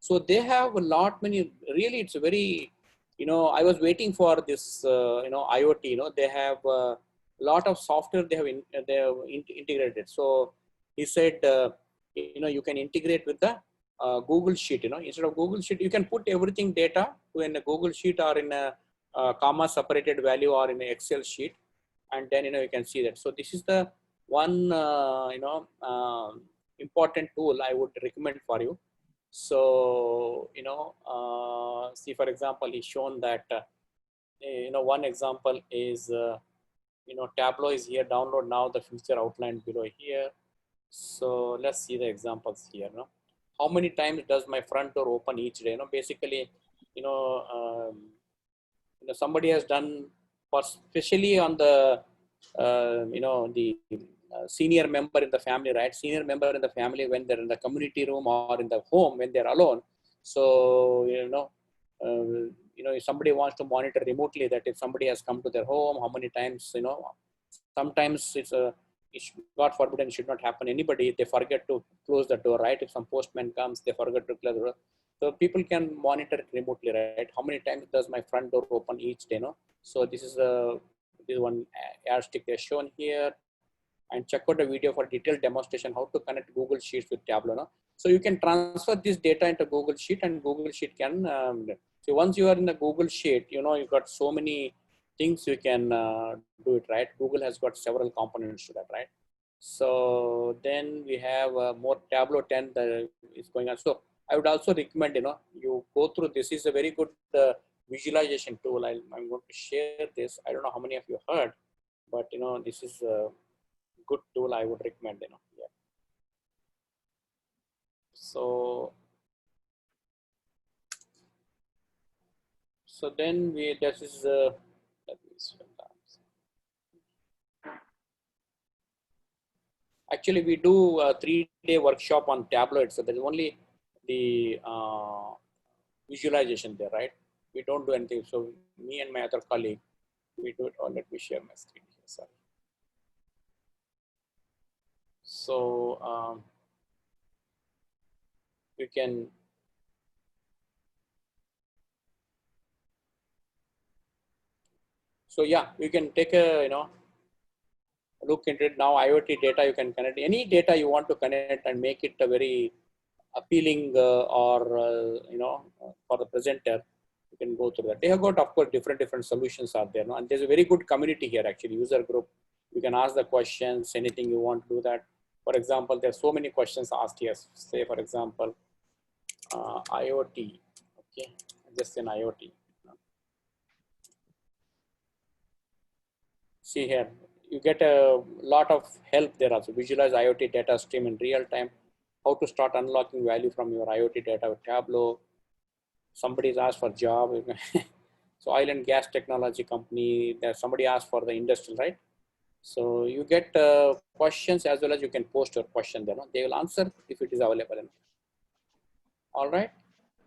So they have a lot many. Really, it's a very. I was waiting for this. IoT. They have a lot of software they have integrated. So he said, you can integrate with the Google Sheet. Instead of Google Sheet, you can put everything data in a Google Sheet or in a comma separated value or in an Excel sheet, and then you can see that. So this is the one important tool I would recommend for you. So see, for example, he's shown that one example is Tableau is here. Download now the future outlined below here. So let's see the examples here. How many times does my front door open each day? Basically, somebody has done, especially on the the senior member in the family, right? Senior member in the family when they're in the community room or in the home when they're alone. So, if somebody wants to monitor remotely that if somebody has come to their home, how many times, sometimes God forbid, it should not happen. Anybody, they forget to close the door, right? If some postman comes, they forget to close the door. So people can monitor it remotely, right? How many times does my front door open each day, So this is one yardstick they're shown here. And check out the video for detailed demonstration how to connect Google Sheets with Tableau. So you can transfer this data into Google Sheet, and Google Sheet can. So once you are in the Google Sheet, you've got so many things you can do it, right? Google has got several components to that, right? So then we have more Tableau 10 that is going on. So I would also recommend, you go through. This is a very good visualization tool. I'm going to share this. I don't know how many of you heard, but this is a good tool. I would recommend, Yeah. So then this is let me see. Actually, we do a 3-day workshop on Tableau. So there's only the visualization there, right? We don't do anything. So me and my other colleague, we do it. Or let me share my screen here. Sorry. So you can. So yeah, you can take a look into it now. IoT data, you can connect any data you want to connect and make it a very appealing for the presenter. You can go through that. They have got, of course, different solutions are there, and there's a very good community here, actually, user group. You can ask the questions, anything you want to do that. For example, there's so many questions asked here. Say, for example, IoT. Okay, just in IoT. See here, you get a lot of help there also. Visualize IoT data stream in real time. How to start unlocking value from your IoT data with Tableau. Somebody's asked for job. So oil and gas technology company, there's somebody asked for the industrial, right? So you get questions as well as you can post your question there. They will answer if it is available. All right.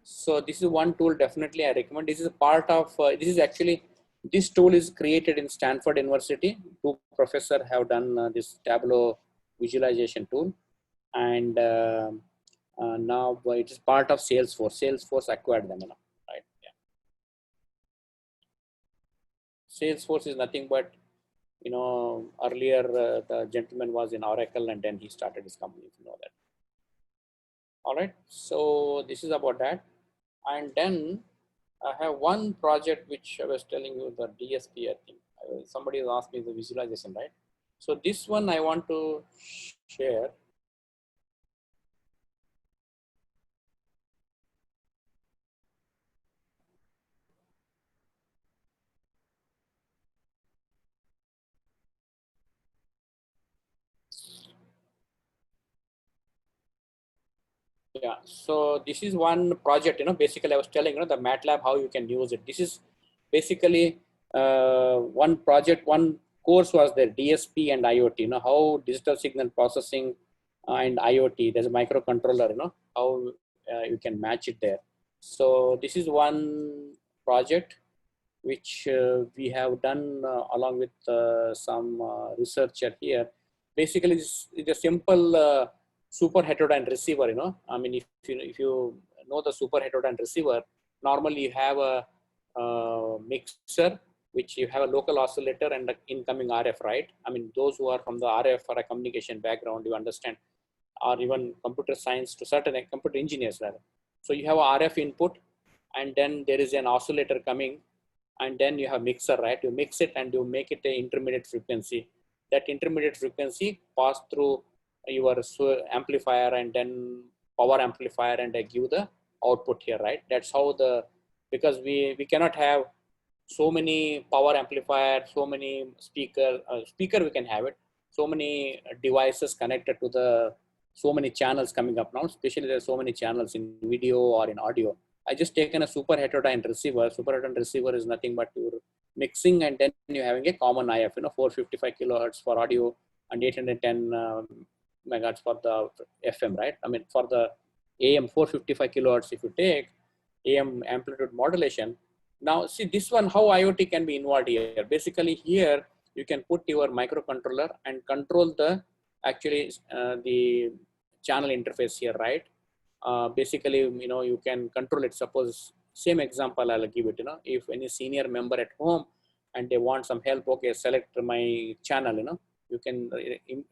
So this is one tool definitely I recommend. This is a part of, this tool is created in Stanford University. 2 professors have done this Tableau visualization tool. And now it is part of Salesforce. Salesforce acquired them, right? Yeah. Salesforce is nothing but, earlier the gentleman was in Oracle and then he started his company, if you know that. All right. So this is about that. And then I have one project which I was telling you, the DSP, I think. Somebody has asked me the visualization, right? So this one I want to share. Yeah, so this is one project, basically I was telling, the MATLAB, how you can use it. This is basically one project, one course was there, DSP and IoT, how digital signal processing and IoT, there's a microcontroller, how you can match it there. So this is one project which we have done along with some researcher here. Basically, it's a simple super heterodyne receiver. I mean, if you know the super heterodyne receiver, normally you have a mixer, which you have a local oscillator and the incoming RF, right? I mean, those who are from the RF or a communication background, you understand, or even computer science to certain computer engineers rather. So you have a RF input, and then there is an oscillator coming, and then you have mixer, right? You mix it and you make it an intermediate frequency. That intermediate frequency pass through your amplifier and then power amplifier and give the output here, right? That's how because we cannot have so many power amplifier, so many speaker we can have it, so many devices connected to so many channels coming up now, especially there's so many channels in video or in audio. I just taken a super heterodyne receiver. Super heterodyne receiver is nothing but your mixing, and then you're having a common IF, 455 kilohertz for audio and 810 megahertz for the FM, right? I mean, for the AM 455 kilohertz, if you take AM amplitude modulation. Now see this one, how IoT can be involved here. Basically here, you can put your microcontroller and control the the channel interface here, right? Basically, you can control it. Suppose same example I'll give it, if any senior member at home and they want some help, okay, select my channel, you can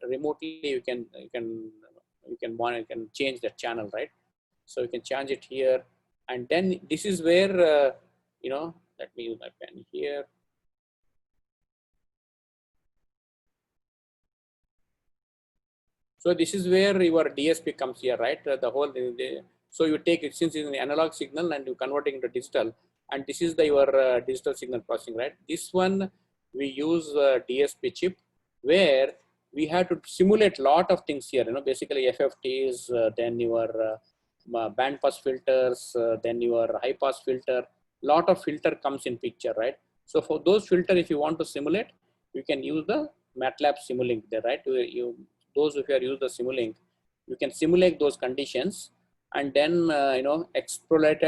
remotely, you can change the channel, right? So you can change it here. And then this is where, let me use my pen here. So this is where your DSP comes here, right? So you take it, since it's an analog signal and you convert it into digital, and this is your digital signal processing, right? This one, we use DSP chip where we have to simulate a lot of things here, basically FFTs, then your band pass filters, then your high pass filter, lot of filter comes in picture, right? So for those filter, if you want to simulate, you can use the MATLAB Simulink there, right? Those if you are use the Simulink, you can simulate those conditions and then extrapolate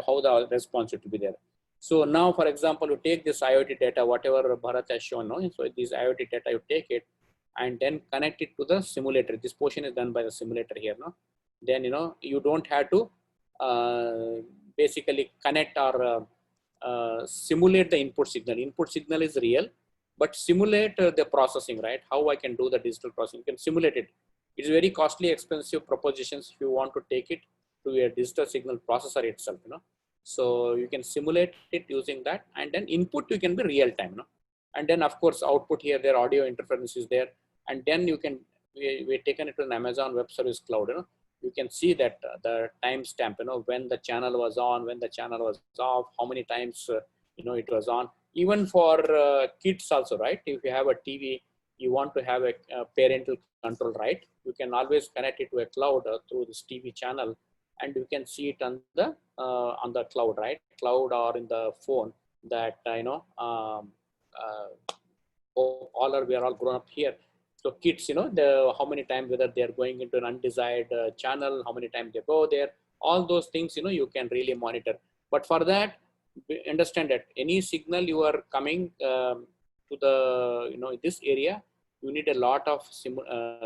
how the response should be there. So now, for example, you take this IoT data, whatever Bharat has shown, so this IoT data, you take it and then connect it to the simulator. This portion is done by the simulator here, then you don't have to basically connect or simulate the input signal. Input signal is real, but simulate the processing, right? How I can do the digital processing, you can simulate it. It's very costly, expensive propositions if you want to take it to a digital signal processor itself, So you can simulate it using that, and then input you can be real time, And then of course output here, their audio interference is there, and then you can we taken it to an Amazon Web Service Cloud, You can see that the timestamp, when the channel was on, when the channel was off, how many times it was on. Even for kids also, right? If you have a TV, you want to have a parental control, right? You can always connect it to a cloud through this TV channel, and you can see it on the cloud, right? Cloud or in the phone. That we are all grown up here. So kids, how many times, whether they are going into an undesired channel, how many times they go there, all those things, you can really monitor. But for that, understand that any signal you are coming to the, this area, you need a lot of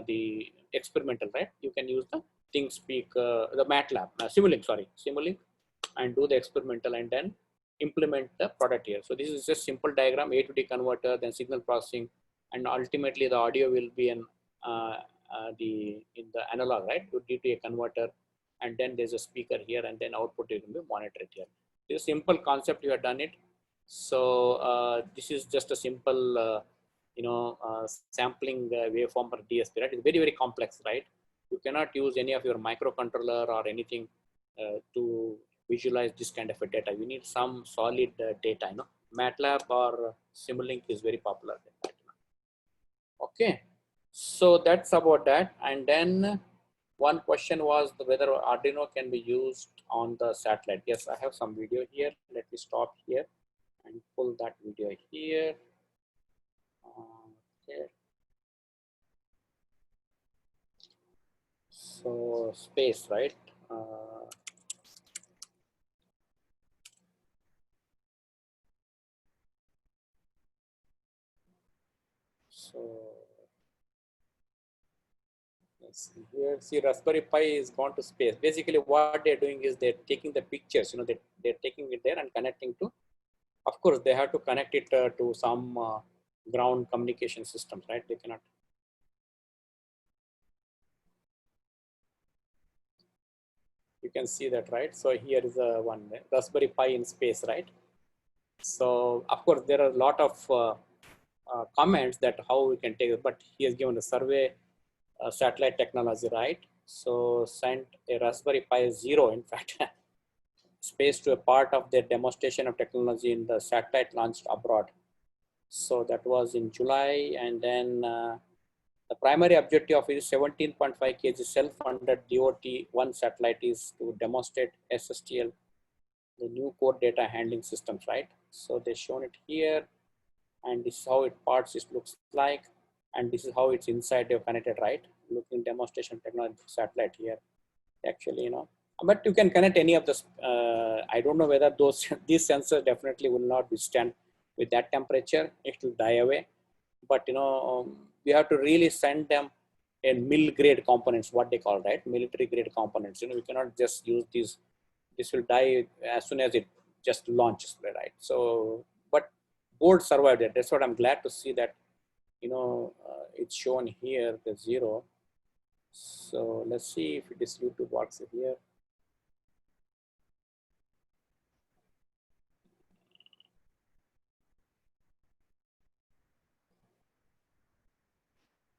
the experimental, right? You can use the ThinkSpeak, the MATLAB, Simulink, and do the experimental and then implement the product here. So this is just simple diagram, A to D converter, then signal processing, and ultimately the audio will be in the analog, right? To D to A converter, and then there's a speaker here, and then output you can be monitored here. This simple concept, you have done it. So this is just a simple, sampling waveform for DSP, right? It's very, very complex, right? You cannot use any of your microcontroller or anything to visualize this kind of a data. You need some solid data, MATLAB or Simulink is very popular. Okay, so that's about that. And then one question was whether Arduino can be used on the satellite. Yes, I have some video here. Let me stop here and pull that video here. Okay. So space, right? So let's see here. See, Raspberry Pi is gone to space. Basically, what they're doing is they're taking the pictures. They're taking it there and connecting to. Of course, they have to connect it to some ground communication systems, right? They cannot. You can see that, right? So here is a one Raspberry Pi in space, right? So of course, there are a lot of comments that how we can take it, but he has given a survey satellite technology, right? So sent a Raspberry Pi 0, in fact, space to a part of their demonstration of technology in the satellite launched abroad. So that was in July, and then the primary objective of his 17.5 kg self-funded DOT-1 satellite is to demonstrate SSTL, the new core data handling systems, right? So they shown it here. and this is how it parts it looks like, and this is how it's inside you're connected, right? Looking demonstration technology satellite here, actually, but you can connect any of the, I don't know whether those, these sensors definitely will not withstand with that temperature, it will die away. But, we have to really send them in mil grade components, what they call, right? Military grade components, we cannot just use these, this will die as soon as it just launches, right? So, but board survived it. That's what I'm glad to see that, it's shown here, the 0. So let's see if this YouTube works here.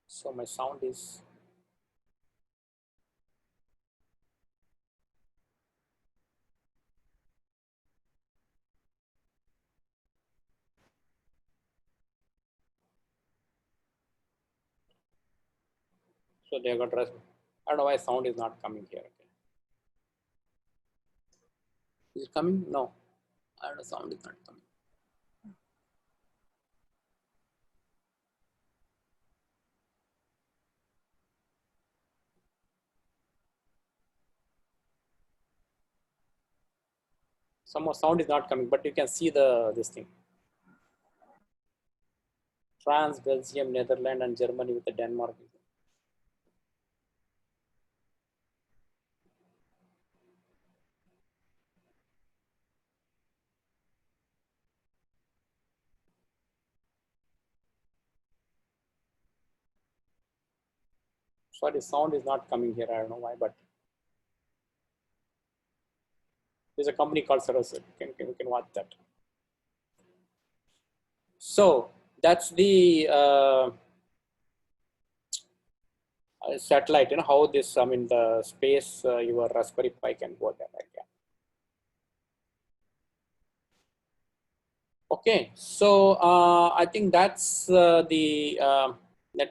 So my sound is, so they got rest. I don't know why sound is not coming here. Okay. Is it coming? No, I don't know, sound is not coming. Some more sound is not coming, but you can see this thing. France, Belgium, Netherlands, and Germany with the Denmark. Sorry, sound is not coming here. I don't know why, but there's a company called Sarasa. You can watch that. So that's the satellite, how this, the space, your Raspberry Pi can go there, right? Yeah. Okay, so I think that's let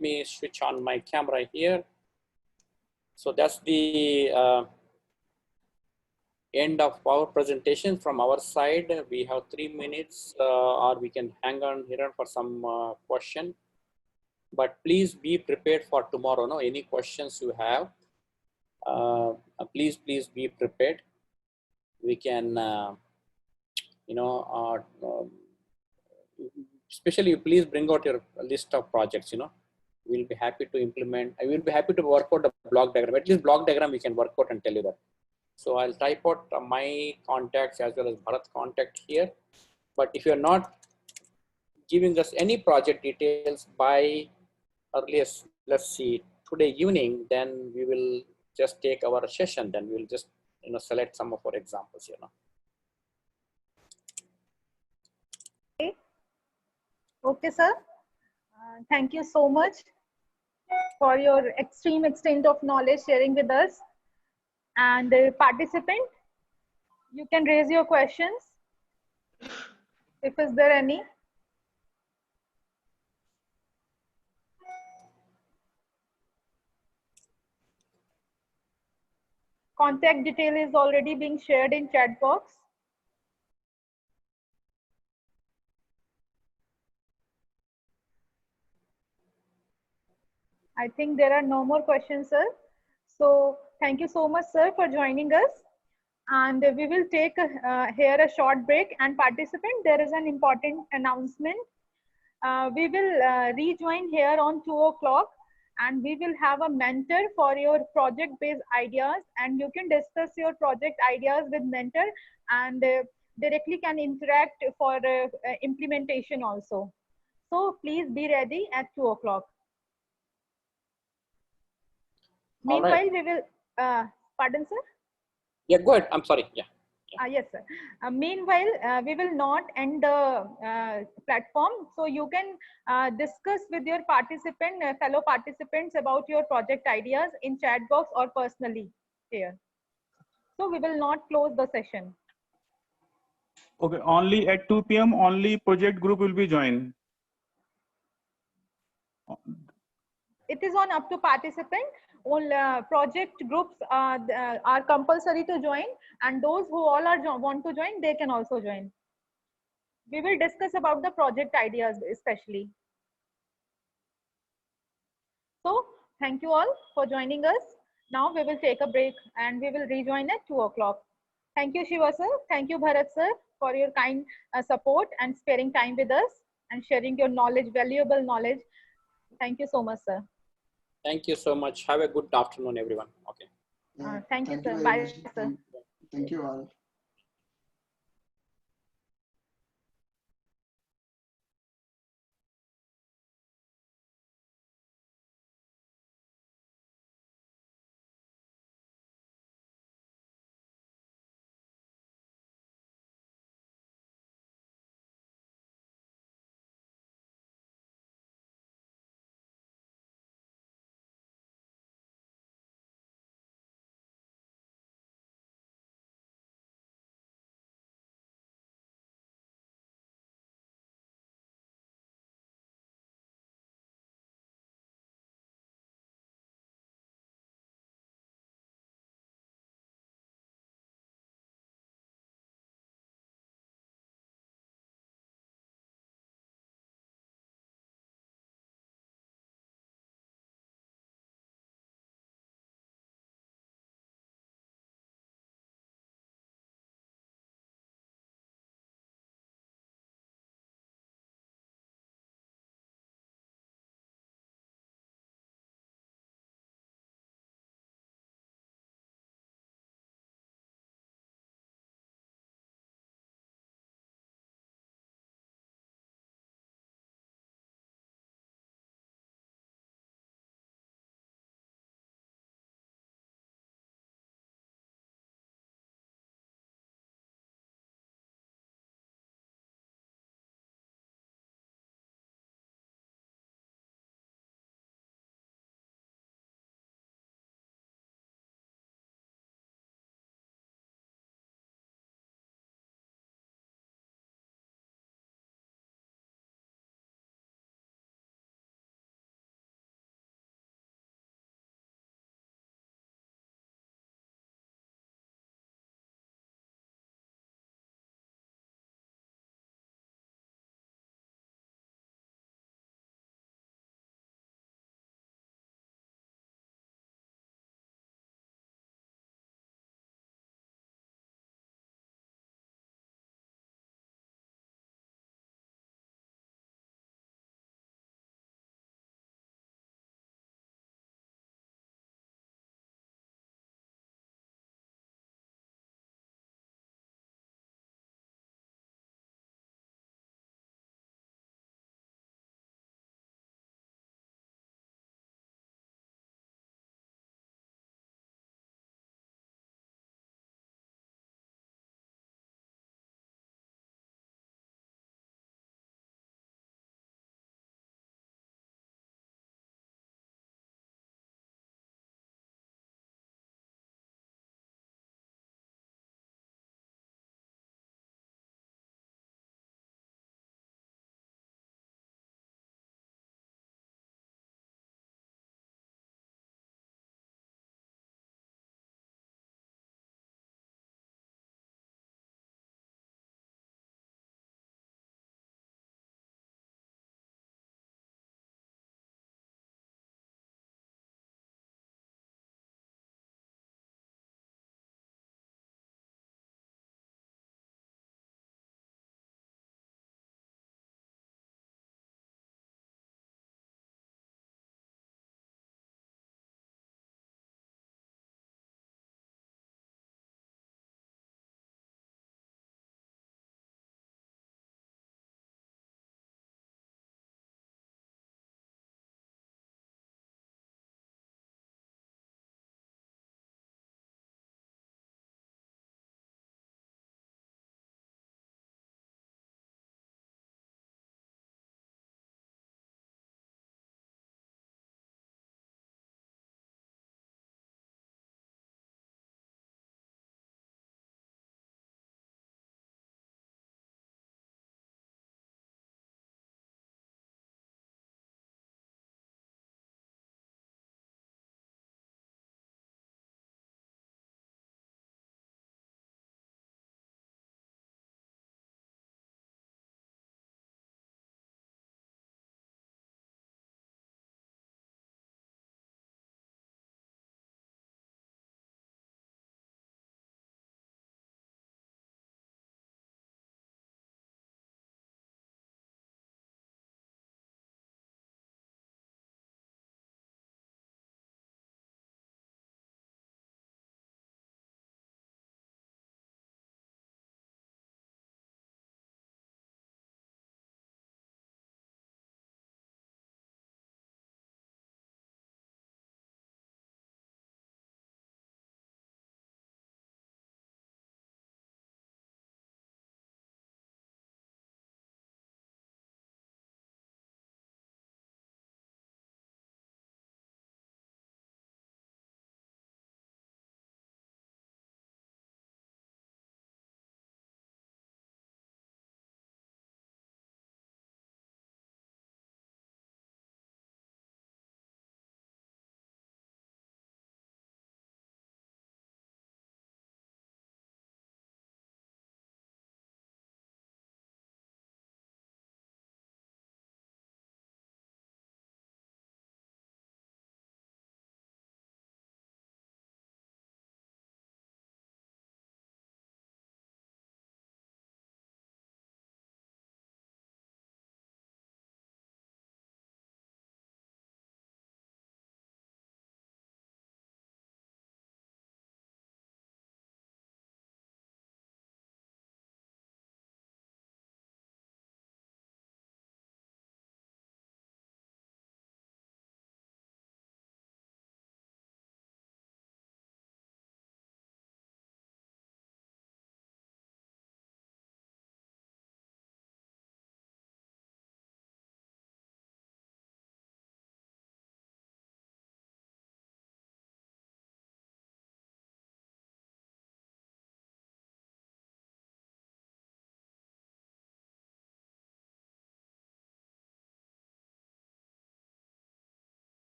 me switch on my camera here. So that's the end of our presentation from our side. We have 3 minutes, or we can hang on here for some question. But please be prepared for tomorrow. No, any questions you have, please be prepared. We can, especially please bring out your list of projects. We'll be happy to implement. I will be happy to work out a block diagram. At least block diagram we can work out and tell you that. So I'll type out my contacts as well as Bharat's contact here. But if you're not giving us any project details by earliest, let's see, today evening, then we will just take our session. Then we'll just select some of our examples. Okay, sir. Thank you so much for your extreme extent of knowledge sharing with us. And participant, you can raise your questions if is there any. Contact detail is already being shared in chat box. I think there are no more questions, sir. So thank you so much, sir, for joining us. And we will take here a short break. And participant, there is an important announcement. We will rejoin here on 2 o'clock, and we will have a mentor for your project-based ideas, and you can discuss your project ideas with mentor and directly can interact for implementation also. So please be ready at 2 o'clock. Meanwhile, right. We will, pardon, sir? Yeah, go ahead. I'm sorry. Yeah. Yes, sir. Meanwhile, we will not end the platform. So you can discuss with your participant, fellow participants about your project ideas in chat box or personally here. So we will not close the session. Okay, only at 2 p.m. only project group will be joined. It is on up to participant. All project groups are compulsory to join, and those who all want to join, they can also join. We will discuss about the project ideas especially. So thank you all for joining us. Now we will take a break and we will rejoin at 2 o'clock. Thank you, Shiva sir. Thank you, Bharat sir, for your kind support and sparing time with us and sharing your knowledge, valuable knowledge. Thank you so much, sir. Thank you so much. Have a good afternoon, everyone. Okay. Thank you, sir. very Bye, much. sir. Thank you all.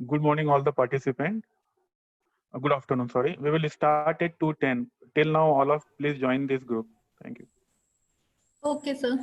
Good morning, all the participants. Good afternoon, sorry. We will start at 2:10. Till now, all of please join this group. Thank you. Okay, sir.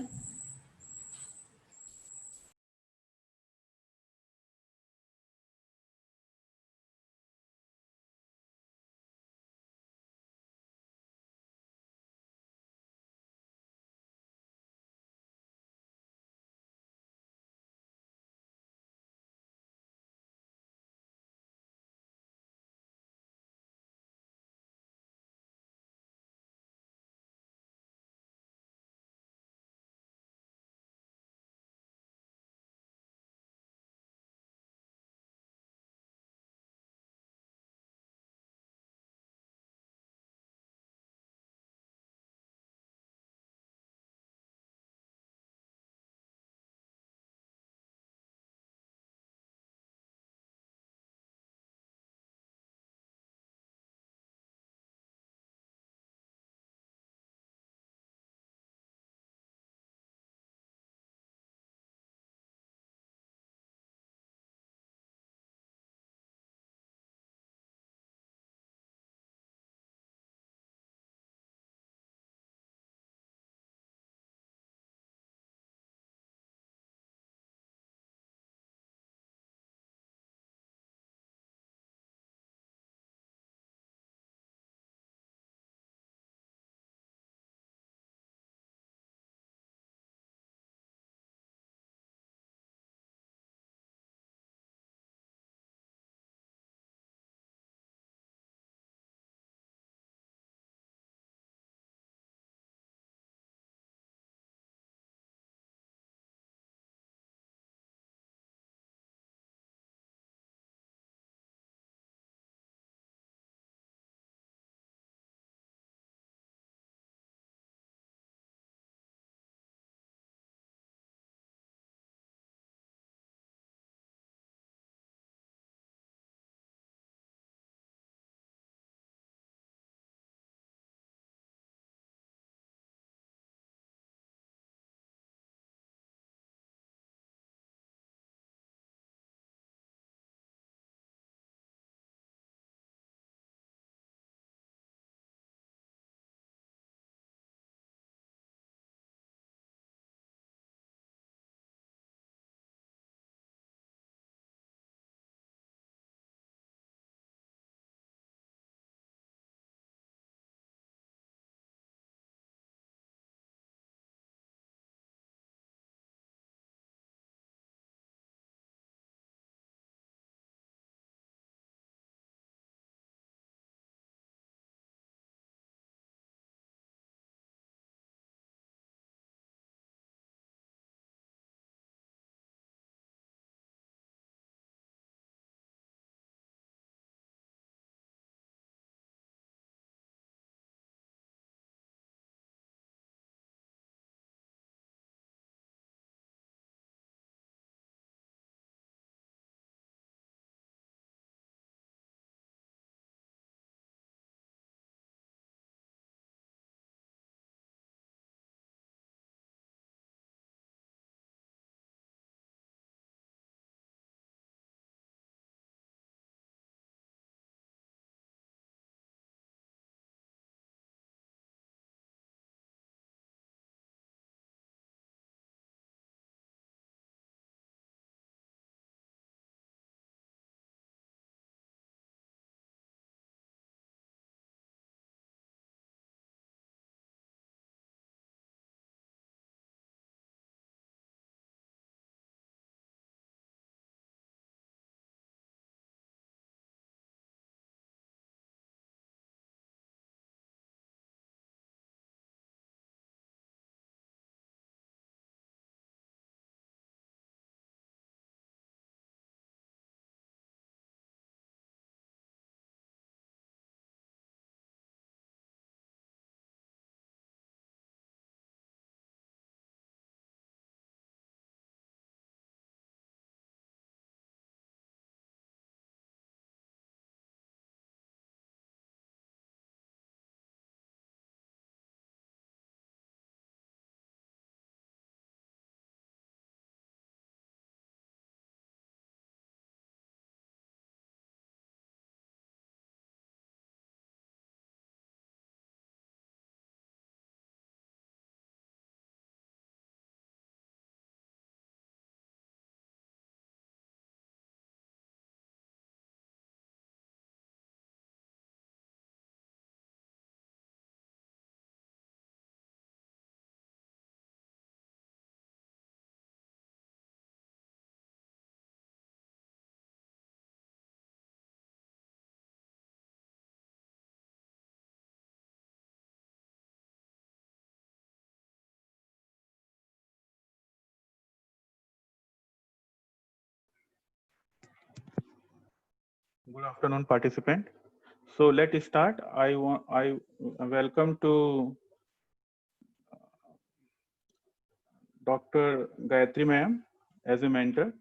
Good afternoon, participant. So let's start. I welcome to Dr. Gayatri ma'am as a mentor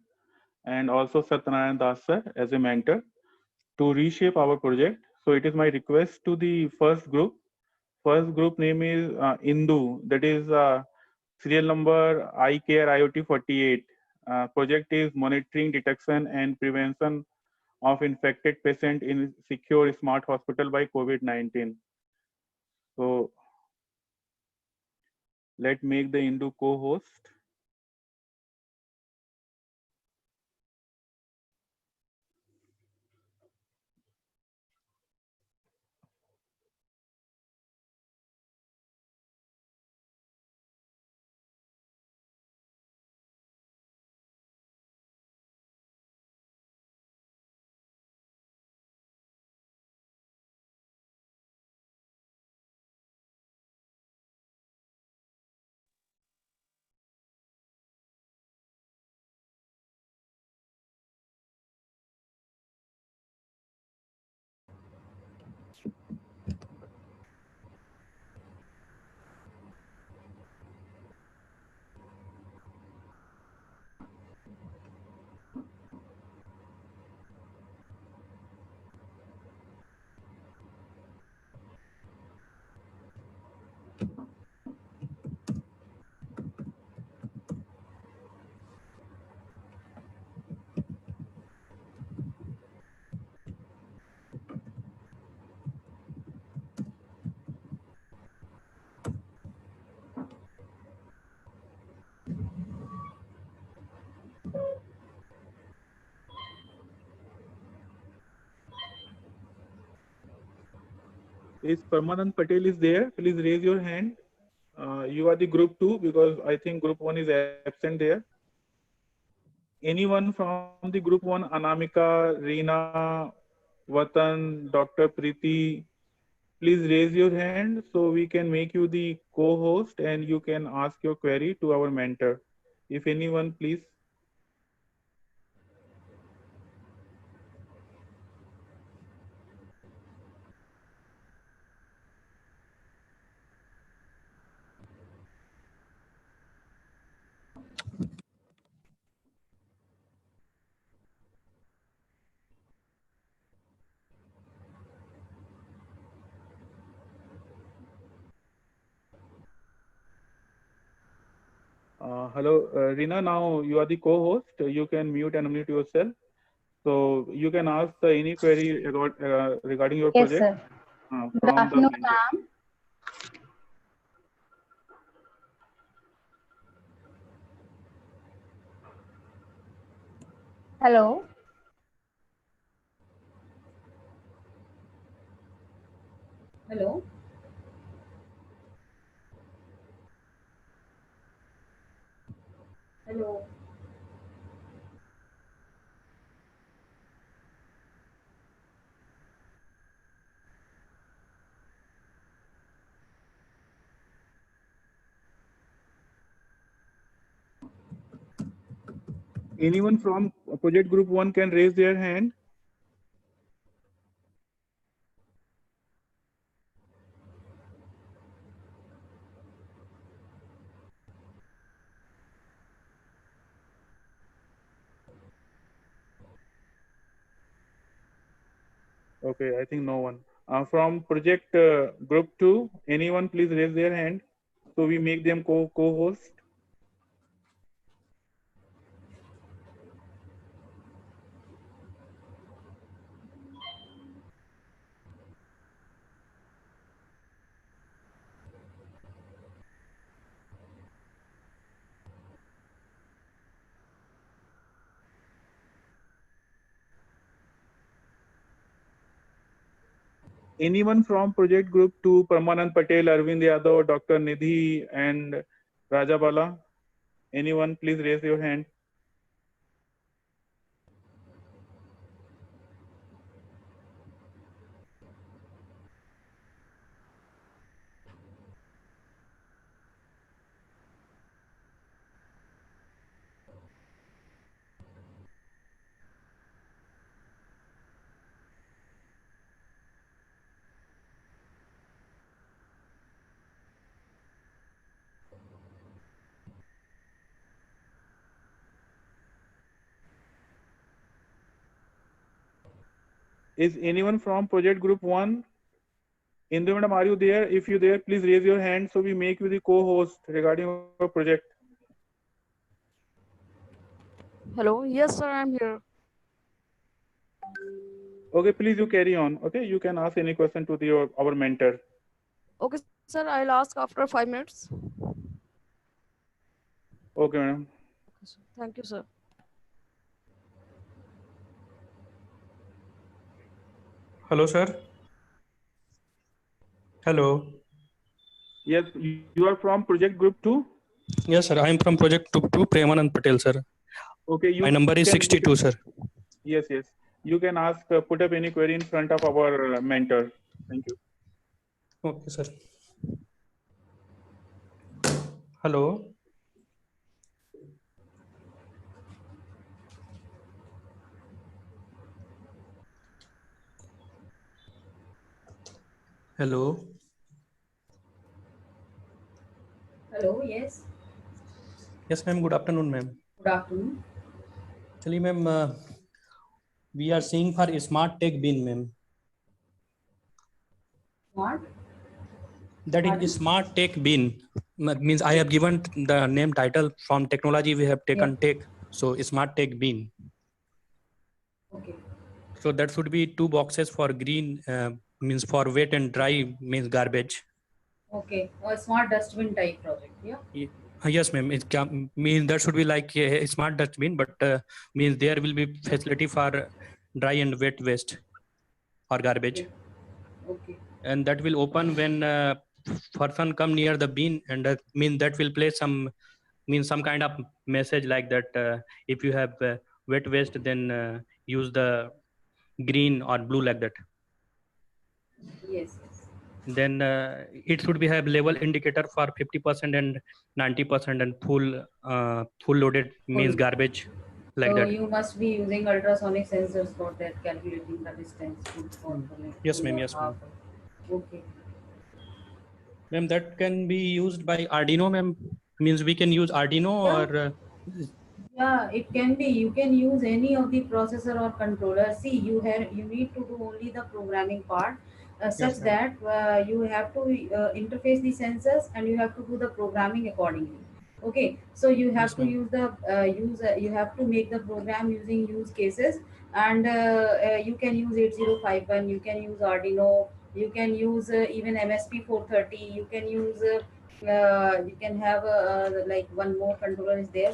and also Satyanarayan Das sir as a mentor to reshape our project. So it is my request to the first group. First group name is Indu. That is serial number iCare IoT 48. Project is monitoring, detection, and prevention of infected patient in secure smart hospital by COVID-19. So let's make the Indu co-host. Is Parmanand Patel is there? Please raise your hand. You are the group 2 because I think group 1 is absent there. Anyone from the group 1, Anamika, Reena, Vatan, Dr. Preeti, please raise your hand so we can make you the co-host and you can ask your query to our mentor. If anyone, please. Hello, Rina. Now you are the co-host. You can mute and unmute yourself. So you can ask any query regarding your Yes, project sir. Good from the afternoon, mentor. ma'am. Hello. Hello. Hello. Anyone from project group 1 can raise their hand. Okay, I think no one. From project group 2, anyone please raise their hand so we make them co-host. Anyone from project group 2, Parmanand Patel, Arvind Yadav, Dr. Nidhi and Rajabala? Anyone please raise your hand. Is anyone from project group 1? Indu madam, are you there? If you there, please raise your hand so we make you the co-host regarding our project. Hello. Yes, sir. I'm here. Okay, please you carry on. Okay, you can ask any question to our mentor. Okay, sir. I'll ask after 5 minutes. Okay, madam. Okay, sir. Thank you, sir. Hello, sir. Hello. Yes, you are from project group 2? Yes, sir. I am from project 2, Premanand Patel, sir. Okay, you My number is can 62, sir. Yes, yes. You can ask, put up any query in front of our mentor. Thank you. Okay, sir. Hello. Hello. Hello, yes. Yes, ma'am. Good afternoon, ma'am. Good afternoon. Actually, ma'am, we are seeing for Smart Tech Bin, ma'am. What? That is Smart Tech Bin. Means I have given the name title from technology. We have taken tech. So Smart Tech Bin. Okay. So that should be 2 boxes for green, means for wet and dry means garbage. Okay. A smart dustbin type project, yeah? Yes, ma'am. It means that should be like a smart dustbin, but means there will be facility for dry and wet waste or garbage. Okay. And that will open when person come near the bin, and that means that will play some kind of message like that. If you have wet waste, then use the green or blue like that. Yes. Then it should be have level indicator for 50% and 90% and full loaded means garbage like So that. you must be using ultrasonic sensors for that, calculating the distance. Yes, ma'am. Yes, ma'am. Okay. Ma'am, that can be used by Arduino, ma'am. Means we can use Arduino or Yeah, it can be. You can use any of the processor or controller. See, you need to do only the programming part, such Yes, ma'am. that you have to interface the sensors and you have to do the programming accordingly. Okay, so you have Yes, to ma'am. use the you have to make the program using use cases, and you can use 8051. You can use Arduino. You can use even MSP 430. You can use. You can have like one more controller is there.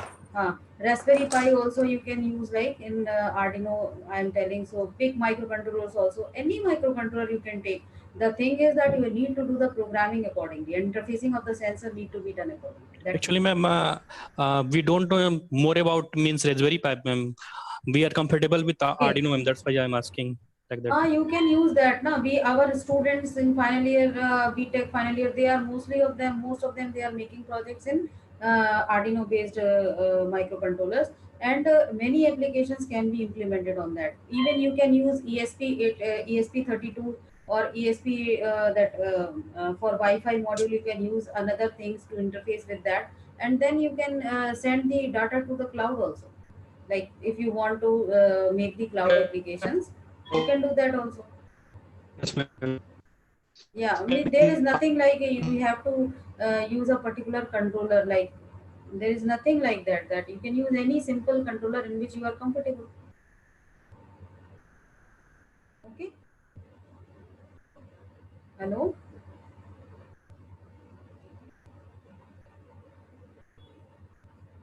Raspberry Pi also you can use like in Arduino. I am telling, so big microcontrollers also. Any microcontroller you can take. The thing is that you need to do the programming accordingly. Interfacing of the sensor need to be done accordingly. That's Actually, ma'am, we don't know more about means Raspberry Pi, ma'am. We are comfortable with okay. Arduino, ma'am. That's why I'm asking like that. You can use that. Now, our students in final year, BTech final year, they are most of them, they are making projects in Arduino based microcontrollers, and many applications can be implemented on that. Even you can use ESP32 or ESP for Wi-Fi module. You can use another things to interface with that, and then you can send the data to the cloud also. Like if you want to make the cloud applications, you can do that also. Yes, ma'am. Yeah, I mean, there is nothing like you have to use a particular controller. Like there is nothing like that. That you can use any simple controller in which you are comfortable. Okay. Hello.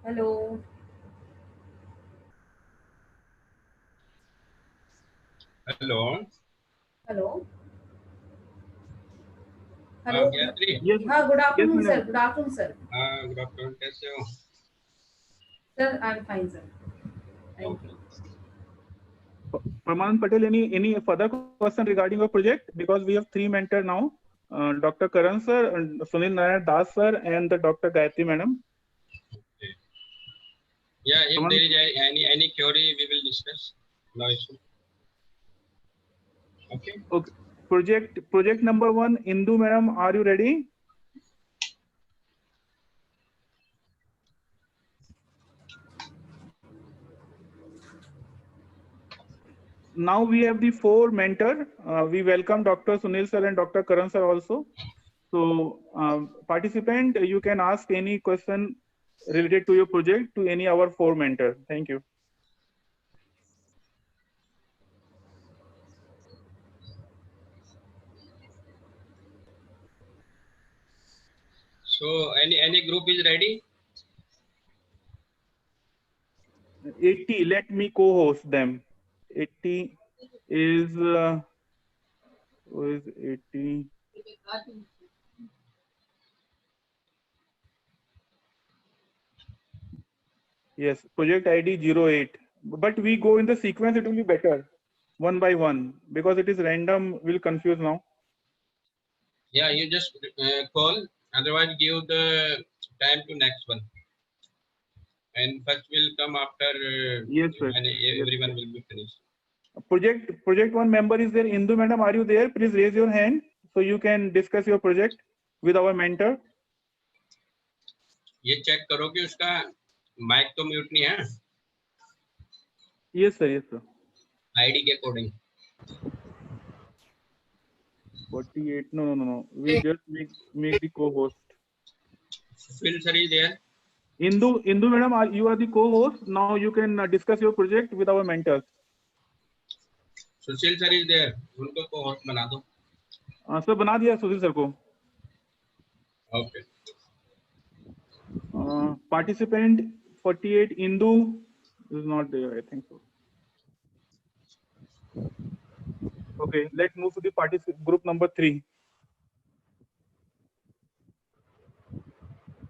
Hello. Hello. Hello. Hello. Gayatri. Yes. Good afternoon, Yes, sir. Good afternoon, sir. Good afternoon. कैसे हो? Sir, I'm fine, sir. Thank you. Praman Patel, any further question regarding your project? Because we have 3 mentors now, Dr. Karan sir, and Sunil Narayan Das sir, and the Dr. Gayatri madam. Okay. Yeah, if there is any query, we will discuss. No issue. Okay. Okay. Project number 1, Indu madam, are you ready? now we have the 4 mentor. We welcome Dr. Sunil sir and Dr. Karan sir also. So participant, you can ask any question related to your project to any our 4 mentor. Thank you. So any group is ready? 80, let me co-host them. 80 is who is 80? Yes, project ID 08. But we go in the sequence, it will be better. One by one, because it is random, will confuse now. Yeah, you just call. Otherwise, give the time to next one. And first will come after Yes, sir. when Yes, everyone sir. will be finished. Project 1 member is there. Indu madam, are you there? Please raise your hand so you can discuss your project with our mentor. ये check करो कि उसका mic तो mute नहीं है Yes, sir. Yes, sir. ID के according 48. No. We just make the co-host. Phil sir is there. Indu madam, you are the co-host. Now you can discuss your project with our mentors. Sushil sir is there उनको को host बना दो sir बना दिया Sushil sir को. Okay Participant 48 Indu is not there, I think so. Okay, let's move to the group number 3.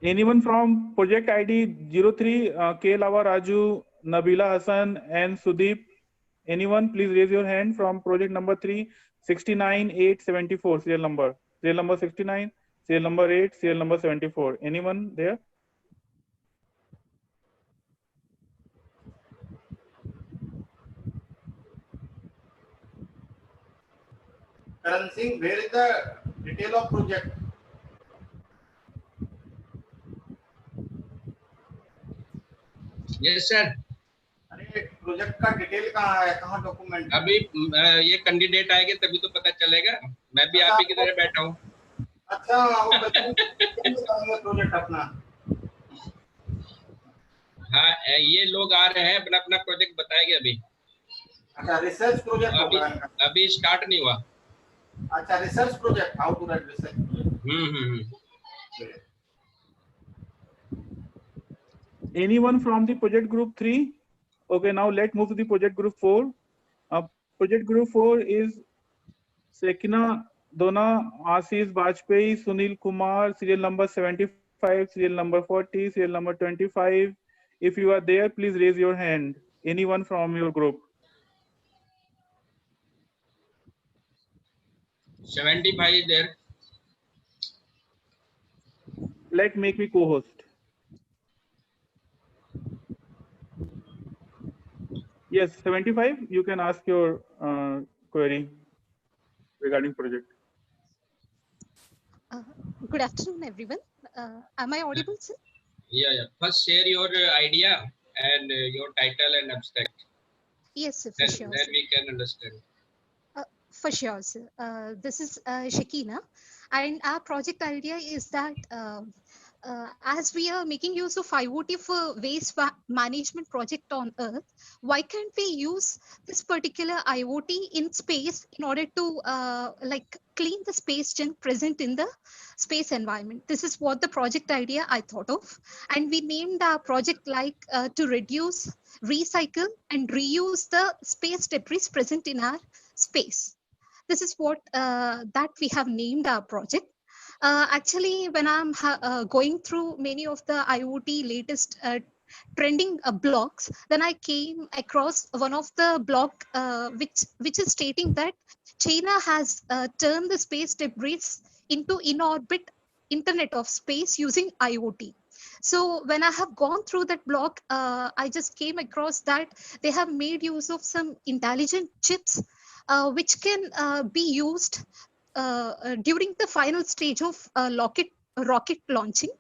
Anyone from project ID 03, K. Lava Raju, Nabila Hassan and Sudeep? Anyone, please raise your hand from project number 3, 69874 serial number 69, serial number 8, serial number 74. Anyone there? Karan Singh, where is the detail of project? Yes sir अरे project का detail कहाँ है, कहाँ document? अभी ये candidate आएंगे तभी तो पता चलेगा. मैं भी आप ही की तरह बैठा हूँ. अच्छा वो प्रोजेक्ट अपना. हाँ ये लोग आ रहे हैं अपना अपना प्रोजेक्ट बताएंगे अभी. अच्छा रिसर्च प्रोजेक्ट होगा इनका. अभी स्टार्ट नहीं हुआ. अच्छा research project, how to write research. Anyone from the project group 3? Okay, now let's move to the project group 4. Project group 4 is Sekina Dona, Ashish Bajpayee, Sunil Kumar, serial number 75, serial number 40, serial number 25. If you are there, please raise your hand. Anyone from your group? 75 is there. Let make me co-host. Yes, 75. You can ask your query regarding project. Good afternoon, everyone. Am I audible, sir? Yeah. First, share your idea and your title and abstract. Yes, sir, for sure. Then we can understand. For sure, sir. This is Shakina, and our project idea is that as we are making use of IoT for waste management project on Earth, why can't we use this particular IoT in space in order to clean the space junk present in the space environment? This is what the project idea I thought of, and we named our project to reduce, recycle, and reuse the space debris present in our space. This is what that we have named our project. Actually, when I'm going through many of the IoT latest trending blogs, then I came across one of the blog which is stating that China has turned the space debris into in-orbit Internet of Space using IoT. So when I have gone through that blog, I just came across that they have made use of some intelligent chips which can be used during the final stage of rocket launching,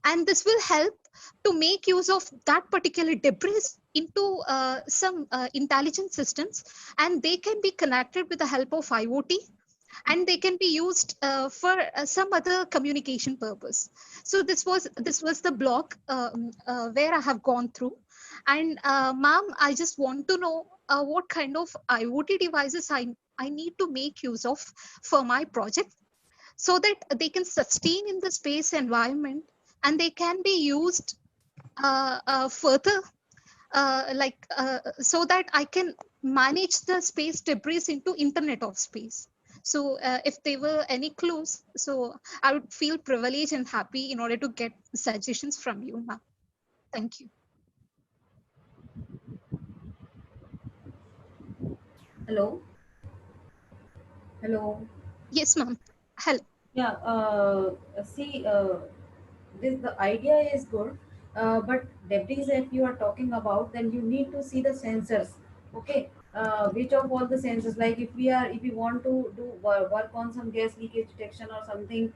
and this will help to make use of that particular debris into some intelligent systems, and they can be connected with the help of IoT, and they can be used for some other communication purpose. So this was the block where I have gone through. And ma'am, I just want to know what kind of IoT devices I need to make use of for my project, so that they can sustain in the space environment and they can be used further, so that I can manage the space debris into Internet of Space. So if there were any clues, so I would feel privileged and happy in order to get suggestions from you, ma'am. Thank you. Hello. Hello. Yes, ma'am. Hello. Yeah. See, the idea is good, but debris, if you are talking about, then you need to see the sensors. Okay. Which of all the sensors, like if we want to do work on some gas leakage detection or something,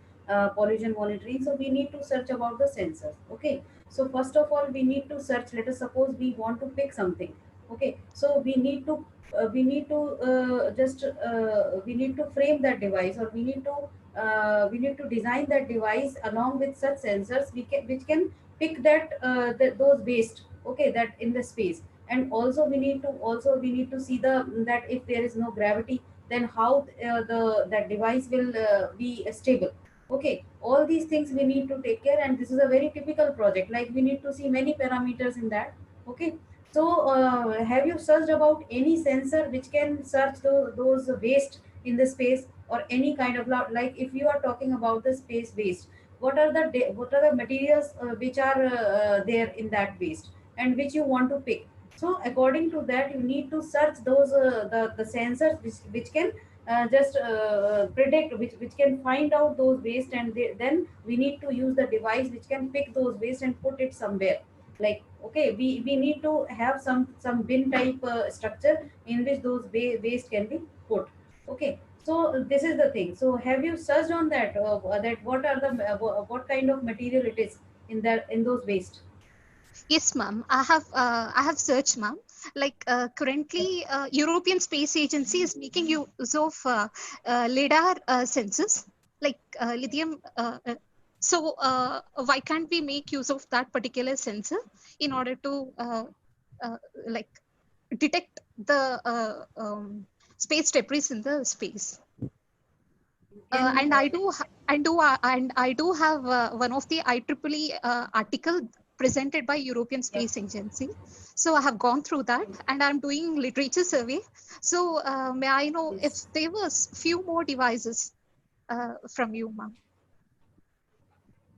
pollution monitoring, so we need to search about the sensors. Okay. So first of all, we need to search. Let us suppose we want to pick something. Okay. So we need to we need to frame that device, or we need to design that device along with such sensors which can pick those waste, okay, that in the space. And also we need to see that if there is no gravity, then how that device will be stable. Okay, all these things we need to take care, and this is a very typical project, like we need to see many parameters in that. Okay. So, have you searched about any sensor which can search those waste in the space, or any kind of like if you are talking about the space waste, what are the materials which are there in that waste, and which you want to pick? So, according to that, you need to search those the sensors which can just predict, which can find out those waste, and then we need to use the device which can pick those waste and put it somewhere. Like, okay, we need to have some bin type structure in which those waste can be put. Okay, so this is the thing. So have you searched on that, that what are the what kind of material it is in those waste? Yes, ma'am. I have searched, ma'am. Like currently, European Space Agency is making use of lidar sensors, like lithium. So why can't we make use of that particular sensor in order to like detect the space debris in the space? And I do have one of the IEEE article presented by European Space Agency. So I have gone through that, and I'm doing literature survey. So may I know if there was few more devices from you, ma'am?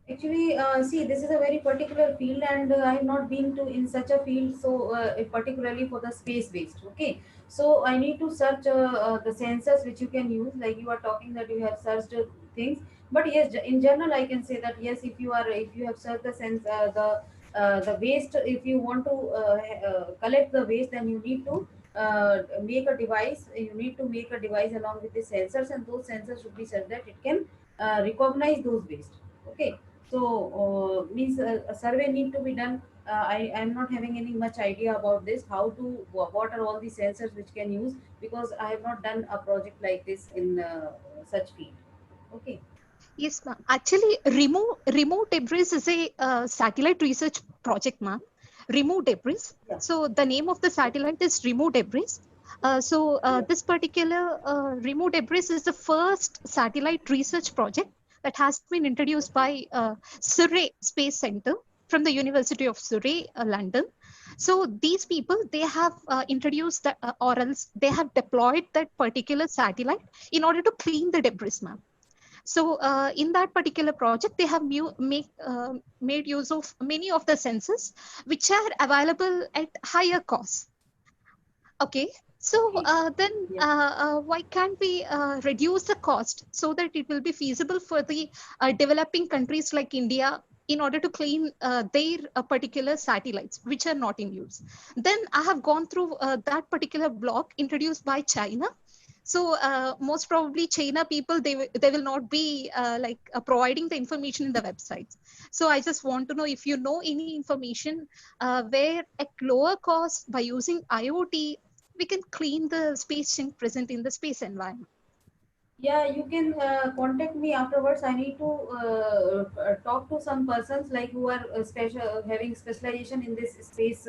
Actually, see, this is a very particular field, and I have not been to in such a field. So, particularly for the space waste. Okay, so I need to search the sensors which you can use. Like you are talking that you have searched things, but yes, in general, I can say that yes, if you have searched the waste, if you want to collect the waste, then you need to make a device. You need to make a device along with the sensors, and those sensors should be such that it can recognize those waste. Okay. So means a survey need to be done. I am not having any much idea about this, how to what are all the sensors which can use, because I have not done a project like this in such field. Okay. Yes, ma'am. Actually, remove debris is a satellite research project, ma'am. Remove debris. Yeah. So the name of the satellite is Remove Debris. This particular Remove Debris is the first satellite research project that has been introduced by Surrey Space Center from the University of Surrey, London. So these people, they have introduced that, or else they have deployed that particular satellite in order to clean the debris, ma'am. So in that particular project, they have made use of many of the sensors which are available at higher cost. Okay. So why can't we reduce the cost so that it will be feasible for the developing countries like India in order to clean their particular satellites which are not in use? Then I have gone through that particular block introduced by China. So most probably China people, they will not be providing the information in the websites. So I just want to know if you know any information where at lower cost by using IoT, we can clean the space junk present in the space environment. Yeah, you can contact me afterwards. I need to talk to some persons like who are having specialization in this space,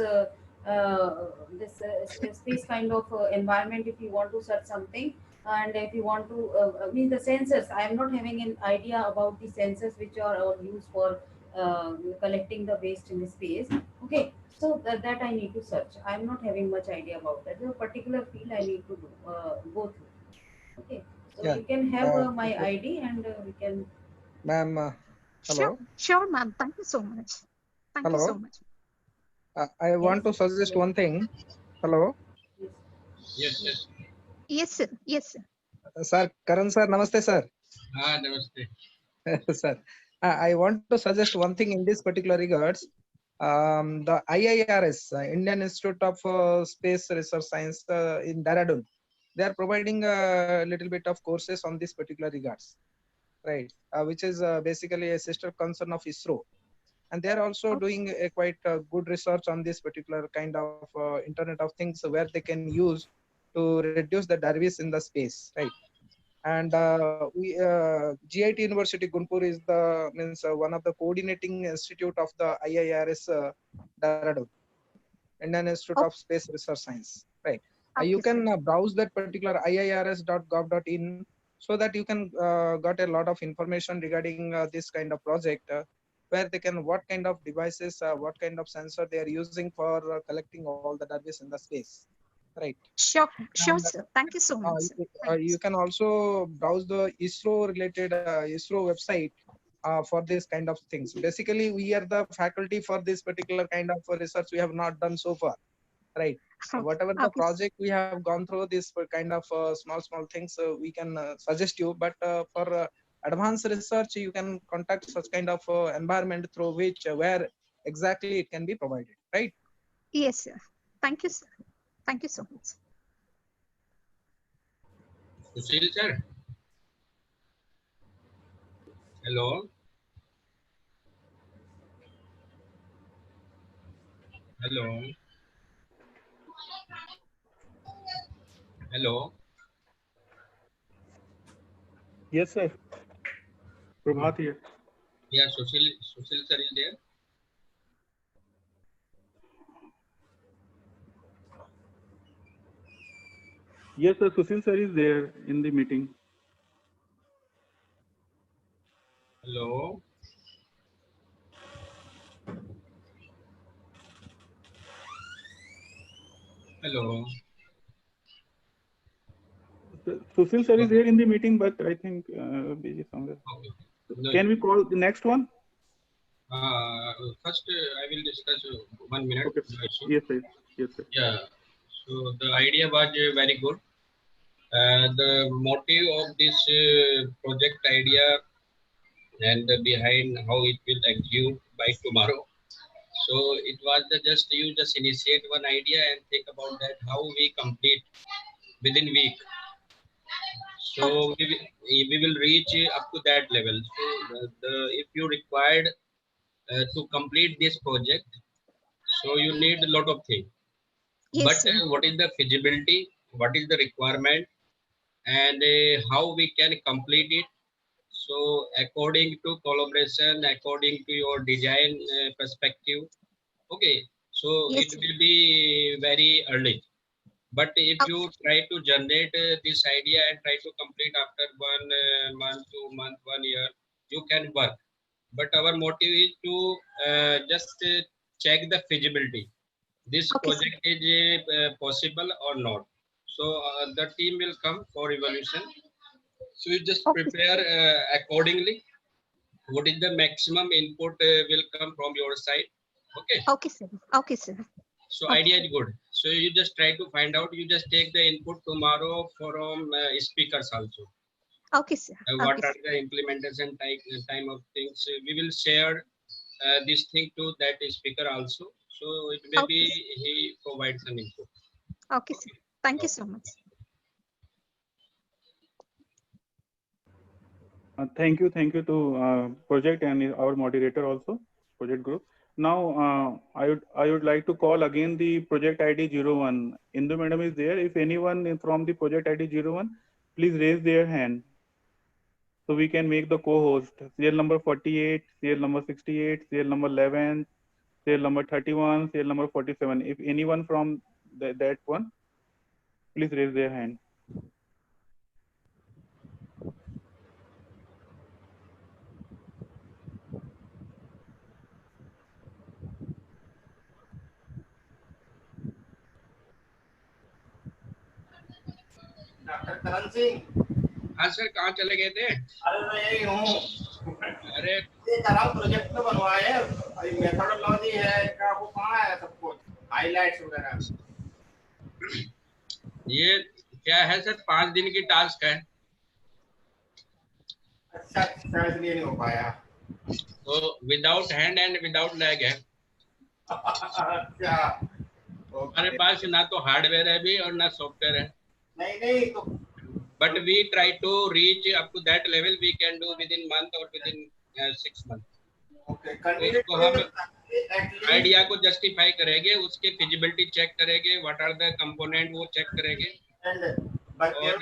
space kind of environment. If you want to search something, and if you want to mean the sensors, I am not having an idea about the sensors which are used for collecting the waste in the space. Okay, so that I need to search. I am not having much idea about that. The particular field I need to do, go through. Okay. So Yeah. you can have my ID and we can. Ma'am, hello. Sure, ma'am. Thank you so much. Thank you so Hello. much. I want to suggest one thing. Hello. Yes, yes. Yes, sir. Yes, sir. Sir, Karan sir, namaste, sir. Namaste. Sir, I want to suggest one thing in this particular regards. The IIRS, Indian Institute of Space Research Science in Dehradun, they are providing a little bit of courses on this particular regards, right? Which is basically a sister concern of ISRO, and they are also doing a quite good research on this particular kind of Internet of Things where they can use to reduce the debris in the space, right? And GIT University Gunpur is the one of the coordinating institute of the IIRS Dehradun, Indian Institute of Space Research Science, right? You can browse that particular iirs.gov.in so that you can got a lot of information regarding this kind of project, where they can what kind of devices, what kind of sensor they are using for collecting all the debris in the space, right? Sure, sure, sir. Thank you so much. You can also browse the ISRO related ISRO website for this kind of things. Basically, we are the faculty for this particular kind of research we have not done so far, right? Whatever the project we have gone through, this kind of small things we can suggest you, but for advanced research you can contact such kind of environment through which where exactly it can be provided, right? Yes, sir. Thank you, sir. Thank you so much. Sushil sir. Hello. Hello. Hello. Yes, sir. Prabhat here. Yeah, Sushil sir is there. Yes, sir. Sushil sir is there in the meeting. Hello. Hello. Sushil sir is here in the meeting, but I think busy somewhere. Okay. No, Can we call the next one? First, I will discuss 1 minute. Okay. Yes, sir. Yes, sir. Yeah. So the idea was very good. The motive of this project idea and behind how it will execute by tomorrow. So it was just you just initiate one idea and think about that how we complete within week. So we will reach up to that level. So if you required to complete this project, so you need a lot of things. Yes, But what is the feasibility? What is the requirement? And how we can complete it? So according to collaboration, according to your design perspective, okay. So Yes, it will be very early. But if you try to generate this idea and try to complete after 1 month, 2 months, 1 year, you can work. But our motive is to just check the feasibility. This project is possible or not. So the team will come for evaluation. So you just prepare accordingly. What is the maximum input will come from your side? Okay. Okay, sir. Okay, sir. So idea is good. So you just try to find out. You just take the input tomorrow from speakers also. Okay, sir. What are the implementation time of things? We will share this thing to that speaker also. So it may be he provides some input. Okay, sir. Thank you so much. Thank you to project and our moderator also, project group. Now I would like to call again the project ID 01. Indu madam is there. If anyone from the project ID 01, please raise their hand so we can make the co-host. Serial number 48, serial number 68, serial number 11, serial number 31, serial number 47. If anyone from that one, please raise their hand. Doctor Karan Singh. हाँ sir, कहाँ चले गए थे? अरे मैं यही हूँ। अरे ये करा प्रोजेक्ट तो बनवाए, मेथोडोलॉजी है क्या, वो कहाँ है सब कुछ, हाइलाइट्स वगैरह। ये क्या है सर, 5 दिन की टास्क है। अच्छा, इसलिए नहीं हो पाया। तो without hand and without leg है। अच्छा, हमारे पास ना तो हार्डवेयर है भी और ना सॉफ्टवेयर है। नहीं तो but we try to reach up to that level, we can do with in month और विद इन 6 मंथ। इसको हम आइडिया को जस्टिफाई करेंगे, उसके फिजिबिलिटी चेक करेंगे, व्हाट आर द कंपोनेंट वो चेक करेंगे, और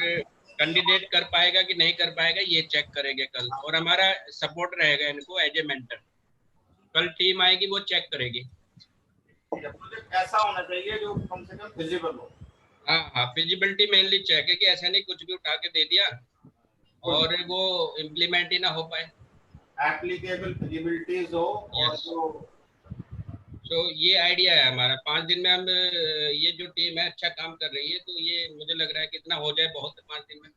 कैंडिडेट कर पाएगा कि नहीं कर पाएगा ये चेक करेंगे कल। और हमारा सपोर्ट रहेगा इनको एज ए मेंटर। कल टीम आएगी वो चेक करेगी। ऐसा होना चाहिए जो कम से कम फिजिबल हो। हाँ, फिजिबिलिटी मेनली चेक है कि ऐसा नहीं कुछ भी उठा के दे दिया और वो इम्प्लीमेंट ही ना हो पाए। एप्लीकेबल फिजिबिलिटीज हो और जो तो ये आइडिया है हमारा। 5 दिन में हम ये जो टीम है अच्छा काम कर रही है, तो ये मुझे लग रहा है कि इतना हो जाए बहुत है 5 दिन में।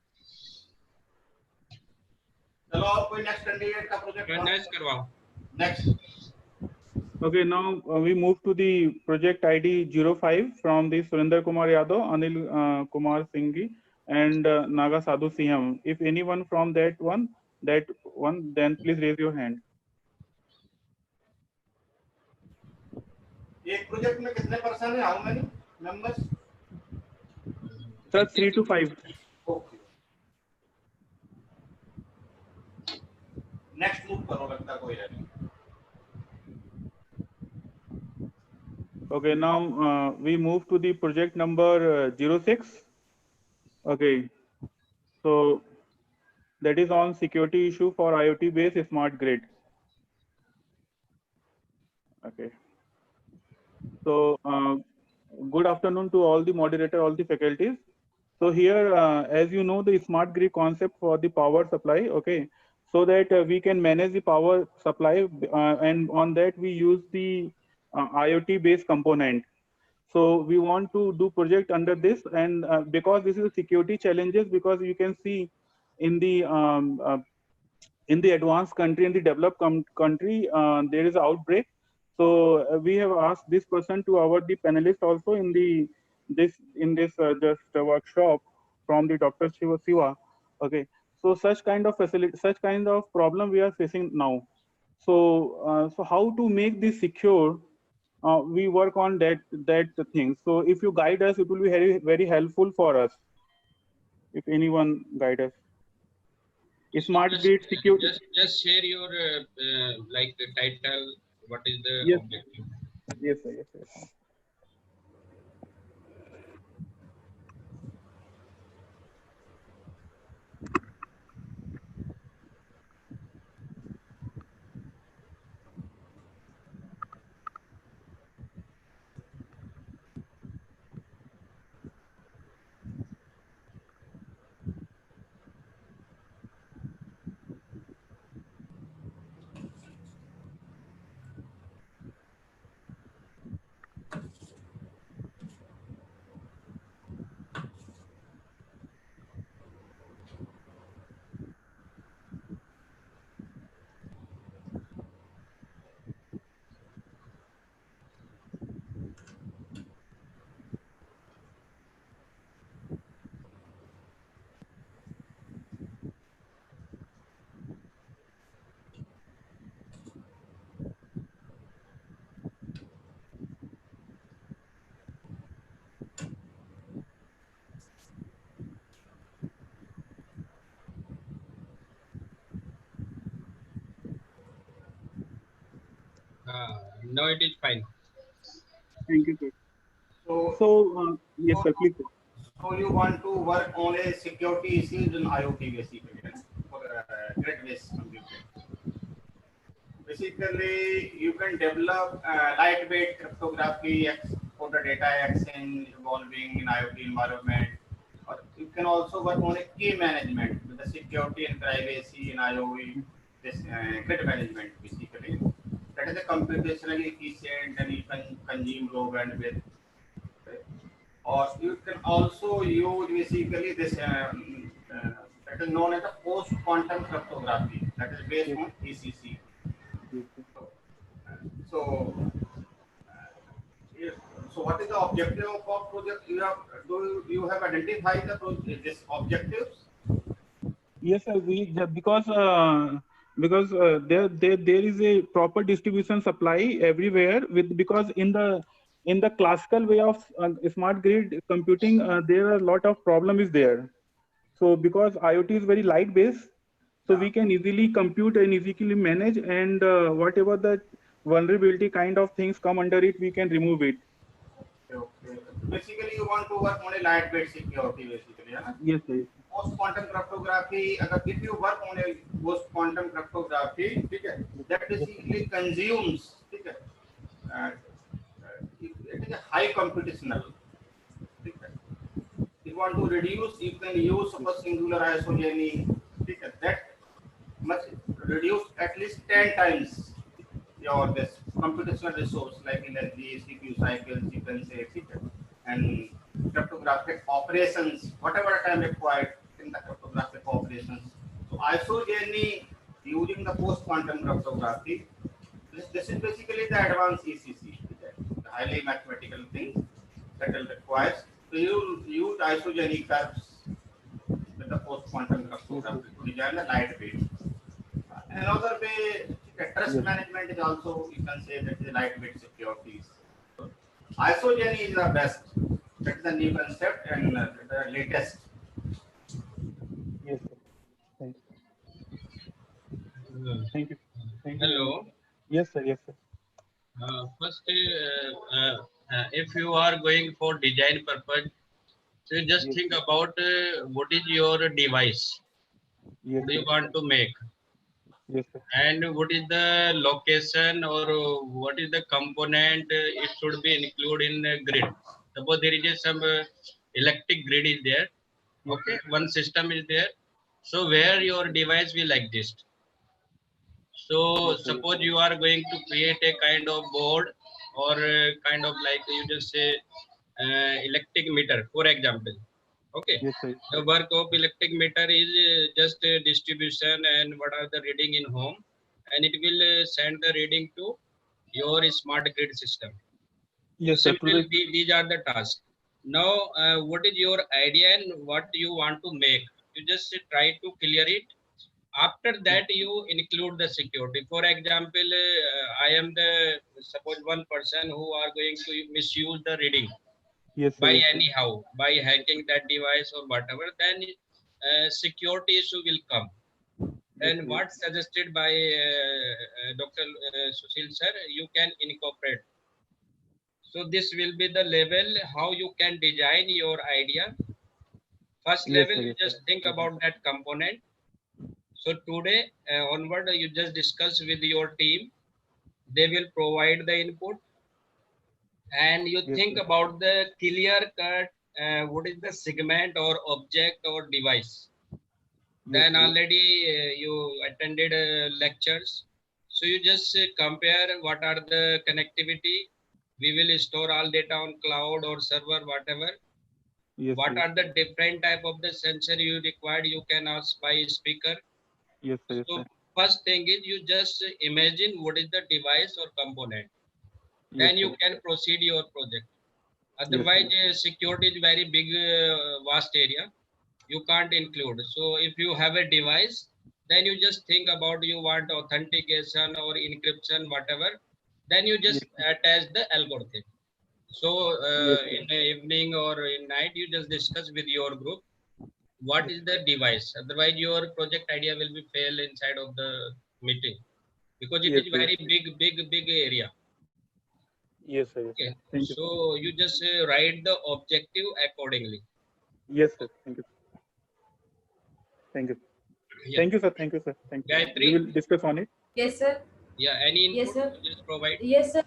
चलो और कोई नेक्स्ट कैंडिडेट का प्रोजेक्ट नेक्स्ट करवाओ। Next. Okay, now we move to the project ID 05 from the Surinder Kumar Yadav, Anil Kumar Singhi, and Naga Sadhu Siham. If anyone from that one, then please raise your hand. एक project में कितने person है, how many members? Sir, 3 to 5. Okay, next move करो, लगता कोई है नहीं। Okay, now we move to the project number 06. Okay, so that is on security issue for IoT based smart grid. Okay, so good afternoon to all the moderator, all the faculties. So here, as you know, the smart grid concept for the power supply. Okay, so that we can manage the power supply, and on that we use the IoT based component. So we want to do project under this, and because this is a security challenges, because you can see in the advanced country, in the developed country, there is outbreak. So we have asked this person to the panelist also in this workshop from the Dr. Shiva. Okay, so such kind of facility, such kind of problem we are facing now. So how to make this secure? We work on that thing. So if you guide us, it will be very, very helpful for us. If anyone guide us. Smart grid security. Just share your like the title. What is the Yes. objective? Yes, sir. Yes, sir. Now it is fine. Thank you, sir. So, So, yes, sir, please. so you want to work on a security issues in IoT basically, for grid-based computing. Basically, you can develop lightweight cryptography for the data exchange evolving in IoT environment. Or you can also work on a key management with the security and privacy in IoT, this grid management basically. That is a computationally efficient and you can consume low bandwidth. Okay. Or you can also use basically this that is known as the post-quantum cryptography that is based on ECC. So, so what is the objective of our project? You have identified this objectives? Yes, sir. Because there is a proper distribution supply everywhere because in the classical way of smart grid computing there are a lot of problem is there. So because IoT is very light based, so we can easily compute and easily manage, and whatever the vulnerability kind of things come under it, we can remove it. Okay. Basically, you want to work on a lightweight security, basically, yeah? Yes, sir. Post-quantum cryptography. If you work on a post-quantum cryptography, okay, that basically consumes, okay, it is a high computational. Okay. If you want to reduce, you can use a singular isogeny. Okay, that must reduce at least 10 times your this computational resource like energy, CPU cycles, you can say, and cryptographic operations, whatever time required in the cryptographic operations. So isogeny using the post-quantum cryptography, this is basically the advanced ECC, the highly mathematical thing that will require. So you use isogeny curves with the post-quantum cryptography to design the lightweight. Another way, trust management is also, you can say, that is lightweight securities. So, isogeny is the best. That is the new concept and the latest. Yes, sir. Thank you. Thank you. Hello. Yes, sir. Yes, sir. First, if you are going for design purpose, so you just think about what is your device. Yes, what do you want to make? Yes, sir. And what is the location or what is the component it should be included in the grid. Suppose there is some electric grid is there. Okay, one system is there. So where your device will exist. So suppose you are going to create a kind of board or kind of like you just say electric meter, for example. Okay. Yes, sir. The work of electric meter is just distribution and what are the reading in home, and it will send the reading to your smart grid system. Yes, sir. Simply, these are the tasks. Now, what is your idea and what you want to make? You just try to clear it. After that, you include the security. For example, I am the suppose one person who are going to misuse the reading. Yes, sir. By Yes, sir. anyhow, by hacking that device or whatever, then security issue will come. And what suggested by Dr. Sushil sir, you can incorporate. So this will be the level how you can design your idea. First Yes, level, sir. you Yes, just sir. think about that component. So today onward, you just discuss with your team. They will provide the input. And you Yes, think sir. about the clear cut, what is the segment or object or device. Yes, Then sir. already you attended lectures. So you just compare what are the connectivity. We will store all data on cloud or server, whatever. Yes, What sir. are the different type of the sensor you required? You can ask by speaker. Yes, sir. Yes, So sir. first thing is you just imagine what is the device or component. Yes, Then you sir. can proceed your project. Yes, Otherwise, sir. security is very big, vast area. You can't include. So if you have a device, then you just think about you want authentication or encryption, whatever. Then you Yes, just attach the algorithm. So yes, sir. in the evening or in night, you just discuss with your group what is the device. Otherwise, your project idea will be fail inside of the meeting because it Yes, is sir. very big area. Yes, sir. Yes, Okay. sir. Thank you. So you just write the objective accordingly. Yes, sir. Thank you. Thank you. Yeah. Thank you, sir. Thank you, sir. Thank you. We Gayatri? will discuss on it. Yes, sir. Yeah. Any Yes, input sir. you just provide? Yes, sir.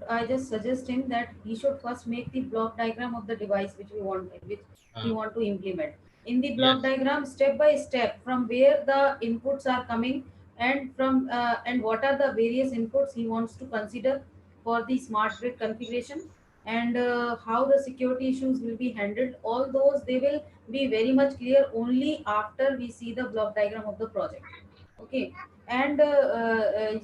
I just suggest him that he should first make the block diagram of the device which we want to implement. In the block Yes. diagram, step by step, from where the inputs are coming and and what are the various inputs he wants to consider for the smart grid configuration, and how the security issues will be handled. All those they will be very much clear only after we see the block diagram of the project. Okay. And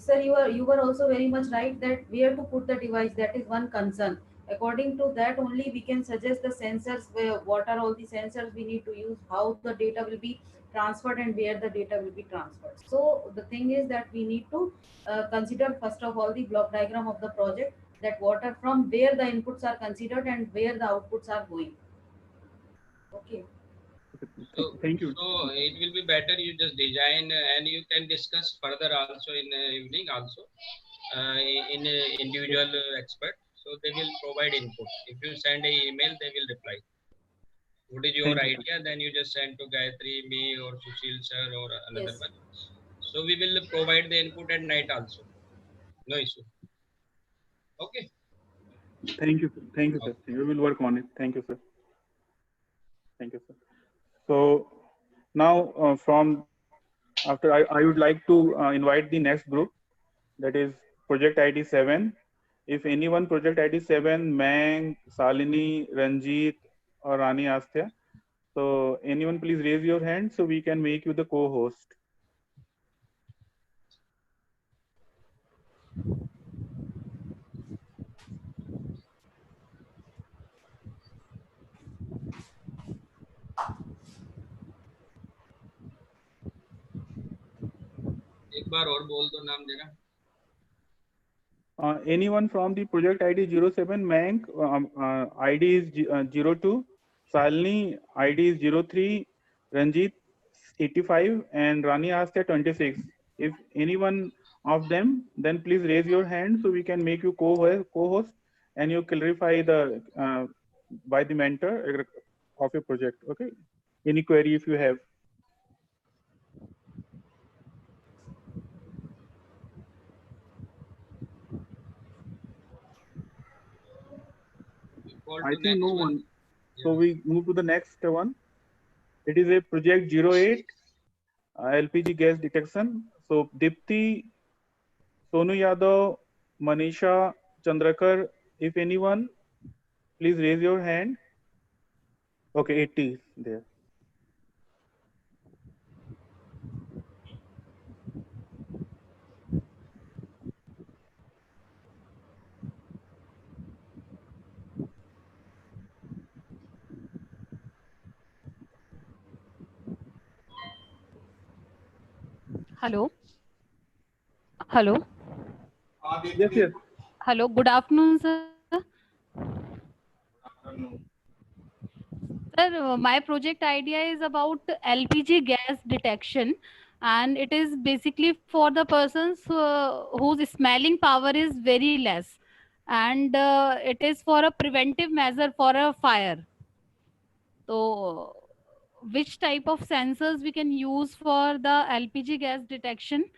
sir, you were also very much right that where to put the device, that is one concern. According to that only we can suggest the sensors, where what are all the sensors we need to use, how the data will be transferred and where the data will be transferred. So the thing is that we need to consider first of all the block diagram of the project, that what are, from where the inputs are considered and where the outputs are going. Okay. Thank you. So it will be better you just design and you can discuss further also in evening also in individual expert. So they will provide input. If you send an email, they will reply. What is your Thank you, idea? Then you just send to Gayatri, me, or Sushil sir, or another Yes. one. So we will provide the input at night also. No issue. Okay. Thank you, sir. Thank you, sir. We will work on it. Thank you, sir. Thank you, sir. So now from after I would like to invite the next group, that is project ID 7. If anyone project ID 7, Mang, Salini, Ranjit, or Rani Asthya, so anyone please raise your hand so we can make you the co-host. एक बार और बोल दो नाम जरा. Anyone from the project ID 07, Mank, ID is 02, Salini, ID is 03, Ranjit 85, and Rani Asthya 26. If anyone of them, then please raise your hand so we can make you co-host and you clarify the by the mentor of your project. Okay. Any query if you have. I think no one. So we move to the next one. It is a project 08 LPG gas detection. So Dipti, Sonu Yadav, Manisha, Chandrakar, if anyone, please raise your hand. Okay, 80 is there. Hello. Hello. Yes, yes. Hello. Good afternoon, sir. Sir, my project idea is about LPG gas detection, and it is basically for the persons whose smelling power is very less, and it is for a preventive measure for a fire. So, which type of sensors we can use for the LPG gas detection?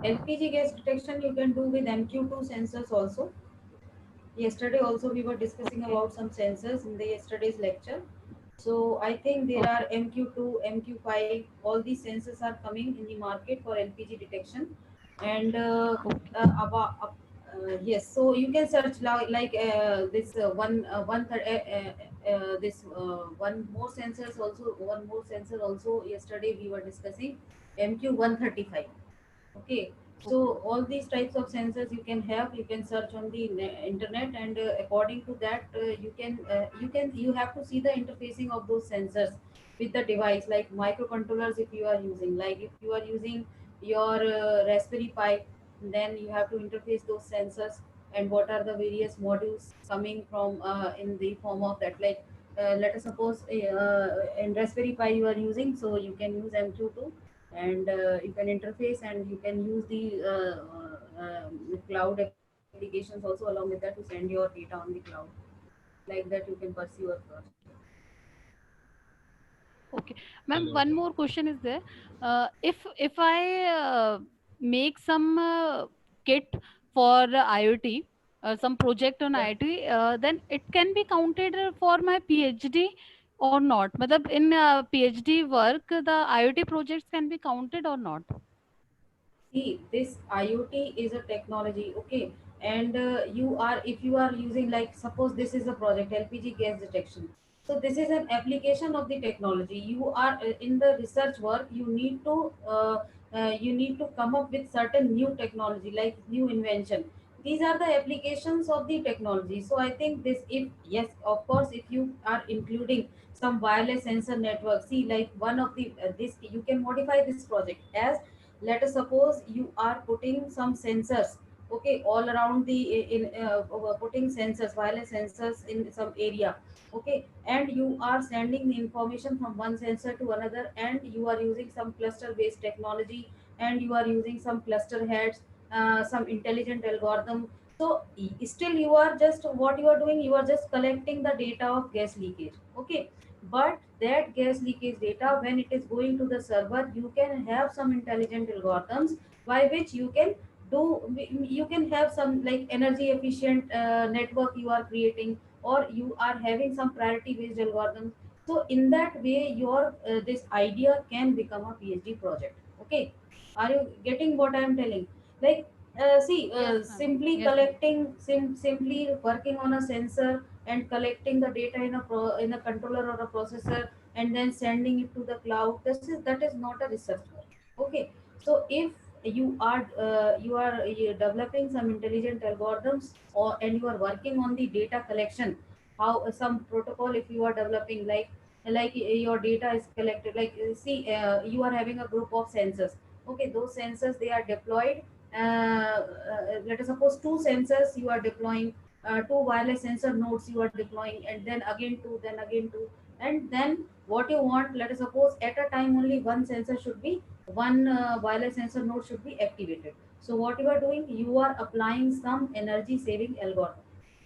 LPG gas detection you can do with MQ2 sensors also. Yesterday also we were discussing about some sensors in the yesterday's lecture. So I think there are MQ2, MQ5, all these sensors are coming in the market for LPG detection. And yes, so you can search like this one more sensors also, one more sensor also yesterday we were discussing, MQ135. Okay, so all these types of sensors you can have, you can search on the internet, and according to that you have to see the interfacing of those sensors with the device, like microcontrollers. If you are using, like if you are using your Raspberry Pi, then you have to interface those sensors, and what are the various modules coming from in the form of that, like let us suppose in Raspberry Pi you are using, so you can use MQ2, and you can interface and you can use the cloud applications also along with that to send your data on the cloud. Like that, you can pursue your project. Okay, ma'am. One more question is there. If I make some kit for IoT, some project on IoT, then it can be counted for my PhD or not? Matlab in PhD work, the IoT projects can be counted or not? See, this IoT is a technology, okay, and you are, if you are using, like suppose this is a project LPG gas detection, so this is an application of the technology. You are in the research work, you need to come up with certain new technology, like new invention. These are the applications of the technology. So I think this, if yes, of course, if you are including some wireless sensor network, see, like one of the this, you can modify this project as, let us suppose you are putting some sensors, okay, all around the putting sensors, wireless sensors in some area, okay, and you are sending the information from one sensor to another, and you are using some cluster based technology, and you are using some cluster heads, some intelligent algorithm. So still you are just, what you are doing, you are just collecting the data of gas leakage, okay, but that gas leakage data, when it is going to the server, you can have some intelligent algorithms by which you can do, you can have some like energy efficient network you are creating, or you are having some priority based algorithms. So in that way, your this idea can become a PhD project, okay. Are you getting what I am telling? Like see, simply Yes, ma'am. collecting, simply working on a sensor and collecting the data in a in a controller or a processor, and then sending it to the cloud, that is not a research work, okay. So if you are developing some intelligent algorithms, or and you are working on the data collection, how some protocol, if you are developing, like your data is collected, like see, you are having a group of sensors, okay, those sensors, they are deployed, let us suppose two sensors you are deploying, two wireless sensor nodes you are deploying, and then again two, then again two, and then what you want, let us suppose at a time only one sensor should be, one wireless sensor node should be activated. So what you are doing, you are applying some energy saving algorithm,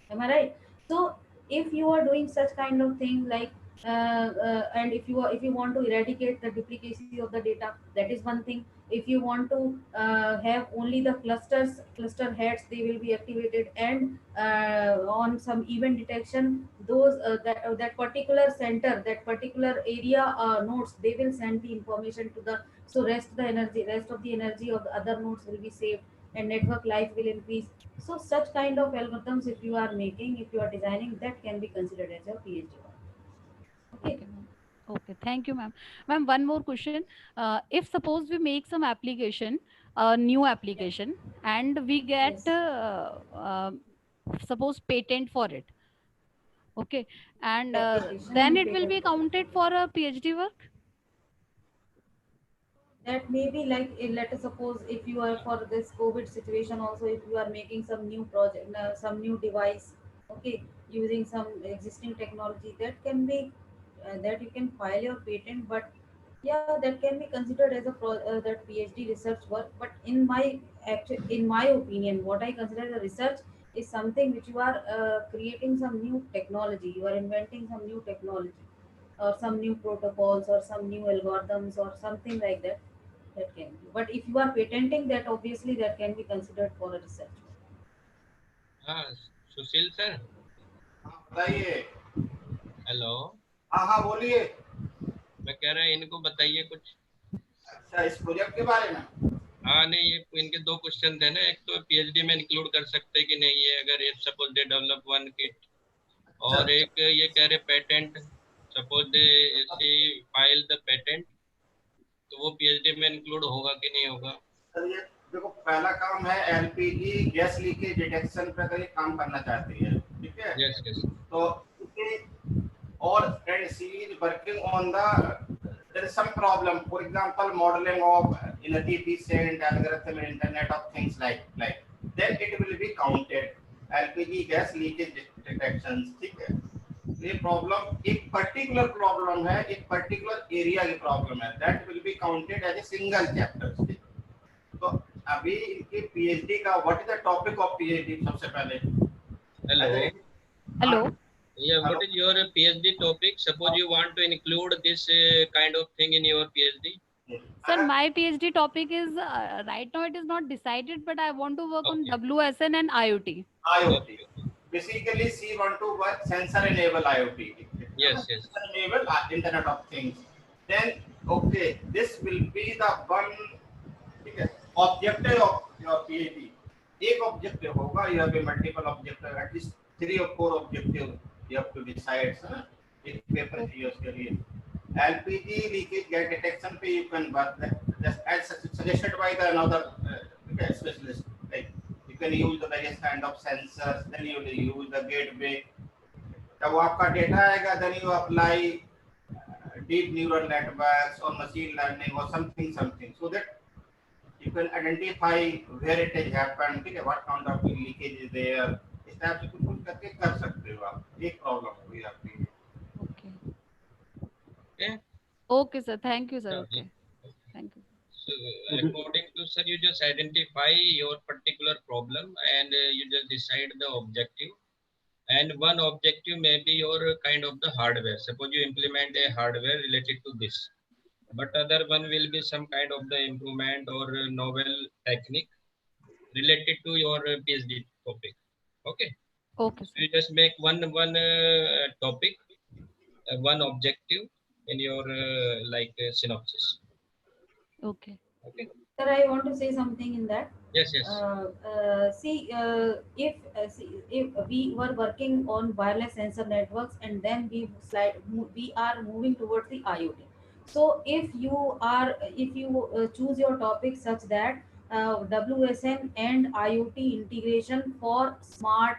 am I right? So if you are doing such kind of thing, like and if you want to eradicate the duplicacy of the data, that is one thing. If you want to have only the cluster heads, they will be activated, and on some event detection, those that particular center, that particular area nodes, they will send the information to the, so rest of the energy of the other nodes will be saved, and network life will increase. So such kind of algorithms, if you are making, if you are designing, that can be considered as your PhD work. Okay. Okay, ma'am. Okay, thank you, ma'am. Ma'am, one more question. If suppose we make some application, a new application, and we get Yes. suppose patent for it, okay, and Application then and it will patent be for it. counted for a PhD work? That may be like, let us suppose, if you are for this COVID situation also, if you are making some new project, some new device, okay, using some existing technology, that can be that you can file your patent. But yeah, that can be considered as a that PhD research work. But in my opinion, what I consider as a research is something which you are creating some new technology, you are inventing some new technology, or some new protocols, or some new algorithms, or something like that. That can be. But if you are patenting that, obviously that can be considered for a research. हाँ सुशील sir, बताइए। Hello. हाँ हाँ बोलिए। मैं कह रहा है इनको बताइए कुछ। अच्छा, इस प्रोजेक्ट के बारे में? हाँ नहीं, ये इनके दो क्वेश्चन थे ना, एक तो पीएचडी में इंक्लूड कर सकते कि नहीं है, अगर if suppose they develop one kit, और एक ये कह रहे patent, suppose they file the patent, तो वो पीएचडी में इंक्लूड होगा कि नहीं होगा? सर ये देखो, पहला काम है एलपीजी गैस लीकेज डिटेक्शन पे अगर काम करना चाहती है, ठीक है? Yes yes. तो और and she is working on there is some problem, for example modeling of inefficient algorithm in internet of things, like then it will be counted LPG gas leakage detections, ठीक है? ये problem एक particular problem है, एक particular area की problem है, that will be counted as a single chapter. तो अभी इनके पीएचडी का what is the topic of PhD सबसे पहले? Hello. Hello. Yeah, what is your PhD topic? Suppose you want to include this kind of thing in your PhD. Sir, my PhD topic is right now it is not decided, but I want to work on WSN and IoT. IoT. Basically, she want to work sensor enable IoT. Yes, yes. Sensor enable Internet of Things. Then, okay, this will be the one objective of your PhD. एक objective होगा, you have a multiple objective, at least 3 or 4 objective you have to decide. एक paper चाहिए उसके लिए. LPG leakage gas detection पे you can work just as suggested by the another specialist. Like you can use the various kind of sensors, then you will use the gateway. जब आपका data आएगा, then you apply deep neural networks or machine learning or something, so that you can identify where it has happened, ठीक है, what kind of leakage is there. इस type से कुछ करके कर सकते हो आप. एक प्रॉब्लम होगी आपकी. Okay. Okay, sir. Thank you, sir. Okay. Thank you. So according to sir, you just identify your particular problem and you just decide the objective. And one objective may be your kind of the hardware. Suppose you implement a hardware related to this, but other one will be some kind of the improvement or novel technique related to your PhD topic. Okay. Okay. So you just make one topic, one objective in your synopsis. Okay. Okay. Sir, I want to say something in that. Yes, yes. If we were working on wireless sensor networks and then we are moving towards the IoT. So if you choose your topic such that WSN and IoT integration for smart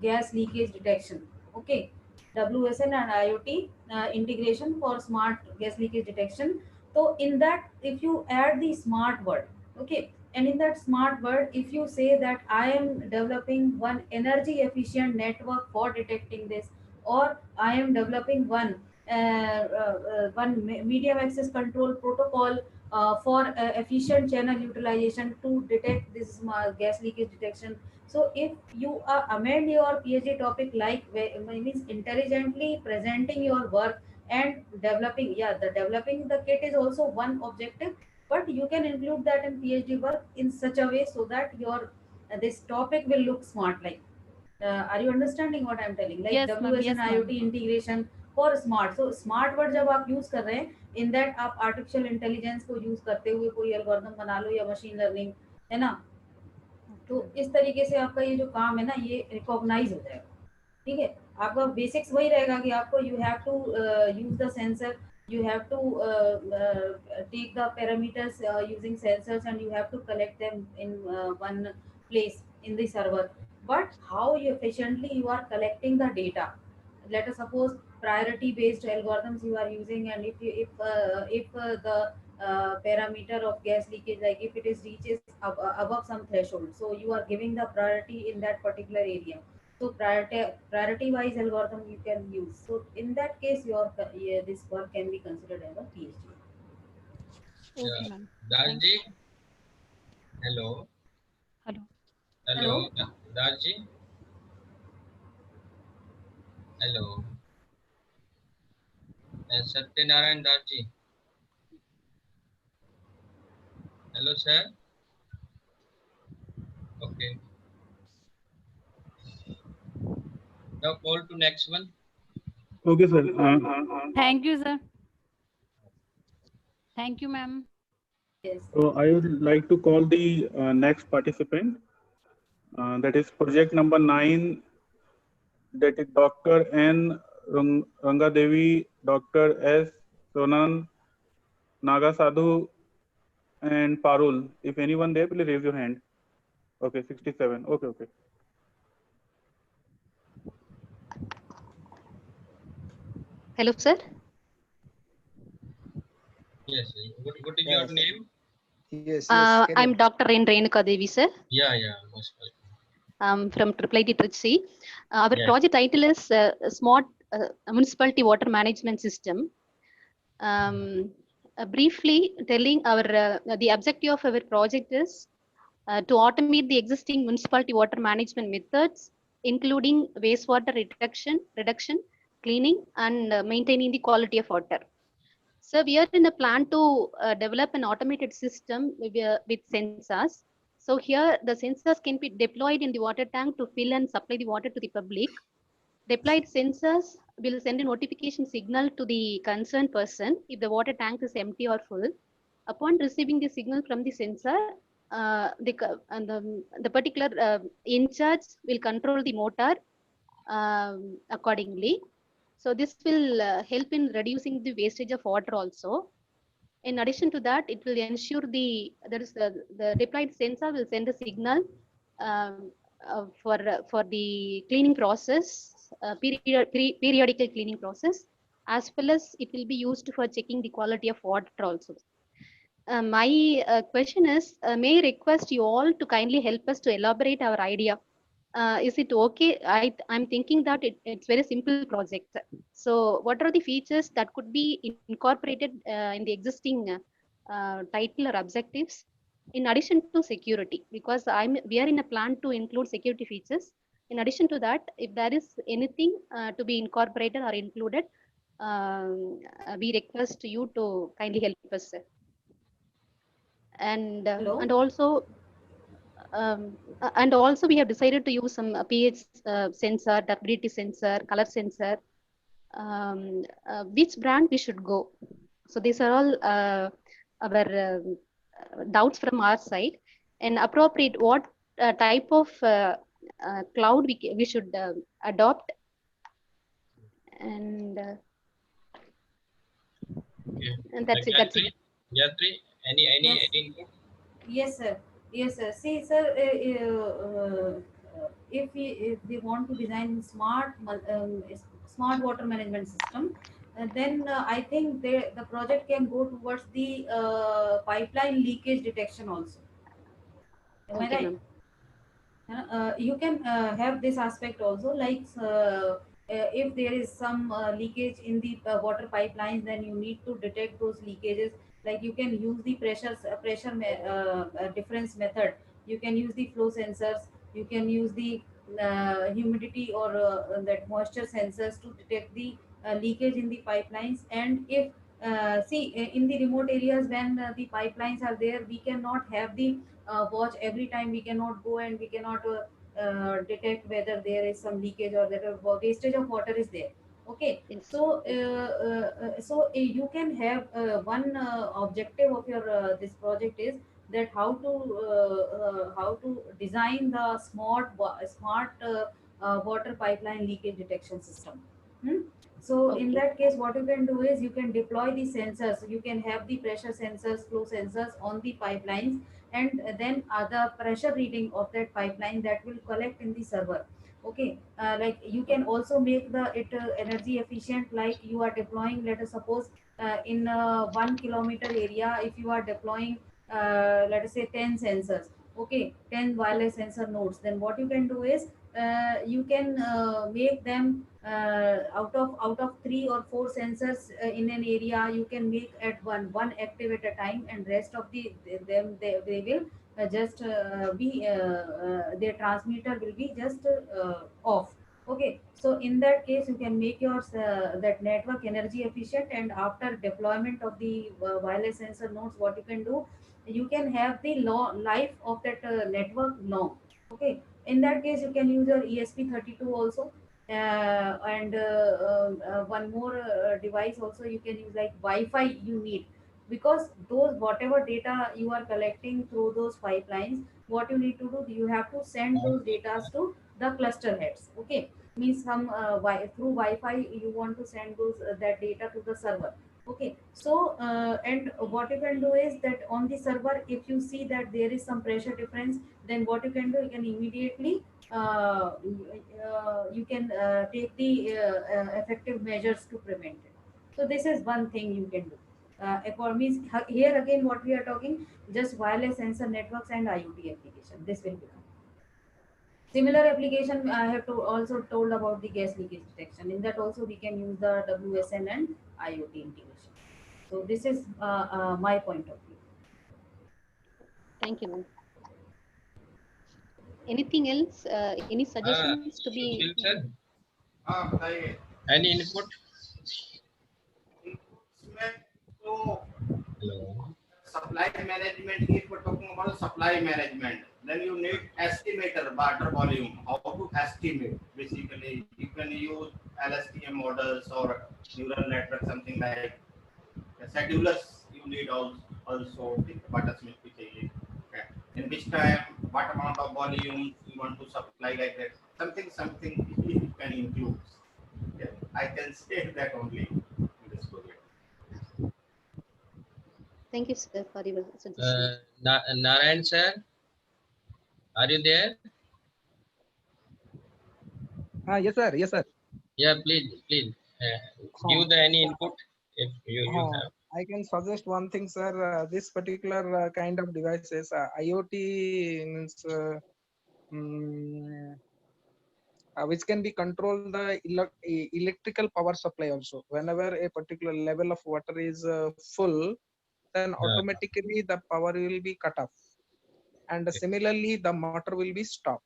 gas leakage detection. Okay, WSN and IoT integration for smart gas leakage detection. So in that, if you add the smart word, okay, and in that smart word, if you say that I am developing one energy efficient network for detecting this, or I am developing one medium access control protocol for efficient channel utilization to detect this gas leakage detection. So if you amend your PhD topic like means intelligently presenting your work and developing, developing the kit is also one objective, but you can include that in PhD work in such a way so that your this topic will look smart. Like, are you understanding what I'm telling? Like Yes, ma'am. WSN Yes, ma'am. IoT integration for smart. So smart word जब आप use कर रहे हैं, in that आप artificial intelligence को use करते हुए कोई algorithm बना लो या machine learning, है ना? तो इस तरीके से आपका ये जो काम है ना, ये recognize हो जाएगा. ठीक है, आपका बेसिक्स वही रहेगा कि आपको you have to use the sensor, you have to take the parameters using sensors and you have to collect them in one place in the server. But how you efficiently you are collecting the data? Let us suppose priority based algorithms you are using, and if the parameter of gas leakage, like if it is reaches above some threshold, so you are giving the priority in that particular area. So priority wise algorithm you can use. So in that case, your this work can be considered as a PhD. Okay, ma'am. Dajji. Hello. Hello. Hello. Dajji. Hello. Satyanarayan Dajji. Hello, sir. Okay. Now call to next one. Okay, sir. Thank you, sir. Thank you, ma'am. Yes. So I would like to call the next participant. That is project number 9. That is Dr. N. Rangadevi, Dr. S. Sonan, Nagasadhu, and Parul. If anyone there, please raise your hand. Okay, 67. Okay. Hello, sir. Yes. What is your name? Yes. I'm Dr. N. Renuka Devi, sir. Yeah. Most welcome. from IIIT Trichy. Our Yes. project title is Smart Municipality Water Management System. Briefly telling the objective of our project is to automate the existing municipality water management methods, including wastewater reduction, cleaning, and maintaining the quality of water. So we are in a plan to develop an automated system with sensors. So here the sensors can be deployed in the water tank to fill and supply the water to the public. Deployed sensors will send a notification signal to the concerned person if the water tank is empty or full. Upon receiving the signal from the sensor, the particular in charge will control the motor accordingly. So this will help in reducing the wastage of water also. In addition to that, it will ensure the deployed sensor will send a signal for the cleaning process, periodical cleaning process, as well as it will be used for checking the quality of water also. My question is, may I request you all to kindly help us to elaborate our idea. Is it okay? I'm thinking that it's very simple project. So what are the features that could be incorporated in the existing title or objectives in addition to security? Because we are in a plan to include security features. In addition to that, if there is anything to be incorporated or included, we request you to kindly help us. And also we have decided to use some pH sensor, turbidity sensor, color sensor. Which brand we should go? So these are all our doubts from our side. And appropriate what type of cloud we should adopt. And that's it. That's it. Yatri, any input? Yes, sir. Yes, sir. See, sir, if we want to design smart water management system, then I think the project can go towards the pipeline leakage detection also. Am I right? You can have this aspect also, like if there is some leakage in the water pipelines, then you need to detect those leakages. Like you can use the pressure difference method. You can use the flow sensors. You can use the humidity or that moisture sensors to detect the leakage in the pipelines. And if in the remote areas when the pipelines are there, we cannot have the watch every time. We cannot go and we cannot detect whether there is some leakage or that wastage of water is there. Okay, so you can have one objective of your this project is that how to design the smart water pipeline leakage detection system. So in that case, what you can do is you can deploy the sensors. You can have the pressure sensors, flow sensors on the pipelines, and then the pressure reading of that pipeline that will collect in the server. Okay, like you can also make it energy efficient. Like you are deploying, let us suppose in 1 kilometer area, if you are deploying let us say 10 sensors, okay, 10 wireless sensor nodes, then what you can do is you can make them out of 3 or 4 sensors in an area. You can make at one active at a time, and rest of them they will just be their transmitter will be just off. Okay, so in that case you can make your that network energy efficient, and after deployment of the wireless sensor nodes, what you can do, you can have the life of that network long. Okay, in that case you can use your ESP32 also, and one more device also you can use, like Wi-Fi you need, because those whatever data you are collecting through those pipelines, what you need to do, you have to send those data to the cluster heads. Okay, means some through Wi-Fi you want to send those that data to the server. Okay, so and what you can do is that on the server, if you see that there is some pressure difference, then what you can do, you can immediately you can take the effective measures to prevent it. So this is one thing you can do. For me, here again, what we are talking, just wireless sensor networks and IoT application. This will become. Similar application I have to also told about the gas leakage detection. In that also we can use the WSN and IoT integration. So this is my point of view. Thank you, ma'am. Anything else? Any suggestions to Sushil be? sir, any input? So Hello. supply management, if we're talking about supply management, then you need estimator water volume. How to estimate? Basically, you can use LSTM models or neural network, something like schedulers. You need also water smith. Okay. In which time, what amount of volume you want to supply, like that. Something you can include. Okay. I can say that only in this project. Thank you, sir, for your suggestion. Narayan sir, are you there? Yes, sir. Yes, sir. Yeah, please give the any input if you have. I can suggest one thing, sir. This particular kind of devices, IoT means which can be controlled the electrical power supply also. Whenever a particular level of water is full, then automatically the power will be cut off, and similarly the motor will be stopped.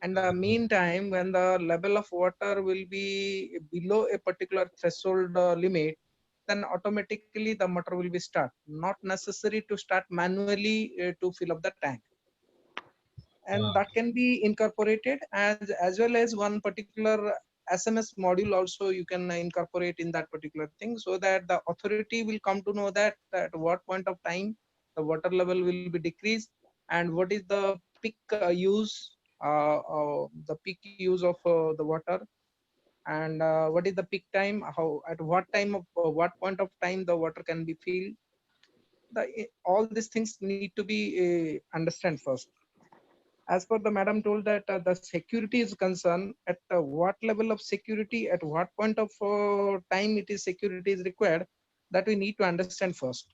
And the meantime, when the level of water will be below a particular threshold limit, then automatically the motor will be start. Not necessary to start manually to fill up the tank. And that can be incorporated as well as one particular SMS module also you can incorporate in that particular thing, so that the authority will come to know that at what point of time the water level will be decreased and what is the peak use of the water, and what is the peak time, how at what time of what point of time the water can be filled. All these things need to be understand first. As per the madam told that the security is concerned, at what level of security, at what point of time it is security is required, that we need to understand first.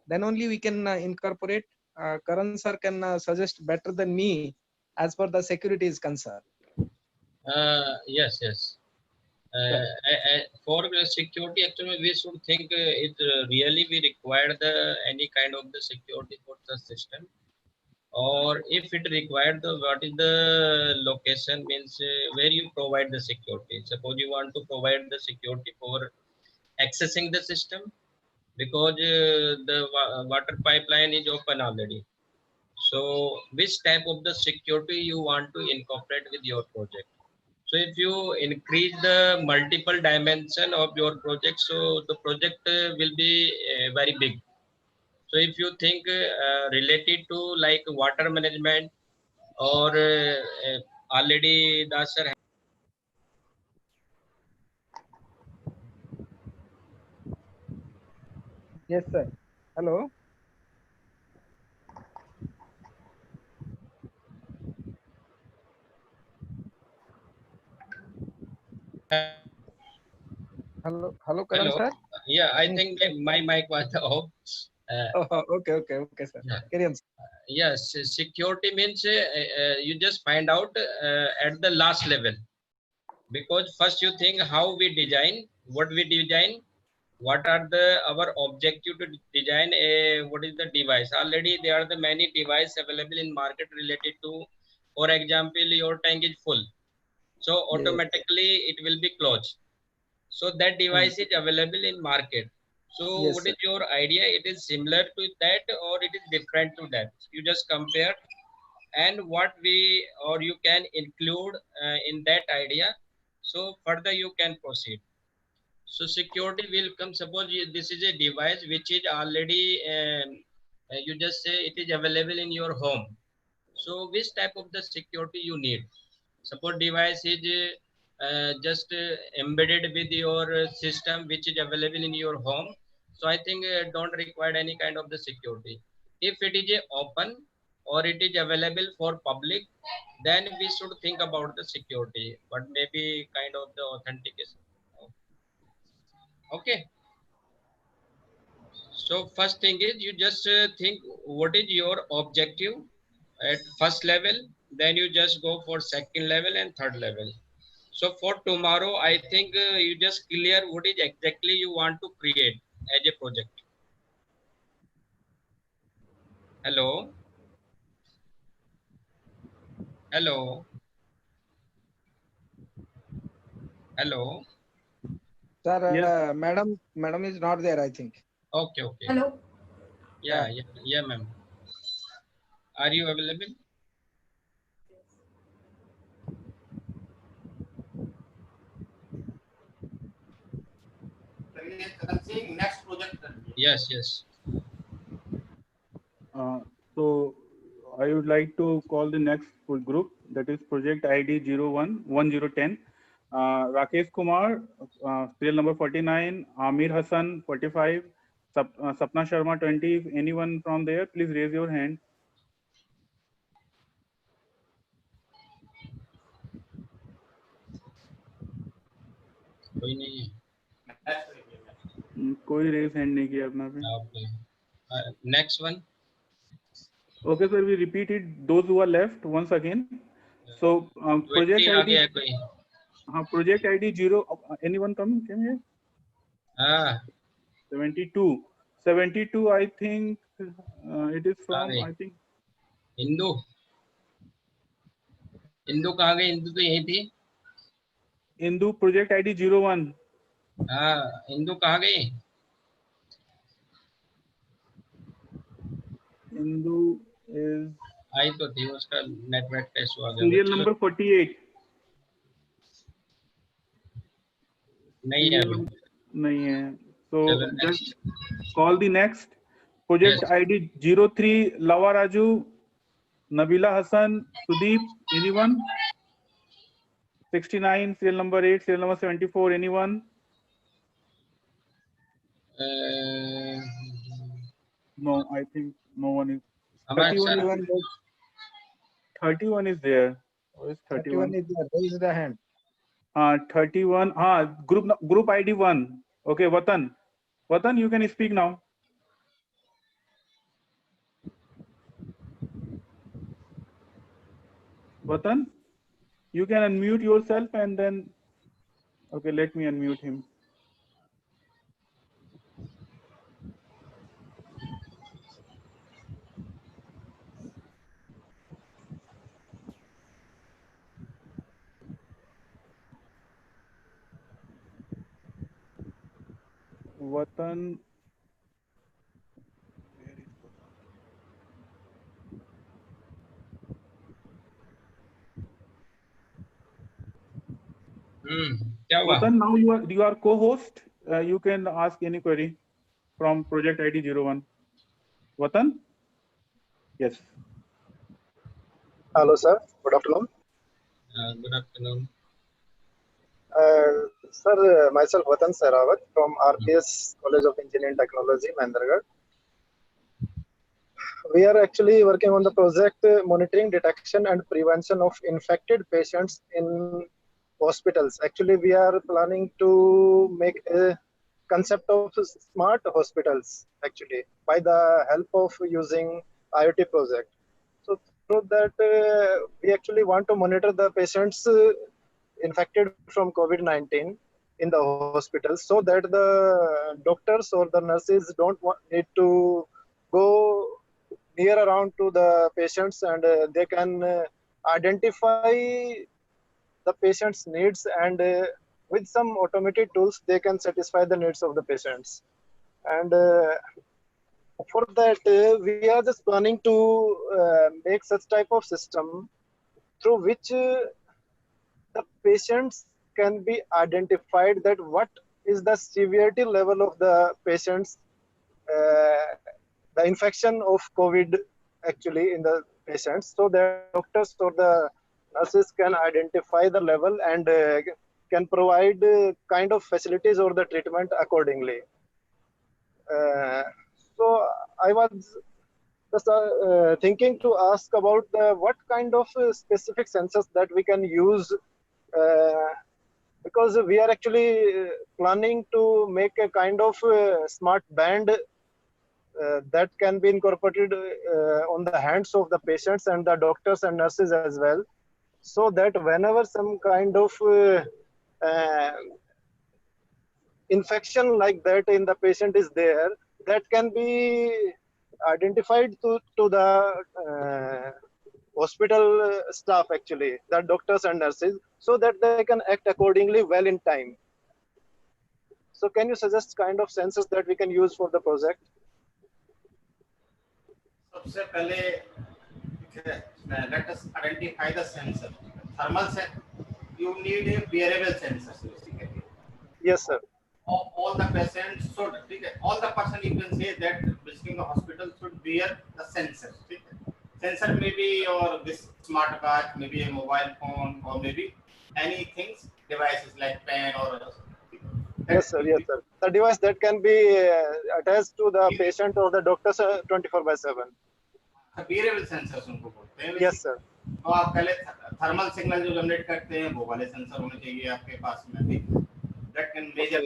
Then only we can incorporate. Karan sir can suggest better than me as per the security is concerned. Yes. For security, actually, we should think it really we require any kind of the security for the system, or if it required what is the location, means where you provide the security. Suppose you want to provide the security for accessing the system, because the water pipeline is open already. So which type of the security you want to incorporate with your project? So if you increase the multiple dimension of your project, so the project will be very big. So if you think related to like water management, or already the sir. Yes, sir. Hello. Hello, Karan Hello. sir. Yeah, I think my mic was off. Okay, sir. Carry on. Yes, security means you just find out at the last level, because first you think how we design, what we design, what are our objective to design what is the device. Already there are the many devices available in market related to, for example, your tank is full, so automatically it will be closed. So that device is available in market. So Yes, what sir. is your idea? It is similar to that or it is different to that? You just compare, and what we or you can include in that idea. So further you can proceed. So security will come. Suppose this is a device which is already you just say it is available in your home. So which type of the security you need? Suppose device is just embedded with your system which is available in your home. So I think don't require any kind of the security. If it is open or it is available for public, then we should think about the security, but maybe kind of the authentication. Okay. So first thing is you just think what is your objective at first level, then you just go for second level and third level. So for tomorrow, I think you just clear what is exactly you want to create as a project. Hello. Hello. Hello. Sir, madam is not there, I think. Okay, okay. Hello. Yeah, ma'am. Are you available? Next project. Yes, yes. So I would like to call the next group, that is project ID 011010. Rakesh Kumar, serial number 49, Amir Hassan 45, Sapna Sharma 20. If anyone from there, please raise your hand. कोई नहीं है. कोई raise hand नहीं किया अपना पे. Okay. Next one. Okay, sir, we repeat it. Those who are left once again. So project ID. Project ID 0. Anyone came here? 72. 72. I think it is from. I think. Indu. Indu कहाँ गई? इंदु तो यही थी. Indu project ID 01. हाँ, इंदु कहाँ गई? Indu is. आई तो थी, उसका नेटवर्क टेस्ट हुआ. Serial number 48. नहीं है. नहीं है. So just call the next project ID 03 Lava Raju, Nabila Hassan, Sudeep. Anyone? 69 serial number 8, serial number 74. Anyone? No, I think no one is. 31 is there. Who is 31? 31 is there. Raise the hand. 31. Group ID 1. Okay, Vatan. Vatan, you can speak now. Vatan, you can unmute yourself and then. Okay, let me unmute him. Vatan. Vatan, now you are co-host. You can ask any query from project ID 01. Vatan? Yes. Hello, sir. Good afternoon. Good afternoon. Sir, myself Vatan Sarawat from RPS College of Engineering Technology, Mahendragarh. We are actually working on the project monitoring, detection and prevention of infected patients in hospitals. Actually, we are planning to make a concept of smart hospitals actually by the help of using IoT project. So through that, we actually want to monitor the patients infected from COVID-19 in the hospitals so that the doctors or the nurses don't need to go near around to the patients, and they can identify the patient's needs, and with some automated tools they can satisfy the needs of the patients. And for that we are just planning to make such type of system through which the patients can be identified that what is the severity level of the patients, the infection of COVID actually in the patients, so that doctors or the nurses can identify the level and can provide kind of facilities or the treatment accordingly. So I was just thinking to ask about what kind of specific sensors that we can use, because we are actually planning to make a kind of smart band that can be incorporated on the hands of the patients and the doctors and nurses as well, so that whenever some kind of infection like that in the patient is there, that can be identified to the hospital staff, actually, the doctors and nurses, so that they can act accordingly well in time. So can you suggest kind of sensors that we can use for the project? सबसे पहले let us identify the sensor. Thermal sensor, you need a wearable sensor basically. Yes, sir. All the patients should, all the person you can say that visiting the hospital should wear the sensor. Sensor maybe or this smart watch, maybe a mobile phone, or maybe anything, devices like pen or. Yes, sir. Yes, sir. The device that can be attached to the patient or the doctors 24/7. Wearable sensors उनको बोलते हैं. Yes, sir. तो आप पहले thermal signal जो generate करते हैं वो वाले सेंसर होने चाहिए आपके पास में भी. That can measure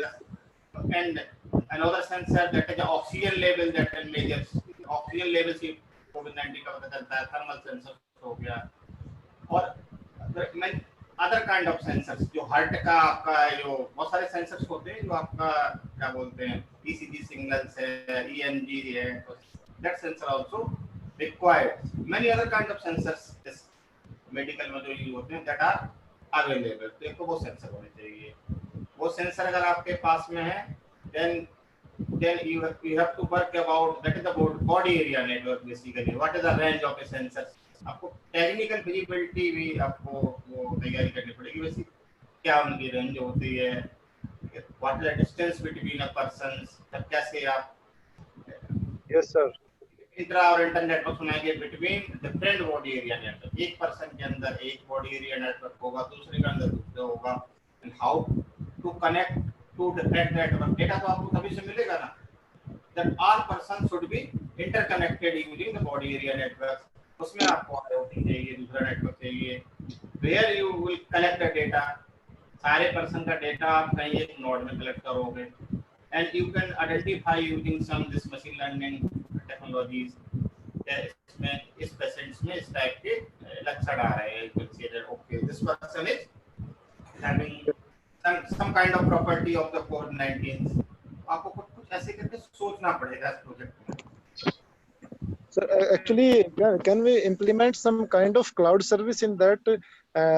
and another sensor that is the oxygen level that can measure oxygen level से COVID-19 का पता चलता है. थर्मल सेंसर हो गया. और अदर काइंड ऑफ सेंसर्स जो हार्ट का आपका जो बहुत सारे सेंसर्स होते हैं जो आपका क्या बोलते हैं ECG सिग्नल्स है, EMG है, that sensor also required. Many other kind of sensors is medical में जो यूज होते हैं that are available. तो एक वो सेंसर होने चाहिए. वो सेंसर अगर आपके पास में है then you have to work about that is the body area network basically. What is the range of a sensor? आपको टेक्निकल फिजिबिलिटी भी आपको वो तैयारी करनी पड़ेगी. वैसे क्या उनकी रेंज होती है, what is the distance between a persons, तब कैसे आप यस सर इंट्रा और इंटर नेटवर्क बनाएंगे between different body area network. एक पर्सन के अंदर एक बॉडी एरिया नेटवर्क होगा, दूसरे के अंदर दूसरा होगा. And how to connect to different network. Data तो आपको तभी से मिलेगा ना that all person should be interconnected using the body area network. उसमें आपको IoT चाहिए, दूसरा नेटवर्क चाहिए. Where you will collect the data, सारे पर्सन का डेटा आप कहीं एक नोड में कलेक्ट करोगे and you can identify using some this machine learning technologies. इसमें इस पेशेंट्स में इस टाइप के लक्षण आ रहे हैं. You can say that okay this person is having some kind of property of the COVID-19. आपको कुछ ऐसे करके सोचना पड़ेगा इस प्रोजेक्ट में. Sir, actually, can we implement some kind of cloud service in that,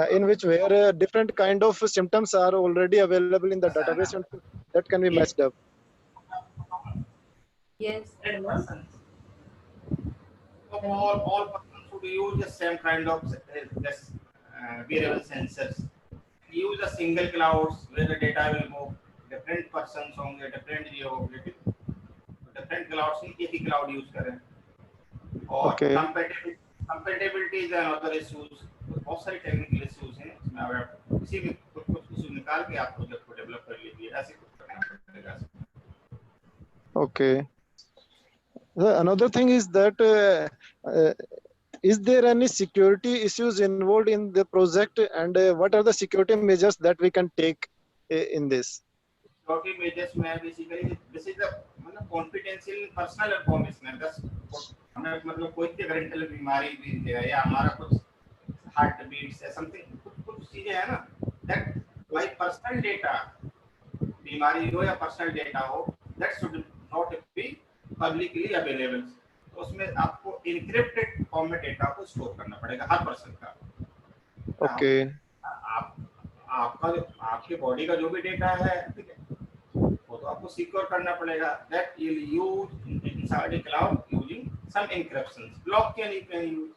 in which where different kind of symptoms are already available in the database and that can be matched up? Yes. All persons should use the same kind of wearable sensors. Use a single clouds where the data will move. Different persons होंगे, different ये होंगे, different clouds नहीं एक ही cloud use करें. और compatibility is another issues. बहुत सारी technical issues हैं. इसमें अगर किसी भी कुछ issue निकाल के आप प्रोजेक्ट को डेवलप कर लीजिए. ऐसे कुछ करना पड़ेगा. Okay. Another thing is that is there any security issues involved in the project, and what are the security measures that we can take in this? Security measures में basically this is the मतलब confidential personal information है. बस हमें मतलब कोई भी अगर internal बीमारी भी है या हमारा कुछ हार्ट बीट्स है समथिंग कुछ चीजें है ना that my personal data बीमारी हो या पर्सनल डेटा हो that should not be publicly available. तो उसमें आपको encrypted फॉर्म में डेटा को स्टोर करना पड़ेगा हर पर्सन का. ओके. आपका जो आपके बॉडी का जो भी डेटा है ठीक है वो तो आपको सिक्योर करना पड़ेगा. that you use inside a cloud using some encryptions. blockchain you can use.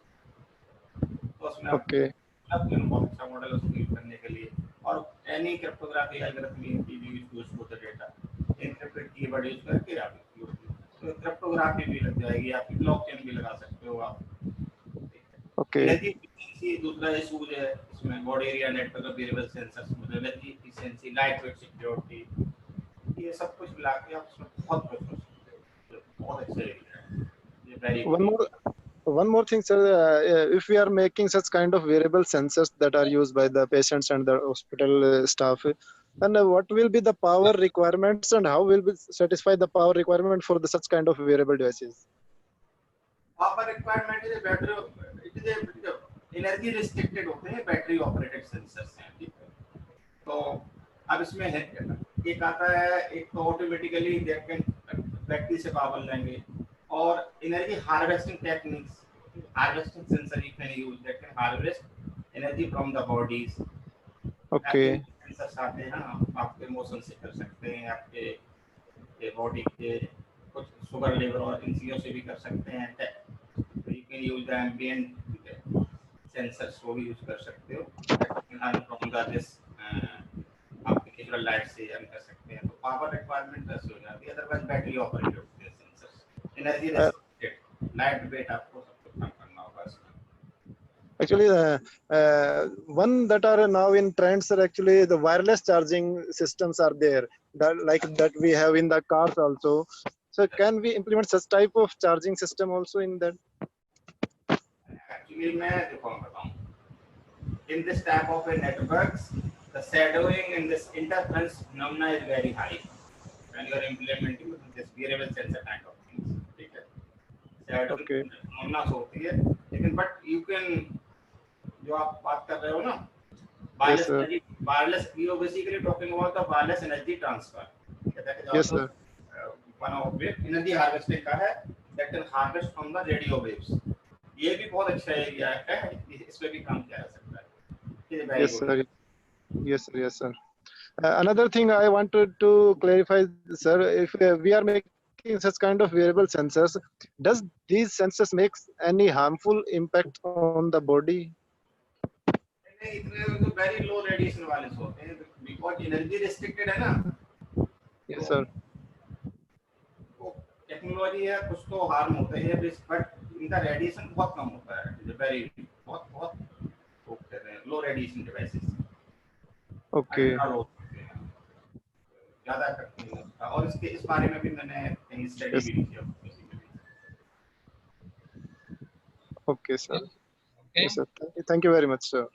तो उसमें okay. blockchain बहुत अच्छा मॉडल है उसको यूज करने के लिए. और any cryptography algorithm is used to store the data. encrypted keyword use करके आप तो क्रिप्टोग्राफी भी लग जाएगी. आपकी ब्लॉकचेन भी लगा सकते हो आप. ओके. दूसरा इशू है इसमें body area network wearable sensors में energy efficiency, light weight security, ये सब कुछ मिला के आप उसमें बहुत कुछ बहुत अच्छे है. ये very one more thing, sir. If we are making such kind of wearable sensors that are used by the patients and the hospital staff, And what will be the power requirements and how will we satisfy the power requirement for the such kind of wearable devices? Power requirement is a battery. It is a energy restricted होते हैं battery operated sensors हैं, ठीक है. तो अब इसमें है एक आता है, एक तो ऑटोमेटिकली बैटरी से पावर लेंगे, और energy harvesting techniques, harvesting sensor you can use that can harvest energy from the bodies. Okay. Sensors आते हैं ना, आपके इमोशन से कर सकते हैं, आपके बॉडी के कुछ शुगर लेवल और इन चीज़ों से भी कर सकते हैं. You can use the ambient sensors को भी यूज कर सकते हो. आपके नेचुरल लाइट से अर्न कर सकते हैं. तो पावर रिक्वायरमेंट ऐसे हो जाती है. अदरवाइज बैटरी ऑपरेटेड होते हैं sensors, energy restricted, light weight आपको सब कुछ कम करना होगा इसमें. Actually, one that are now in trends are actually the wireless charging systems are there, that like that we have in the cars also. So can we implement such type of charging system also in that? Actually, मैं देखो मैं बताऊँ. In this type of a networks, the shadowing in this interference phenomena is very high when you are implementing this wearable sensor kind of things. ठीक है. Shadowing phenomena होती है, लेकिन but you can जो आप बात कर रहे हो ना, wireless energy, wireless, we are basically talking about the wireless energy transfer. Yes sir. One of it energy harvesting का है, that can harvest from the radio waves. ये भी बहुत अच्छा एरिया है, इस पे भी काम किया जा सकता है. Yes sir. Yes sir. Yes sir. Another thing I wanted to clarify, sir, if we are making such kind of wearable sensors, does these sensors make any harmful impact on the body? इतने very low radiation वाले होते हैं, because energy restricted है ना. Yes sir. Technology है, कुछ तो harm होता है, बट इनका रेडिएशन बहुत कम होता है. वेरी बहुत बहुत वो कहते हैं लो रेडिएशन डिवाइसेस. ओके. ज्यादा करते हैं, और इसके इस बारे में भी मैंने कहीं स्टडी भी किया. Okay sir. Yes sir. Thank you very much sir.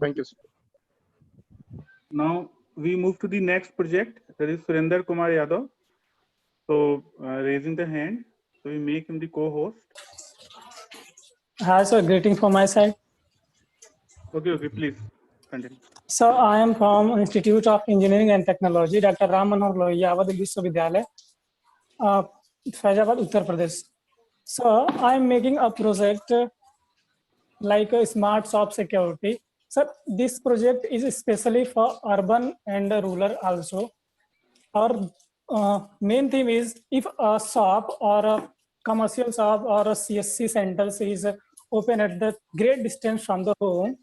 Thank you sir. Now we move to the next project. That is Surinder Kumar Yadav. So raising the hand, so we make him the co-host. Hi sir, greetings from my side. Okay, please continue. So I am from Institute of Engineering and Technology, Dr. Ram Manohar Lohia, Awadh Vishwavidyalaya, Faizabad, Uttar Pradesh. So I am making a project like a smart shop security. So this project is especially for urban and rural also. Our main theme is if a shop or a commercial shop or a CSC center is open at the great distance from the home,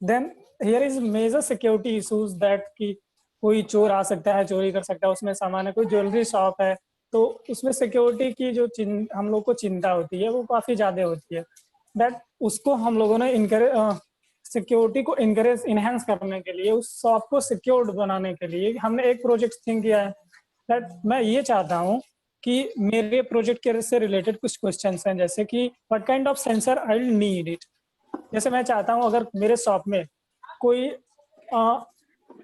then here is major security issues that कि कोई चोर आ सकता है, चोरी कर सकता है, उसमें सामान है, कोई ज्वेलरी शॉप है, तो उसमें सिक्योरिटी की जो हम लोग को चिंता होती है वो काफ़ी ज़्यादा होती है. दैट उसको हम लोगों ने सिक्योरिटी को इनहेंस करने के लिए, उस शॉप को सिक्योर्ड बनाने के लिए हमने एक प्रोजेक्ट थिंक किया है. दैट मैं ये चाहता हूँ कि मेरे प्रोजेक्ट के से रिलेटेड कुछ क्वेश्चंस हैं, जैसे कि what kind of sensor I will need it. जैसे मैं चाहता हूँ अगर मेरे शॉप में कोई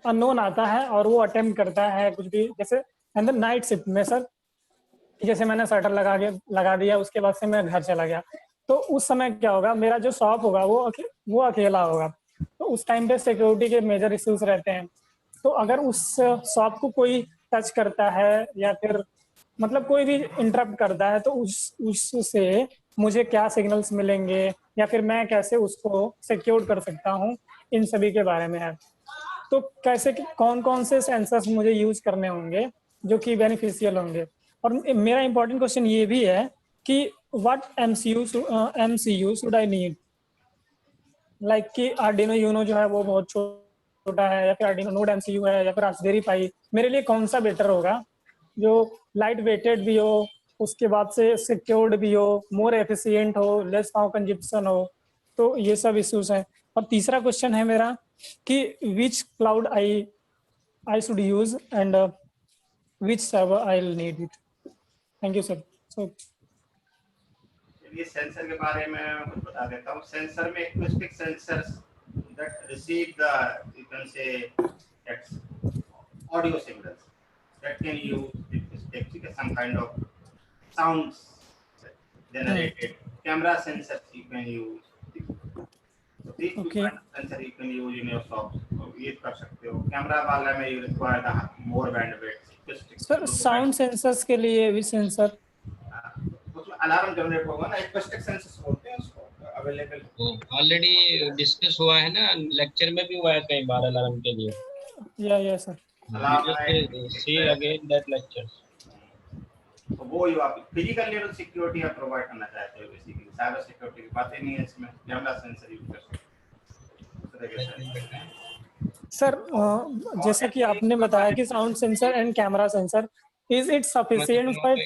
अननोन आता है और वो अटेम्प्ट करता है कुछ भी, जैसे एंड द नाइट शिफ्ट में सर, जैसे मैंने शटर लगा दिया, उसके बाद से मैं घर चला गया, तो उस समय क्या होगा, मेरा जो शॉप होगा वो अकेला होगा, तो उस टाइम पे सिक्योरिटी के मेजर इश्यूज रहते हैं. तो अगर उस शॉप को कोई टच करता है या फिर मतलब कोई भी इंटरप्ट करता है, तो उससे मुझे क्या सिग्नल्स मिलेंगे या फिर मैं कैसे उसको सिक्योर कर सकता हूँ, इन सभी के बारे में है. तो कैसे कौन कौन से सेंसर्स मुझे यूज करने होंगे जो कि बेनिफिशियल होंगे. और मेरा इंपॉर्टेंट क्वेश्चन ये भी है कि what MCU should I need, like कि आर्डिनो यूनो जो है वो बहुत छोटा है, या फिर आर्डिनो नोड MCU है, या फिर रास्पबेरी पाई, मेरे लिए कौन सा बेटर होगा जो लाइट वेटेड भी हो, उसके बाद से सिक्योर्ड भी हो, मोर एफिशिएंट हो, लेस पावर कंजप्शन हो. तो ये सब इश्यूज हैं. और तीसरा क्वेश्चन है मेरा कि which cloud I should use and which server I will need it. Thank you sir. ये सेंसर के बारे में कुछ बता देता हूँ. सेंसर में acoustic sensors that receive the, you can say, that's audio signals that can use some kind of sounds generated. Camera sensors you can use. So these two Okay. kind of sensor you can use in your shop. So ये कर सकते हो. Camera वाला में you require the more bandwidth. Sir sound sensors के लिए भी sensor उसमें अलार्म जनरेट होगा ना, acoustic sensors बोलते हैं उसको, अवेलेबल. ऑलरेडी डिस्कस हुआ है ना, लेक्चर में भी हुआ है कई बार अलार्म के लिए. या sir. See again that lecture. तो वो ही आप फिजिकल लेवल सिक्योरिटी आप प्रोवाइड करना चाहते हो, बेसिकली साइबर सिक्योरिटी की बातें नहीं है इसमें. कैमरा सेंसर यूज कर सकते हैं. सर जैसा कि आपने बताया कि sound sensor and camera sensor, is it sufficient for?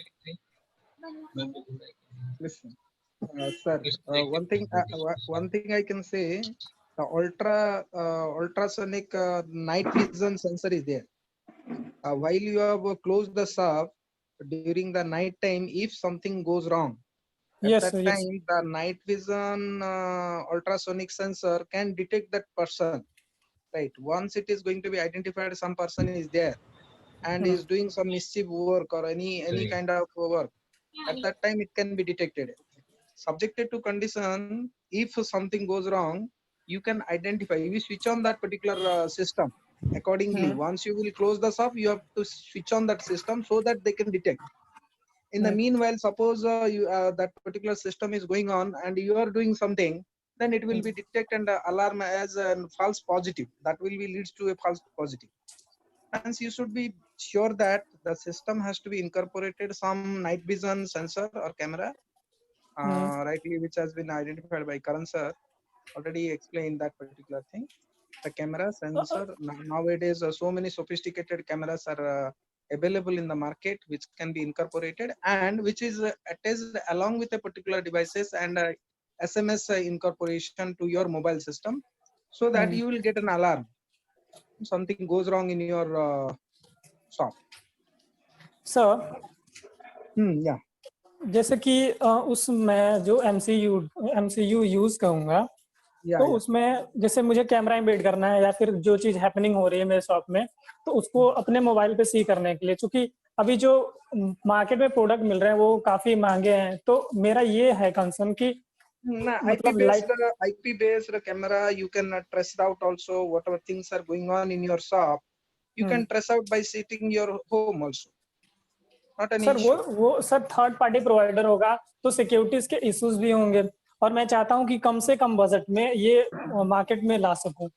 Listen, sir, one thing I can say, the ultrasonic night vision sensor is there. While you have closed the shop during the night time, if something goes wrong, at that time the night vision ultrasonic sensor can detect that person. Right. Once it is going to be identified, some person is there and is doing some mischief work or any kind of work. At that time, it can be detected. Subjected to condition, if something goes wrong, you can identify. You switch on that particular system accordingly. Once you will close the shop, you have to switch on that system so that they can detect. In the meanwhile, suppose that particular system is going on and you are doing something, then it will be detect and alarm as a false positive. That will be leads to a false positive. Hence, you should be sure that the system has to be incorporated some night vision sensor or camera, rightly, which has been identified by Karan sir. Already explained that particular thing. The camera sensor nowadays, so many sophisticated cameras are available in the market, which can be incorporated and which is attached along with a particular devices and SMS incorporation to your mobile system, so that you will get an alarm. Something goes wrong in your shop. Sir Yeah. जैसे कि उसमें जो MCU use करूंगा, तो उसमें जैसे मुझे camera embed करना है या फिर जो चीज हैपनिंग हो रही है मेरे शॉप में, तो उसको अपने मोबाइल पे सी करने के लिए, क्योंकि अभी जो मार्केट में प्रोडक्ट मिल रहे हैं वो काफी महंगे हैं, तो मेरा ये है कंसर्न कि IP based camera, you can trace out also whatever things are going on in your shop. You can trace out by sitting your home also. Not an sir issue. वो सर थर्ड पार्टी प्रोवाइडर होगा तो securities के issues भी होंगे, और मैं चाहता हूं कि कम से कम बजट में ये मार्केट में ला सकूं.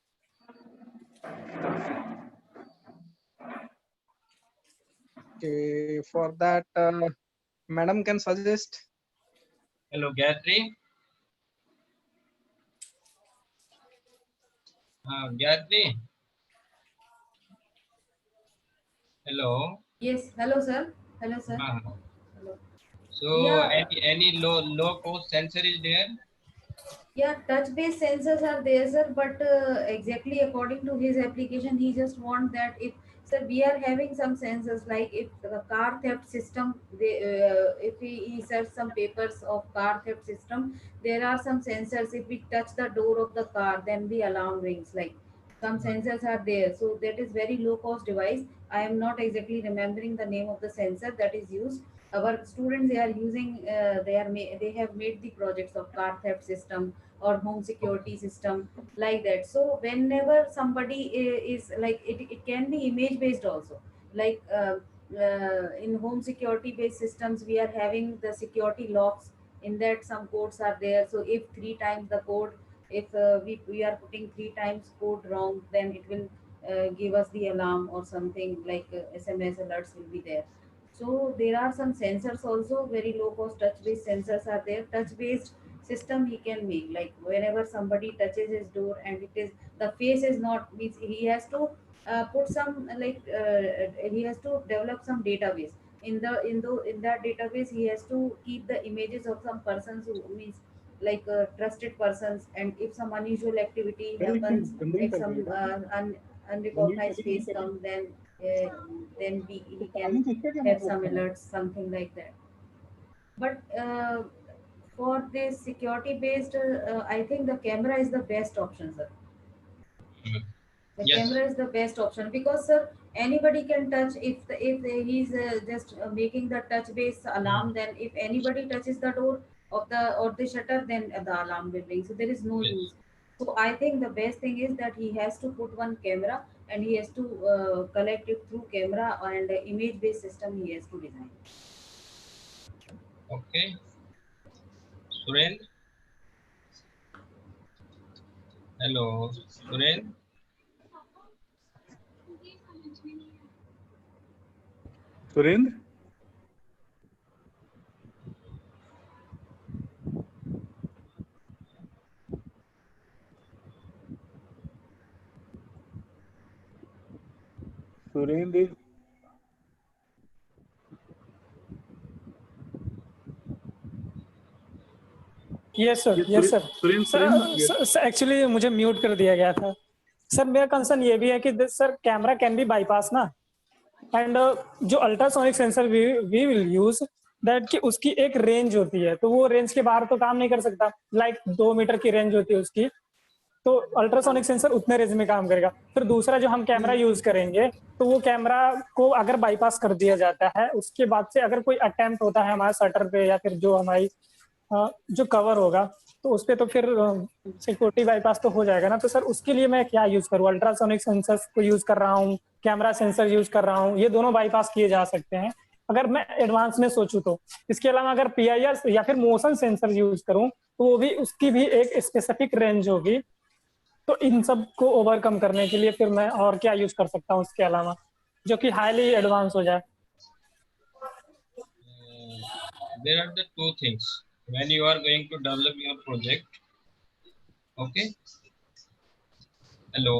Okay, for that, madam can suggest. Hello, Gayatri. Gayatri. Hello. Yes. Hello, sir. Hello, sir. Hello. So, Yeah. any low cost sensor is there? Yeah, touch-based sensors are there, sir. But exactly according to his application, he just want that if, sir, we are having some sensors like if the car theft system, if he search some papers of car theft system, there are some sensors. If we touch the door of the car, then the alarm rings. Like some sensors are there. So that is very low cost device. I am not exactly remembering the name of the sensor that is used. Our students, they are using, they have made the projects of car theft system or home security system like that. So whenever somebody is like it can be image based also, like in home security based systems we are having the security locks. In that some codes are there, so if 3 times the code, if we are putting 3 times code wrong, then it will give us the alarm or something like SMS alerts will be there. So there are some sensors also, very low cost touch based sensors are there. Touch based system he can make, like whenever somebody touches his door and it is the face is not, means he has to put some he has to develop some database. In that database he has to keep the images of some persons who means like trusted persons, and if some unusual activity happens, if some unrecognized face come, then he can have some alerts, something like that. But for this security based, I think the camera is the best option, sir. The Yes. camera is the best option because sir, anybody can touch if he's just making the touch based alarm. Then if anybody touches the door of the shutter, then the alarm will ring. So there is no Yes. use. So I think the best thing is that he has to put one camera and he has to collect it through camera and image based system he has to design. Okay. Suren. Hello, Suren. Surendra? Surendra is yes sir, yes, yes sir. Surendra, yes. Sir actually मुझे mute कर दिया गया था। Sir मेरा concern ये भी है कि sir camera can be bypass ना, एंड जो ultrasonic sensor we will use that कि उसकी एक रेंज होती है, तो वो रेंज के बाहर तो काम नहीं कर सकता। लाइक 2 मीटर की रेंज होती है उसकी, तो अल्ट्रासोनिक सेंसर उतने रेंज में काम करेगा। फिर दूसरा जो हम कैमरा यूज करेंगे, तो वो कैमरा को अगर बाईपास कर दिया जाता है, उसके बाद से अगर कोई अटेम्प्ट होता है हमारे शटर पे या फिर जो हमारी जो कवर होगा, तो उस पे तो फिर सिक्योरिटी बाईपास तो हो जाएगा ना। तो सर उसके लिए मैं क्या यूज करूँ? अल्ट्रासोनिक सेंसर्स को यूज कर रहा हूँ, कैमरा सेंसर यूज कर रहा हूँ, ये दोनों बाईपास किए जा सकते हैं अगर मैं एडवांस में सोचूं तो। इसके अलावा अगर PIR या फिर मोशन सेंसर यूज करूं, तो वो भी उसकी भी एक स्पेसिफिक रेंज होगी। तो इन सब को ओवरकम करने के लिए फिर मैं और क्या यूज कर सकता हूँ इसके अलावा, जो कि हाईली एडवांस हो जाए? There are the two things when you are going to develop your project. Okay. Hello.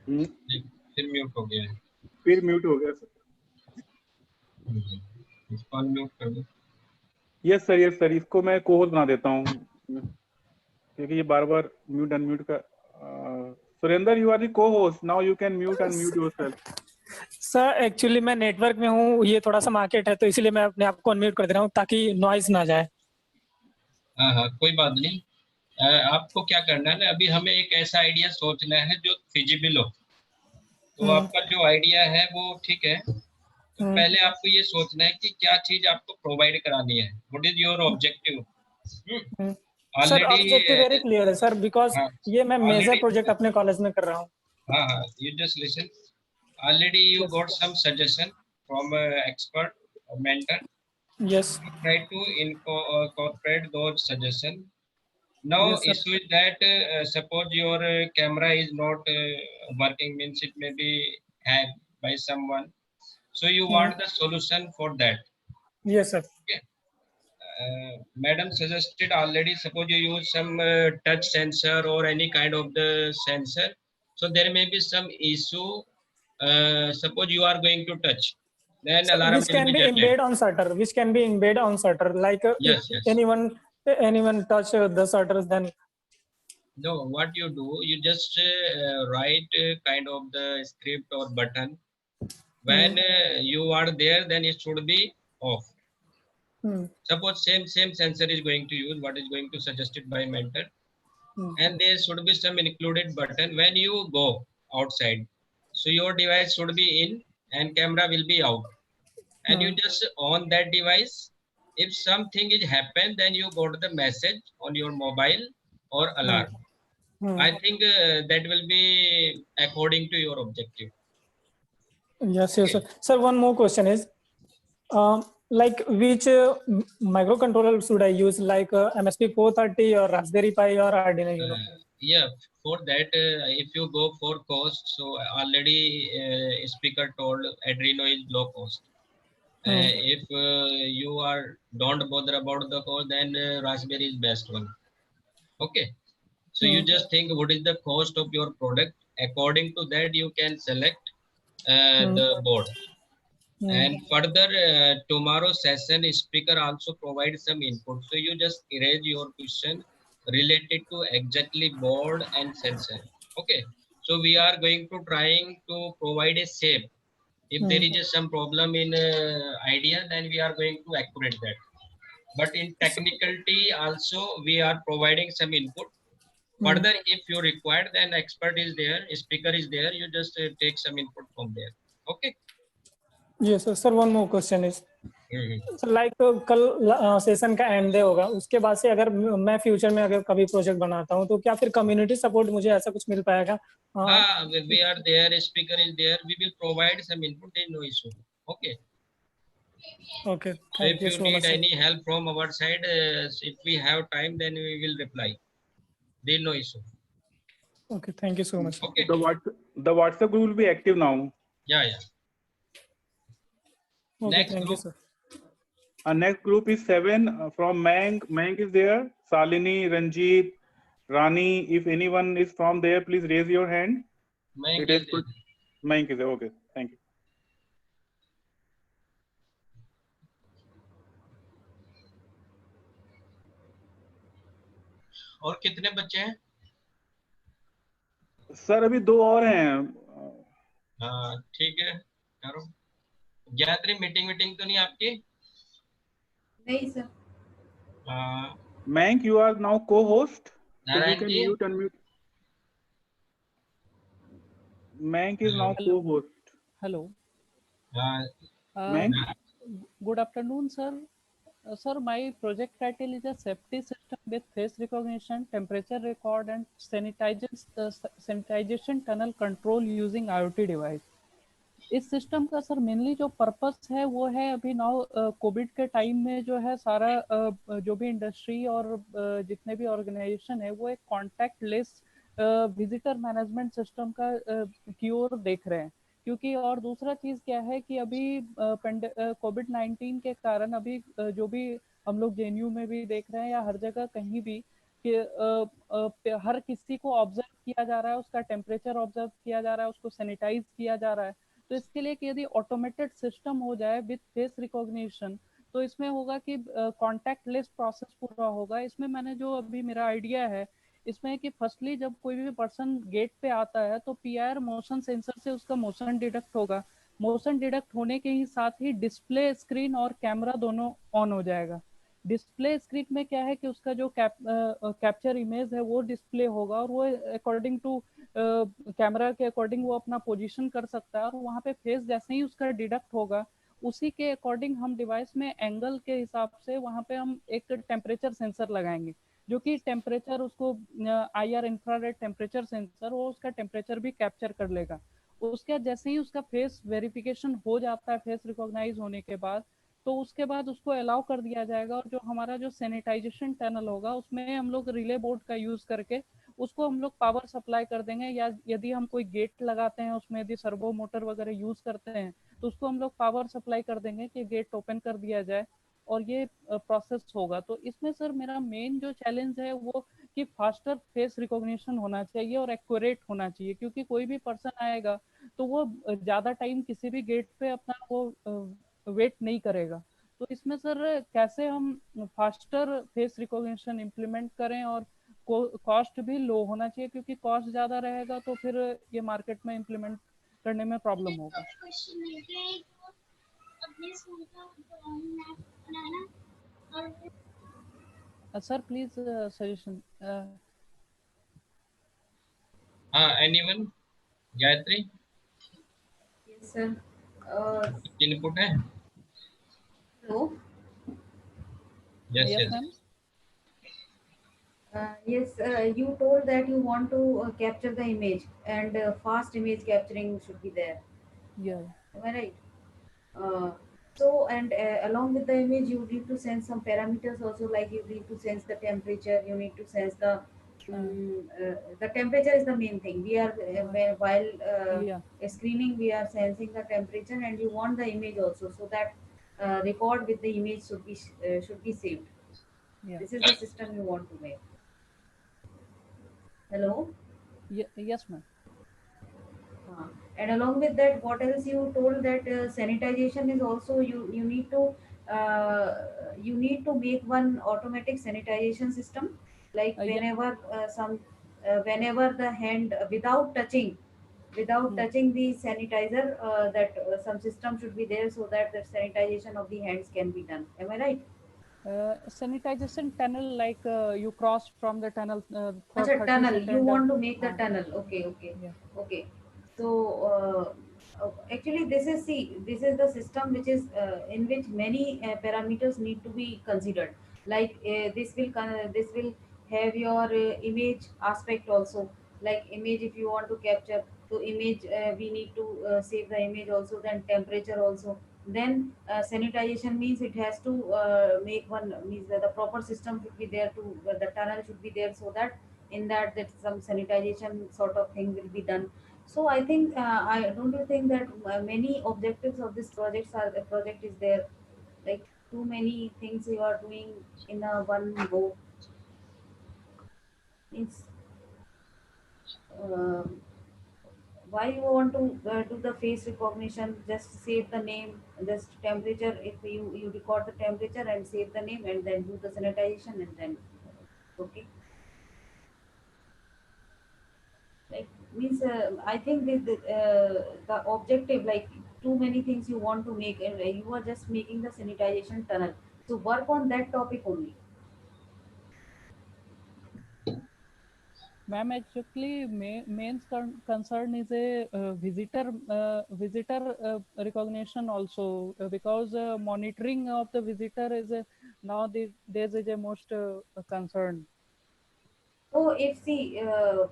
फिर म्यूट हो गया है। फिर म्यूट हो गया सर। इसको अनम्यूट कर दो। यस सर, इसको मैं को-होस्ट बना देता हूँ क्योंकि ये बार-बार म्यूट अनम्यूट का। Surendra, you are the co-host, now you can mute unmute yourself. Sir actually मैं नेटवर्क में हूँ, ये थोड़ा सा मार्केट है, तो इसलिए मैं अपने आप को अनम्यूट कर दे रहा हूँ ताकि नॉइज ना जाए। हाँ, कोई बात नहीं। आपको क्या करना है ना, अभी हमें एक ऐसा आइडिया सोचना है जो फिजिबल हो। तो आपका जो आइडिया है वो ठीक है, तो पहले आपको ये सोचना है कि क्या चीज आपको प्रोवाइड करानी है। What is your objective? Sir objective very clear है सर, बिकॉज ये मैं मेजर प्रोजेक्ट अपने कॉलेज में कर रहा हूँ। हाँ, you just listen. Already you got some suggestion from expert or mentor. Yes. Try to incorporate those suggestions. Now Yes, sir. issue is that suppose your camera is not working, means it may be hacked by someone. So you want the solution for that. Yes, sir. Okay. Madam suggested already, suppose you use some touch sensor or any kind of the sensor. So there may be some issue. Suppose you are going to touch, then alarm Which can will be generated. embedded on shutter. Which can be embedded on shutter. Like Yes, if yes. anyone touch the shutters, then No, what you do, you just write kind of the script or button. When you are there, then it should be off. Suppose same sensor is going to use what is going to suggested by mentor, and there should be some included button when you go outside. So your device should be in and camera will be out, and you just on that device. If something is happen, then you got the message on your mobile or alarm. I think that will be according to your objective. Yes, yes, sir. Sir, one more question is, like which microcontroller should I use, like MSP 430 or Raspberry Pi or Arduino Uno? Yeah, for that, if you go for cost, so already speaker told Arduino is low cost. If you don't bother about the cost, then Raspberry is best one. Okay, so you just think what is the cost of your product. According to that, you can select the board. And further, tomorrow's session speaker also provides some input. So you just erase your question related to exactly board and sensor. Okay, so we are going to trying to provide a shape. If there is some problem in idea, then we are going to accurate that. But in technicality also we are providing some input. Further, if you require, then expert is there, speaker is there. You just take some input from there. Okay. Yes, sir. One more question is, so like कल session का and day होगा, उसके बाद से अगर मैं future में अगर कभी प्रोजेक्ट बनाता हूँ तो क्या फिर कम्युनिटी सपोर्ट मुझे ऐसा कुछ मिल पाएगा? We are there, speaker is there. We will provide some input. There is no issue. Okay. Okay. So if you need any help from our side, if we have time, then we will reply. There is no issue. Okay. Thank you so much. Okay. The WhatsApp group will be active now. Yeah, yeah. Okay, Next thank group. you, sir. Our next group is 7 from Mank. Mank is there. Salini, Ranjit, Rani. If anyone is from there, please raise your hand. Mank is there. Mank is there. Okay. Thank you. और कितने बच्चे हैं? Sir अभी 2 और हैं. हाँ ठीक है, करो. गायत्री, मीटिंग तो नहीं आपकी? नहीं sir. Mank, you are now co-host. So you Narayan can ji? mute, unmute. Mank is now co-host. Hello. Mank? Good afternoon, sir. Sir, my project title is a safety system with face recognition, temperature record, and sanitization tunnel control using IoT device. इस system का sir mainly जो purpose है वो है अभी now Covid के time में जो है सारा जो भी इंडस्ट्री और जितने भी ऑर्गेनाइजेशन है वो एक contact less visitor management system का की ओर देख रहे हैं, क्योंकि और दूसरा चीज़ क्या है कि अभी कोविड-19 के कारण अभी जो भी हम लोग जेएनयू में भी देख रहे हैं या हर जगह कहीं भी कि हर किसी को ऑब्जर्व किया जा रहा है, उसका टेम्परेचर ऑब्जर्व किया जा रहा है, उसको सैनिटाइज किया जा रहा है. तो इसके लिए कि यदि ऑटोमेटेड सिस्टम हो जाए विद फेस रिकॉग्निशन तो इसमें होगा कि कॉन्टैक्ट लेस प्रोसेस पूरा होगा. इसमें मैंने जो अभी मेरा आइडिया है इसमें कि फर्स्टली जब कोई भी पर्सन गेट पे आता है तो पीआईआर मोशन सेंसर से उसका मोशन डिटेक्ट होगा. मोशन डिटेक्ट होने के ही साथ ही डिस्प्ले स्क्रीन और कैमरा दोनों ऑन हो जाएगा. डिस्प्ले स्क्रीन में क्या है कि उसका जो कैप्चर इमेज है वो डिस्प्ले होगा और वो अकॉर्डिंग टू कैमरा के अकॉर्डिंग वो अपना पोजीशन कर सकता है और वहाँ पे फेस जैसे ही उसका डिडक्ट होगा उसी के अकॉर्डिंग हम डिवाइस में एंगल के हिसाब से वहाँ पे हम एक टेम्परेचर सेंसर लगाएंगे जो कि टेम्परेचर उसको आईआर इंफ्रारेड टेम्परेचर सेंसर वो उसका टेम्परेचर भी कैप्चर कर लेगा. उसके जैसे ही उसका फेस वेरिफिकेशन हो जाता है फेस रिकॉग्नाइज होने के बाद तो उसके बाद उसको अलाउ कर दिया जाएगा और जो हमारा जो सैनिटाइजेशन टनल होगा उसमें हम लोग रिले बोर्ड का यूज करके उसको हम लोग पावर सप्लाई कर देंगे, या यदि हम कोई गेट लगाते हैं उसमें यदि सर्वो मोटर वगैरह यूज करते हैं तो उसको हम लोग पावर सप्लाई कर देंगे कि गेट ओपन कर दिया जाए और ये प्रोसेस होगा. तो इसमें सर मेरा मेन जो चैलेंज है वो कि फास्टर फेस रिकॉग्निशन होना चाहिए और एक्यूरेट होना चाहिए, क्योंकि कोई भी पर्सन आएगा तो वो ज़्यादा टाइम किसी भी गेट पे अपना वो वेट नहीं करेगा. तो इसमें सर कैसे हम फास्टर फेस रिकॉग्निशन इम्प्लीमेंट करें और कॉस्ट भी लो होना चाहिए, क्योंकि कॉस्ट ज़्यादा रहेगा तो फिर ये मार्केट में इम्प्लीमेंट करने में प्रॉब्लम होगा. Sir please suggestion. Anyone? Gayatri? Yes sir. Input है? Hello. Yes, Yes, yes. ma'am. Yes, you told that you want to capture the image and fast image capturing should be there. Yeah. Am I right? So, and along with the image, you need to sense some parameters also, like you need to sense the temperature, you need to sense the temperature is the main thing. We are, while screening, we are sensing the temperature and you want the image also, so that record with the image should be saved. Yeah. This is the system you want to make. Hello? Yes, ma'am. And along with that, what else you told that sanitization is also you need to make one automatic sanitization system, like whenever whenever the hand without touching the sanitizer, that some system should be there so that the sanitization of the hands can be done. Am I right? Sanitization tunnel, like you cross from the tunnel for Acha, 30 tunnel. You seconds. want to make the हाँ, tunnel. Okay, okay, yeah. okay. So actually, this is the system which is in which many parameters need to be considered. Like this will have your image aspect also. Like image, if you want to capture, so image we need to save the image also. Then temperature also. Then sanitization means it has to make one means that the proper system should be there to the tunnel should be there, so that in that some sanitization sort of thing will be done. So I think I don't you think that many objectives of this project is there, like too many things you are doing in a one go. It's uh, why you want to do the face recognition? Just save the name, just temperature. If you record the temperature and save the name and then do the sanitization and then okay. Like means I think the objective, like too many things you want to make and you are just making the sanitization tunnel, so work on that topic only. Ma'am, actually, main concern is a visitor recognition also, because monitoring of the visitor is now there's a most concern. So if see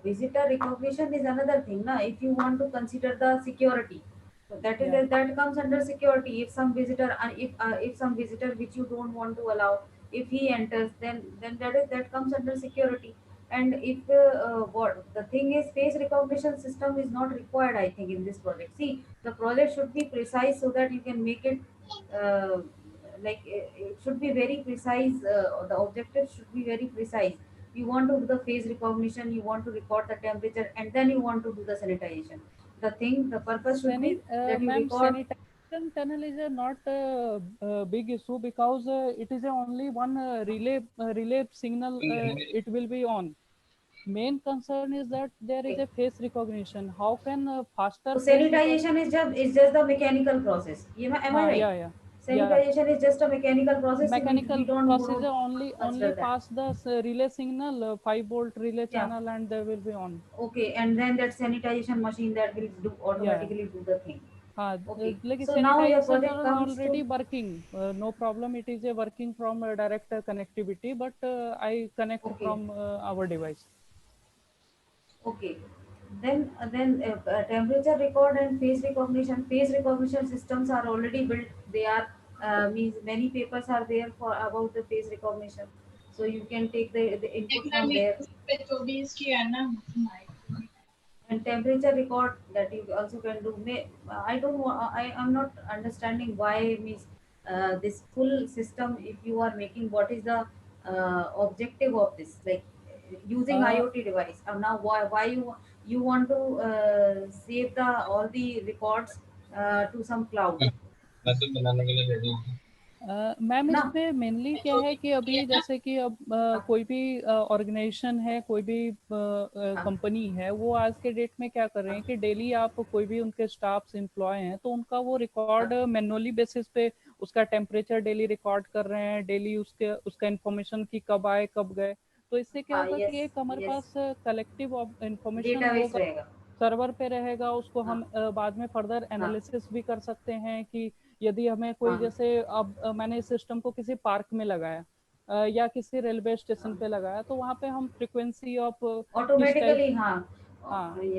visitor recognition is another thing, na. If you want to consider the security, so that is Yeah. that comes under security. If some visitor, if some visitor which you don't want to allow, if he enters, then that comes under security. And if what the thing is, face recognition system is not required, I think, in this project. See, the project should be precise so that you can make it. Like it should be very precise. The objective should be very precise. You want to do the face recognition, you want to record the temperature, and then you want to do the sanitization. The purpose should be that you Ma'am, record. sanitation tunnel is not a big issue, because it is only one relay signal it will be on. Main concern is that there is a face recognition. How can faster So face sanitization is just the mechanical process. Am I right? yeah. Sanitization is just a mechanical process. Mechanical We don't process consider only that. pass the relay signal, 5-volt relay Yeah. channel, and they will be on. Okay, and then that sanitization machine that will do automatically do the thing. Okay. Like So now your sanitization project are comes already to. working. No problem. It is a working from direct connectivity, but I connect Okay. from our device. Okay. Then temperature record and face recognition. Face recognition systems are already built. They are means many papers are there for about the face recognition. So you can take the input from there. And temperature record that you also can do. I don't want. I am not understanding why means this full system. If you are making, what is the objective of this? Like using IoT device. Now why you want to save the all the records to some cloud? Ma'am इसमें mainly क्या है कि अभी जैसे कि अब कोई भी ऑर्गेनाइजेशन है, कोई भी कंपनी है, वो आज के डेट में क्या कर रहे हैं कि डेली आप कोई भी उनके स्टाफ्स एम्प्लॉय हैं तो उनका वो रिकॉर्ड मैनुअली बेसिस पे उसका टेम्परेचर डेली रिकॉर्ड कर रहे हैं, डेली उसका इंफॉर्मेशन की कब आए कब गए। तो इससे क्या होगा कि एक हमारे पास कलेक्टिव इंफॉर्मेशन होगा, सर्वर पे रहेगा, उसको हम बाद में फर्दर एनालिसिस भी कर सकते हैं कि यदि हमें कोई जैसे अब मैंने इस सिस्टम को किसी पार्क में लगाया या किसी रेलवे स्टेशन पे लगाया तो वहाँ पे हम frequency of automatically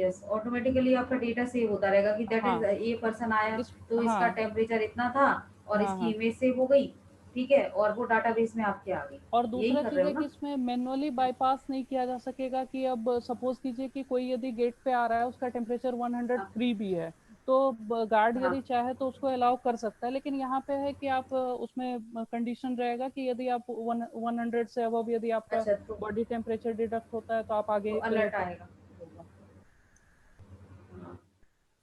yes automatically आपका डेटा सेव होता रहेगा कि दैट इज ये पर्सन आया तो इसका टेम्परेचर इतना था और इसकी इमेज सेव हो गई, ठीक है, और वो डाटाबेस में आपके आ गई। और दूसरा चीज है कि इसमें मैनुअली बाईपास नहीं किया जा सकेगा कि अब सपोज कीजिए कि कोई यदि गेट पे आ रहा है उसका टेम्परेचर 103 भी है तो गार्ड यदि चाहे तो उसको अलाउ कर सकता है, लेकिन यहाँ पे है कि आप उसमें कंडीशन रहेगा कि यदि आप 100 से अबव यदि आपका बॉडी टेम्परेचर डिडक्ट होता है तो आप आगे अलर्ट आएगा।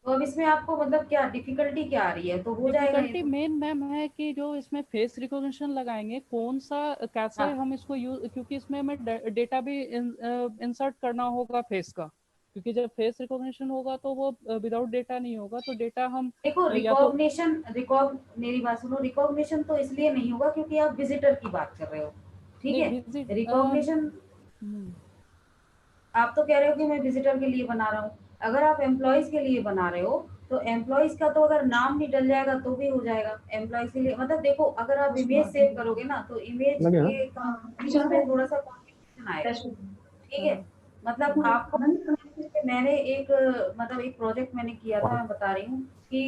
तो अब इसमें आपको मतलब क्या डिफिकल्टी क्या आ रही है? तो हो जाएगा। डिफिकल्टी मेन मैम है कि जो इसमें फेस रिकॉग्निशन लगाएंगे कौन सा कैसे हम इसको यूज, क्योंकि इसमें हमें डेटा भी इंसर्ट करना होगा फेस का, क्योंकि जब फेस रिकॉग्निशन होगा तो वो विदाउट डेटा नहीं होगा, तो डेटा हम देखो या तो मेरी बात सुनो, रिकॉग्निशन तो इसलिए नहीं होगा क्योंकि आप विजिटर की बात कर रहे हो, ठीक नहीं है। रिकॉग्निशन आप तो कह रहे हो कि मैं विजिटर के लिए बना रहा हूँ, अगर आप एम्प्लॉयज के लिए बना रहे हो तो एम्प्लॉयज का तो अगर नाम नहीं डल जाएगा तो भी हो जाएगा। एम्प्लॉयज के लिए मतलब देखो, अगर आप इमेज सेव करोगे ना तो इमेज के कंपोजिशन में थोड़ा सा कॉम्प्लिकेशन आएगा, ठीक है। मतलब आपको मैंने एक मतलब एक प्रोजेक्ट मैंने किया था, मैं बता रही हूँ कि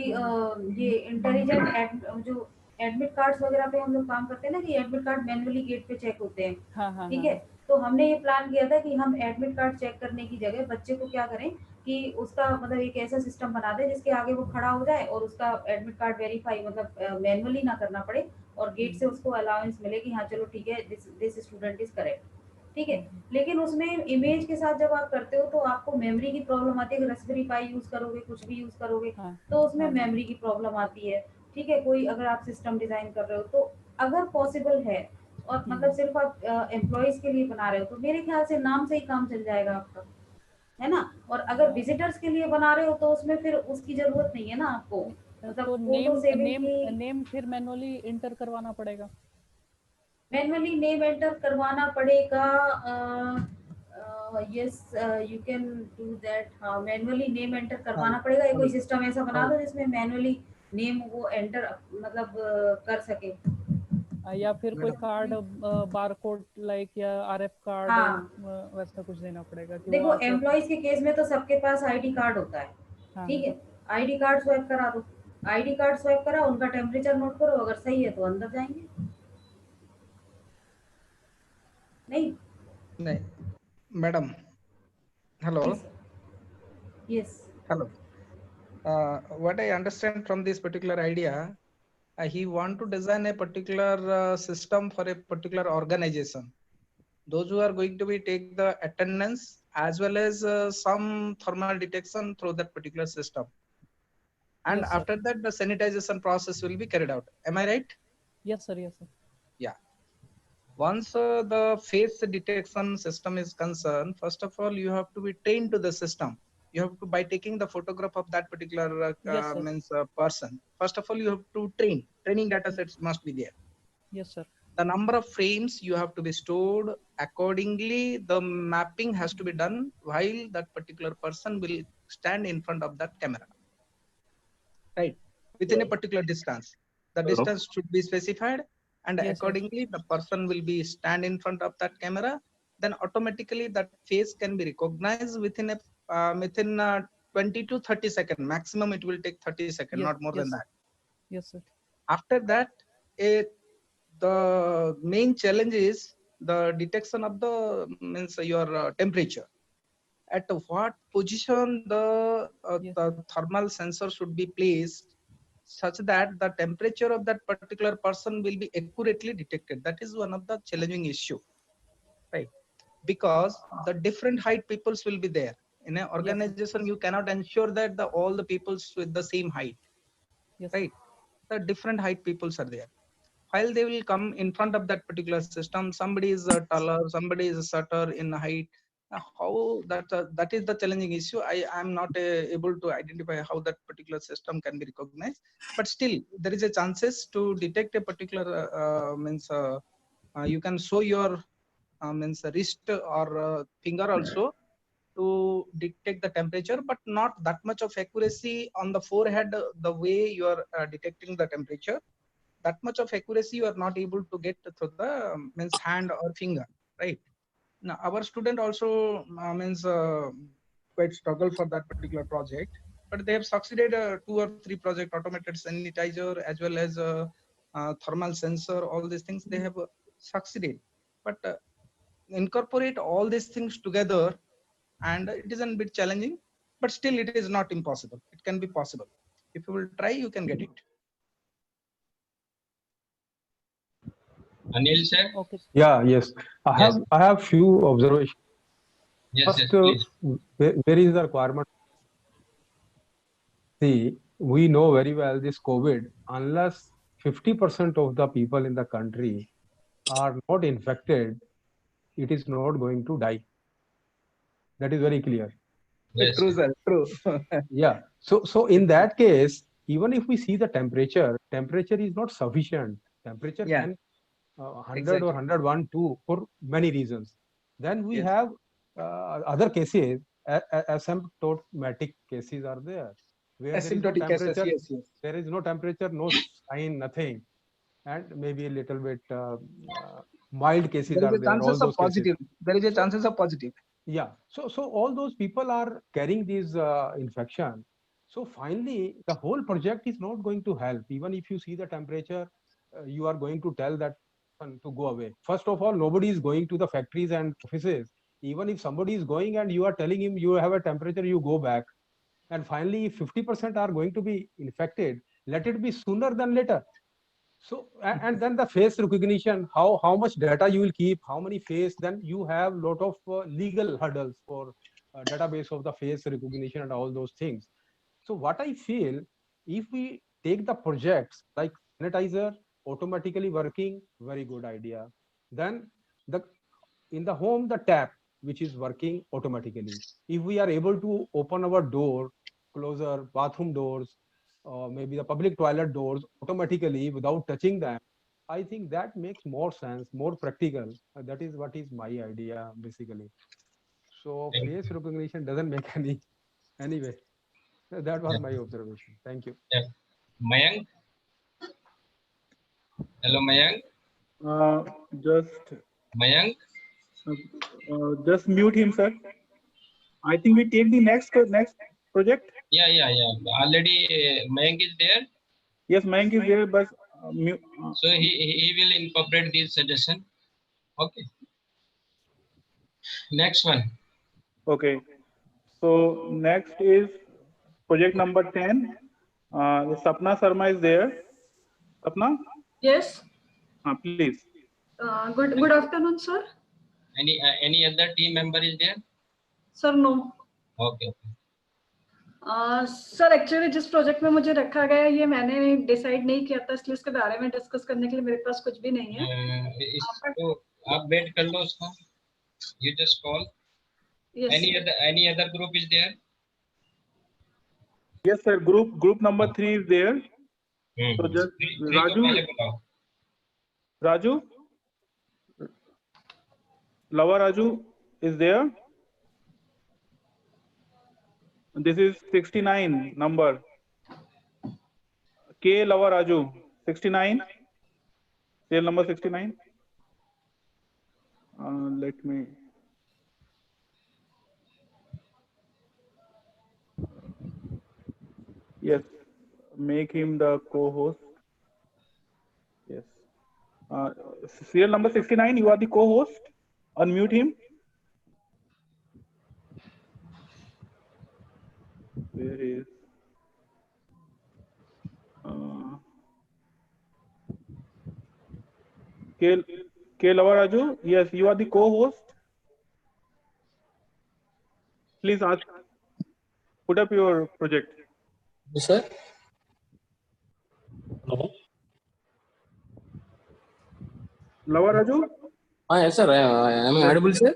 ये इंटेलिजेंट जो एडमिट कार्ड्स वगैरह पे हम लोग काम करते हैं ना, कि एडमिट कार्ड मैन्युअली गेट पे चेक होते हैं, ठीक है। तो हमने ये प्लान किया था कि हम एडमिट कार्ड चेक करने की जगह बच्चे को क्या करें कि उसका मतलब एक ऐसा सिस्टम बना दे जिसके आगे वो खड़ा हो जाए और उसका एडमिट कार्ड वेरीफाई मतलब मैन्युअली ना करना पड़े और गेट से उसको अलाउंस मिले कि हाँ चलो ठीक है, दिस स्टूडेंट इज करेक्ट, ठीक है। लेकिन उसमें इमेज के साथ जब आप करते हो तो आपको मेमोरी की प्रॉब्लम आती है। रास्पबेरी पाई यूज करोगे, कुछ भी यूज करोगे तो उसमें मेमोरी की प्रॉब्लम आती है, ठीक है। कोई अगर आप सिस्टम डिजाइन कर रहे हो तो अगर पॉसिबल है और मतलब सिर्फ आप एम्प्लॉयज के लिए बना रहे हो तो मेरे ख्याल से नाम से ही काम चल जाएगा आपका, है ना। और अगर विजिटर्स के लिए बना रहे हो तो उसमें फिर उसकी जरूरत नहीं है ना आपको, मतलब तो फोटो सेविंग की नेम फिर मैनुअली इंटर करवाना पड़ेगा। मैनुअली नेम एंटर करवाना पड़ेगा। Yes you can do that. हाँ, मैनुअली नेम एंटर करवाना पड़ेगा। या कोई सिस्टम ऐसा बना दो जिसमें मैनुअली नेम वो एंटर मतलब कर सके, या फिर कोई कार्ड बारकोड लाइक या आरएफ कार्ड हाँ। वैसा कुछ देना पड़ेगा कि देखो एम्प्लॉयज के केस में तो सबके पास आईडी कार्ड होता है, ठीक है। आईडी कार्ड स्वैप करा दो, आईडी कार्ड स्वैप करा, उनका टेम्परेचर नोट करो, अगर सही है तो अंदर जाएंगे। नहीं madam, hello yes hello, what I understand from this particular idea, he want to design a particular system for a particular organization, those who are going to be take the attendance as well as some thermal detection through that particular system, and yes, after that the sanitization process will be carried out. Am I right? Yes sir, yes sir. Yeah. Once the face detection system is concerned, first of all you have to be trained to the system. You have to, by taking the photograph of that particular Yes, person, first of all you have to training data sets must be there. Yes sir. The number of frames you have to be stored accordingly, the mapping has to be done while that particular person will stand in front of that camera, right, within a particular distance. The distance should be specified, and Yes, accordingly the person will be stand in front of that camera. Then automatically that face can be recognized within a 20 to 30 seconds maximum. It will take 30 seconds, Yes, not more than that. Yes sir. After that, the main challenge is the detection of the your temperature. At what position the thermal sensor should be placed such that the temperature of that particular person will be accurately detected. That is one of the challenging issue, right? Because the different height peoples will be there in an organization. You cannot ensure that all the peoples with the same height, right? The different height peoples are there. While they will come in front of that particular system, somebody is taller, somebody is shorter in height. How that is the challenging issue. I am not able to identify how that particular system can be recognized, but still there is a chances to detect a particular you can show your wrist or finger also to detect the temperature, but not that much of accuracy on the forehead. The way you are detecting the temperature, that much of accuracy you are not able to get through the hand or finger, right? Now our student also quite struggle for that particular project, but they have succeeded 2 or 3 project, automated sanitizer as well as thermal sensor, all these things they have succeeded. But incorporate all these things together, and it is a bit challenging, but still it is not impossible. It can be possible. If you will try, you can get it. Anil sir? Okay. Yeah, yes. I have few observations. Yes, First, please. where is the requirement? See, we know very well this COVID, unless 50% of the people in the country are not infected, it is not going to die. That is very clear. Yes. True, sir. True. Yeah. So in that case, even if we see the temperature is not sufficient. Temperature Yeah. can 100 Exactly. or 101 too for many reasons. Then we Yes. have other cases, asymptomatic cases are there, where there is no Asymptotic cases. temperature, Yes. Yes. there is no temperature, no sign, nothing, and maybe a little bit mild cases There is are a there. All chances of those cases. positive. There is a So chances of positive. yeah, so all those people are carrying this infection. So finally, the whole project is not going to help. Even if you see the temperature, you are going to tell that one to go away. First of all, nobody is going to the factories and offices. Even if somebody is going and you are telling him you have a temperature, you go back. And finally, if 50% are going to be infected, let it be sooner than later. So and then the face recognition, how much data you will keep, how many face, then you have lot of legal hurdles for database of the face recognition and all those things. So what I feel, if we take the projects like sanitizer automatically working, very good idea. Then the in the home, the tap which is working automatically. If we are able to open our door, closer bathroom doors, maybe the public toilet doors automatically without touching them, I think that makes more sense, more practical. That is what is my idea basically. So Thank face you. recognition doesn't make any anyway. That was Yeah. my observation. Thank you. Yeah. Mayank. Hello, Mayank. Just Mayank. just mute him, sir. I think we take the next project. Yeah. Already Mayank is there. Yes, Mayank is there, but So he will incorporate this suggestion. Okay. Next one. okay. So next is project number 10. Sapna Sharma is there. Sapna, Yes. please. Good afternoon, sir. Any other team member is there? Sir, no. Okay. Sir actually जिस project में मुझे रखा गया है ये मैंने decide नहीं किया था, इसलिए इसके बारे में डिस्कस करने के लिए मेरे पास कुछ भी नहीं है। इसको आप वेट कर लो उसको. You just call. Yes. Any other group is there? Yes, sir. Group number 3 is there. So just Raju, Lava Raju is there. This is 69 number. K Lava Raju 69. Serial number 69. Let me. Yes, make him the co-host. Yes. Serial number 69, you are the co-host. Unmute him. Where is? K Lavaraju, yes, you are the co-host. Please ask. Put up your project. Yes, sir. Hello. Lavaraju? Yes, sir. Am I audible, sir?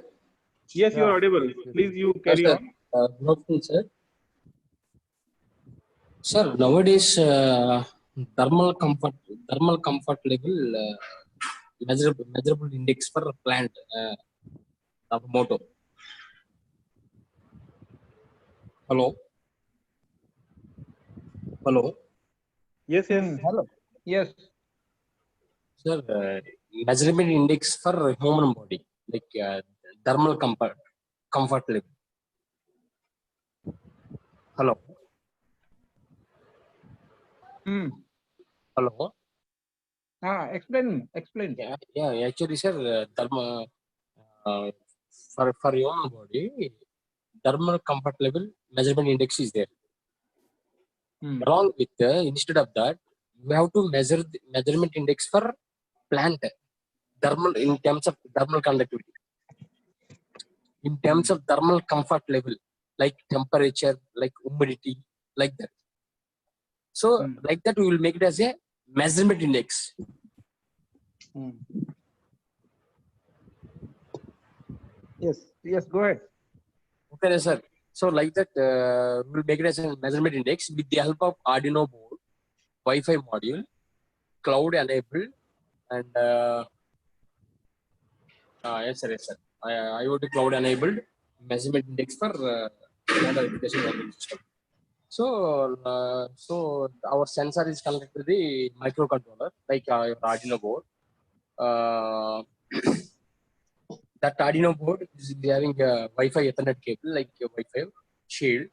Yes, you are audible. Please, you carry sir. on. Good afternoon, sir. Sir, nowadays thermal comfort level measurable index for plant of motto. Hello. Yes. Hello. Yes. Sir, measurement index for human body, like thermal comfort level. Hello. Hello. Explain. Yeah. Actually, sir, thermal for human body, thermal comfort level measurement index is there. Along with instead of that, we have to measure the measurement index for plant thermal in terms of thermal conductivity, in terms of thermal comfort level, like temperature, like humidity, like that. So like that, we will make it as a measurement index. Yes. Go ahead. Okay, sir. So like that, we'll make it as a measurement index with the help of Arduino board, Wi-Fi module, cloud enabled, and yes sir, IoT cloud enabled measurement index for data education learning system. So, so our sensor is connected to the microcontroller, like your Arduino board. That Arduino board is having a Wi-Fi Ethernet cable, like your Wi-Fi shield.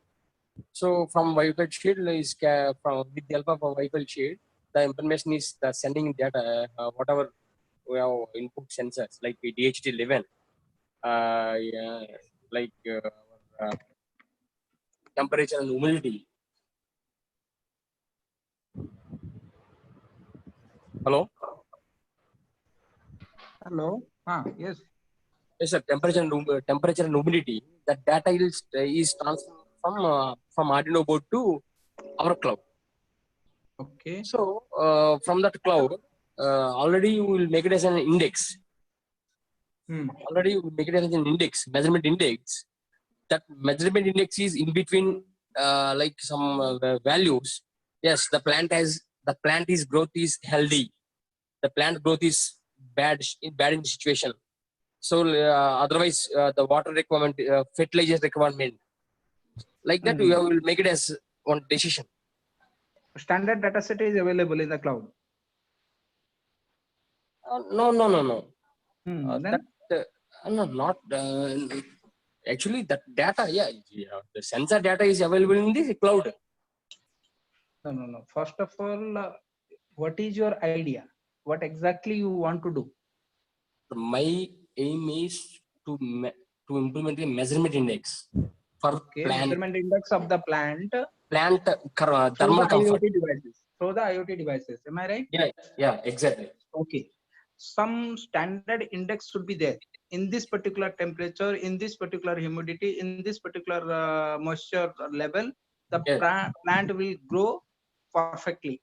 So from Wi-Fi shield is from with the help of a Wi-Fi shield, the information is sending data, whatever we have input sensors like DHT11, yeah, like temperature and humidity. Hello. Hello. Yes. Yes, sir. Temperature and humidity. That data is transferred from Arduino board to our cloud. Okay. So from that cloud, already you will make it as an index. Already you will make it as an index, measurement index. That measurement index is in between, like some values. Yes, the plant growth is healthy. The plant growth is bad in the situation. So otherwise, the water requirement, fertilizer requirement, like that, we will make it as one decision. Standard data set is available in the cloud. No. That no, not actually that data. Yeah, the sensor data is available in the cloud. No. First of all, what is your idea? What exactly you want to do? My aim is to implement a measurement index for plant. Measurement index of the plant. Thermal comfort. Through the IoT devices. Am I right? Yeah, exactly. Okay. Some standard index should be there in this particular temperature, in this particular humidity, in this particular moisture level. The plant will grow perfectly.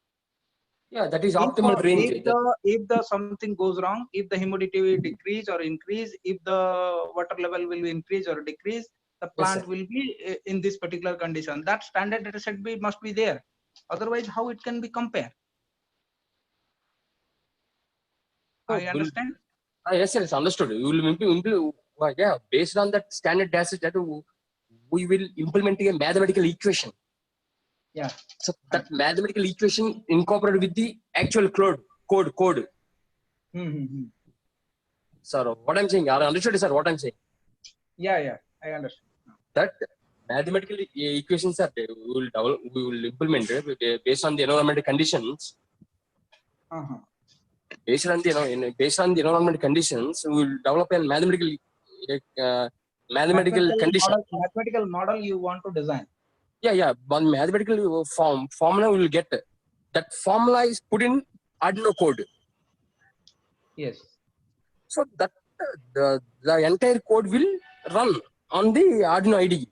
Yeah, that is optimal range. If the something goes wrong, if the humidity will decrease or increase, if the water level will increase or decrease, the plant will be in this particular condition. That standard data set must be there. Otherwise, how it can be compared? I understand. Yes, sir, it's understood. We will implement. Yeah, based on that standard data set, we will implement a mathematical equation. Yeah. So that mathematical equation incorporated with the actual code. Sir, what I'm saying, are understood, sir? What I'm saying? Yeah, I understand. That mathematical equations are we will implement it based on the environmental conditions. Based on the environmental conditions, we will develop a mathematical condition. Mathematical model you want to design. Yeah. One mathematical formula we will get. That formula is put in Arduino code. Yes. So that the entire code will run on the Arduino IDE.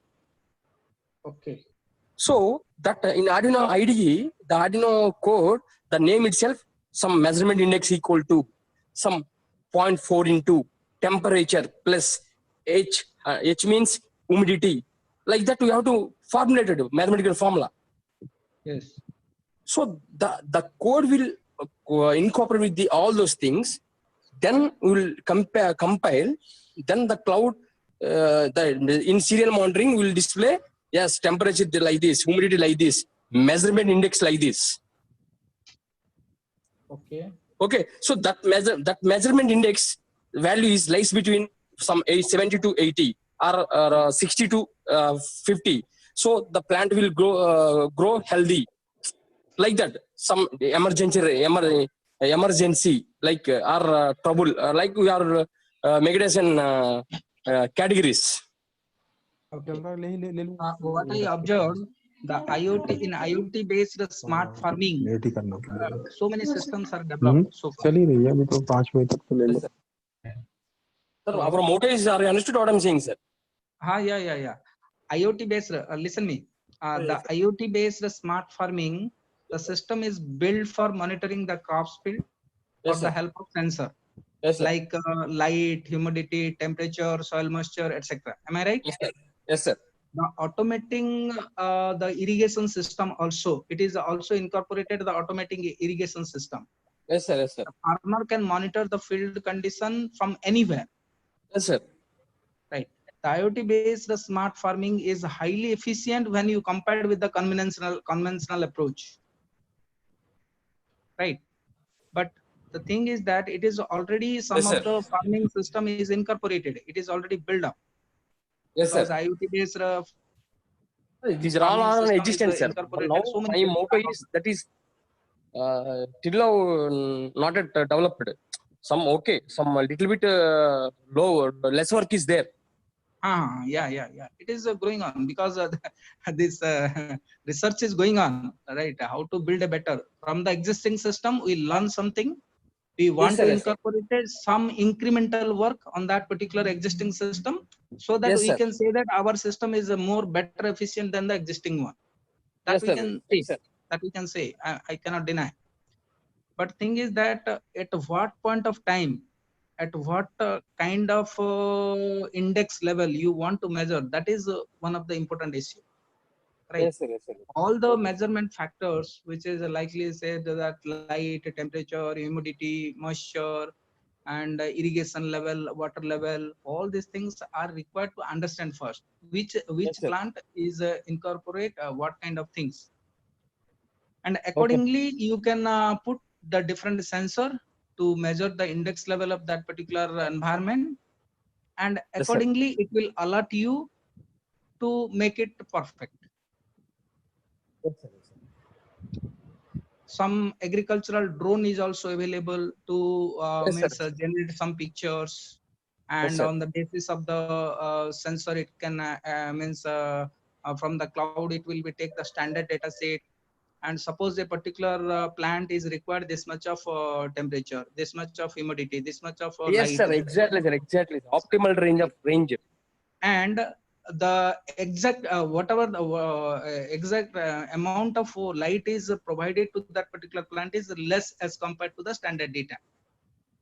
Okay. So that in Arduino IDE, the Arduino code, the name itself, some measurement index equal to some 0.4 into temperature plus H. H means humidity. Like that, we have to formulate a mathematical formula. Yes. So the code will incorporate with all those things. Then we will compile. Then the cloud, in serial monitoring, will display temperature like this, humidity like this, measurement index like this. Okay. So that measurement index value lies between some 70 to 80 or 60 to 50. So the plant will grow healthy. Like that, some emergency like or trouble, like we are make it as in categories. What I observed, the IoT based smart farming, so many systems are developed. So far. Sir, our motto is, are you understood what I'm saying, sir? Yeah. IoT based, listen me. The IoT based smart farming, the system is built for monitoring the crop field with the help of sensor. Like light, humidity, temperature, soil moisture, etc. Am I right? Yes, sir. the automating the irrigation system also. It is also incorporated the automating irrigation system. Yes, sir. Yes, sir. The farmer can monitor the field condition from anywhere. Yes, sir. Right. The IoT-based smart farming is highly efficient when you compare with the conventional approach. Right. But the thing is that it is already some Yes, of sir. the farming system is incorporated. It is already built up. Yes, Because sir. IoT-based These are all farming on system existence, is sir. But incorporated. now So my many motto is that is till now not yet developed. Some okay, some a little bit low, less work is there. Yeah. It is growing on because this research is going on, right? How to build a better from the existing system. We learn something. We want sir, to yes, sir. incorporate some incremental work on that particular existing system, so that Yes, we sir. can say that our system is a more better efficient than the existing one. That Yes, we sir. can Yes, say. sir. That we can say. I cannot deny. But thing is that at what point of time, at what kind of index level you want to measure, that is one of the important issue, right? Yes, sir. Yes, sir. All the measurement factors, which is likely said that light, temperature, humidity, moisture, and irrigation level, water level, all these things are required to understand first which Yes, sir. plant is incorporate what kind of things, and accordingly you can put the different sensor to measure the index level of that particular environment, and Yes, sir. accordingly it will alert you to make it perfect. Yes, sir. Yes, sir. Some agricultural drone is also available to Yes, sir. generate some pictures, Yes, and sir. on the basis of the sensor it can from the cloud it will be take the standard data set, and suppose a particular plant is required this much of temperature, this much of humidity, this much of Yes, light, sir. Exactly, sir. Exactly. Optimal range. and the exact whatever the exact amount of light is provided to that particular plant is less as compared to the standard data.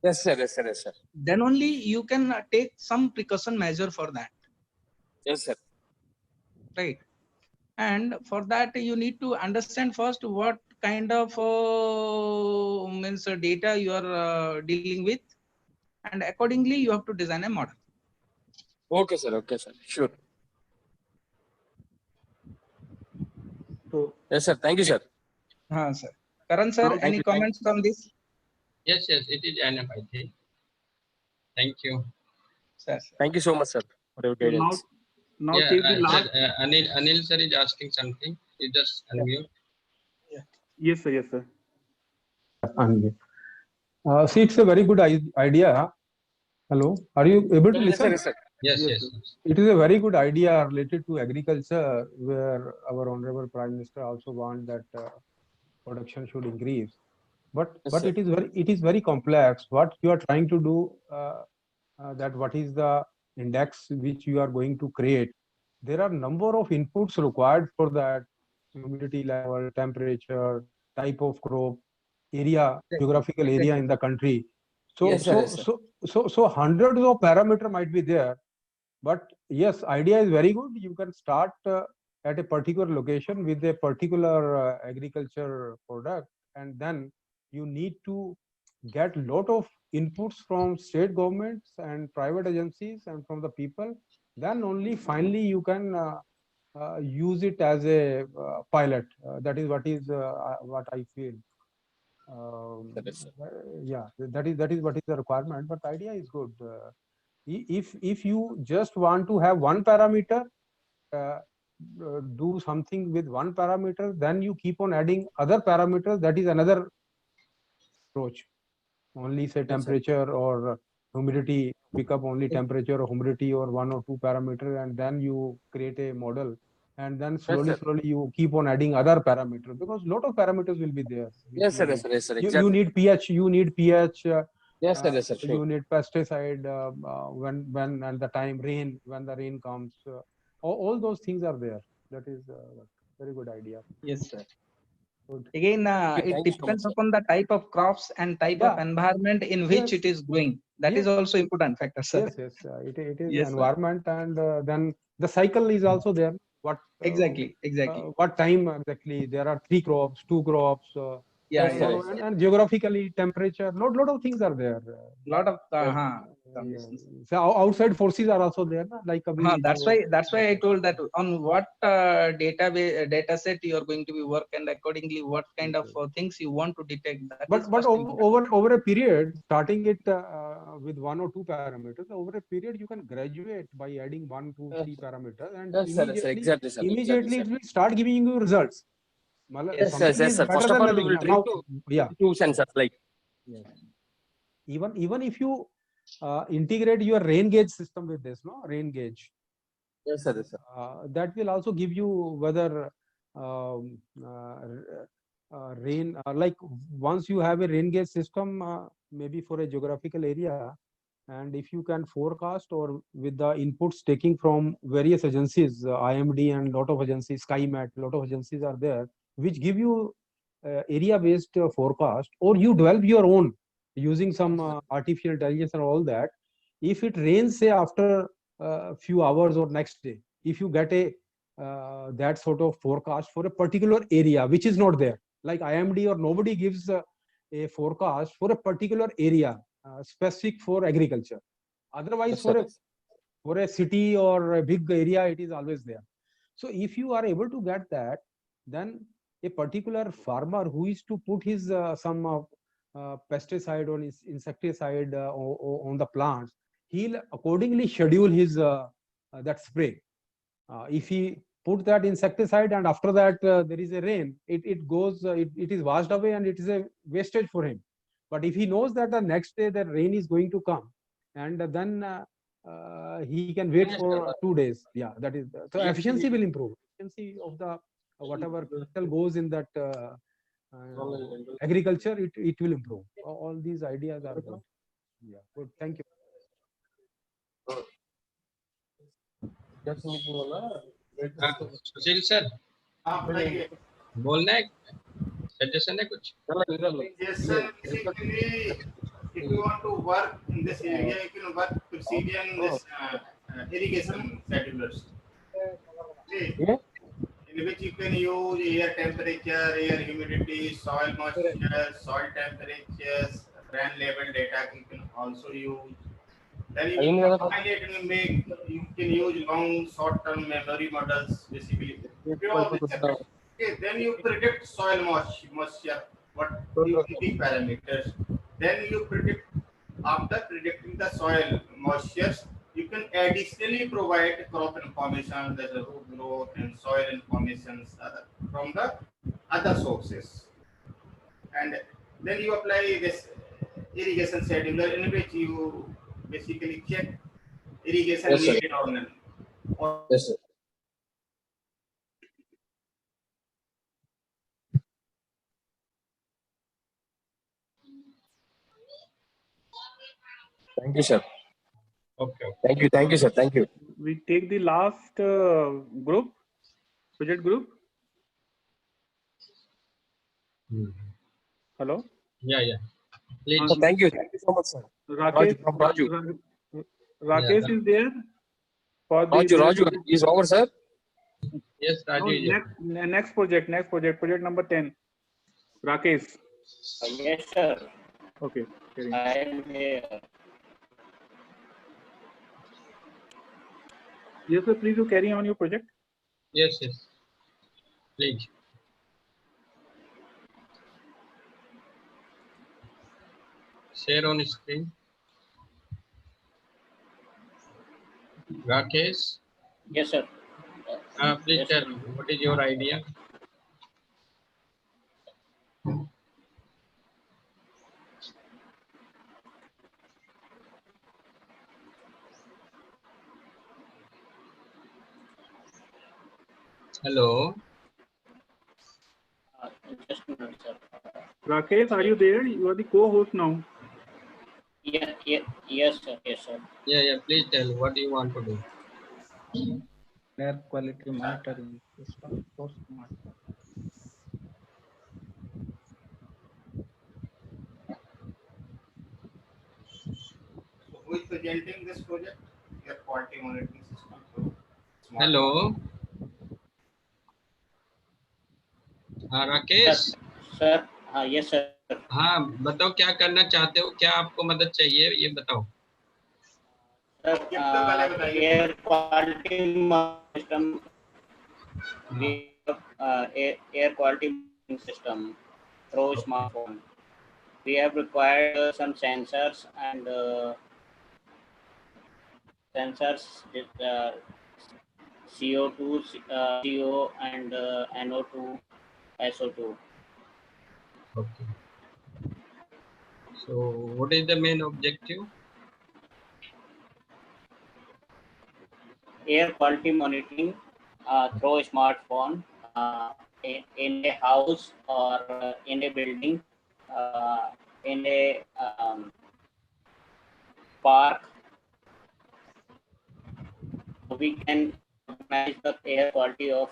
Yes, sir. Yes, sir. Yes, sir. Then only you can take some precaution measure for that, Yes, sir. right? And for that you need to understand first what kind of data you are dealing with, and accordingly you have to design a model. Okay, sir. Okay, sir. Sure. So, yes, sir. Thank you, sir. Sir. Karan sir, Thank any you. comments on this? Yes, it is enough, I think. Thank you. Sir. Thank you so much, sir, for your So guidance. now Yeah, take the last. sir, Anil sir is asking something. You just unmute. Yes, sir. Yes, sir. See, it's a very good idea. Hello, are you able to Yes, sir. listen? Yes, sir. Yes. It is a very good idea related to agriculture, where our honorable Prime Minister also wants that production should increase. But Yes, sir. it is very complex. What you are trying to do, that what is the index which you are going to create? There are number of inputs required for that: humidity level, temperature, type of crop, area, geographical area in the country. So Yes, sir. Yes, sir. so hundreds of parameters might be there. But yes, idea is very good. You can start at a particular location with a particular agriculture product, and then you need to get a lot of inputs from state governments and private agencies and from the people. Then only finally you can use it as a pilot. That is what I feel. Yeah, that is what is the requirement. But idea is good. If you just want to have one parameter, do something with one parameter, then you keep on adding other parameters. That is another approach. Only say temperature or humidity, pick up only temperature or humidity or one or two parameter, and then you create a model, and then slowly you keep on adding other parameters, because lot of parameters will be there. Yes, sir. Yes, sir. Yes, sir. You Exactly. need pH. You need pH. Yes, sir. Yes, sir. You Sure. need pesticide when and the time rain, when the rain comes. All those things are there. That is very good idea. Yes, sir. Good. Again, it Thank you so depends much, sir. upon the type of crops and type of environment in which Yes. it is growing. That is Yes. also important factor, sir. Yes, it is Yes, sir. environment, and then the cycle is also there. What exactly. what time exactly? There are 3 crops, 2 crops. Yeah, So, and geographically, temperature, lot of things are there. Lot of So outside forces are also there, na? Like that's why I told that on what data set you are going to be work, and accordingly what kind of things you want to detect. But over a period, starting it with 1 or 2 parameters, over a period you can graduate by adding 1, 2, 3 parameters, and immediately it will start giving you results. Yes, sir. First of all, we will try to two sensors like. Yes. Even if you integrate your rain gauge system with this, no rain gauge. Yes, sir. That will also give you whether rain, like once you have a rain gauge system, maybe for a geographical area, and if you can forecast or with the inputs taking from various agencies, IMD and lot of agencies, SkyMet, lot of agencies are there, which give you area-based forecast, or you develop your own using some artificial intelligence and all that. If it rains, say after a few hours or next day, if you get a that sort of forecast for a particular area which is not there, like IMD or nobody gives a forecast for a particular area specific for agriculture. Otherwise, for a city or a big area, it is always there. So if you are able to get that, then a particular farmer who is to put his some pesticide or his insecticide on the plants, he'll accordingly schedule his that spray. If he put that insecticide and after that there is a rain, it goes, it is washed away and it is a wastage for him. But if he knows that the next day the rain is going to come, and then he can wait for 2 days. Yeah, that is so efficiency will improve. Efficiency of the whatever capital goes in that agriculture, it will improve. All these ideas are good. Yeah, good. Thank you. Sushil sir बोलना है suggestion है कुछ Yes, sir. Basically, if you want to work in this area, you can work precision this irrigation schedulers. Okay. In which you can use air temperature, air humidity, soil moisture, soil temperatures, rain level data you can also use. Then you can combine it and make, you can use long short-term memory models basically. Okay, then you predict soil moisture, what you key parameters. Then you predict, after predicting the soil moistures, you can additionally provide crop information, there's a root growth and soil information from the other sources. And then you apply this irrigation scheduler in which you basically check irrigation needed or none. Yes, sir. Thank you, sir. Okay. Thank you, sir. Thank you. We take the last group, project group. Hello. Yeah. Please. Thank you so much, sir. Rakesh is there. For Raju is over, sir. Yes, Raju. Next project, project number 10. Rakesh. Yes, sir. Okay. I am here. Yes, sir. Please, you carry on your project. Yes. Please. Share on screen. Rakesh. Yes, sir. Please tell what is your idea? Hello. Just a minute, sir. Rakesh, are you there? You are the co-host now. Yes, sir. Yeah. Please tell what you want to do. Air quality monitoring system. So smart. Who is presenting this project? Air quality monitoring system. So, hello, हाँ Rakesh. Sir हाँ, yes sir. हाँ बताओ क्या करना चाहते हो, क्या आपको मदद चाहिए ये बताओ। Sir air quality system, air quality system through smartphone. We have required some sensors and sensors with CO2, CO and NO2, SO2. Okay. So what is the main objective? Air quality monitoring through a smartphone in a house or in a building, in a park. We can manage the air quality of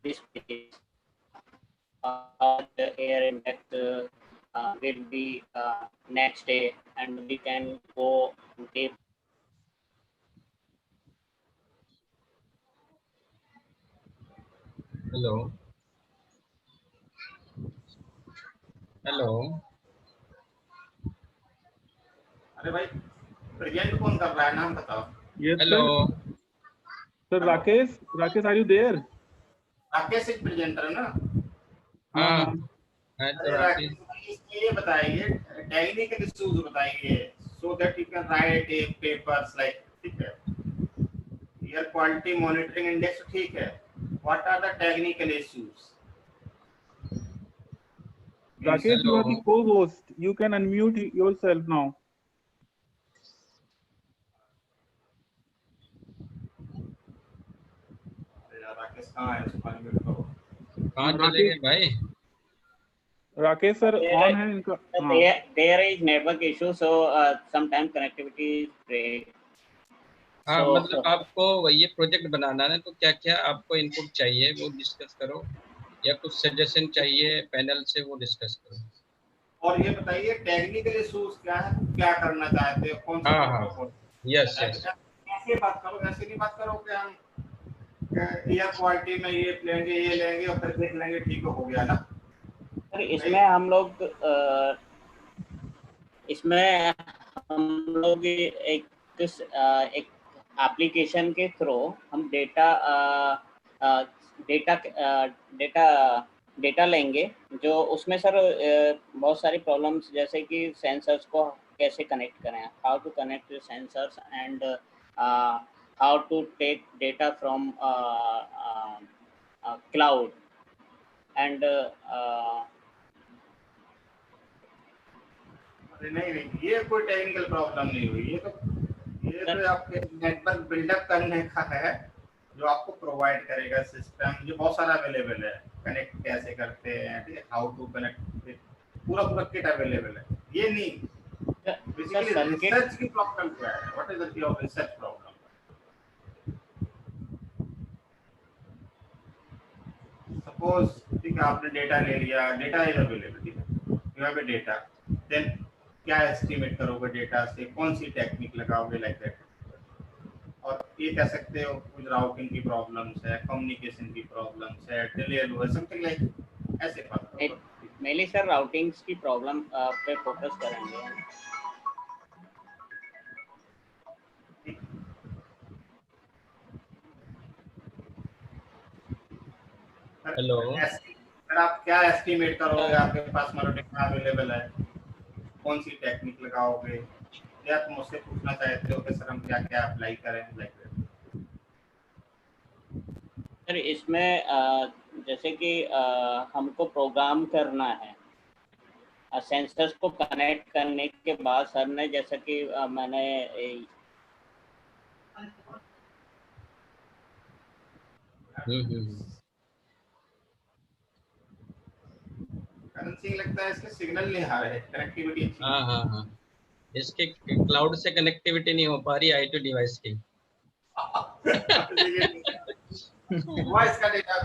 this place. The air impact will be next day, and we can go deep. Hello. Hello. अरे भाई present कौन कर रहा है, नाम बताओ। Yes, hello sir. Rakesh, are you there? Rakesh एक presenter है ना। हाँ अरे राकेश इसमें ये बताइए टेक्निकल इश्यूज बताइए, so that you can write a papers like, ठीक है। एयर क्वालिटी मॉनिटरिंग इंडेक्स ठीक है, what are the technical issues? Rakesh, you are the co-host. You can unmute yourself now. Rakesh कहाँ है, उसको अनम्यूट करो। कहाँ चले गए भाई? राकेश सर ऑन है इनका। There is network issue, so sometimes connectivity is break. हाँ मतलब आपको ये प्रोजेक्ट बनाना है तो क्या क्या आपको इनपुट चाहिए वो डिस्कस करो, या कुछ सजेशन चाहिए पैनल से वो डिस्कस करो। और ये बताइए टेक्निकल इश्यूज क्या है, क्या करना चाहते हो, कौन सा? हाँ यस यस। ऐसे बात करो, ऐसे नहीं बात करो कि हम एयर क्वालिटी में ये लेंगे और फिर देख लेंगे ठीक हो गया ना। सर इसमें हम लोग एक एप्लीकेशन के थ्रू हम डेटा लेंगे, जो उसमें सर बहुत सारी प्रॉब्लम्स जैसे कि सेंसर्स को कैसे कनेक्ट करें, how to connect sensors and how to take data from cloud and नहीं ये कोई टेक्निकल प्रॉब्लम नहीं हुई, ये तो आपके नेटवर्क बिल्डअप करने का है जो आपको प्रोवाइड करेगा सिस्टम। ये बहुत सारा अवेलेबल है, कनेक्ट कैसे करते हैं, ठीक है, हाउ टू कनेक्ट, पूरा किट अवेलेबल है। ये नहीं बेसिकली रिसर्च की प्रॉब्लम क्या है, what is the key of research problem? Suppose ठीक है आपने डेटा ले लिया, डेटा इज अवेलेबल, ठीक है, you have a data, then क्या एस्टिमेट करोगे डेटा से, कौन सी टेक्निक लगाओगे लाइक दैट। और ये कह सकते हो कुछ राउटिंग की प्रॉब्लम्स है, कम्युनिकेशन की प्रॉब्लम्स है, डिले हुआ समथिंग लाइक ऐसे बात करो। मेनली सर राउटिंग्स की प्रॉब्लम पे फोकस करेंगे। हेलो सर आप क्या एस्टिमेट करोगे, आपके पास मतलब डेटा अवेलेबल है, कौन सी टेक्निक लगाओगे, या तुम मुझसे पूछना चाहते हो कि सर हम क्या क्या अप्लाई करें लाइक दैट? सर इसमें जैसे कि हमको प्रोग्राम करना है, सेंसर्स को कनेक्ट करने के बाद सर ने जैसा कि मैंने करंसी लगता है इसके सिग्नल नहीं आ रहे, कनेक्टिविटी अच्छी। हाँ इसके क्लाउड से कनेक्टिविटी नहीं हो पा रही आई2 डिवाइस की। वॉइस का data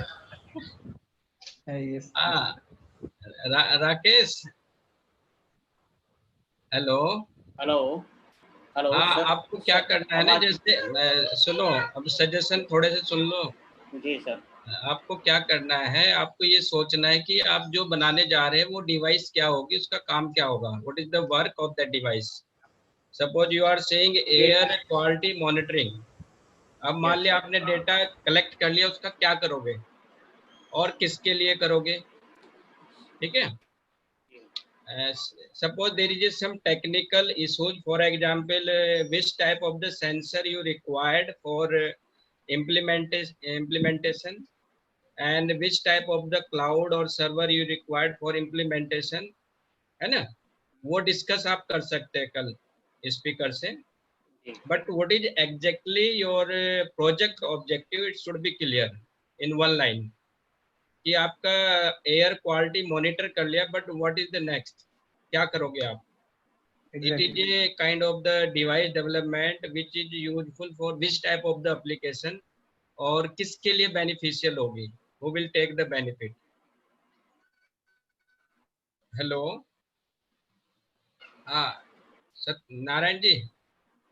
Rakesh hello hello hello हाँ, सर। आपको क्या करना है ना, जैसे सुनो, अब सजेशन थोड़े से सुन लो। जी सर। आपको क्या करना है, आपको ये सोचना है कि आप जो बनाने जा रहे हैं वो डिवाइस क्या होगी, उसका काम क्या होगा, what is the work of that device. Suppose you are saying air quality monitoring. अब मान लिया आपने डेटा कलेक्ट कर लिया, उसका क्या करोगे और किसके लिए करोगे, ठीक है। Suppose there is some technical issues, for example, which type of the sensor you required for implementation, and which type of the cloud or server you required for implementation, है ना, वो डिस्कस आप कर सकते हैं कल स्पीकर से। But what is exactly your project objective, it should be clear in one line कि आपका एयर क्वालिटी मॉनिटर कर लिया, but what is the next, क्या करोगे आप। Exactly. It is a kind of the device development which is useful for which type of the application, और किसके लिए beneficial होगी, who will take the benefit. Hello, हाँ Narayan ji.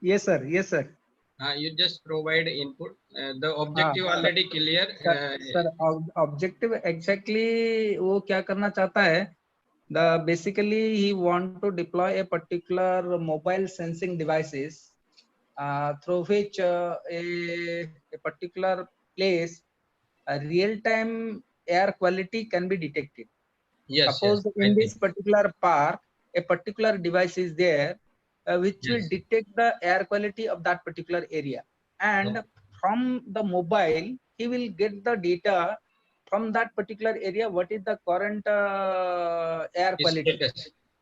Yes sir, yes sir. You just provide input. The objective already clear. Sir, objective exactly वो क्या करना चाहता है, the basically he want to deploy a particular mobile sensing devices through which a particular place a real time air quality can be detected. Yes, Suppose yes, in this particular park a particular device is there which will detect the air quality of that particular area, and from the mobile he will get the data from that particular area, what is the current air quality.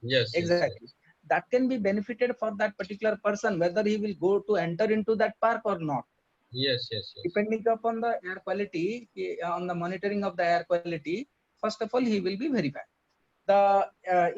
Yes, exactly. Yes. That can be benefited for that particular person, whether he will go to enter into that park or not. Yes, yes, yes. Depending upon the air quality, on the monitoring of the air quality, first of all he will be verified. The